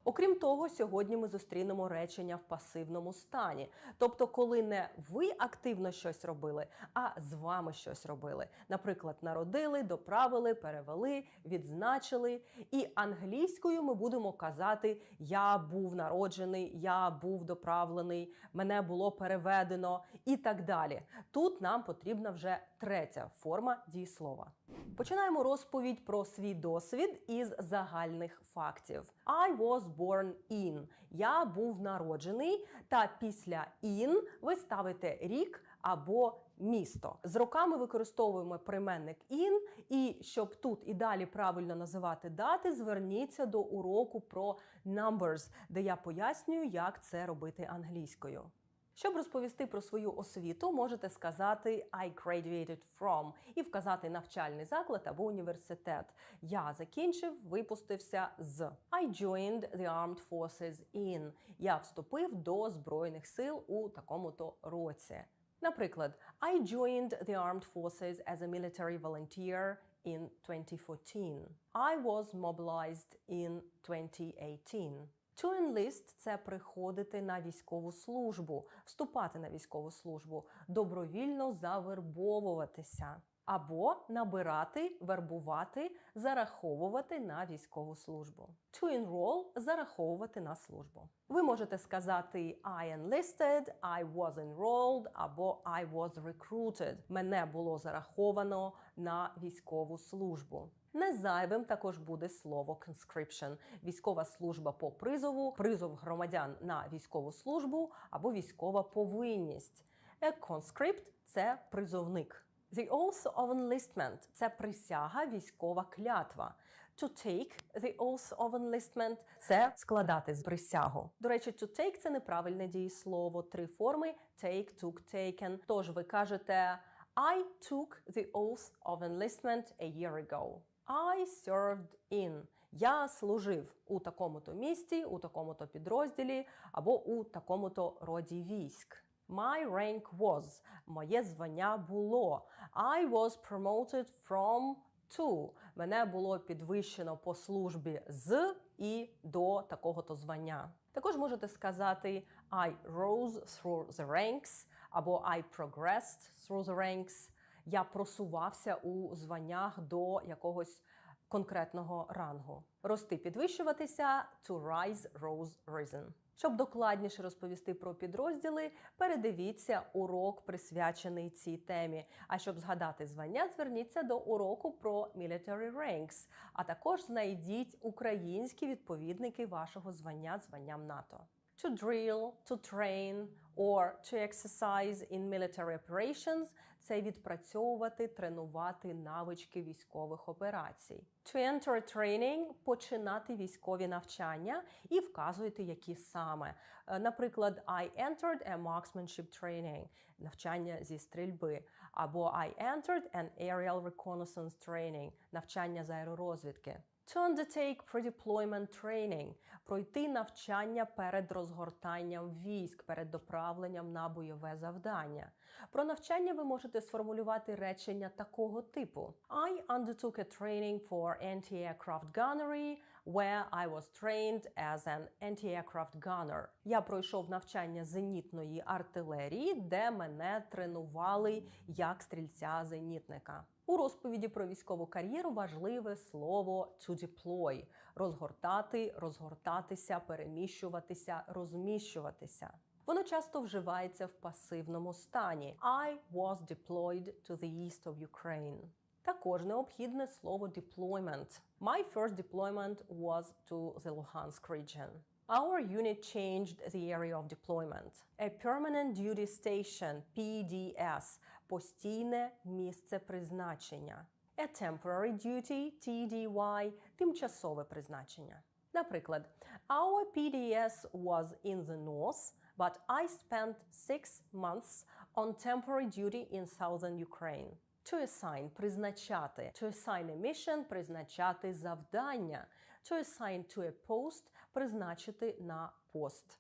Окрім того, сьогодні ми зустрінемо речення в пасивному стані. Тобто, коли не ви активно щось робили, а з вами щось робили. Наприклад, народили, доправили, перевели, відзначили. І англійською ми будемо казати «я був народжений», «я був доправлений», «мене було переведено» і так далі. Тут нам потрібна вже третя форма дієслова. Починаємо розповідь про свій досвід із загальних фактів. I was born in. Я був народжений. Та після in ви ставите рік або місто. З роками використовуємо прийменник in, і щоб тут і далі правильно називати дати, зверніться до уроку про numbers, де я пояснюю, як це робити англійською. Щоб розповісти про свою освіту, можете сказати I graduated from і вказати навчальний заклад або університет. Я закінчив, випустився з. I joined the armed forces in. Я вступив до Збройних сил у такому-то році. Наприклад, I joined the armed forces as a military volunteer in 2014. I was mobilized in 2018. To enlist – це приходити на військову службу, вступати на військову службу, добровільно завербовуватися. Або набирати, вербувати, зараховувати на військову службу. To enroll – зараховувати на службу. Ви можете сказати I enlisted, I was enrolled або I was recruited. Мене було зараховано на військову службу. Не зайвим також буде слово conscription – військова служба по призову, призов громадян на військову службу або військова повинність. A conscript – це призовник. The oath of enlistment – це присяга, військова клятва. To take the oath of enlistment – це складати з присягу. До речі, to take – це неправильне дієслово. Три форми – take, took, taken. Тож ви кажете I took the oath of enlistment a year ago. I served in. Я служив у такому-то місті, у такому-то підрозділі або у такому-то роді військ. My rank was. Моє звання було. I was promoted from to. Мене було підвищено по службі з і до такого-то звання. Також можете сказати I rose through the ranks або I progressed through the ranks. Я просувався у званнях до якогось конкретного рангу. Рости, підвищуватися – to rise, rose, risen. Щоб докладніше розповісти про підрозділи, передивіться урок, присвячений цій темі. А щоб згадати звання, зверніться до уроку про military ranks. А також знайдіть українські відповідники вашого звання званням НАТО. To drill, to train or to exercise in military operations – це відпрацьовувати, тренувати навички військових операцій. To enter training – починати військові навчання і вказуйте, які саме. Наприклад, I entered a marksmanship training – навчання зі стрільби. Або I entered an aerial reconnaissance training – навчання з аеророзвідки. To undertake pre-deployment training – пройти навчання перед розгортанням військ, перед доправленням на бойове завдання. Про навчання ви можете сформулювати речення такого типу. I undertook a training for anti-aircraft gunnery, where I was trained as an anti-aircraft gunner. Я пройшов навчання зенітної артилерії, де мене тренували як стрільця-зенітника. У розповіді про військову кар'єру важливе слово to deploy – розгортати, розгортатися, переміщуватися, розміщуватися. Воно часто вживається в пасивному стані. I was deployed to the east of Ukraine. Також необхідне слово deployment. My first deployment was to the Luhansk region. Our unit changed the area of deployment. A permanent duty station, PDS – постійне місце призначення. A temporary duty, TDY – тимчасове призначення. Наприклад, our PDS was in the north, but I spent 6 months on temporary duty in southern Ukraine. To assign – призначати. To assign a mission – призначати завдання. To assign to a post – призначити на пост.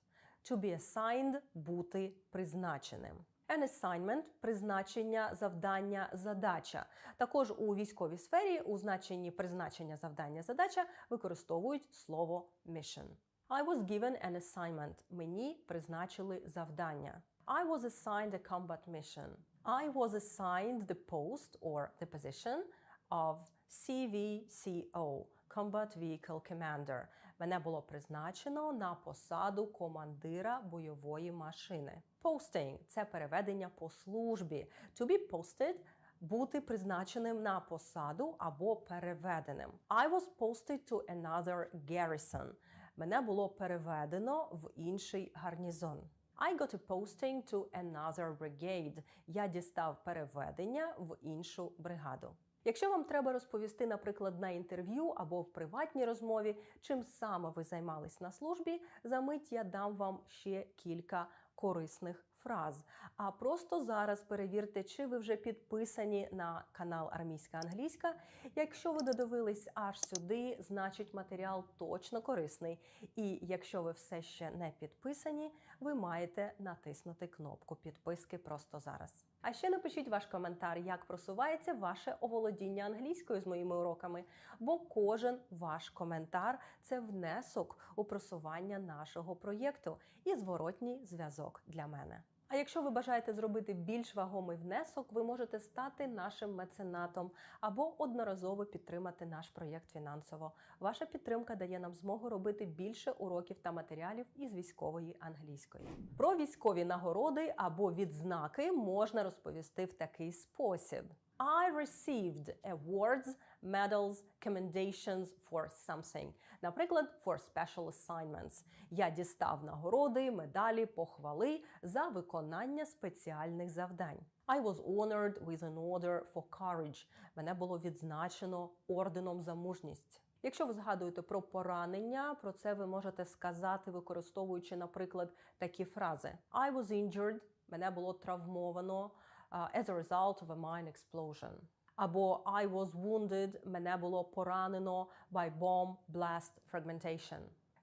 To be assigned – бути призначеним. An assignment – призначення, завдання, задача. Також у військовій сфері у значенні призначення, завдання, задача використовують слово mission. I was given an assignment. Мені призначили завдання. I was assigned a combat mission. I was assigned the post or the position of CVCO, Combat Vehicle Commander. Мене було призначено на посаду командира бойової машини. Posting – це переведення по службі. To be posted – бути призначеним на посаду або переведеним. I was posted to another garrison. Мене було переведено в інший гарнізон. I got a posting to another brigade. Я дістав переведення в іншу бригаду. Якщо вам треба розповісти, наприклад, на інтерв'ю або в приватній розмові, чим саме ви займались на службі, за мить я дам вам ще кілька корисних фраз. А просто зараз перевірте, чи ви вже підписані на канал Армійська англійська. Якщо ви додивились аж сюди, значить матеріал точно корисний. І якщо ви все ще не підписані, ви маєте натиснути кнопку підписки просто зараз. А ще напишіть ваш коментар, як просувається ваше оволодіння англійською з моїми уроками, бо кожен ваш коментар – це внесок у просування нашого проєкту і зворотній зв'язок для мене. А якщо ви бажаєте зробити більш вагомий внесок, ви можете стати нашим меценатом або одноразово підтримати наш проєкт фінансово. Ваша підтримка дає нам змогу робити більше уроків та матеріалів із військової англійської. Про військові нагороди або відзнаки можна розповісти в такий спосіб. I received awards, medals, commendations for something. Наприклад, for special assignments. Я дістав нагороди, медалі, похвали за виконання спеціальних завдань. I was honored with an order for courage. Мене було відзначено орденом за мужність. Якщо ви згадуєте про поранення, про це ви можете сказати, використовуючи, наприклад, такі фрази. I was injured. Мене було травмовано as a result of a mine explosion. Або I was wounded, мене було поранено by bomb blast fragmentation.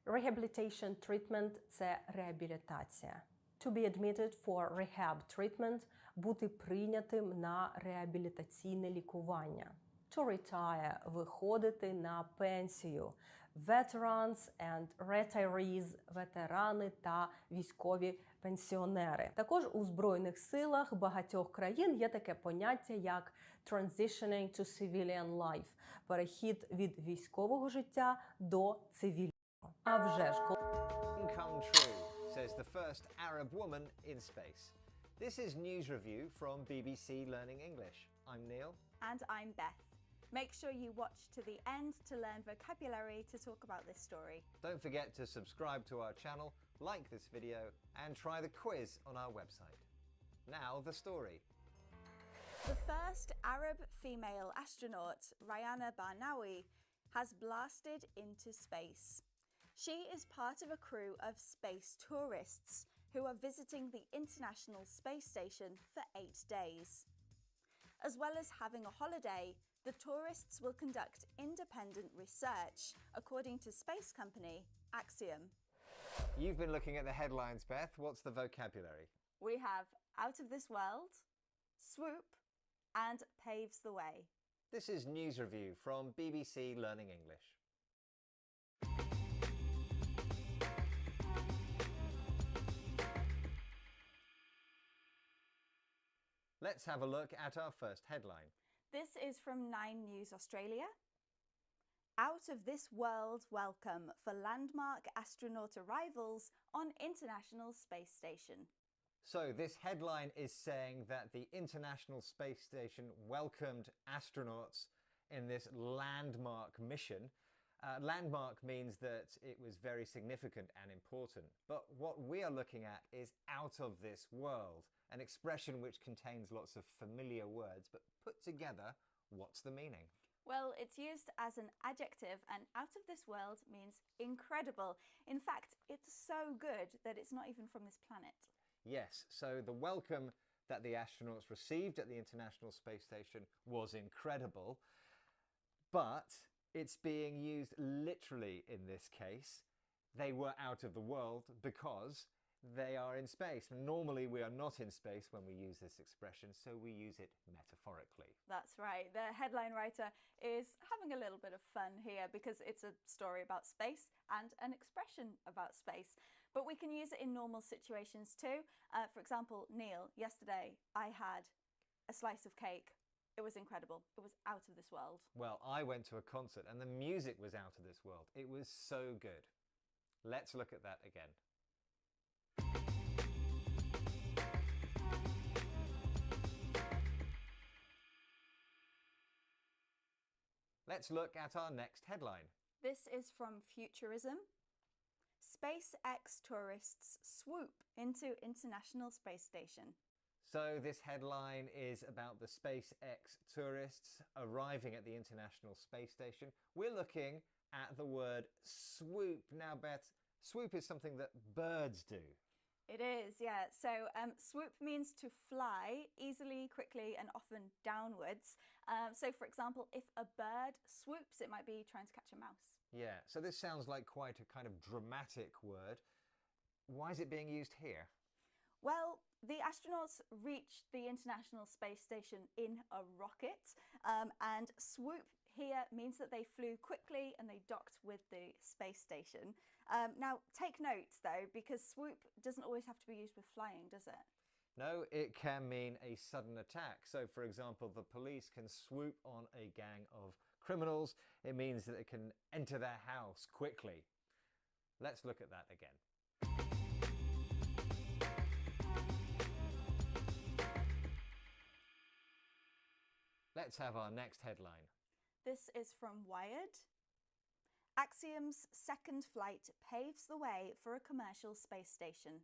Rehabilitation treatment – це реабілітація. To be admitted for rehab treatment – бути прийнятим на реабілітаційне лікування. To retire – виходити на пенсію. Veterans and retirees – ветерани та військові пенсіонери. Також у Збройних силах багатьох країн є таке поняття, як transitioning to civilian life – перехід від військового життя до цивільного. А вже ж, Come true, says the first Arab woman in space. This is News Review from BBC Learning English. I'm Neil. And I'm Beth. Make sure you watch to the end to learn vocabulary to talk about this story. Don't forget to subscribe to our channel, like this video, and try the quiz on our website. Now the story. The first Arab female astronaut, Rayana Barnawi, has blasted into space. She is part of a crew of space tourists who are visiting the International Space Station for 8 days. As well as having a holiday, the tourists will conduct independent research, according to space company NNCIM. You've been looking at the headlines, Beth. What's the vocabulary? We have out of this world, swoop, and paves the way. This is News Review from BBC Learning English. Let's have a look at our first headline. This is from 9 News Australia. Out of this world welcome for landmark astronaut arrivals on International Space Station. So this headline is saying that the International Space Station welcomed astronauts in this landmark mission. Landmark means that it was very significant and important. But what we are looking at is out of this world, an expression which contains lots of familiar words, but put together, what's the meaning? Well, it's used as an adjective, and out of this world means incredible. In fact, it's so good that it's not even from this planet. Yes, so the welcome that the astronauts received at the International Space Station was incredible, but it's being used literally in this case. They were out of the world because they are in space. Normally we are not in space when we use this expression, so we use it metaphorically. That's right. The headline writer is having a little bit of fun here because it's a story about space and an expression about space. But we can use it in normal situations too. For example, Neil, yesterday I had a slice of cake. It was incredible. It was out of this world. Well, I went to a concert and the music was out of this world. It was so good. Let's look at that again. Let's look at our next headline. This is from Futurism. SpaceX tourists swoop into International Space Station. So this headline is about the SpaceX tourists arriving at the International Space Station. We're looking at the word swoop. Now, Beth, swoop is something that birds do. It is, yeah. So swoop means to fly easily, quickly, and often downwards. So for example, if a bird swoops, it might be trying to catch a mouse. Yeah, so this sounds like quite a kind of dramatic word. Why is it being used here? Well, the astronauts reached the International Space Station in a rocket, and swoop here means that they flew quickly and they docked with the space station. Now, take note though, because swoop doesn't always have to be used with flying, does it? No, it can mean a sudden attack. So, for example, the police can swoop on a gang of criminals. It means that it can enter their house quickly. Let's look at that again. Let's have our next headline. This is from Wired. Axiom's second flight paves the way for a commercial space station.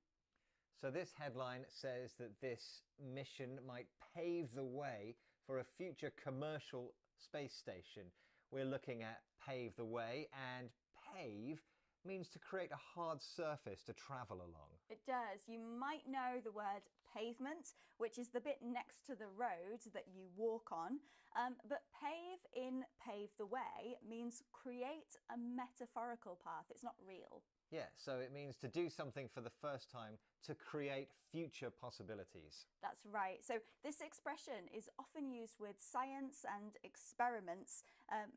So this headline says that this mission might pave the way for a future commercial space station. We're looking at pave the way, and pave means to create a hard surface to travel along. It does. You might know the word pavement, which is the bit next to the road that you walk on. But pave in pave the way means create a metaphorical path. It's not real. Yeah, so it means to do something for the first time, to create future possibilities. That's right. So this expression is often used with science and experiments.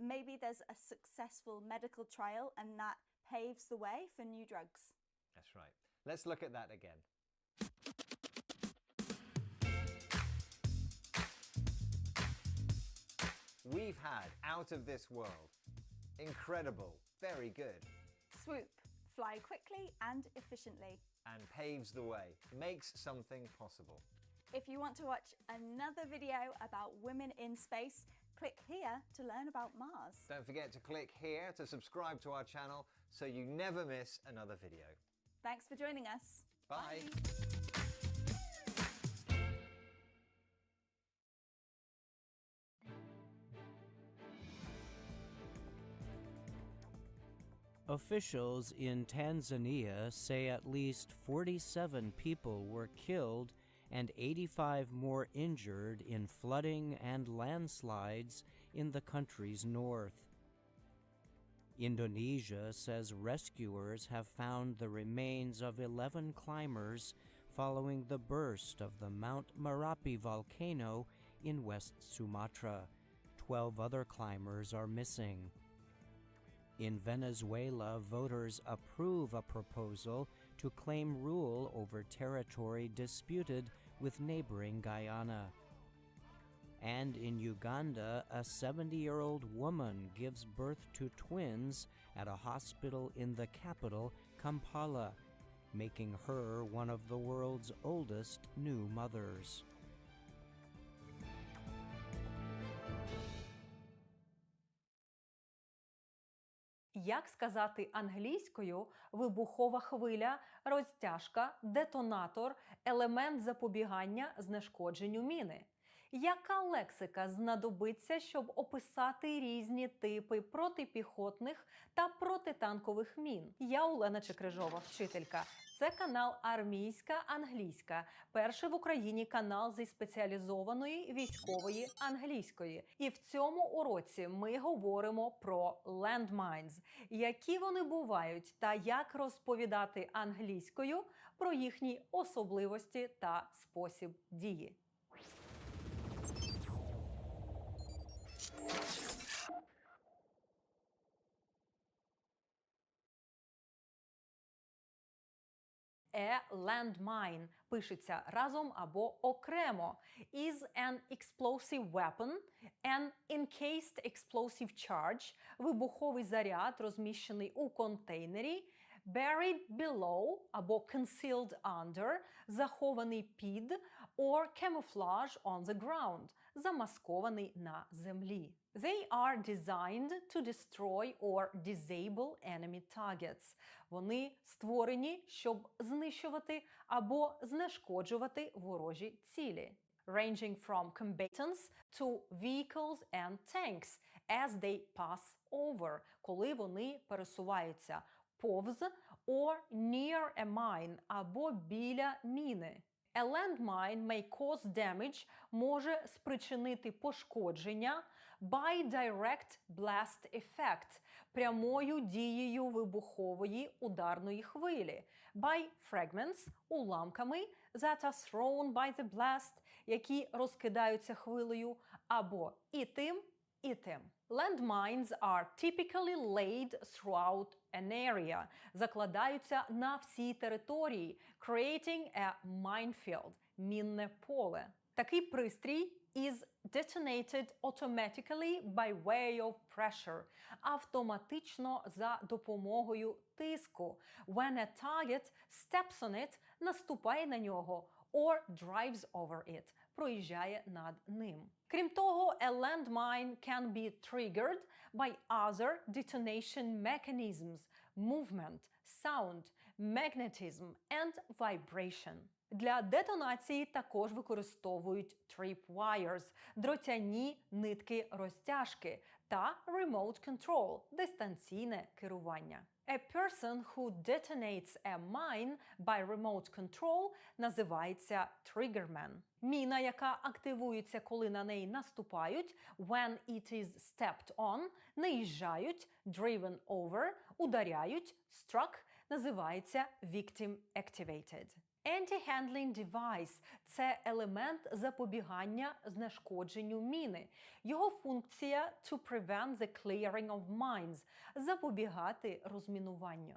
Maybe there's a successful medical trial and that paves the way for new drugs. That's right. Let's look at that again. We've had out of this world. Incredible. Very good. Swoop. Fly quickly and efficiently. And paves the way. Makes something possible. If you want to watch another video about women in space, click here to learn about Mars. Don't forget to click here to subscribe to our channel so you never miss another video. Thanks for joining us. Bye. Officials in Tanzania say at least 47 people were killed and 85 more injured in flooding and landslides in the country's north. Indonesia says rescuers have found the remains of 11 climbers following the burst of the Mount Merapi volcano in West Sumatra. 12 other climbers are missing. In Venezuela, voters approve a proposal to claim rule over territory disputed with neighboring Guyana. And in Uganda, a 70-year-old woman gives birth to twins at a hospital in the capital, Kampala, making her one of the world's oldest new mothers. Як сказати англійською вибухова хвиля, розтяжка, детонатор, елемент запобігання знешкодженню міни? Яка лексика знадобиться, щоб описати різні типи протипіхотних та протитанкових мін? Я Олена Чекрижова, вчителька. Це канал «Армійська англійська», перший в Україні канал зі спеціалізованої військової англійської. І в цьому уроці ми говоримо про landmines, які вони бувають та як розповідати англійською про їхні особливості та спосіб дії. A landmine пишеться разом або окремо. Is an explosive weapon, an encased explosive charge, вибуховий заряд, розміщений у контейнері, buried below або concealed under, захований під, or camouflage on the ground, замаскований на землі. They are designed to destroy or disable enemy targets. Вони створені, щоб знищувати або знешкоджувати ворожі цілі. Ranging from combatants to vehicles and tanks as they pass over, коли вони пересуваються повз or near a mine або біля міни. A landmine may cause damage, може спричинити пошкодження by direct blast effect, прямою дією вибухової ударної хвилі, by fragments, уламками, that are thrown by the blast, які розкидаються хвилею, або і тим, і тим. Landmines are typically laid throughout an area, закладаються на всій території, creating a minefield, мінне поле. Такий пристрій is detonated automatically by way of pressure, автоматично за допомогою тиску, when a target steps on it, наступає на нього, or drives over it, проїжджає над ним. Крім того, a landmine can be triggered by other detonation mechanisms, movement, sound, magnetism and vibration. Для детонації також використовують tripwires – дротяні нитки-розтяжки та remote control – дистанційне керування. A person who detonates a mine by remote control називається triggerman. Міна, яка активується, коли на неї наступають, when it is stepped on, наїжджають, driven over, ударяють, struck, називається victim activated. Anti-handling device – це елемент запобігання знешкодженню міни. Його функція – to prevent the clearing of mines – запобігати розмінуванню.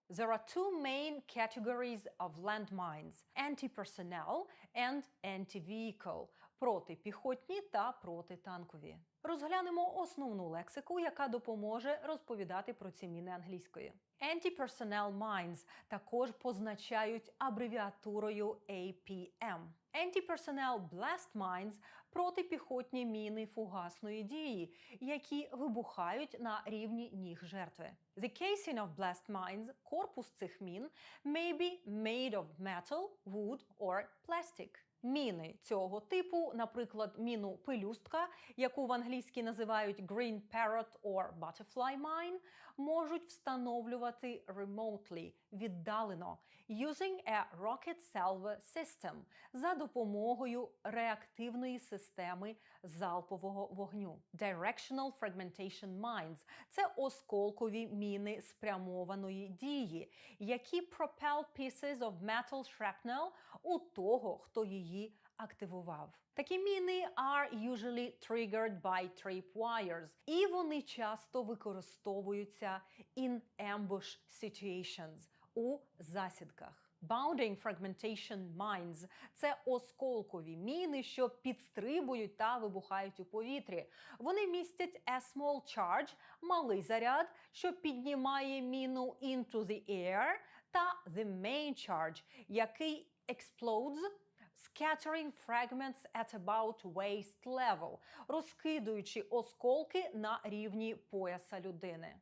There are two main categories of landmines – anti-personnel and anti-vehicle – протипіхотні та протитанкові. Розглянемо основну лексику, яка допоможе розповідати про ці міни англійською. Anti-personnel mines також позначають абревіатурою APM. Anti-personnel blast mines – протипіхотні міни фугасної дії, які вибухають на рівні ніг жертви. The casing of blast mines – корпус цих мін may be made of metal, wood or plastic. Міни цього типу, наприклад, міну пелюстка, яку в англійській називають green parrot or butterfly mine, можуть встановлювати remotely, віддалено, using a rocket salvo system, за допомогою реактивної системи залпового вогню. Directional fragmentation mines – це осколкові міни спрямованої дії, які propel pieces of metal shrapnel у того, хто її активував. Такі міни are usually triggered by tripwires, і вони часто використовуються in ambush situations, у засідках. Bounding fragmentation mines – це осколкові міни, що підстрибують та вибухають у повітрі. Вони містять a small charge – малий заряд, що піднімає міну into the air, та the main charge, який explodes, scattering fragments at about waist level, розкидуючи осколки на рівні пояса людини.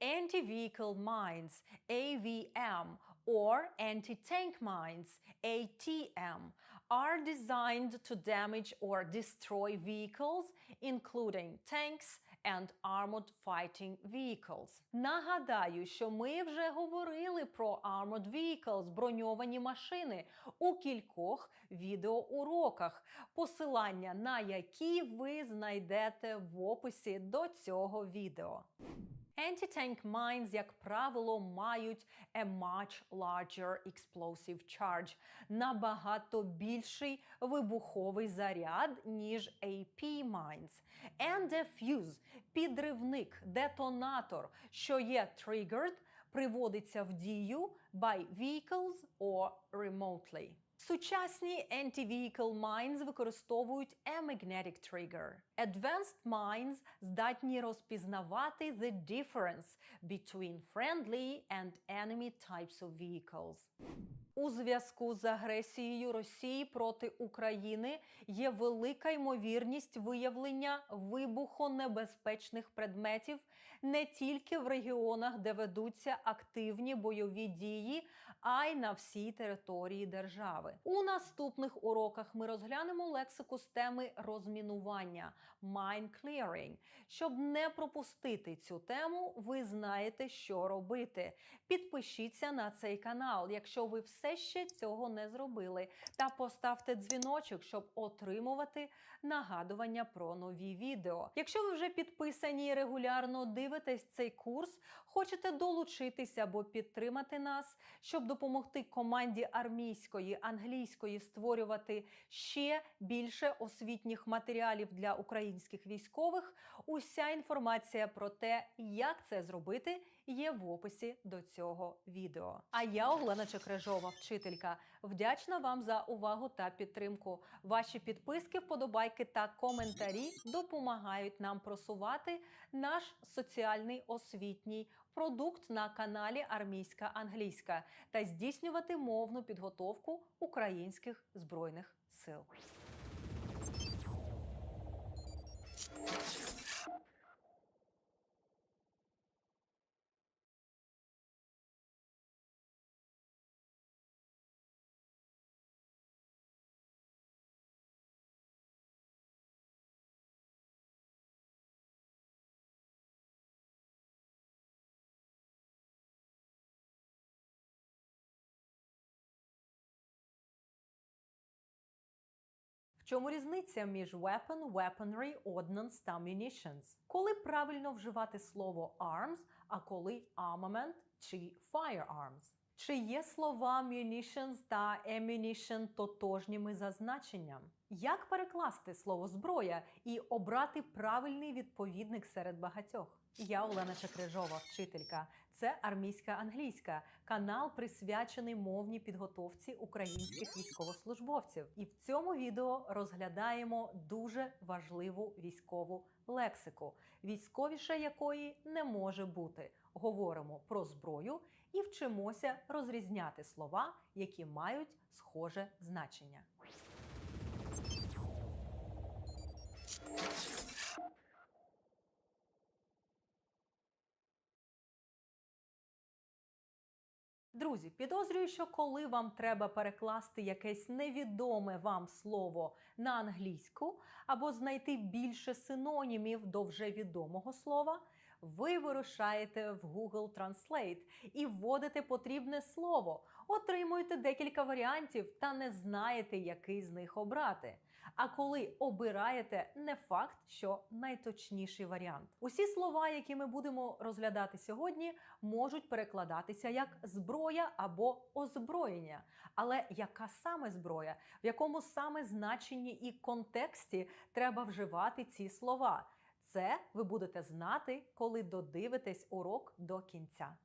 Anti-vehicle mines, AVM, or anti-tank mines, ATM, are designed to damage or destroy vehicles, including tanks and armored fighting vehicles. Нагадаю, що ми вже говорили про armored vehicles, броньовані машини, у кількох відеоуроках, посилання на які ви знайдете в описі до цього відео. Anti-tank mines, як правило, мають a much larger explosive charge, набагато більший вибуховий заряд, ніж AP mines. And a fuse – підривник, детонатор, що є triggered, приводиться в дію by vehicles or remotely. Сучасні anti-vehicle mines використовують a magnetic trigger. Advanced mines здатні розпізнавати the difference between friendly and enemy types of vehicles. У зв'язку з агресією Росії проти України є велика ймовірність виявлення вибухонебезпечних предметів не тільки в регіонах, де ведуться активні бойові дії, а й на всій території держави. У наступних уроках ми розглянемо лексику з теми розмінування – mine clearing. Щоб не пропустити цю тему, ви знаєте, що робити. Підпишіться на цей канал, якщо ви все ще цього не зробили, та поставте дзвіночок, щоб отримувати нагадування про нові відео. Якщо ви вже підписані і регулярно дивитесь цей курс, хочете долучитися або підтримати нас, щоб допомогти команді армійської, англійської створювати ще більше освітніх матеріалів для українських військових, уся інформація про те, як це зробити, є в описі до цього відео. А я, Олена Чекрежова, вчителька, вдячна вам за увагу та підтримку. Ваші підписки, вподобайки та коментарі допомагають нам просувати наш соціальний освітній продукт на каналі Армійська англійська та здійснювати мовну підготовку українських Збройних сил. В чому різниця між weapon, weaponry, ordnance та munitions? Коли правильно вживати слово arms, а коли armament чи firearms? Чи є слова munitions та ammunition тотожніми за значенням? Як перекласти слово зброя і обрати правильний відповідник серед багатьох? Я Олена Чекрежова, вчителька. Це Армійська англійська, канал, присвячений мовній підготовці українських військовослужбовців. І в цьому відео розглядаємо дуже важливу військову лексику, військовіше якої не може бути. Говоримо про зброю і вчимося розрізняти слова, які мають схоже значення. Друзі, підозрюю, що коли вам треба перекласти якесь невідоме вам слово на англійську або знайти більше синонімів до вже відомого слова, ви вирушаєте в Google Translate і вводите потрібне слово, отримуєте декілька варіантів та не знаєте, який з них обрати. А коли обираєте, не факт, що найточніший варіант. Усі слова, які ми будемо розглядати сьогодні, можуть перекладатися як зброя або озброєння. Але яка саме зброя? В якому саме значенні і контексті треба вживати ці слова? Це ви будете знати, коли додивитесь урок до кінця.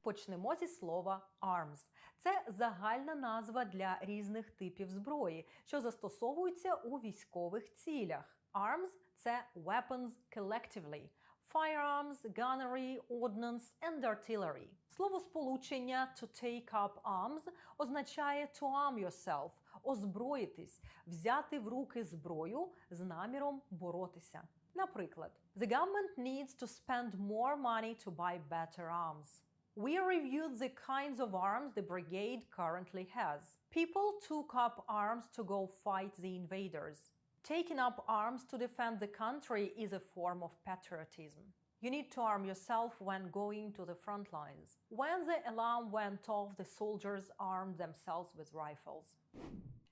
Почнемо зі слова arms. Це загальна назва для різних типів зброї, що застосовуються у військових цілях. Arms – це weapons collectively. Firearms, gunnery, ordnance and artillery. Словосполучення to take up arms означає to arm yourself – озброїтись, взяти в руки зброю з наміром боротися. Наприклад, the government needs to spend more money to buy better arms. We reviewed the kinds of arms the brigade currently has. People took up arms to go fight the invaders. Taking up arms to defend the country is a form of patriotism. You need to arm yourself when going to the front lines. When the alarm went off, the soldiers armed themselves with rifles.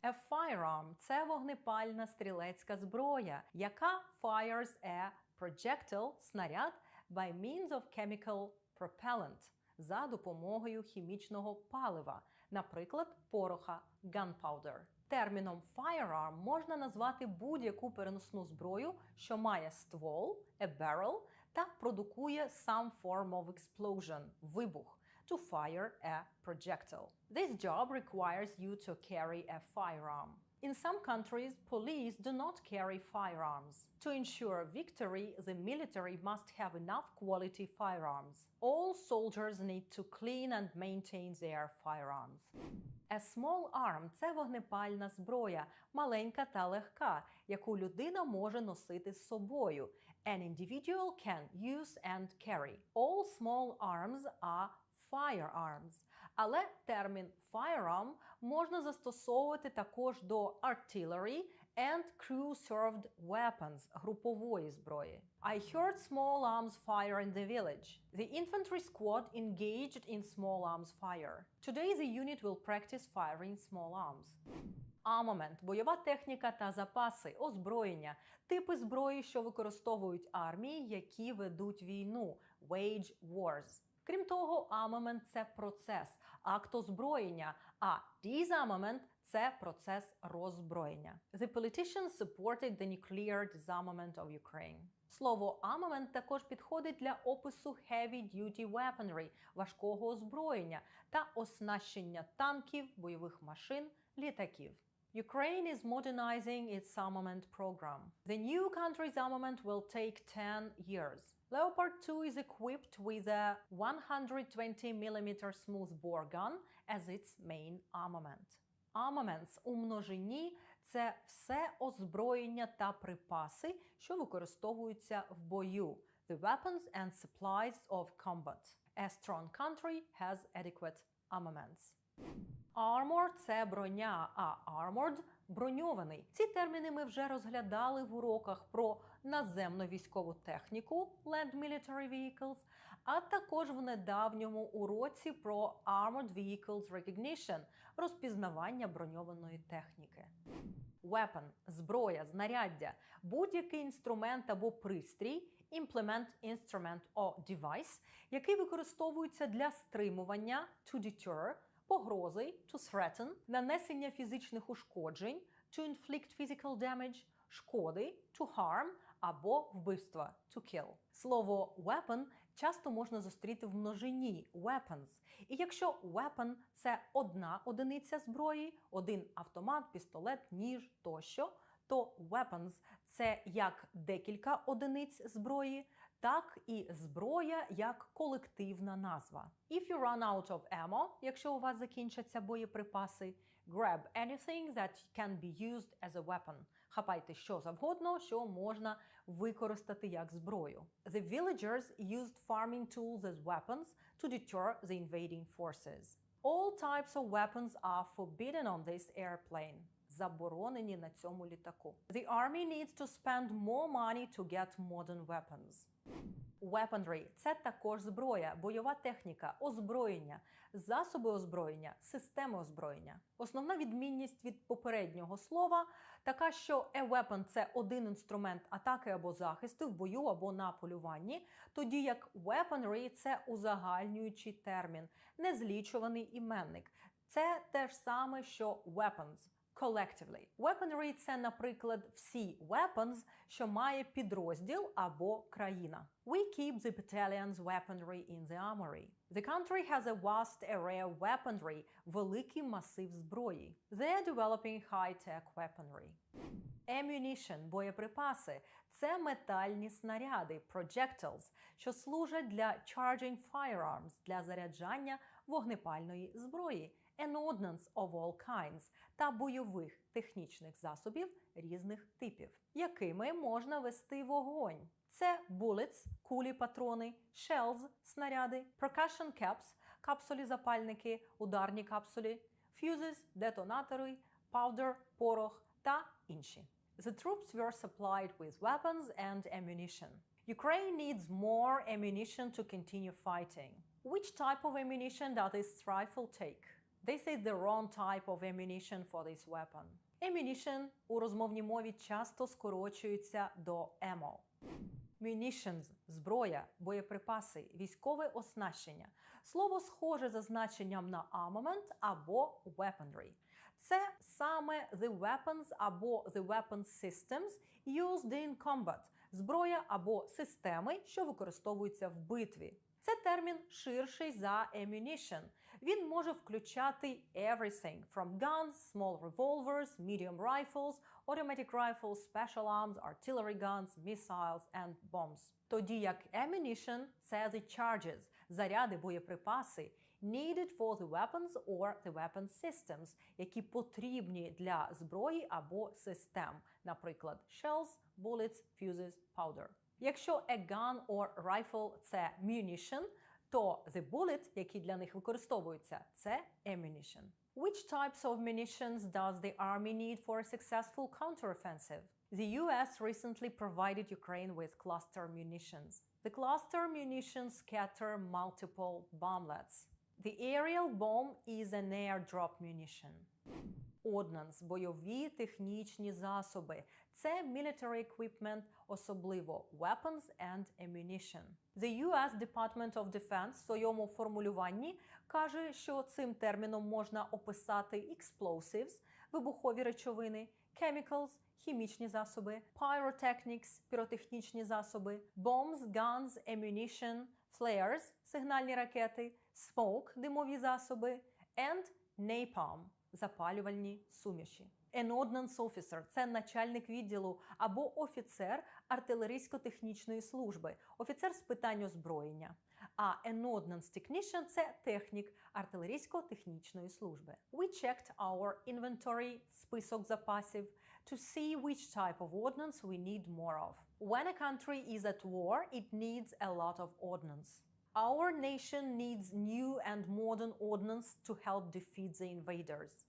A firearm – це вогнепальна стрілецька зброя, яка fires a projectile – снаряд by means of chemical propellant – за допомогою хімічного палива, наприклад, пороха – gunpowder. Терміном firearm можна назвати будь-яку переносну зброю, що має ствол – a barrel та продукує some form of explosion – вибух. To fire a projectile. This job requires you to carry a firearm. In some countries, police do not carry firearms. To ensure victory, the military must have enough quality firearms. All soldiers need to clean and maintain their firearms. A small arm – це вогнепальна зброя, маленька та легка, яку людина може носити з собою. An individual can use and carry. All small arms are firearms. Але термін firearm можна застосовувати також до artillery and crew-served weapons – групової зброї. I heard small arms fire in the village. The infantry squad engaged in small arms fire. Today the unit will practice firing small arms. Armament – бойова техніка та запаси, озброєння, типи зброї, що використовують армії, які ведуть війну – wage wars. Крім того, armament – це процес, акт озброєння, а disarmament – це процес роззброєння. The politicians supported the nuclear disarmament of Ukraine. Слово armament також підходить для опису heavy-duty weaponry – важкого озброєння та оснащення танків, бойових машин, літаків. Ukraine is modernizing its armament program. The new country's armament will take 10 years. Leopard 2 is equipped with a 120mm smoothbore gun as its main armament. Armaments у множині – це все озброєння та припаси, що використовуються в бою. The weapons and supplies of combat. A strong country has adequate armaments. Armor – це броня, а armored – броньований. Ці терміни ми вже розглядали в уроках про наземну військову техніку land military vehicles, а також в недавньому уроці про armored vehicles recognition – розпізнавання броньованої техніки. Weapon – зброя, знаряддя, будь-який інструмент або пристрій, implement, instrument or device, який використовується для стримування to deter, погрози to threaten, нанесення фізичних ушкоджень to inflict physical damage, шкоди to harm або вбивства to kill. Слово weapon часто можна зустріти в множині weapons. І якщо weapon – це одна одиниця зброї, один автомат, пістолет, ніж тощо, то weapons – це як декілька одиниць зброї, так і зброя як колективна назва. If you run out of ammo, якщо у вас закінчаться боєприпаси, grab anything that can be used as a weapon. Хапайте що завгодно, що можна використати як зброю. The villagers used farming tools as weapons to deter the invading forces. All types of weapons are forbidden on this airplane. Заборонені на цьому літаку. The army needs to spend more money to get modern weapons. Weaponry – це також зброя, бойова техніка, озброєння, засоби озброєння, системи озброєння. Основна відмінність від попереднього слова така, що a weapon – це один інструмент атаки або захисту в бою або на полюванні, тоді як weaponry – це узагальнюючий термін, незлічуваний іменник. Це те ж саме, що weapons. Collectively. Weaponry – це, наприклад, всі weapons, що має підрозділ або країна. We keep the battalion's weaponry in the armory. The country has a vast array of weaponry, великий масив зброї. They are developing high-tech weaponry. Ammunition – боєприпаси – це метальні снаряди, projectiles, що служать для charging firearms, для заряджання вогнепальної зброї. an ordnance of all kinds та бойових технічних засобів різних типів, якими можна вести вогонь. Це bullets – кулі-патрони, shells – снаряди, percussion caps – капсулі-запальники, ударні капсулі, fuses – детонатори, powder – порох та інші. The troops were supplied with weapons and ammunition. Ukraine needs more ammunition to continue fighting. Which type of ammunition does this rifle take? This is the wrong type of ammunition for this weapon. Ammunition у розмовній мові часто скорочується до ammo. Munitions – зброя, боєприпаси, військове оснащення. Слово схоже за значенням на armament або weaponry. Це саме the weapons або the weapon systems used in combat – зброя або системи, що використовуються в битві. Це термін ширший за ammunition. Він може включати everything from guns, small revolvers, medium rifles, automatic rifles, special arms, artillery guns, missiles and bombs. Тоді як ammunition – це the charges – заряди, боєприпаси, needed for the weapons or the weapon systems, які потрібні для зброї або систем, наприклад, shells, bullets, fuses, powder. Якщо a gun or rifle – це munition, то the bullet, які для них використовуються, це ammunition. Which types of munitions does the army need for a successful counteroffensive? The US recently provided Ukraine with cluster munitions. The cluster munitions scatter multiple bomblets. The aerial bomb is an airdrop munition. Ordnance – бойові технічні засоби. Це military equipment, особливо weapons and ammunition. The US Department of Defense в своєму формулюванні каже, що цим терміном можна описати explosives – вибухові речовини, chemicals – хімічні засоби, pyrotechnics – піротехнічні засоби, bombs, guns, ammunition, flares – сигнальні ракети, smoke – димові засоби, and napalm – запалювальні суміші. An ordnance officer – це начальник відділу або офіцер артилерійсько-технічної служби, офіцер з питань озброєння. А an ordnance technician – це технік артилерійсько-технічної служби. We checked our inventory – список запасів to see which type of ordnance we need more of. When a country is at war, it needs a lot of ordnance. Our nation needs new and modern ordnance to help defeat the invaders.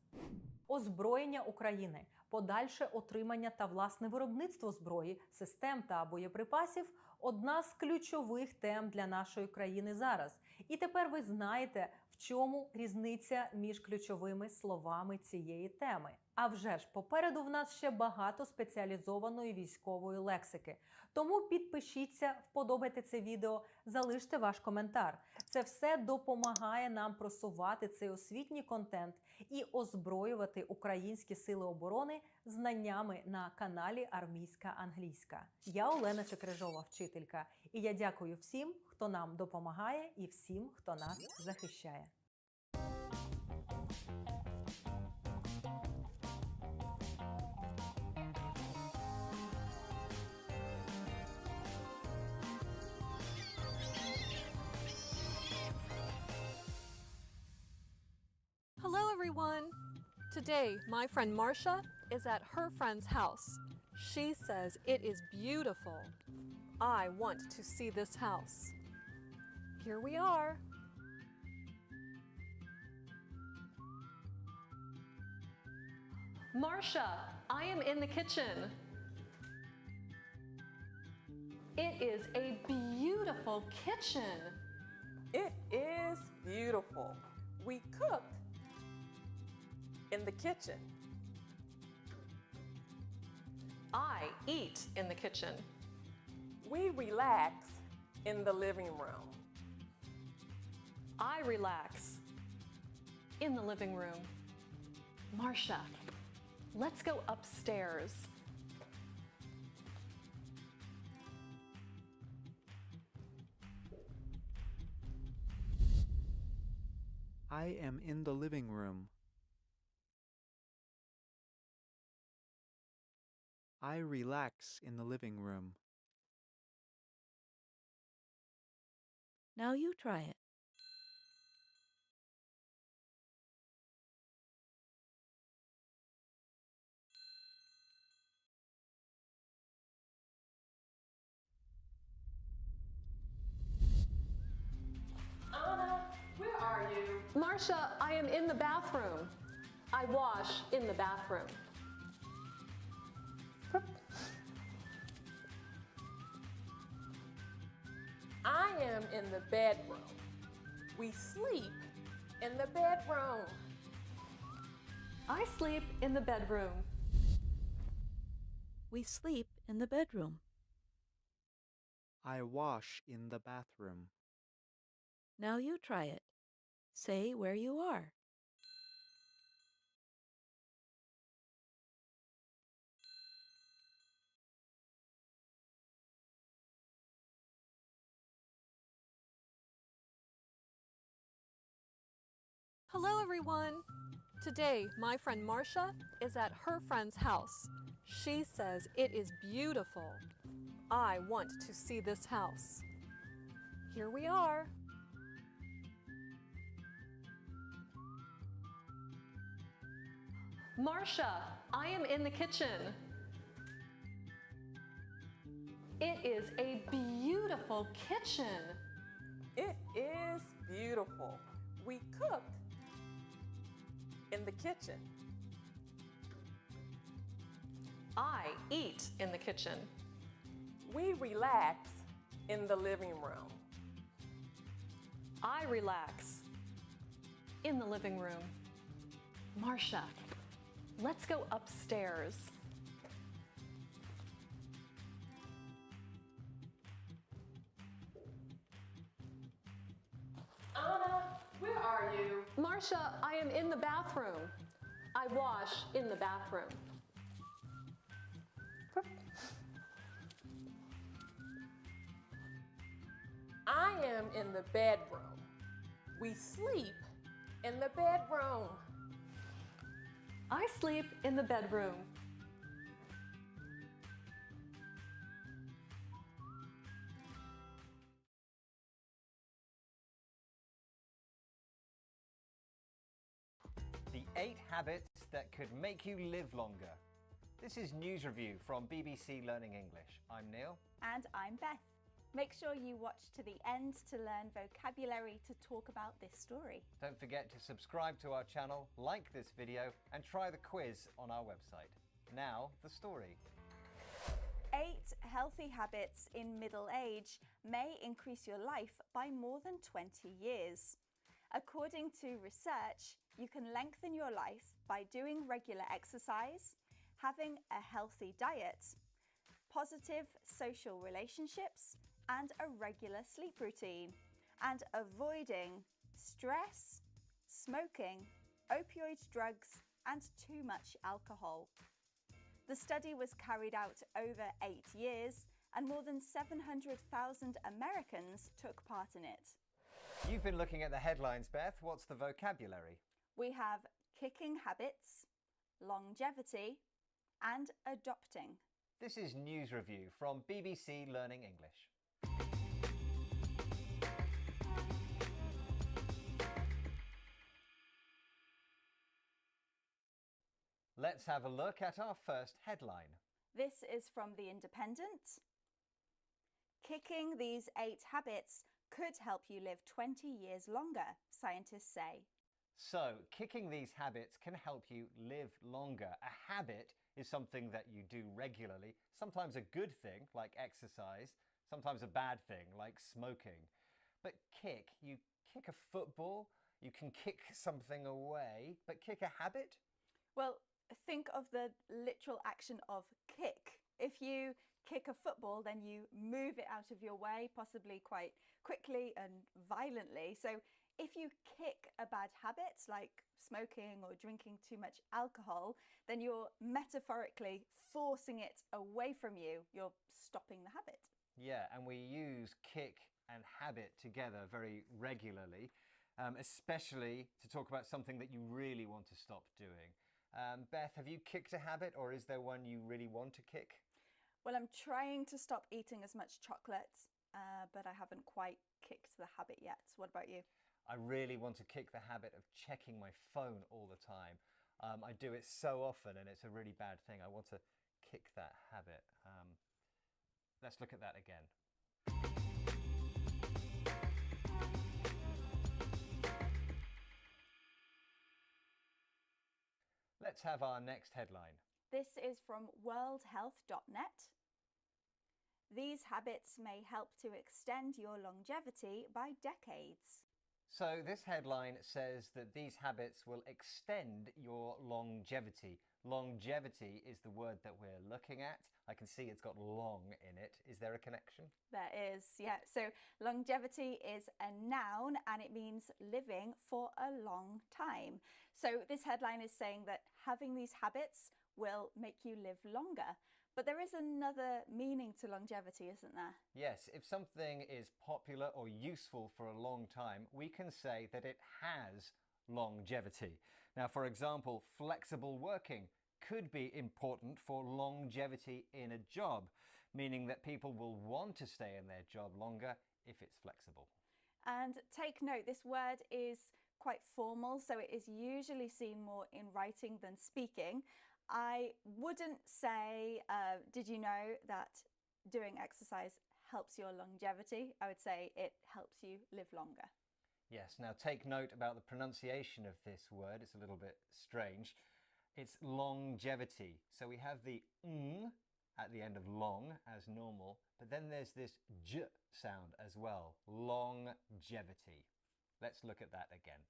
Озброєння України, подальше отримання та власне виробництво зброї, систем та боєприпасів – одна з ключових тем для нашої країни зараз. І тепер ви знаєте, в чому різниця між ключовими словами цієї теми. А вже ж, попереду в нас ще багато спеціалізованої військової лексики. Тому підпишіться, вподобайте це відео, залиште ваш коментар. Це все допомагає нам просувати цей освітній контент і озброювати українські сили оборони знаннями на каналі Армійська англійська. Я Олена Чекрижова, вчителька, і я дякую всім, хто нам допомагає і всім, хто нас захищає. Hello everyone! Today, my friend Marcia is at her friend's house. She says it is beautiful. I want to see this house. Here we are. Marcia, I am in the kitchen. It is a beautiful kitchen. It is beautiful. We cooked in the kitchen. I eat in the kitchen. We relax in the living room. I relax in the living room. Marcia, let's go upstairs. I am in the living room. I relax in the living room. Now you try it. Marcia, I am in the bathroom. I wash in the bathroom. I am in the bedroom. We sleep in the bedroom. I sleep in the bedroom. We sleep in the bedroom. I wash in the bathroom. Now you try it. Say where you are. Hello, everyone. Today, my friend Marcia is at her friend's house. She says it is beautiful. I want to see this house. Here we are. Marcia, I am in the kitchen. It is a beautiful kitchen. It is beautiful. We cooked in the kitchen. I eat in the kitchen. We relax in the living room. I relax in the living room. Marcia, let's go upstairs. Anna, where are you? Marcia, I am in the bathroom. I wash in the bathroom. I am in the bedroom. We sleep in the bedroom. I sleep in the bedroom. The 8 habits that could make you live longer. This is News Review from BBC Learning English. I'm Neil. And I'm Beth. Make sure you watch to the end to learn vocabulary to talk about this story. Don't forget to subscribe to our channel, like this video, and try the quiz on our website. Now, the story. 8 healthy habits in middle age may increase your life by more than 20 years. According to research, you can lengthen your life by doing regular exercise, having a healthy diet, positive social relationships, and a regular sleep routine, and avoiding stress, smoking, opioid drugs, and too much alcohol. The study was carried out over 8 years, and more than 700,000 Americans took part in it. You've been looking at the headlines, Beth. What's the vocabulary? We have kicking habits, longevity, and adopting. This is News Review from BBC Learning English. Let's have a look at our first headline. This is from The Independent. Kicking these 8 habits could help you live 20 years longer, scientists say. So, kicking these habits can help you live longer. A habit is something that you do regularly, sometimes a good thing, like exercise, sometimes a bad thing, like smoking. But you kick a football, you can kick something away, but kick a habit? Well, think of the literal action of kick. If you kick a football, then you move it out of your way, possibly quite quickly and violently. So if you kick a bad habit, like smoking or drinking too much alcohol, then you're metaphorically forcing it away from you. You're stopping the habit. Yeah, and we use kick and habit together very regularly, especially to talk about something that you really want to stop doing. Beth, have you kicked a habit, or is there one you really want to kick? Well, I'm trying to stop eating as much chocolate, but I haven't quite kicked the habit yet. What about you? I really want to kick the habit of checking my phone all the time. I do it so often and it's a really bad thing. I want to kick that habit. Let's look at that again. Let's have our next headline. This is from worldhealth.net. These habits may help to extend your longevity by decades. So this headline says that these habits will extend your longevity. Longevity is the word that we're looking at. I can see it's got long in it. Is there a connection? There is, yeah. So longevity is a noun and it means living for a long time. So this headline is saying that having these habits will make you live longer. But there is another meaning to longevity, isn't there? Yes, if something is popular or useful for a long time, we can say that it has longevity. Now, for example, flexible working could be important for longevity in a job, meaning that people will want to stay in their job longer if it's flexible. And take note, this word is quite formal, so it is usually seen more in writing than speaking. I wouldn't say, did you know that doing exercise helps your longevity? I would say it helps you live longer. Yes, now take note about the pronunciation of this word. It's a little bit strange. It's longevity. So we have the at the end of long as normal, but then there's this j sound as well. Longevity. Let's look at that again.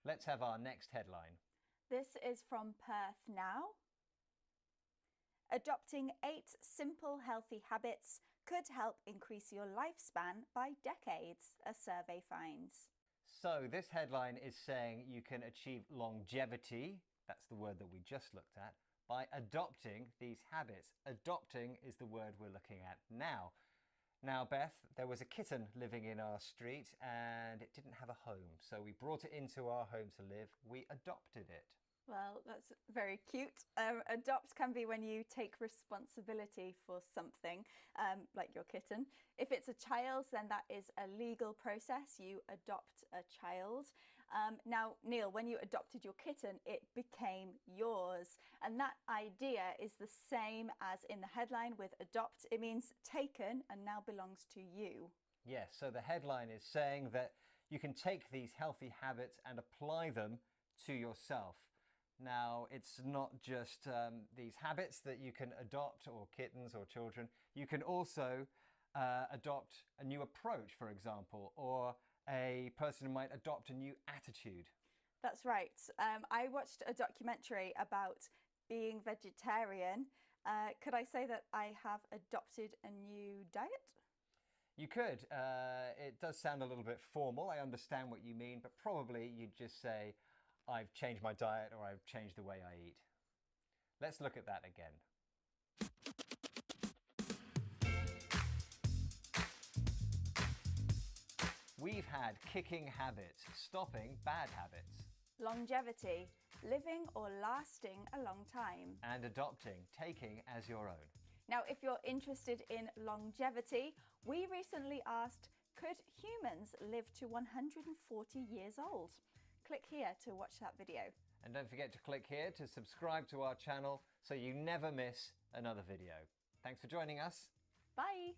Let's have our next headline. This is from Perth Now. Adopting 8 simple healthy habits could help increase your lifespan by decades, a survey finds. So this headline is saying you can achieve longevity, that's the word that we just looked at, by adopting these habits. Adopting is the word we're looking at now. Now, Beth, there was a kitten living in our street and it didn't have a home, so we brought it into our home to live. We adopted it. Well, that's very cute. Adopt can be when you take responsibility for something, like your kitten. If it's a child, then that is a legal process. You adopt a child. Now, Neil, when you adopted your kitten, it became yours. And that idea is the same as in the headline with adopt. It means taken and now belongs to you. Yes, so the headline is saying that you can take these healthy habits and apply them to yourself. Now, it's not just these habits that you can adopt, or kittens or children. You can also adopt a new approach, for example, or a person might adopt a new attitude. That's right. I watched a documentary about being vegetarian. Could I say that I have adopted a new diet? You could. It does sound a little bit formal. I understand what you mean, but probably you'd just say, I've changed my diet or I've changed the way I eat. Let's look at that again. We've had kicking habits, stopping bad habits. Longevity, living or lasting a long time. And adopting, taking as your own. Now, if you're interested in longevity, we recently asked, could humans live to 140 years old? Click here to watch that video. And don't forget to click here to subscribe to our channel so you never miss another video. Thanks for joining us. Bye.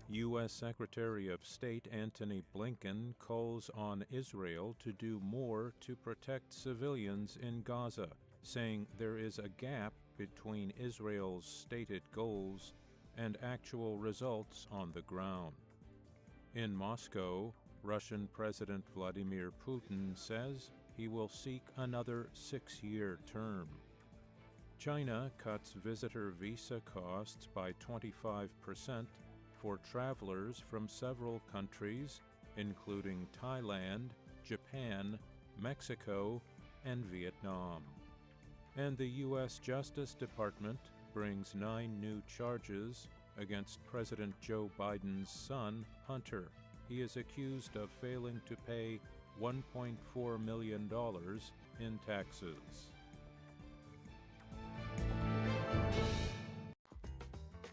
U.S. Secretary of State Antony Blinken calls on Israel to do more to protect civilians in Gaza, saying there is a gap between Israel's stated goals and actual results on the ground. In Moscow, Russian President Vladimir Putin says he will seek another 6-year term. China cuts visitor visa costs by 25% for travelers from several countries, including Thailand, Japan, Mexico, and Vietnam. And the U.S. Justice Department brings 9 new charges against President Joe Biden's son, Hunter. He is accused of failing to pay $1.4 million in taxes.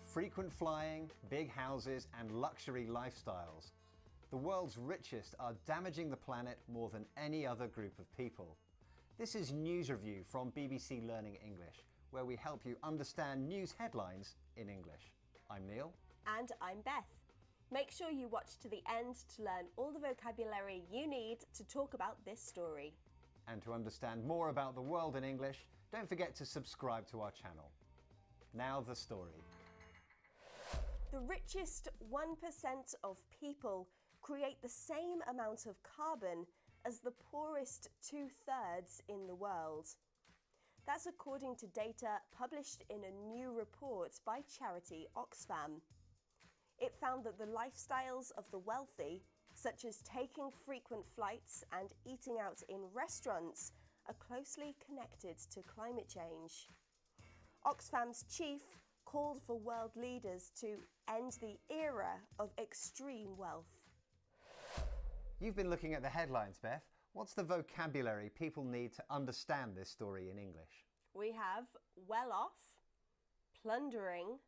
Frequent flying, big houses, and luxury lifestyles. The world's richest are damaging the planet more than any other group of people. This is News Review from BBC Learning English, where we help you understand news headlines in English. I'm Neil. And I'm Beth. Make sure you watch to the end to learn all the vocabulary you need to talk about this story. And to understand more about the world in English, don't forget to subscribe to our channel. Now the story. The richest 1% of people create the same amount of carbon as the poorest 2/3 in the world. That's according to data published in a new report by charity Oxfam. It found that the lifestyles of the wealthy, such as taking frequent flights and eating out in restaurants, are closely connected to climate change. Oxfam's chief called for world leaders to end the era of extreme wealth. You've been looking at the headlines, Beth. What's the vocabulary people need to understand this story in English? We have well off, plundering,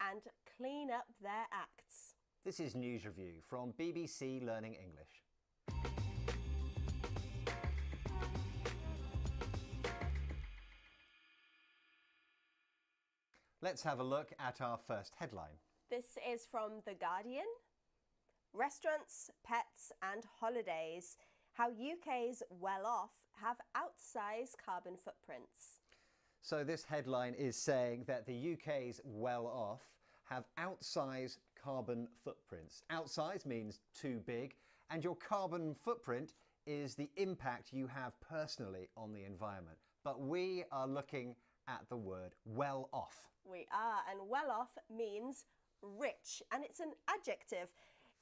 and clean up their acts. This is News Review from BBC Learning English. Let's have a look at our first headline. This is from The Guardian. Restaurants, pets and holidays. How UK's well-off have outsized carbon footprints. So this headline is saying that the UK's well-off have outsized carbon footprints. Outsized means too big, and your carbon footprint is the impact you have personally on the environment. But we are looking at the word well-off. We are, and well-off means rich, and it's an adjective.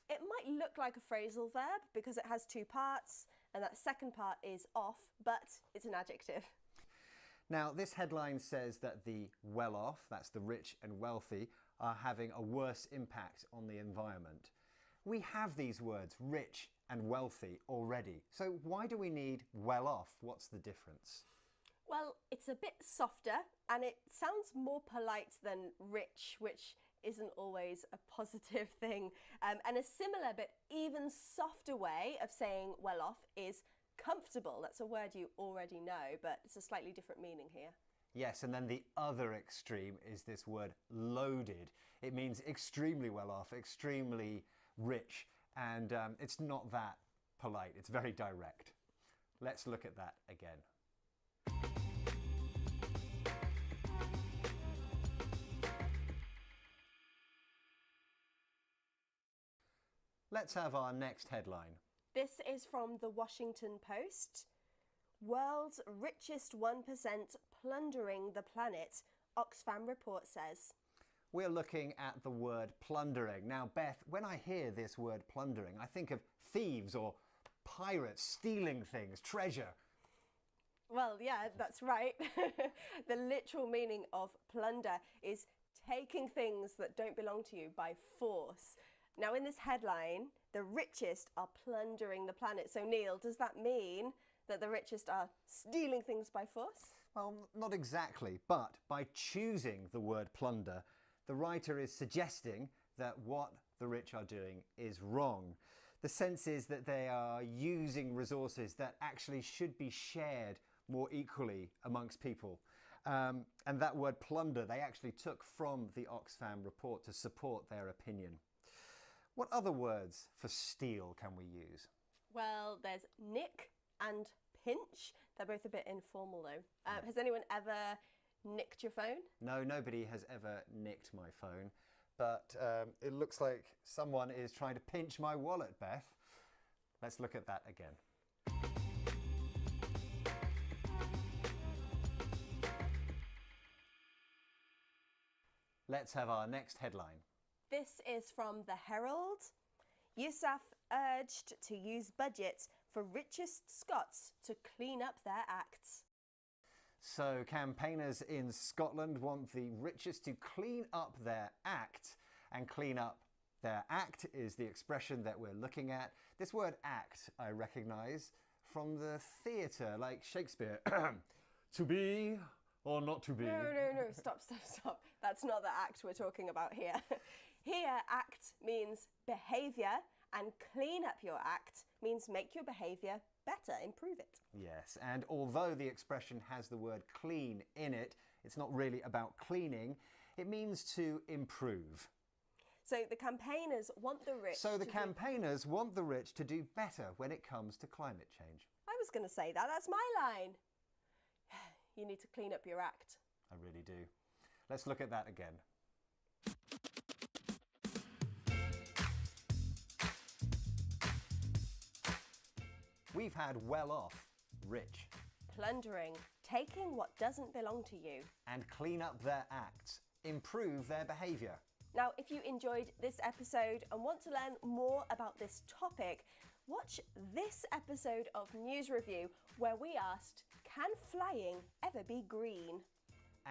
It might look like a phrasal verb because it has two parts, and that second part is off, but it's an adjective. Now, this headline says that the well-off, that's the rich and wealthy, are having a worse impact on the environment. We have these words, rich and wealthy, already. So why do we need well-off? What's the difference? Well, it's a bit softer, and it sounds more polite than rich, which isn't always a positive thing. And a similar but even softer way of saying well off is comfortable. That's a word you already know, but it's a slightly different meaning here. Yes, and then the other extreme is this word loaded. It means extremely well off, extremely rich, and it's not that polite. It's very direct. Let's look at that again. Let's have our next headline. This is from the Washington Post. World's richest 1% plundering the planet, Oxfam report says. We're looking at the word plundering. Now, Beth, when I hear this word plundering, I think of thieves or pirates stealing things, treasure. Well, yeah, that's right. The literal meaning of plunder is taking things that don't belong to you by force. Now, in this headline, the richest are plundering the planet. So, Neil, does that mean that the richest are stealing things by force? Well, not exactly, but by choosing the word plunder, the writer is suggesting that what the rich are doing is wrong. The sense is that they are using resources that actually should be shared more equally amongst people. And that word plunder, they actually took from the Oxfam report to support their opinion. What other words for steal can we use? Well, there's nick and pinch. They're both a bit informal though. Has anyone ever nicked your phone? No, nobody has ever nicked my phone, but it looks like someone is trying to pinch my wallet, Beth. Let's look at that again. Let's have our next headline. This is from the Herald. USAF urged to use budget for richest Scots to clean up their acts. So campaigners in Scotland want the richest to clean up their act, and clean up their act is the expression that we're looking at. This word act I recognise from the theatre, like Shakespeare. To be or not to be? No, stop. That's not the act we're talking about here. Here, act means behaviour, and clean up your act means make your behaviour better, improve it. Yes, and although the expression has the word clean in it, it's not really about cleaning. It means to improve. So the campaigners want the rich to do better when it comes to climate change. I was going to say that. That's my line. You need to clean up your act. I really do. Let's look at that again. We've had well off, rich. Plundering, taking what doesn't belong to you. And clean up their acts, improve their behaviour. Now, if you enjoyed this episode and want to learn more about this topic, watch this episode of News Review where we asked, can flying ever be green?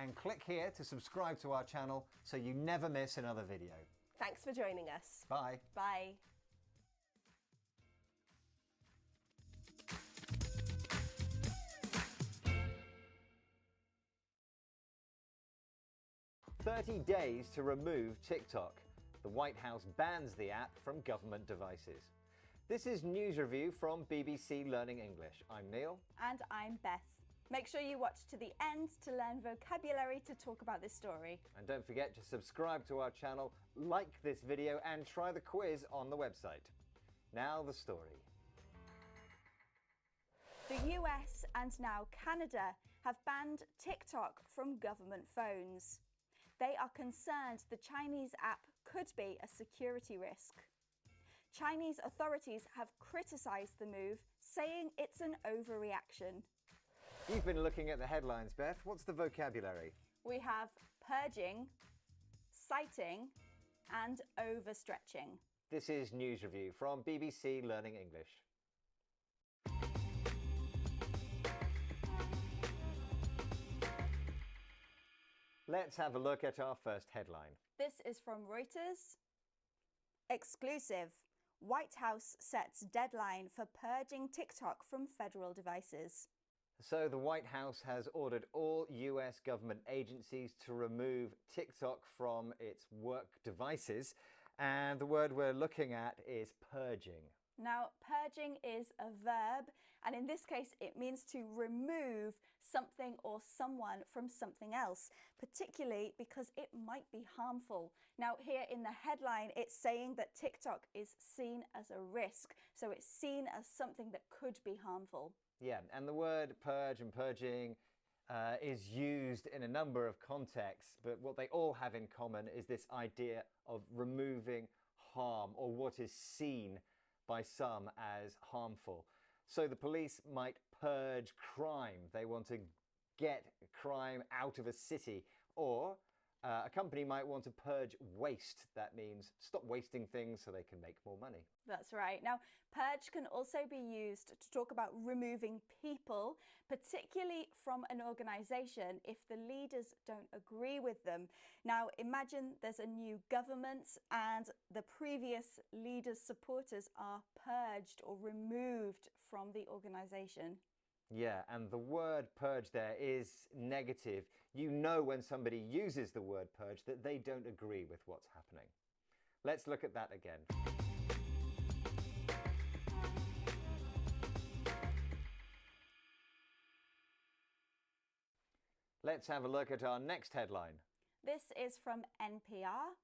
And click here to subscribe to our channel so you never miss another video. Thanks for joining us. Bye. Bye. "30 days to remove TikTok. The White House bans the app from government devices." This is News Review from BBC Learning English. I'm Neil. And I'm Beth. Make sure you watch to the end to learn vocabulary to talk about this story. And don't forget to subscribe to our channel, like this video and try the quiz on the website. Now the story. The US and now Canada have banned TikTok from government phones. They are concerned the Chinese app could be a security risk. Chinese authorities have criticised the move, saying it's an overreaction. You've been looking at the headlines, Beth. What's the vocabulary? We have purging, citing, and overstretching. This is News Review from BBC Learning English. Let's have a look at our first headline. This is from Reuters. Exclusive. White House sets deadline for purging TikTok from federal devices. So the White House has ordered all US government agencies to remove TikTok from its work devices. And the word we're looking at is purging. Now, purging is a verb, and in this case, it means to remove something or someone from something else, particularly because it might be harmful. Now, here in the headline, it's saying that TikTok is seen as a risk, so it's seen as something that could be harmful. Yeah, and the word purge and purging is used in a number of contexts, but what they all have in common is this idea of removing harm or what is seen by some as harmful. So the police might purge crime. They want to get crime out of a city. Or a company might want to purge waste. That means stop wasting things so they can make more money. That's right. Now, purge can also be used to talk about removing people, particularly from an organisation if the leaders don't agree with them. Now, imagine there's a new government and the previous leaders' supporters are purged or removed from the organisation. Yeah, and the word purge there is negative. You know when somebody uses the word purge that they don't agree with what's happening. Let's look at that again. Let's have a look at our next headline. This is from NPR.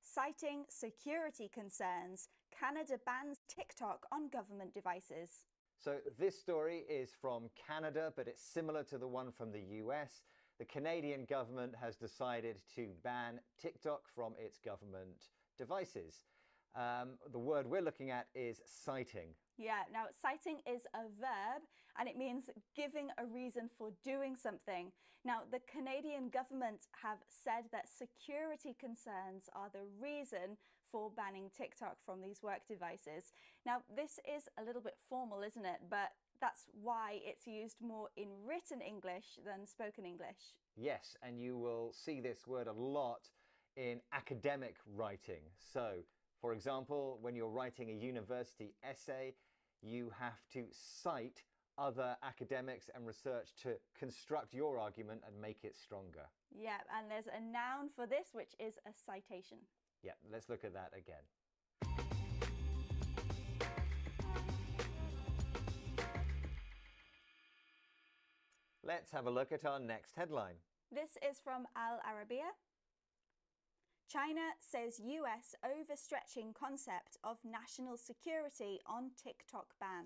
Citing security concerns, Canada bans TikTok on government devices. So this story is from Canada, but it's similar to the one from the US. The Canadian government has decided to ban TikTok from its government devices. The word we're looking at is citing. Yeah, now citing is a verb and it means giving a reason for doing something. Now, the Canadian government have said that security concerns are the reason for banning TikTok from these work devices. Now, this is a little bit formal, isn't it? But that's why it's used more in written English than spoken English. Yes, and you will see this word a lot in academic writing. So, for example, when you're writing a university essay, you have to cite other academics and research to construct your argument and make it stronger. Yeah, and there's a noun for this, which is a citation. Yeah, let's look at that again. Let's have a look at our next headline. This is from Al Arabiya. China says US overstretching concept of national security on TikTok ban.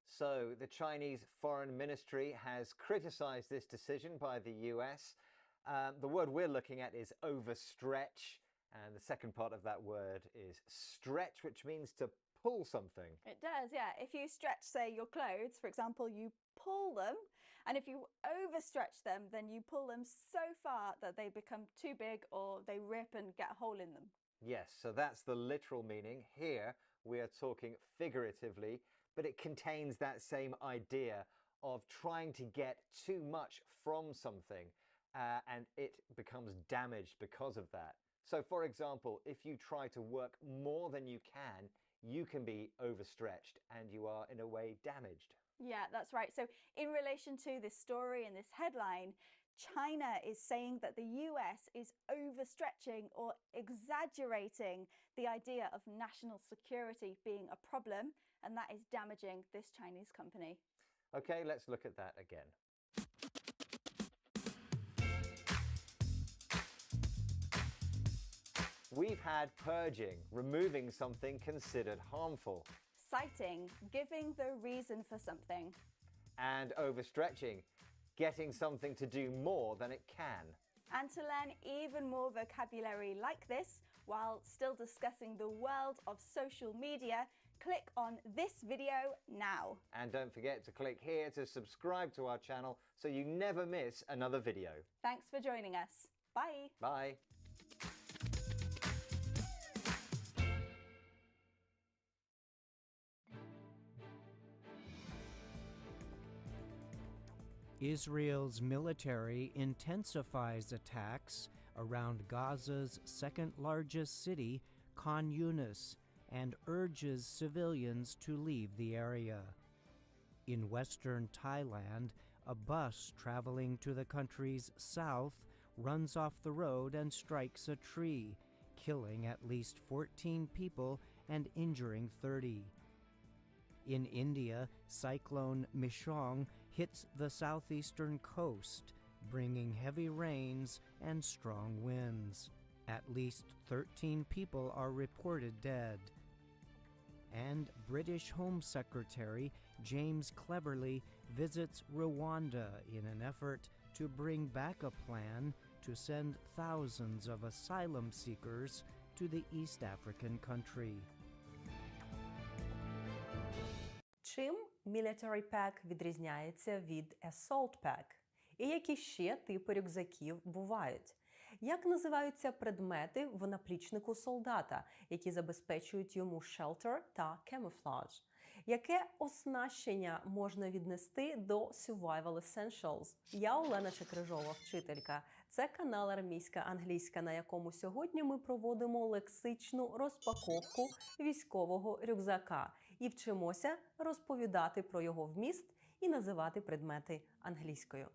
So, the Chinese Foreign Ministry has criticized this decision by the US. The word we're looking at is overstretch, and the second part of that word is stretch, which means to pull something. It does, yeah. If you stretch, say, your clothes, for example, you pull them, and if you overstretch them, then you pull them so far that they become too big or they rip and get a hole in them. Yes, so that's the literal meaning. Here, we are talking figuratively, but it contains that same idea of trying to get too much from something, and it becomes damaged because of that. So, for example, if you try to work more than you can be overstretched and you are, in a way, damaged. Yeah, that's right. So in relation to this story and this headline, China is saying that the US is overstretching or exaggerating the idea of national security being a problem, and that is damaging this Chinese company. Okay, let's look at that again. We've had purging, removing something considered harmful. Citing, giving the reason for something. And overstretching, getting something to do more than it can. And to learn even more vocabulary like this, while still discussing the world of social media, click on this video now. And don't forget to click here to subscribe to our channel so you never miss another video. Thanks for joining us. Bye. Bye. Israel's military intensifies attacks around Gaza's second-largest city, Khan Yunis, and urges civilians to leave the area. In western Thailand, a bus traveling to the country's south runs off the road and strikes a tree, killing at least 14 people and injuring 30. In India, Cyclone Mishong hits the southeastern coast, bringing heavy rains and strong winds. At least 13 people are reported dead. And British Home Secretary James Cleverly visits Rwanda in an effort to bring back a plan to send thousands of asylum seekers to the East African country. Чим Military Pack відрізняється від Assault Pack? І які ще типи рюкзаків бувають? Як називаються предмети в наплічнику солдата, які забезпечують йому shelter та camouflage? Яке оснащення можна віднести до Survival Essentials? Я Олена Чекрижова, вчителька. Це канал Армійська англійська, на якому сьогодні ми проводимо лексичну розпаковку військового рюкзака і вчимося розповідати про його вміст і називати предмети англійською.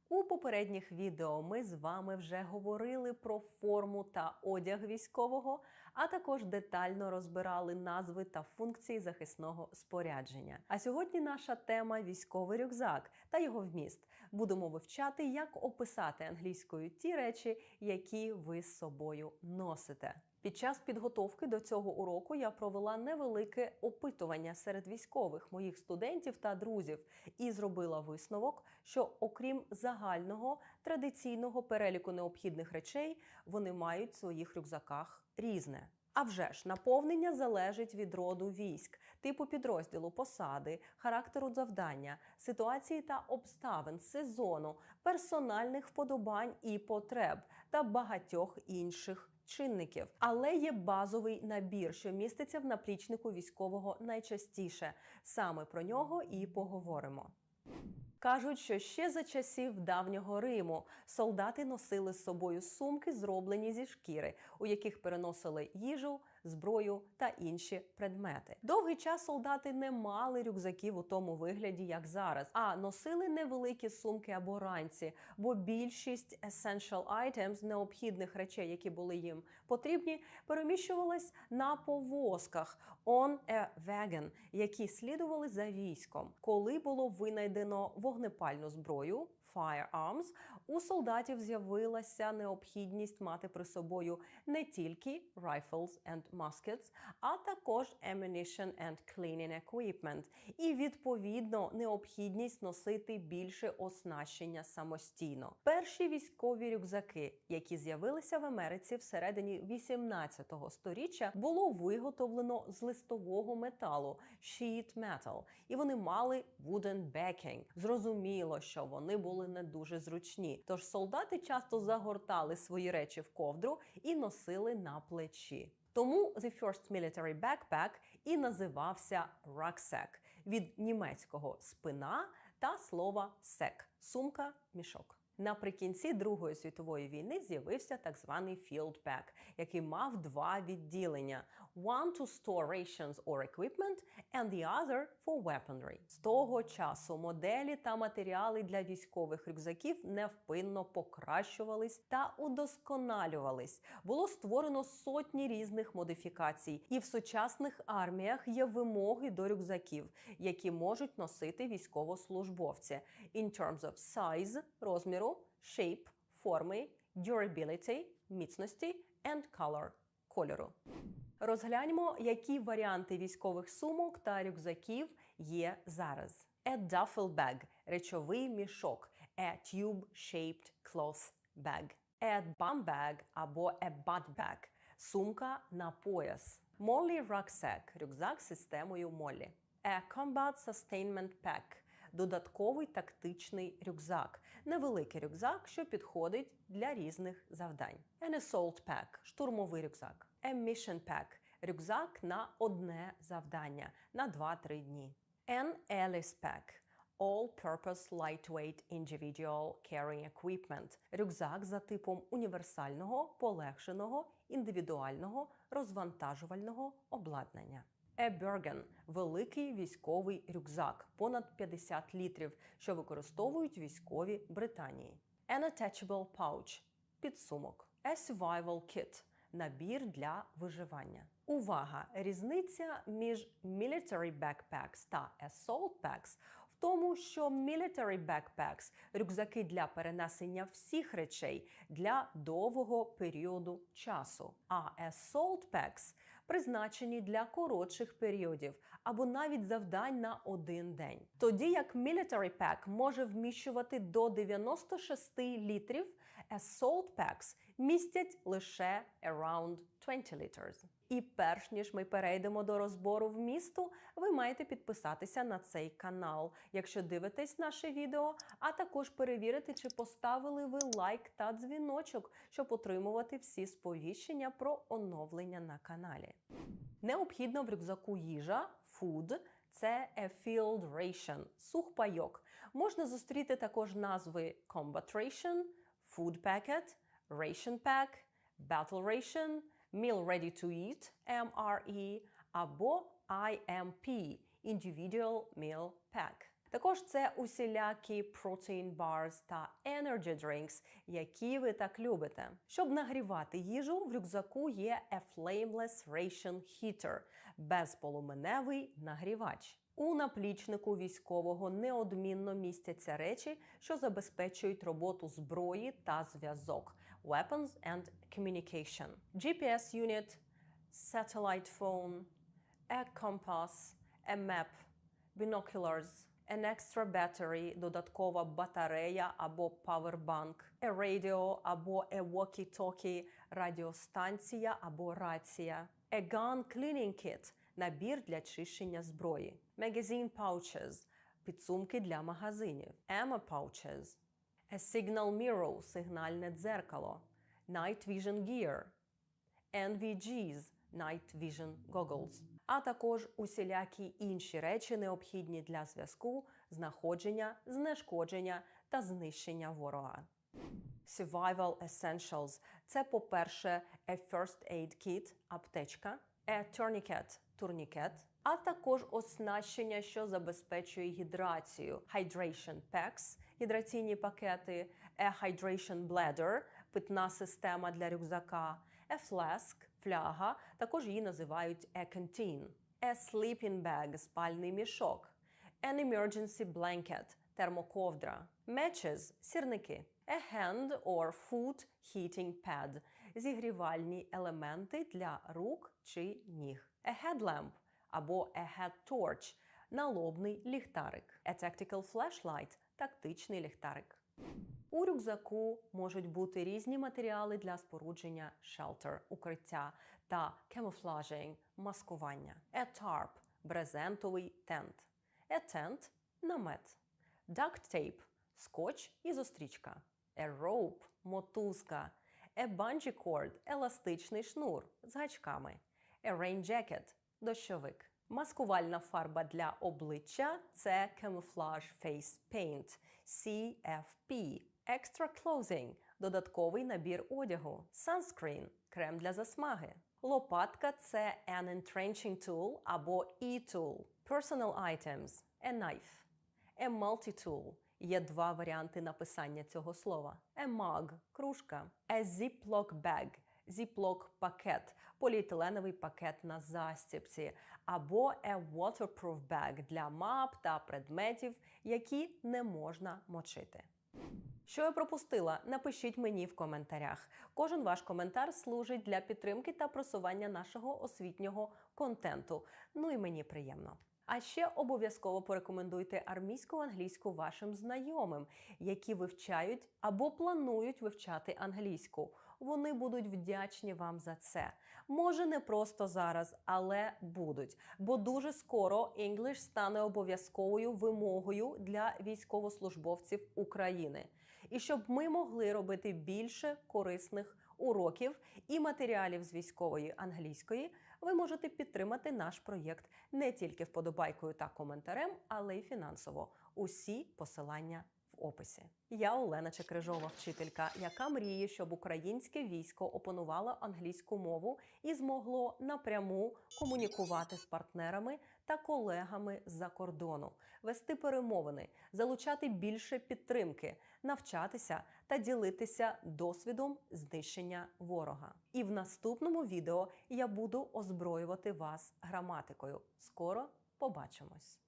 У попередніх відео ми з вами вже говорили про форму та одяг військового, а також детально розбирали назви та функції захисного спорядження. А сьогодні наша тема – військовий рюкзак та його вміст. Будемо вивчати, як описати англійською ті речі, які ви з собою носите. Під час підготовки до цього уроку я провела невелике опитування серед військових, моїх студентів та друзів, і зробила висновок, що окрім загального, традиційного переліку необхідних речей, вони мають в своїх рюкзаках різне. А вже ж, наповнення залежить від роду військ, типу підрозділу, посади, характеру завдання, ситуації та обставин, сезону, персональних вподобань і потреб та багатьох інших чинників. Але є базовий набір, що міститься в наплічнику військового найчастіше. Саме про нього і поговоримо. Кажуть, що ще за часів давнього Риму солдати носили з собою сумки, зроблені зі шкіри, у яких переносили їжу, зброю та інші предмети. Довгий час солдати не мали рюкзаків у тому вигляді, як зараз, а носили невеликі сумки або ранці, бо більшість essential items, необхідних речей, які були їм потрібні, переміщувались на повозках on a wagon, які слідували за військом. Коли було винайдено вогнепальну зброю, firearms, у солдатів з'явилася необхідність мати при собою не тільки rifles and muskets, а також ammunition and cleaning equipment, і, відповідно, необхідність носити більше оснащення самостійно. Перші військові рюкзаки, які з'явилися в Америці всередині 18-го сторіччя, було виготовлено з листового металу – sheet metal, і вони мали wooden backing. Зрозуміло, що вони були не дуже зручні, тож солдати часто загортали свої речі в ковдру і носили на плечі. Тому the first military backpack і називався rucksack від німецького спина та слова sack – сумка, мішок. Наприкінці Другої світової війни з'явився так званий field pack, який мав два відділення – one to store rations or equipment and the other for weaponry. З того часу моделі та матеріали для військових рюкзаків невпинно покращувались та удосконалювались. Було створено сотні різних модифікацій, і в сучасних арміях є вимоги до рюкзаків, які можуть носити військовослужбовці in terms of size – розміру, shape – форми, durability – міцності and color – кольору. Розгляньмо, які варіанти військових сумок та рюкзаків є зараз. A duffel bag – речовий мішок, a tube-shaped cloth bag. A bum bag або a butt bag – сумка на пояс. Molly rucksack – рюкзак з системою Моллі. A combat sustainment pack – додатковий тактичний рюкзак. Невеликий рюкзак, що підходить для різних завдань. An assault pack – штурмовий рюкзак. A mission pack – рюкзак на одне завдання, на 2-3 дні. An Alice pack – all-purpose lightweight individual carrying equipment – рюкзак за типом універсального, полегшеного, індивідуального, розвантажувального обладнання. A Bergen – великий військовий рюкзак, понад 50 літрів, що використовують військові Британії. An attachable pouch – підсумок. A survival kit – набір для виживання. Увага! Різниця між military backpacks та assault packs в тому, що military backpacks – рюкзаки для перенесення всіх речей для довгого періоду часу, а assault packs – призначені для коротших періодів або навіть завдань на один день. Тоді як military pack може вміщувати до 96 літрів, assault packs містять лише around 20 liters. І перш ніж ми перейдемо до розбору вмісту, ви маєте підписатися на цей канал, якщо дивитесь наше відео, а також перевірити, чи поставили ви лайк та дзвіночок, щоб отримувати всі сповіщення про оновлення на каналі. Необхідно в рюкзаку їжа, food – це a field ration – сухпайок. Можна зустріти також назви combat ration, food packet, ration pack, battle ration, meal ready to eat, MRE, або IMP – individual meal pack. Також це усілякі protein bars та energy drinks, які ви так любите. Щоб нагрівати їжу, в рюкзаку є a flameless ration heater – безполуменевий нагрівач. У наплічнику військового неодмінно містяться речі, що забезпечують роботу зброї та зв'язок – weapons and communication. GPS unit, satellite phone, a compass, a map, binoculars, an extra battery – додаткова батарея або powerbank, a radio або a walkie-talkie – радіостанція або рація, a gun cleaning kit – набір для чищення зброї, magazine pouches – підсумки для магазинів, ammo pouches, a signal mirror – сигнальне дзеркало, night vision gear, NVGs – night vision goggles, а також усілякі інші речі, необхідні для зв'язку, знаходження, знешкодження та знищення ворога. Survival essentials – це, по-перше, a first aid kit – аптечка, tourniquet – турнікет, а також оснащення, що забезпечує гідрацію – hydration packs – гідраційні пакети, hydration bladder – питна система для рюкзака, flask – фляга, також її називають canteen, sleeping bag – спальний мішок, an emergency blanket – термоковдра, matches – сірники, hand or foot heating pad – зігрівальні елементи для рук чи ніг, headlamp або head torch – налобний ліхтарик, tactical flashlight – тактичний ліхтарик. У рюкзаку можуть бути різні матеріали для спорудження shelter – укриття та camouflaging – маскування, tarp – брезентовий тент, tent – намет, duct tape – скотч і зустрічка, rope – мотузка, bungee cord – еластичний шнур з гачками, rain jacket – дощовик. Маскувальна фарба для обличчя – це Camouflage Face Paint – CFP. Extra Clothing – додатковий набір одягу. Sunscreen – крем для засмаги. Лопатка – це an entrenching tool або e-tool. Personal items – a knife. A multi-tool – є два варіанти написання цього слова. A mug – кружка. A ziploc bag – зіплок-пакет, поліетиленовий пакет на застібці, або a waterproof bag для мап та предметів, які не можна мочити. Що я пропустила? Напишіть мені в коментарях. Кожен ваш коментар служить для підтримки та просування нашого освітнього контенту. Ну і мені приємно. А ще обов'язково порекомендуйте армійську англійську вашим знайомим, які вивчають або планують вивчати англійську. Вони будуть вдячні вам за це. Може, не просто зараз, але будуть. Бо дуже скоро English стане обов'язковою вимогою для військовослужбовців України. І щоб ми могли робити більше корисних уроків і матеріалів з військової англійської, ви можете підтримати наш проєкт не тільки вподобайкою та коментарем, але й фінансово. Усі посилання в описі. Я Олена Чекрижова, вчителька, яка мріє, щоб українське військо опанувало англійську мову і змогло напряму комунікувати з партнерами та колегами з-за кордону, вести перемовини, залучати більше підтримки, навчатися та ділитися досвідом знищення ворога. І в наступному відео я буду озброювати вас граматикою. Скоро побачимось!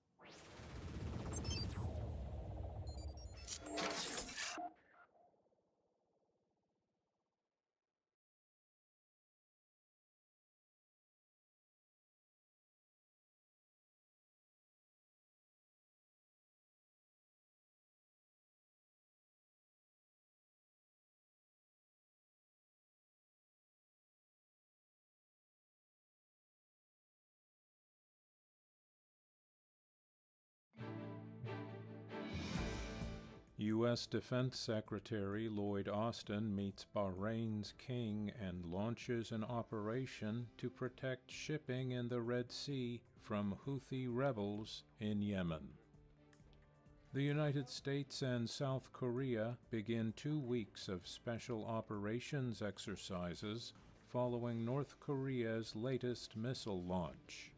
U.S. Defense Secretary Lloyd Austin meets Bahrain's king and launches an operation to protect shipping in the Red Sea from Houthi rebels in Yemen. The United States and South Korea begin 2 weeks of special operations exercises following North Korea's latest missile launch.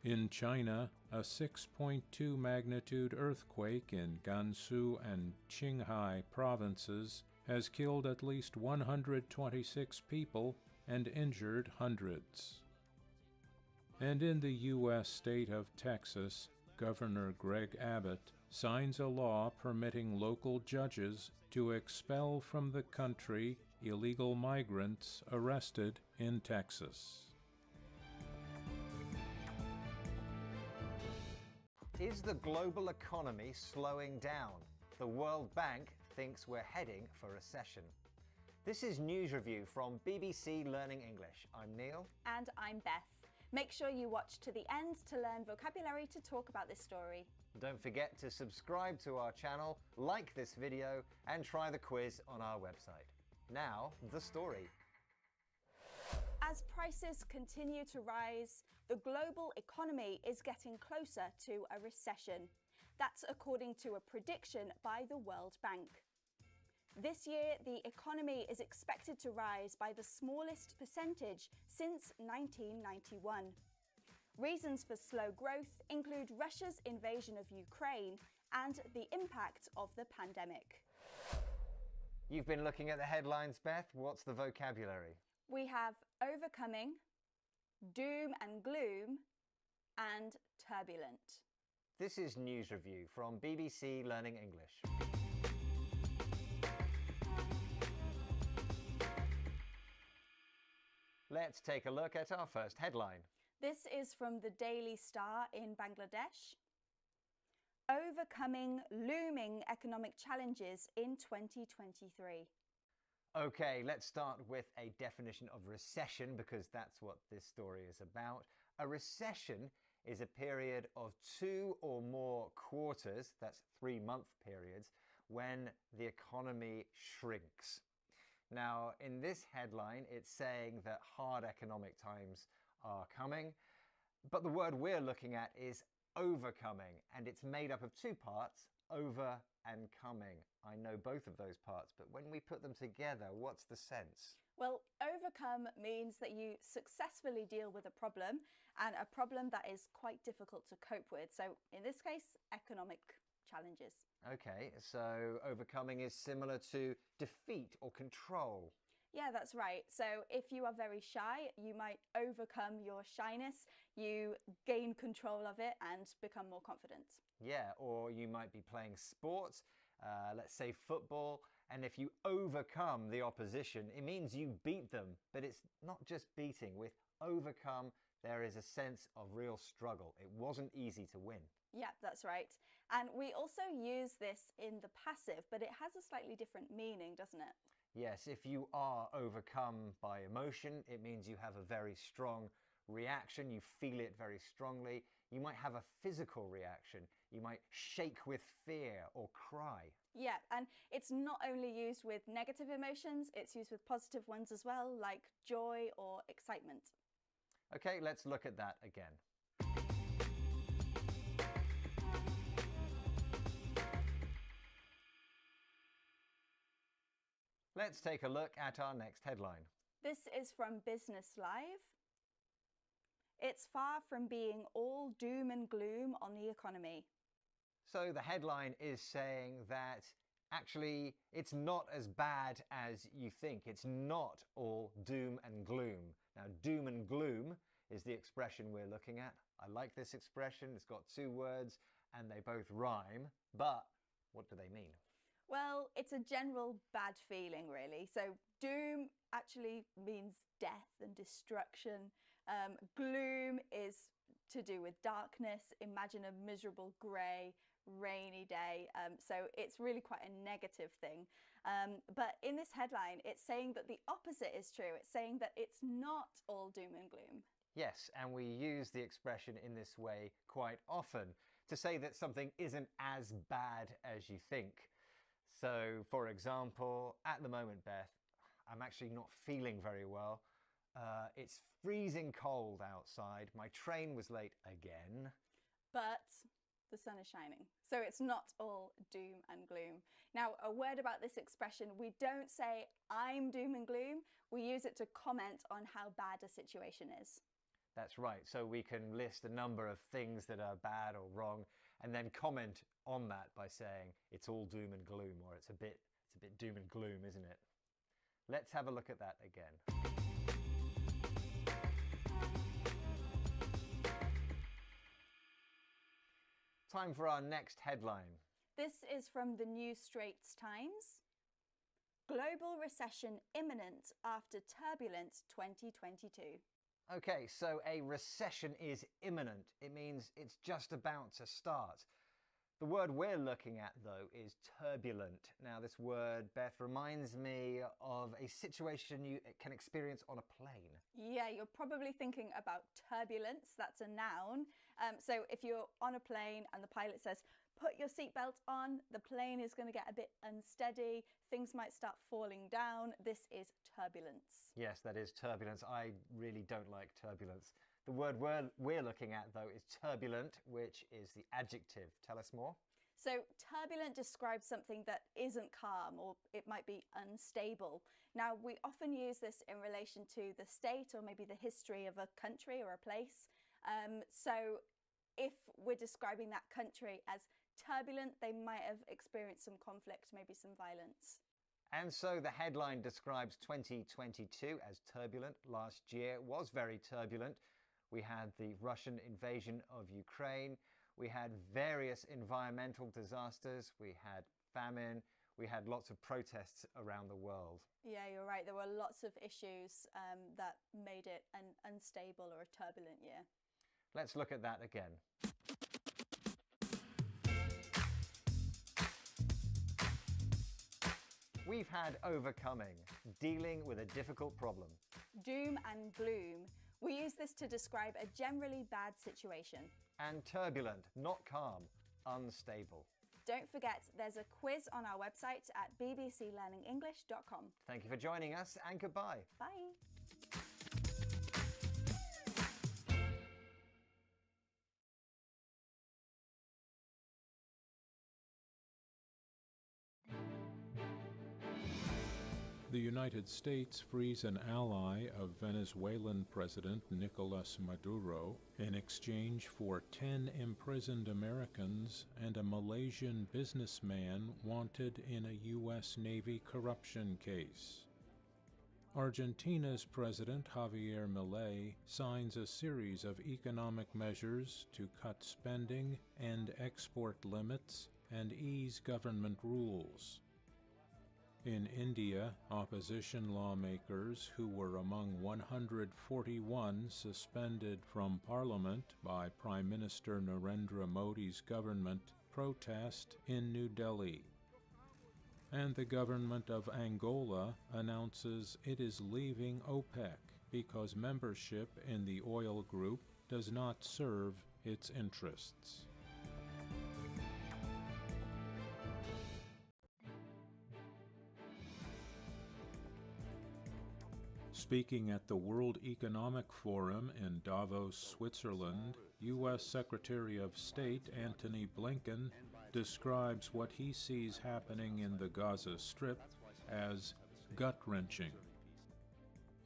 In China, a 6.2 magnitude earthquake in Gansu and Qinghai provinces has killed at least 126 people and injured hundreds. And in the U.S. state of Texas, Governor Greg Abbott signs a law permitting local judges to expel from the country illegal migrants arrested in Texas. Is the global economy slowing down? The World Bank thinks we're heading for recession. This is News Review from BBC Learning English. I'm Neil. And I'm Beth. Make sure you watch to the end to learn vocabulary to talk about this story. Don't forget to subscribe to our channel, like this video, and try the quiz on our website. Now, the story. As prices continue to rise, the global economy is getting closer to a recession. That's according to a prediction by the World Bank. This year, the economy is expected to rise by the smallest percentage since 1991. Reasons for slow growth include Russia's invasion of Ukraine and the impact of the pandemic. You've been looking at the headlines, Beth. What's the vocabulary? We have overcoming, doom and gloom, and turbulent. This is News Review from BBC Learning English. Let's take a look at our first headline. This is from the Daily Star in Bangladesh. Overcoming looming economic challenges in 2023. Okay, let's start with a definition of recession because that's what this story is about. A recession is a period of 2 or more quarters, that's 3-month periods, when the economy shrinks. Now, in this headline, it's saying that hard economic times are coming, but the word we're looking at is overcoming, and it's made up of 2 parts, over and coming. I know both of those parts, but when we put them together, what's the sense? Well, overcome means that you successfully deal with a problem, and a problem that is quite difficult to cope with. So in this case, economic challenges. Okay, so overcoming is similar to defeat or control. Yeah, that's right. So if you are very shy, you might overcome your shyness, you gain control of it and become more confident. Yeah, or you might be playing sports, let's say football, and if you overcome the opposition, it means you beat them. But it's not just beating. With overcome, there is a sense of real struggle. It wasn't easy to win. Yeah, that's right. And we also use this in the passive, but it has a slightly different meaning, doesn't it? Yes, if you are overcome by emotion, it means you have a very strong reaction. You feel it very strongly. You might have a physical reaction. You might shake with fear or cry. Yeah, and it's not only used with negative emotions, it's used with positive ones as well, like joy or excitement. Okay, let's look at that again. Let's take a look at our next headline. This is from Business Live. It's far from being all doom and gloom on the economy. So the headline is saying that actually it's not as bad as you think. It's not all doom and gloom. Now, doom and gloom is the expression we're looking at. I like this expression. It's got 2 words and they both rhyme, but what do they mean? Well, it's a general bad feeling, really. So doom actually means death and destruction. Gloom is to do with darkness. Imagine a miserable grey, rainy day. So it's really quite a negative thing. But in this headline, it's saying that the opposite is true. It's saying that it's not all doom and gloom. Yes, and we use the expression in this way quite often to say that something isn't as bad as you think. So, for example, at the moment, Beth, I'm actually not feeling very well. It's freezing cold outside. My train was late again. But the sun is shining. So it's not all doom and gloom. Now, a word about this expression, we don't say I'm doom and gloom. We use it to comment on how bad a situation is. That's right. So we can list a number of things that are bad or wrong and then comment on that by saying it's all doom and gloom, or it's a bit doom and gloom, isn't it? Let's have a look at that again. Time for our next headline. This is from the New Straits Times. Global recession imminent after turbulent 2022. Okay, so a recession is imminent. It means it's just about to start. The word we're looking at, though, is turbulent. Now, this word, Beth, reminds me of a situation you can experience on a plane. Yeah, you're probably thinking about turbulence. That's a noun. So if you're on a plane and the pilot says, put your seatbelt on, the plane is going to get a bit unsteady, things might start falling down. This is turbulence. Yes, that is turbulence. I really don't like turbulence. The word we're looking at, though, is turbulent, which is the adjective. Tell us more. So turbulent describes something that isn't calm, or it might be unstable. Now, we often use this in relation to the state or maybe the history of a country or a place. So if we're describing that country as turbulent, they might have experienced some conflict, maybe some violence. And so the headline describes 2022 as turbulent. Last year was very turbulent. We had the Russian invasion of Ukraine. We had various environmental disasters. We had famine. We had lots of protests around the world. Yeah, you're right. There were lots of issues that made it an unstable or a turbulent year. Let's look at that again. We've had overcoming, dealing with a difficult problem. Doom and gloom. We use this to describe a generally bad situation. And turbulent, not calm, unstable. Don't forget, there's a quiz on our website at bbclearningenglish.com. Thank you for joining us, and goodbye. Bye. The United States frees an ally of Venezuelan President Nicolas Maduro in exchange for 10 imprisoned Americans and a Malaysian businessman wanted in a U.S. Navy corruption case. Argentina's President Javier Milei signs a series of economic measures to cut spending, end export limits, and ease government rules. In India, opposition lawmakers who were among 141 suspended from Parliament by Prime Minister Narendra Modi's government protest in New Delhi. And the government of Angola announces it is leaving OPEC because membership in the oil group does not serve its interests. Speaking at the World Economic Forum in Davos, Switzerland, U.S. Secretary of State Antony Blinken describes what he sees happening in the Gaza Strip as gut-wrenching.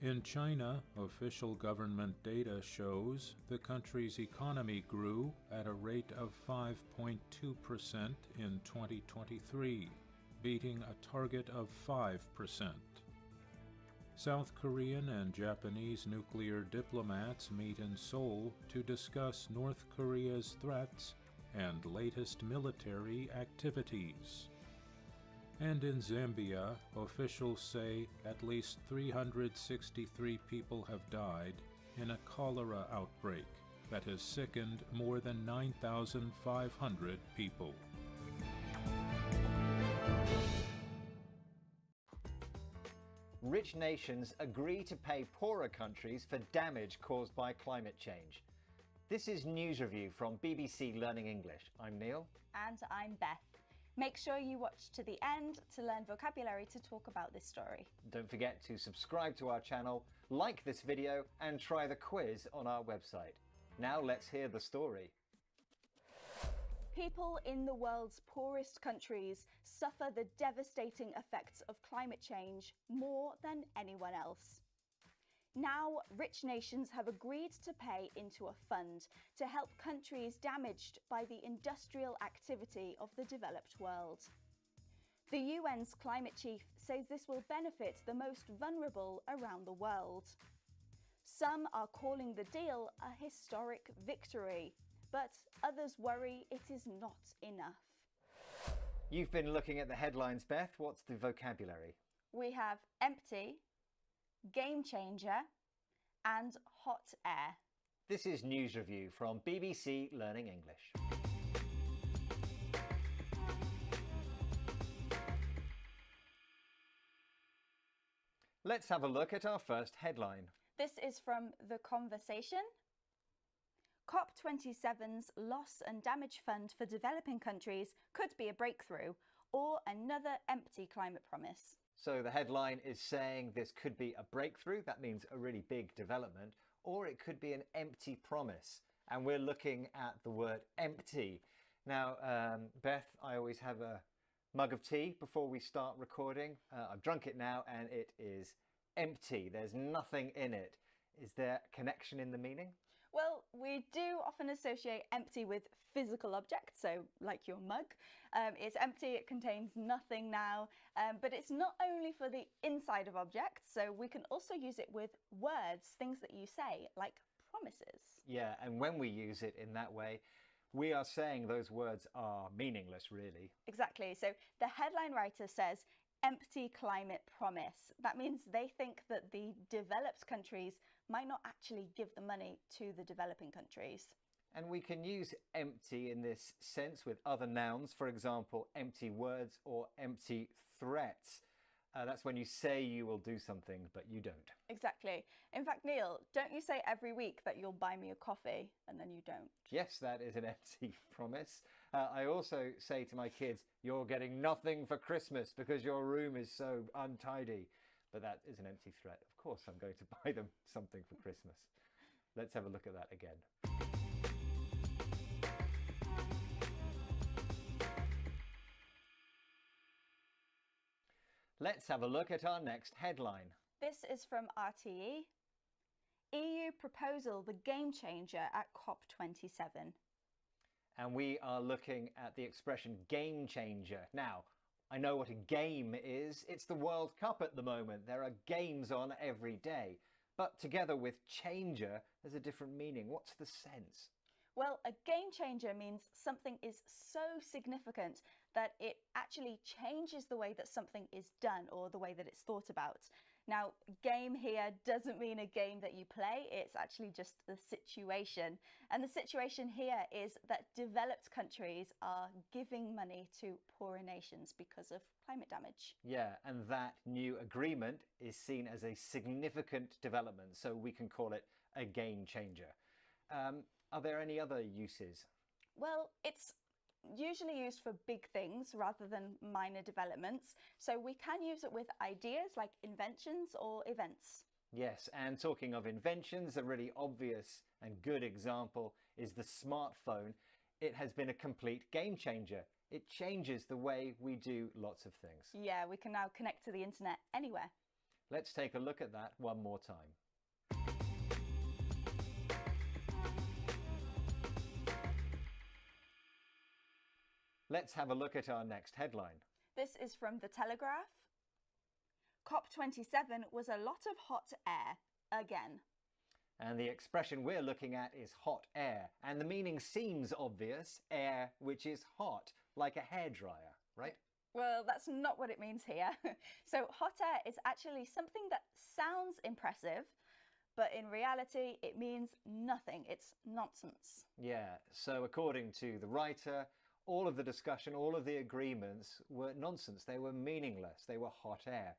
In China, official government data shows the country's economy grew at a rate of 5.2% in 2023, beating a target of 5%. South Korean and Japanese nuclear diplomats meet in Seoul to discuss North Korea's threats and latest military activities. And in Zambia, officials say at least 363 people have died in a cholera outbreak that has sickened more than 9,500 people. Rich nations agree to pay poorer countries for damage caused by climate change. This is News Review from BBC Learning English. I'm Neil. And I'm Beth. Make sure you watch to the end to learn vocabulary to talk about this story. Don't forget to subscribe to our channel, like this video, and try the quiz on our website. Now let's hear the story. People in the world's poorest countries suffer the devastating effects of climate change more than anyone else. Now, rich nations have agreed to pay into a fund to help countries damaged by the industrial activity of the developed world. The UN's climate chief says this will benefit the most vulnerable around the world. Some are calling the deal a historic victory, but others worry it is not enough. You've been looking at the headlines, Beth. What's the vocabulary? We have empty, game changer, and hot air. This is News Review from BBC Learning English. Let's have a look at our first headline. This is from The Conversation. COP27's Loss and Damage Fund for Developing Countries could be a breakthrough or another empty climate promise. So the headline is saying this could be a breakthrough, that means a really big development, or it could be an empty promise. And we're looking at the word empty. Now, Beth, I always have a mug of tea before we start recording. I've drunk it now and it is empty. There's nothing in it. Is there a connection in the meaning? Well, we do often associate empty with physical objects, so like your mug. It's empty, it contains nothing now, but it's not only for the inside of objects, so we can also use it with words, things that you say, like promises. Yeah, and when we use it in that way, we are saying those words are meaningless, really. Exactly. So the headline writer says, empty climate promise. That means they think that the developed countries might not actually give the money to the developing countries. And we can use empty in this sense with other nouns, for example, empty words or empty threats. That's when you say you will do something, but you don't. Exactly. In fact, Neil, don't you say every week that you'll buy me a coffee and then you don't? Yes, that is an empty promise. I also say to my kids, you're getting nothing for Christmas because your room is so untidy. But that is an empty threat. Of course, I'm going to buy them something for Christmas. Let's have a look at that again. Let's have a look at our next headline. This is from RTE. EU proposal, the game changer at COP27. And we are looking at the expression game changer. Now, I know what a game is. It's the World Cup at the moment. There are games on every day. But together with changer, there's a different meaning. What's the sense? Well, a game changer means something is so significant that it actually changes the way that something is done or the way that it's thought about. Now, game here doesn't mean a game that you play, it's actually just the situation. And the situation here is that developed countries are giving money to poorer nations because of climate damage. Yeah, and that new agreement is seen as a significant development, so we can call it a game changer. Are there any other uses? Well, it's usually used for big things rather than minor developments. So we can use it with ideas like inventions or events. Yes, and talking of inventions, a really obvious and good example is the smartphone. It has been a complete game changer. It changes the way we do lots of things. Yeah, we can now connect to the internet anywhere. Let's take a look at that one more time. Let's have a look at our next headline. This is from The Telegraph. COP27 was a lot of hot air, again. And the expression we're looking at is hot air. And the meaning seems obvious, air which is hot, like a hairdryer, right? Well, that's not what it means here. So hot air is actually something that sounds impressive, but in reality it means nothing. It's nonsense. Yeah, so according to the writer, all of the discussion, all of the agreements were nonsense. They were meaningless. They were hot air.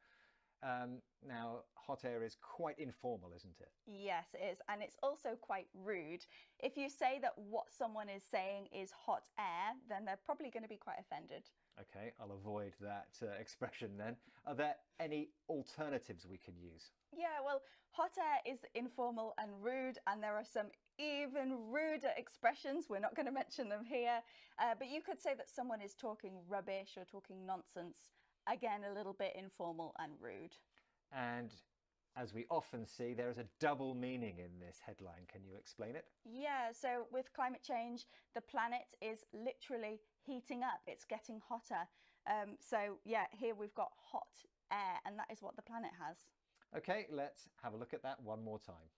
Now, hot air is quite informal, isn't it? Yes, it is. And it's also quite rude. If you say that what someone is saying is hot air, then they're probably going to be quite offended. Okay, I'll avoid that expression then. Are there any alternatives we could use? Yeah, well, hot air is informal and rude, and there are some even ruder expressions. We're not going to mention them here, but you could say that someone is talking rubbish or talking nonsense. Again, a little bit informal and rude. And as we often see, there is a double meaning in this headline. Can you explain it? Yeah, so with climate change, the planet is literally heating up. It's getting hotter. So yeah, here we've got hot air, and that is what the planet has. Okay, let's have a look at that one more time.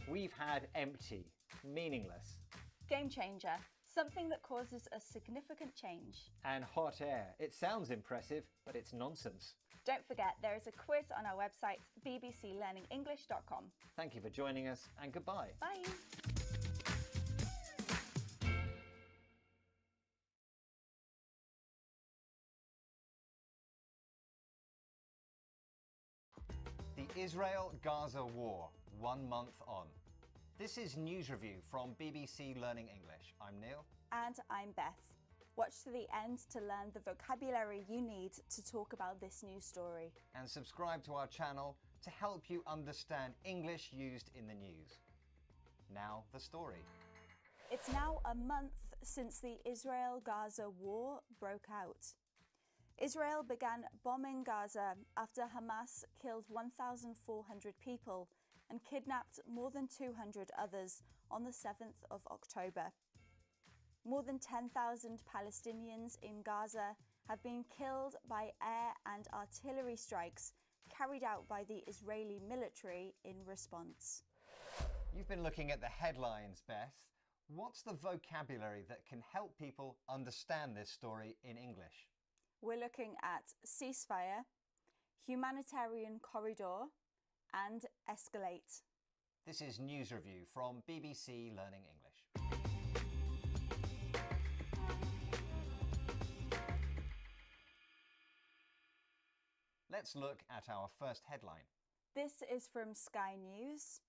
We've had empty, meaningless. Game changer, something that causes a significant change. And hot air. It sounds impressive, but it's nonsense. Don't forget, there is a quiz on our website, bbclearningenglish.com. Thank you for joining us, and goodbye. Bye. The Israel-Gaza war, 1 month on. This is News Review from BBC Learning English. I'm Neil. And I'm Beth. Watch to the end to learn the vocabulary you need to talk about this news story. And subscribe to our channel to help you understand English used in the news. Now the story. It's now a month since the Israel-Gaza war broke out. Israel began bombing Gaza after Hamas killed 1,400 people and kidnapped more than 200 others on the 7th of October. More than 10,000 Palestinians in Gaza have been killed by air and artillery strikes carried out by the Israeli military in response. You've been looking at the headlines, Beth. What's the vocabulary that can help people understand this story in English? We're looking at ceasefire, humanitarian corridor, and escalate. This is News Review from BBC Learning English. Let's look at our first headline. This is from Sky News.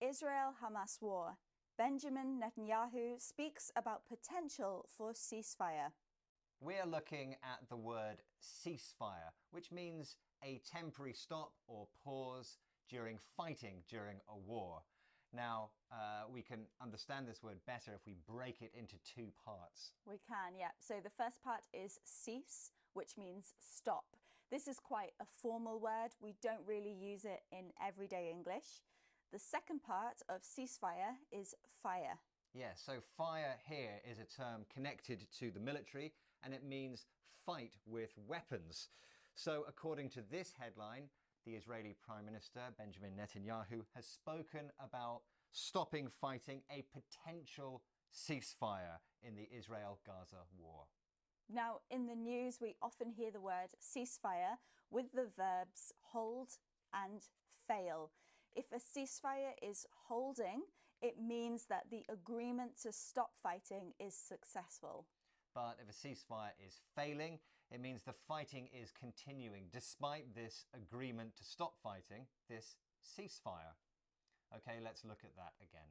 Israel-Hamas war. Benjamin Netanyahu speaks about potential for ceasefire. We're looking at the word ceasefire, which means a temporary stop or pause during fighting during a war. Now, we can understand this word better if we break it into two parts. We can, yeah. So the first part is cease, which means stop. This is quite a formal word. We don't really use it in everyday English. The second part of ceasefire is fire. Yeah, so fire here is a term connected to the military, and it means fight with weapons. So according to this headline, the Israeli Prime Minister Benjamin Netanyahu has spoken about stopping fighting, a potential ceasefire in the Israel-Gaza war. Now, in the news, we often hear the word ceasefire with the verbs hold and fail. If a ceasefire is holding, it means that the agreement to stop fighting is successful. But if a ceasefire is failing, it means the fighting is continuing despite this agreement to stop fighting, this ceasefire. Okay, let's look at that again.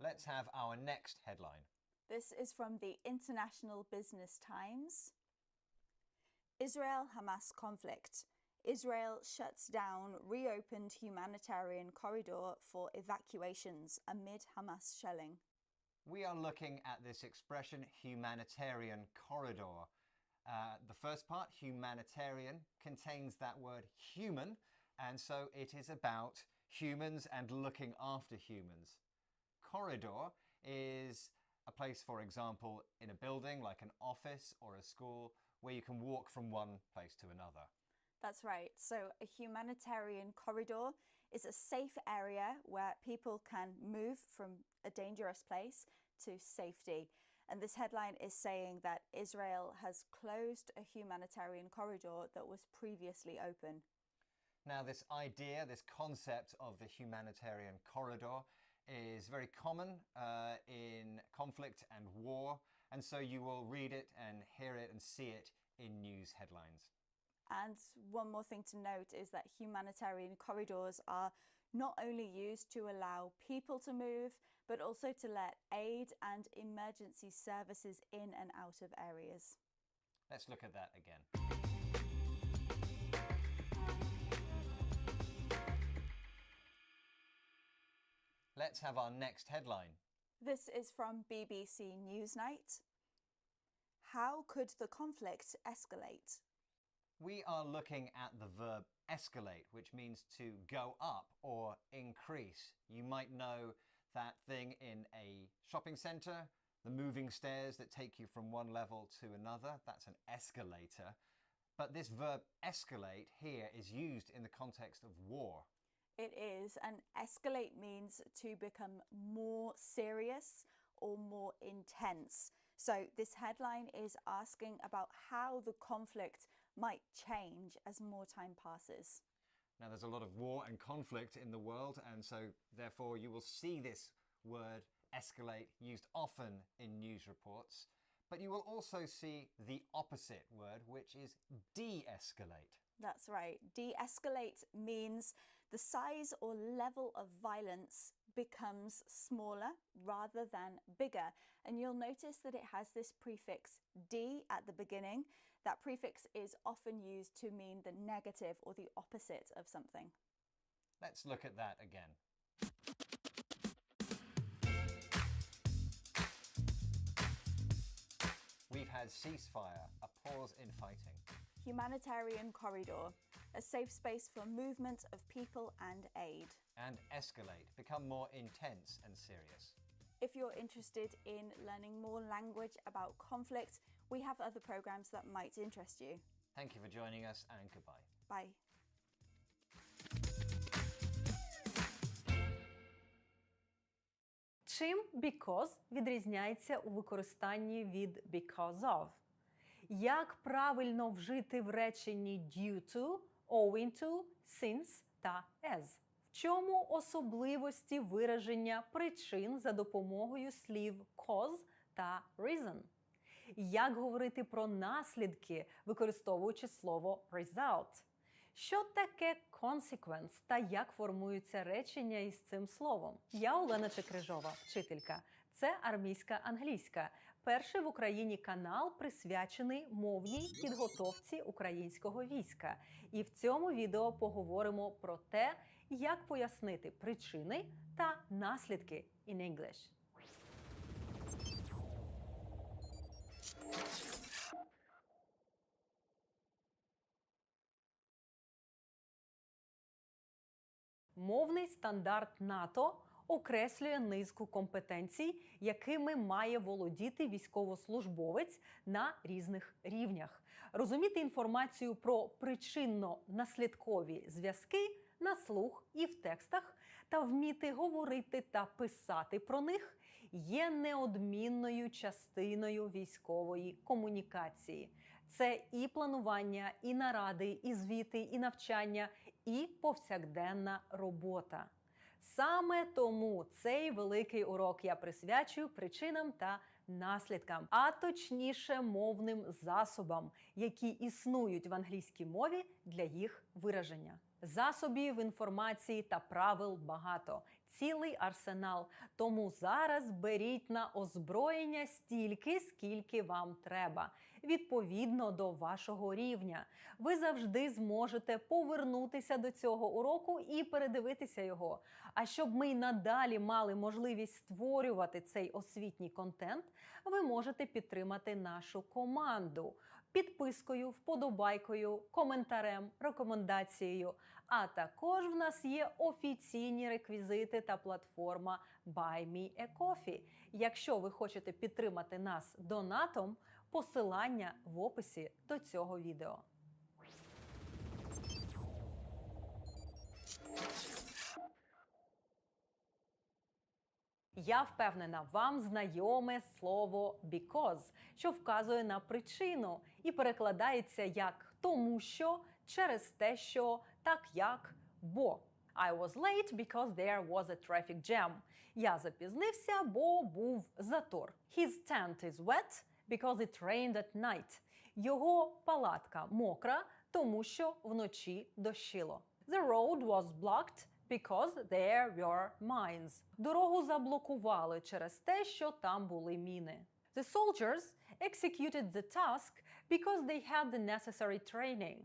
Let's have our next headline. This is from the International Business Times. Israel-Hamas conflict. Israel shuts down reopened humanitarian corridor for evacuations amid Hamas shelling. We are looking at this expression, humanitarian corridor. The first part, humanitarian, contains that word human, and so it is about humans and looking after humans. Corridor is a place, for example, in a building like an office or a school where you can walk from one place to another. That's right. So a humanitarian corridor is a safe area where people can move from a dangerous place to safety. And this headline is saying that Israel has closed a humanitarian corridor that was previously open. Now, this idea, this concept of the humanitarian corridor is very common in conflict and war, and so you will read it and hear it and see it in news headlines. And one more thing to note is that humanitarian corridors are not only used to allow people to move, but also to let aid and emergency services in and out of areas. Let's look at that again. Let's have our next headline. This is from BBC Newsnight. How could the conflict escalate? We are looking at the verb escalate, which means to go up or increase. You might know that thing in a shopping centre, the moving stairs that take you from one level to another. That's an escalator. But this verb escalate here is used in the context of war. It is, and escalate means to become more serious or more intense. So this headline is asking about how the conflict might change as more time passes. Now, there's a lot of war and conflict in the world, and so therefore you will see this word escalate used often in news reports, but you will also see the opposite word, which is de-escalate. That's right. De-escalate means the size or level of violence becomes smaller rather than bigger. And you'll notice that it has this prefix D at the beginning. That prefix is often used to mean the negative or the opposite of something. Let's look at that again. We've had ceasefire, a pause in fighting. Humanitarian corridor, a safe space for movement of people and aid. And escalate, become more intense and serious. If you're interested in learning more language about conflict, we have other programs that might interest you. Thank you for joining us, and goodbye. Bye. Чим because відрізняється у використанні від because of? Як правильно вжити в реченні due to, owing to, since та as? В чому особливості вираження причин за допомогою слів cause та reason? Як говорити про наслідки, використовуючи слово result? Що таке consequence та як формуються речення із цим словом? Я Олена Чекрижова, вчителька. Це армійська англійська. Перший в Україні канал, присвячений мовній підготовці українського війська. І в цьому відео поговоримо про те, як пояснити причини та наслідки in English. Мовний стандарт НАТО окреслює низку компетенцій, якими має володіти військовослужбовець на різних рівнях. Розуміти інформацію про причинно-наслідкові зв'язки на слух і в текстах та вміти говорити та писати про них є неодмінною частиною військової комунікації. Це і планування, і наради, і звіти, і навчання, і повсякденна робота. Саме тому цей великий урок я присвячую причинам та наслідкам, а точніше мовним засобам, які існують в англійській мові для їх вираження. Засобів інформації та правил багато, цілий арсенал. Тому зараз беріть на озброєння стільки, скільки вам треба, відповідно до вашого рівня. Ви завжди зможете повернутися до цього уроку і передивитися його. А щоб ми й надалі мали можливість створювати цей освітній контент, ви можете підтримати нашу команду підпискою, вподобайкою, коментарем, рекомендацією. А також в нас є офіційні реквізити та платформа Buy Me a Coffee. Якщо ви хочете підтримати нас донатом, посилання в описі до цього відео. Я впевнена, вам знайоме слово because, що вказує на причину і перекладається як «тому що», «через те що», «так як», «бо». I was late because there was a traffic jam. Я запізнився, бо був затор. His tent is wet because it rained at night. Його палатка мокра, тому що вночі дощило. The road was blocked because there were mines. Дорогу заблокували через те, що там були міни. The soldiers executed the task because they had the necessary training.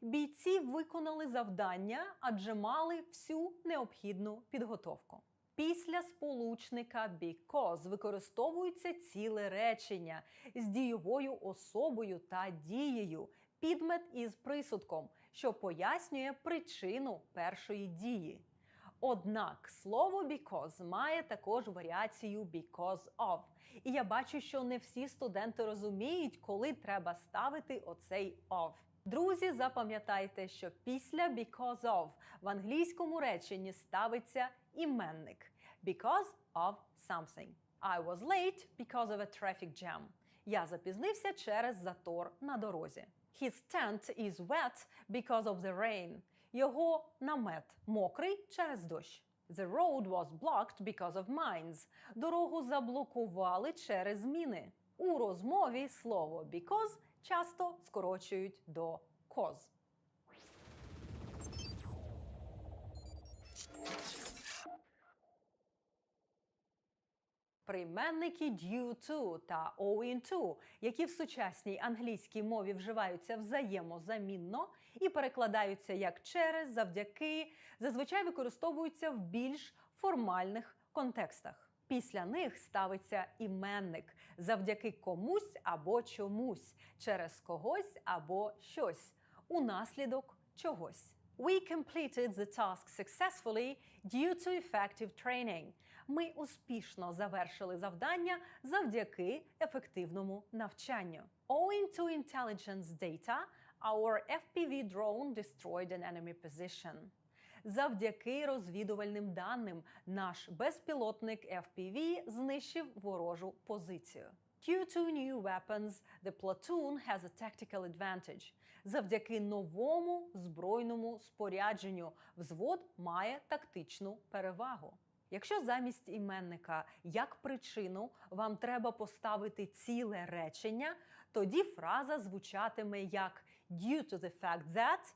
Бійці виконали завдання, адже мали всю необхідну підготовку. Після сполучника because використовується ціле речення з дійовою особою та дією, підмет із присудком, що пояснює причину першої дії. Однак слово because має також варіацію because of. І я бачу, що не всі студенти розуміють, коли треба ставити оцей of. Друзі, запам'ятайте, що після because of в англійському реченні ставиться іменник. Because of something. I was late because of a traffic jam. Я запізнився через затор на дорозі. His tent is wet because of the rain. Його намет мокрий через дощ. The road was blocked because of mines. Дорогу заблокували через міни. У розмові слово because часто скорочують до cause. Прийменники due to та owing to, які в сучасній англійській мові вживаються взаємозамінно і перекладаються як через, завдяки, зазвичай використовуються в більш формальних контекстах. Після них ставиться іменник завдяки комусь або чомусь, через когось або щось, унаслідок чогось. We completed the task successfully due to effective training. Ми успішно завершили завдання завдяки ефективному навчанню. Owing to intelligence data, our FPV drone destroyed an enemy position. Завдяки розвідувальним даним наш безпілотник FPV знищив ворожу позицію. Due to new weapons, the platoon has a tactical advantage. Завдяки новому збройному спорядженню взвод має тактичну перевагу. Якщо замість іменника як причину вам треба поставити ціле речення, тоді фраза звучатиме як due to the fact that,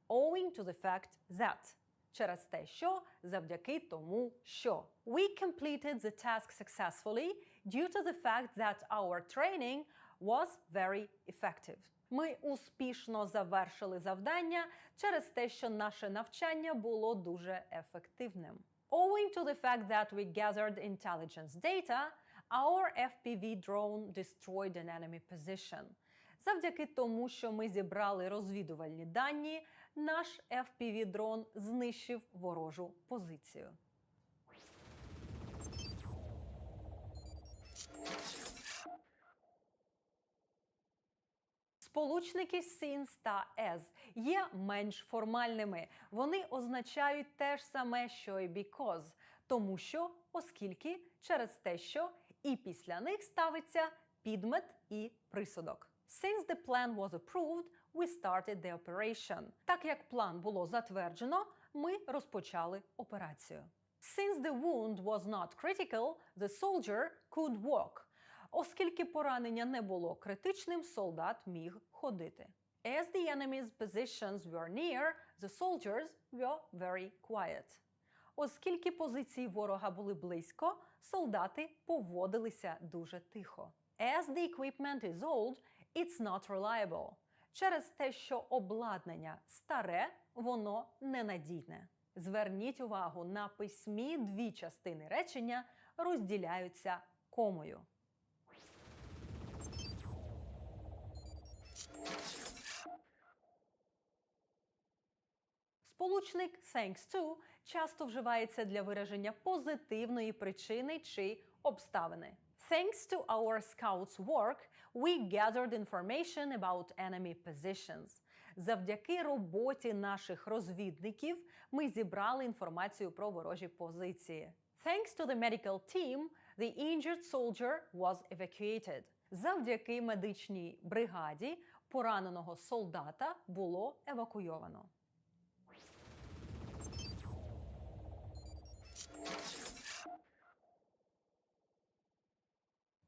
owing to the fact that. Через те, що, завдяки тому, що. We completed the task successfully due to the fact that our training was very effective. Ми успішно завершили завдання через те, що наше навчання було дуже ефективним. Owing to the fact that we gathered intelligence data, our FPV drone destroyed an enemy position. Завдяки тому, що ми зібрали розвідувальні дані, наш FPV-дрон знищив ворожу позицію. Сполучники since та as є менш формальними. Вони означають те ж саме, що і because. Тому що, оскільки, через те, що, і після них ставиться підмет і присудок. Since the plan was approved, we started the operation. Так як план було затверджено, ми розпочали операцію. Since the wound was not critical, the soldier could walk. Оскільки поранення не було критичним, солдат міг ходити. As the enemy's positions were near, the soldiers were very quiet. Оскільки позиції ворога були близько, солдати поводилися дуже тихо. As the equipment is old, it's not reliable. Через те, що обладнання старе, воно ненадійне. Зверніть увагу, на письмі дві частини речення розділяються комою. Сполучник thanks to часто вживається для вираження позитивної причини чи обставини. Thanks to our scouts' work, we gathered information about enemy positions. Завдяки роботі наших розвідників ми зібрали інформацію про ворожі позиції. Thanks to the medical team, the injured soldier was evacuated. Завдяки медичній бригаді пораненого солдата було евакуйовано.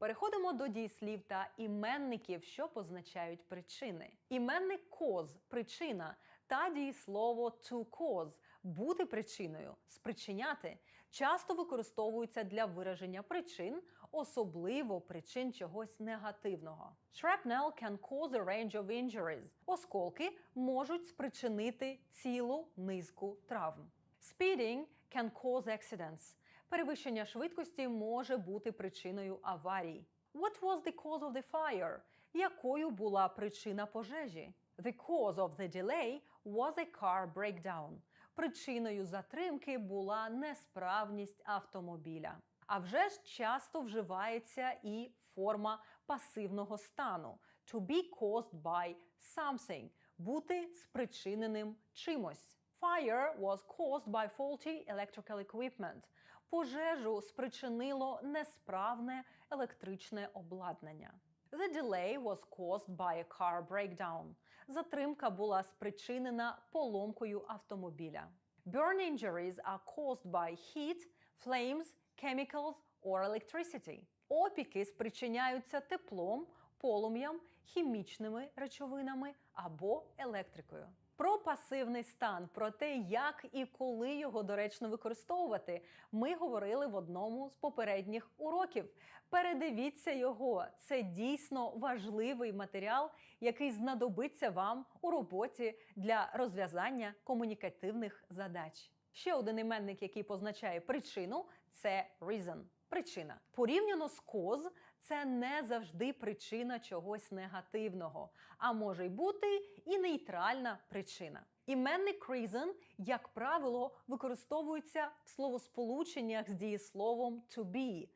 Переходимо до дієслів та іменників, що позначають причини. Іменник cause – причина, та дієслово to cause – бути причиною, спричиняти, часто використовуються для вираження причин, особливо причин чогось негативного. Shrapnel can cause a range of injuries. Осколки можуть спричинити цілу низку травм. Speeding can cause accidents. Перевищення швидкості може бути причиною аварій. What was the cause of the fire? Якою була причина пожежі? The cause of the delay was a car breakdown. Причиною затримки була несправність автомобіля. А вже ж часто вживається і форма пасивного стану. To be caused by something. Бути спричиненим чимось. Fire was caused by faulty electrical equipment. Пожежу спричинило несправне електричне обладнання. The delay was caused by a car breakdown. Затримка була спричинена поломкою автомобіля. Burn injuries are caused by heat, flames, chemicals or electricity. Опіки спричиняються теплом, полум'ям, хімічними речовинами або електрикою. Про пасивний стан, про те, як і коли його доречно використовувати, ми говорили в одному з попередніх уроків. Передивіться його. Це дійсно важливий матеріал, який знадобиться вам у роботі для розв'язання комунікативних задач. Ще один іменник, який позначає причину – це reason – причина. Порівняно з cause – це не завжди причина чогось негативного, а може й бути і нейтральна причина. Іменник reason, як правило, використовується в словосполученнях з дієсловом to be.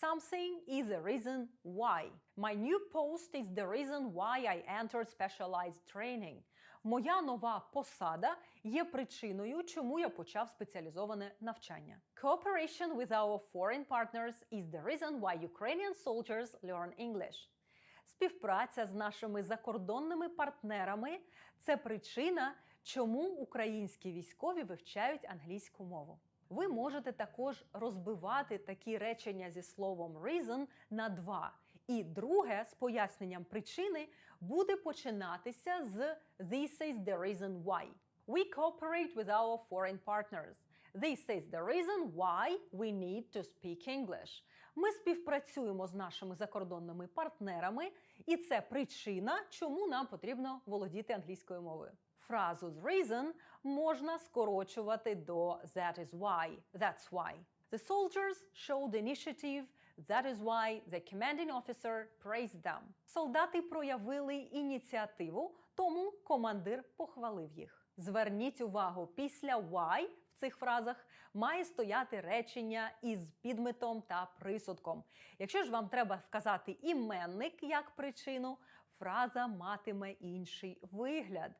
Something is a reason why. My new post is the reason why I entered specialized training. Моя нова посада є причиною, чому я почав спеціалізоване навчання. Cooperation with our foreign partners is the reason why Ukrainian soldiers learn English. Співпраця з нашими закордонними партнерами – це причина, чому українські військові вивчають англійську мову. Ви можете також розбивати такі речення зі словом reason на два. І друге з поясненням причини буде починатися з This is the reason why. We cooperate with our foreign partners. This is the reason why we need to speak English. Ми співпрацюємо з нашими закордонними партнерами, і це причина, чому нам потрібно володіти англійською мовою. Фразу з reason можна скорочувати до that is why, that's why. The soldiers showed initiative, that is why the commanding officer praised them. Солдати проявили ініціативу, тому командир похвалив їх. Зверніть увагу, після why в цих фразах має стояти речення із підметом та присудком. Якщо ж вам треба вказати іменник як причину, фраза матиме інший вигляд.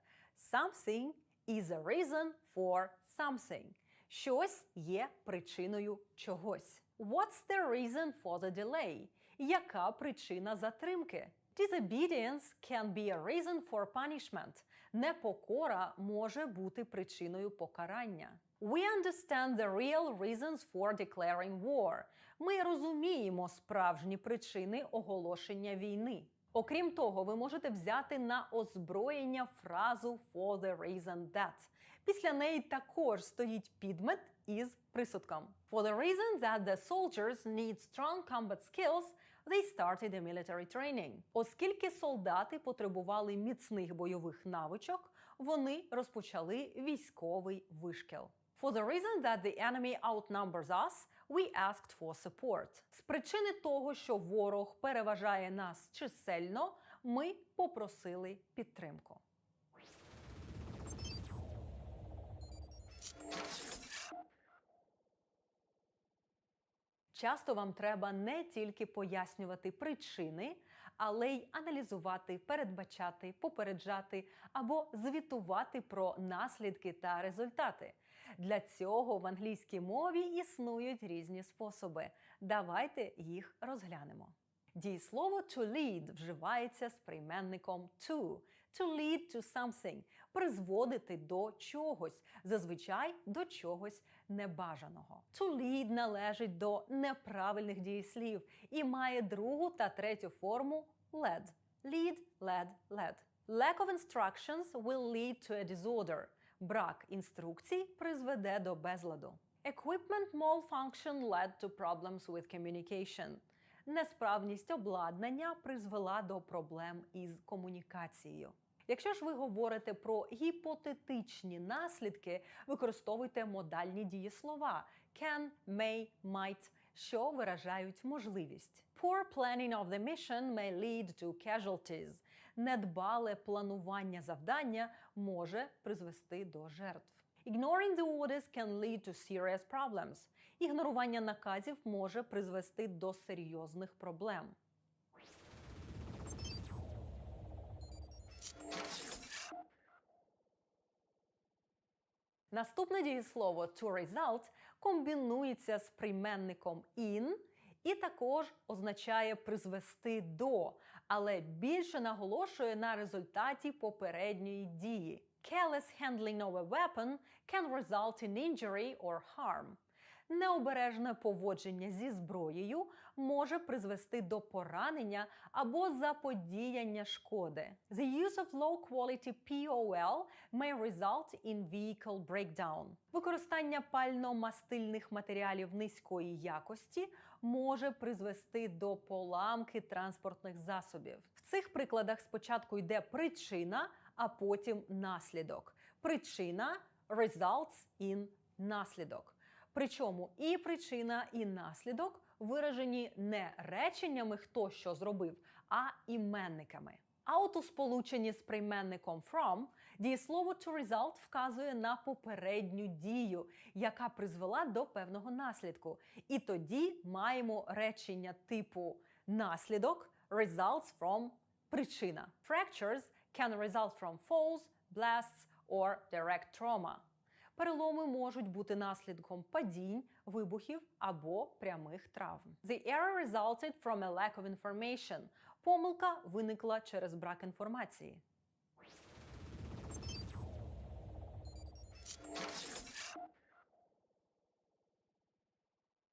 Something is a reason for something. Щось є причиною чогось. What's the reason for the delay? Яка причина затримки? Disobedience can be a reason for punishment. Непокора може бути причиною покарання. We understand the real reasons for declaring war. Ми розуміємо справжні причини оголошення війни. Окрім того, ви можете взяти на озброєння фразу for the reason that. Після неї також стоїть підмет із присудком. For the reason that the soldiers need strong combat skills, they started a military training. Оскільки солдати потребували міцних бойових навичок, вони розпочали військовий вишкіл. For the reason that the enemy outnumbers us, we asked for support. З причини того, що ворог переважає нас чисельно, ми попросили підтримку. Часто вам треба не тільки пояснювати причини, але й аналізувати, передбачати, попереджати або звітувати про наслідки та результати. Для цього в англійській мові існують різні способи. Давайте їх розглянемо. Дієслово to lead вживається з прийменником to. To lead to something – призводити до чогось, зазвичай до чогось небажаного. To lead належить до неправильних дієслів і має другу та третю форму led. Lead, led, led. Lack of instructions will lead to a disorder. Брак інструкцій призведе до безладу. Equipment malfunction led to problems with communication. Несправність обладнання призвела до проблем із комунікацією. Якщо ж ви говорите про гіпотетичні наслідки, використовуйте модальні дієслова can, may, might, що виражають можливість. Poor planning of the mission may lead to casualties. Недбале планування завдання може призвести до жертв. Ignoring the orders can lead to serious problems. Ігнорування наказів може призвести до серйозних проблем. Наступне дієслово to result комбінується з прийменником in і також означає призвести до, але більше наголошує на результаті попередньої дії. Careless handling of a weapon can result in injury or harm. Необережне поводження зі зброєю може призвести до поранення або заподіяння шкоди. The use of low-quality POL may result in vehicle breakdown. Використання пально-мастильних матеріалів низької якості може призвести до поламки транспортних засобів. В цих прикладах спочатку йде причина, а потім наслідок. Причина results in наслідок. Причому і причина, і наслідок виражені не реченнями «хто що зробив», а іменниками. А от у сполученні з прийменником from дієслово to result вказує на попередню дію, яка призвела до певного наслідку. І тоді маємо речення типу наслідок results from причина. Fractures can result from falls, blasts or direct trauma. Переломи можуть бути наслідком падінь, вибухів або прямих травм. The error resulted from a lack of information. Помилка виникла через брак інформації.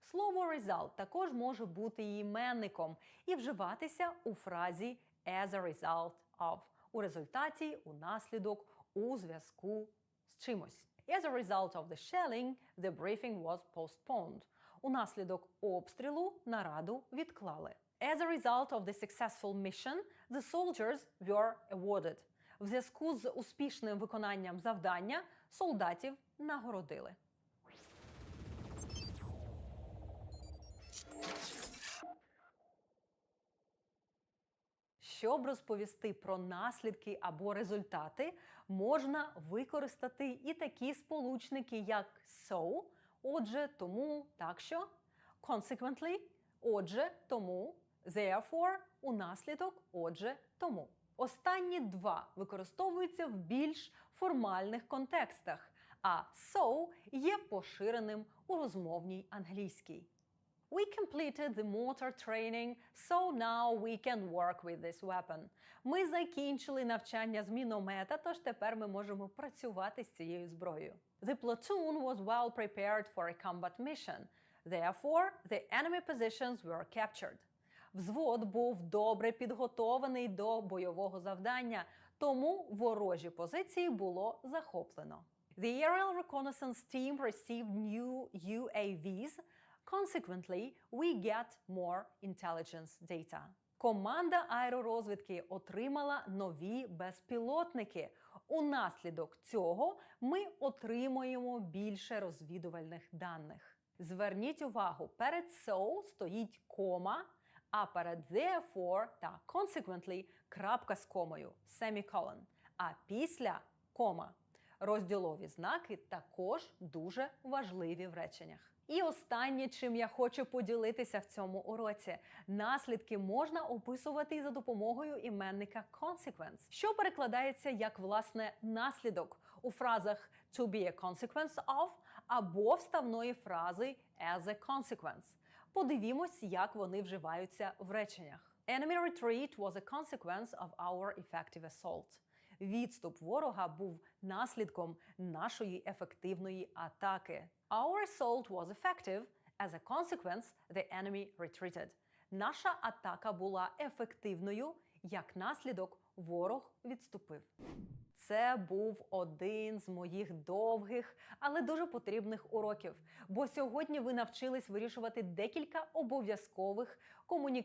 Слово result також може бути іменником і вживатися у фразі as a result of – у результаті, у наслідок, у зв'язку з чимось. As a result of the shelling, the briefing was postponed. У наслідок обстрілу нараду відклали. As a result of the successful mission, the soldiers were awarded. В зв'язку з успішним виконанням завдання солдатів нагородили. Щоб розповісти про наслідки або результати, можна використати і такі сполучники, як so, отже, тому, так що, consequently, отже, тому, therefore, у наслідок, отже, тому. Останні два використовуються в більш формальних контекстах, а so є поширеним у розмовній англійській. We completed the mortar training, so now we can work with this weapon. Ми закінчили навчання з міномета, тож тепер ми можемо працювати з цією зброєю. The platoon was well prepared for a combat mission. Therefore, the enemy positions were captured. Взвод був добре підготований до бойового завдання, тому ворожі позиції було захоплено. The aerial reconnaissance team received new UAVs. Consequently, we get more intelligence data. Команда аеророзвідки отримала нові безпілотники. Унаслідок цього ми отримуємо більше розвідувальних даних. Зверніть увагу, перед so стоїть кома, а перед therefore та consequently крапка з комою, semicolon, а після кома. Розділові знаки також дуже важливі в реченнях. І останнє, чим я хочу поділитися в цьому уроці. Наслідки можна описувати за допомогою іменника consequence, що перекладається як, власне, наслідок у фразах to be a consequence of або вставної фрази as a consequence. Подивімось, як вони вживаються в реченнях. Enemy retreat was a consequence of our effective assault. Відступ ворога був наслідком нашої ефективної атаки. Our assault was effective. As a consequence, the enemy retreated. Наша атака була ефективною, як наслідок ворог відступив. Це був один з моїх довгих, але дуже потрібних уроків, бо сьогодні ви навчились вирішувати декілька обов'язкових комунікаційних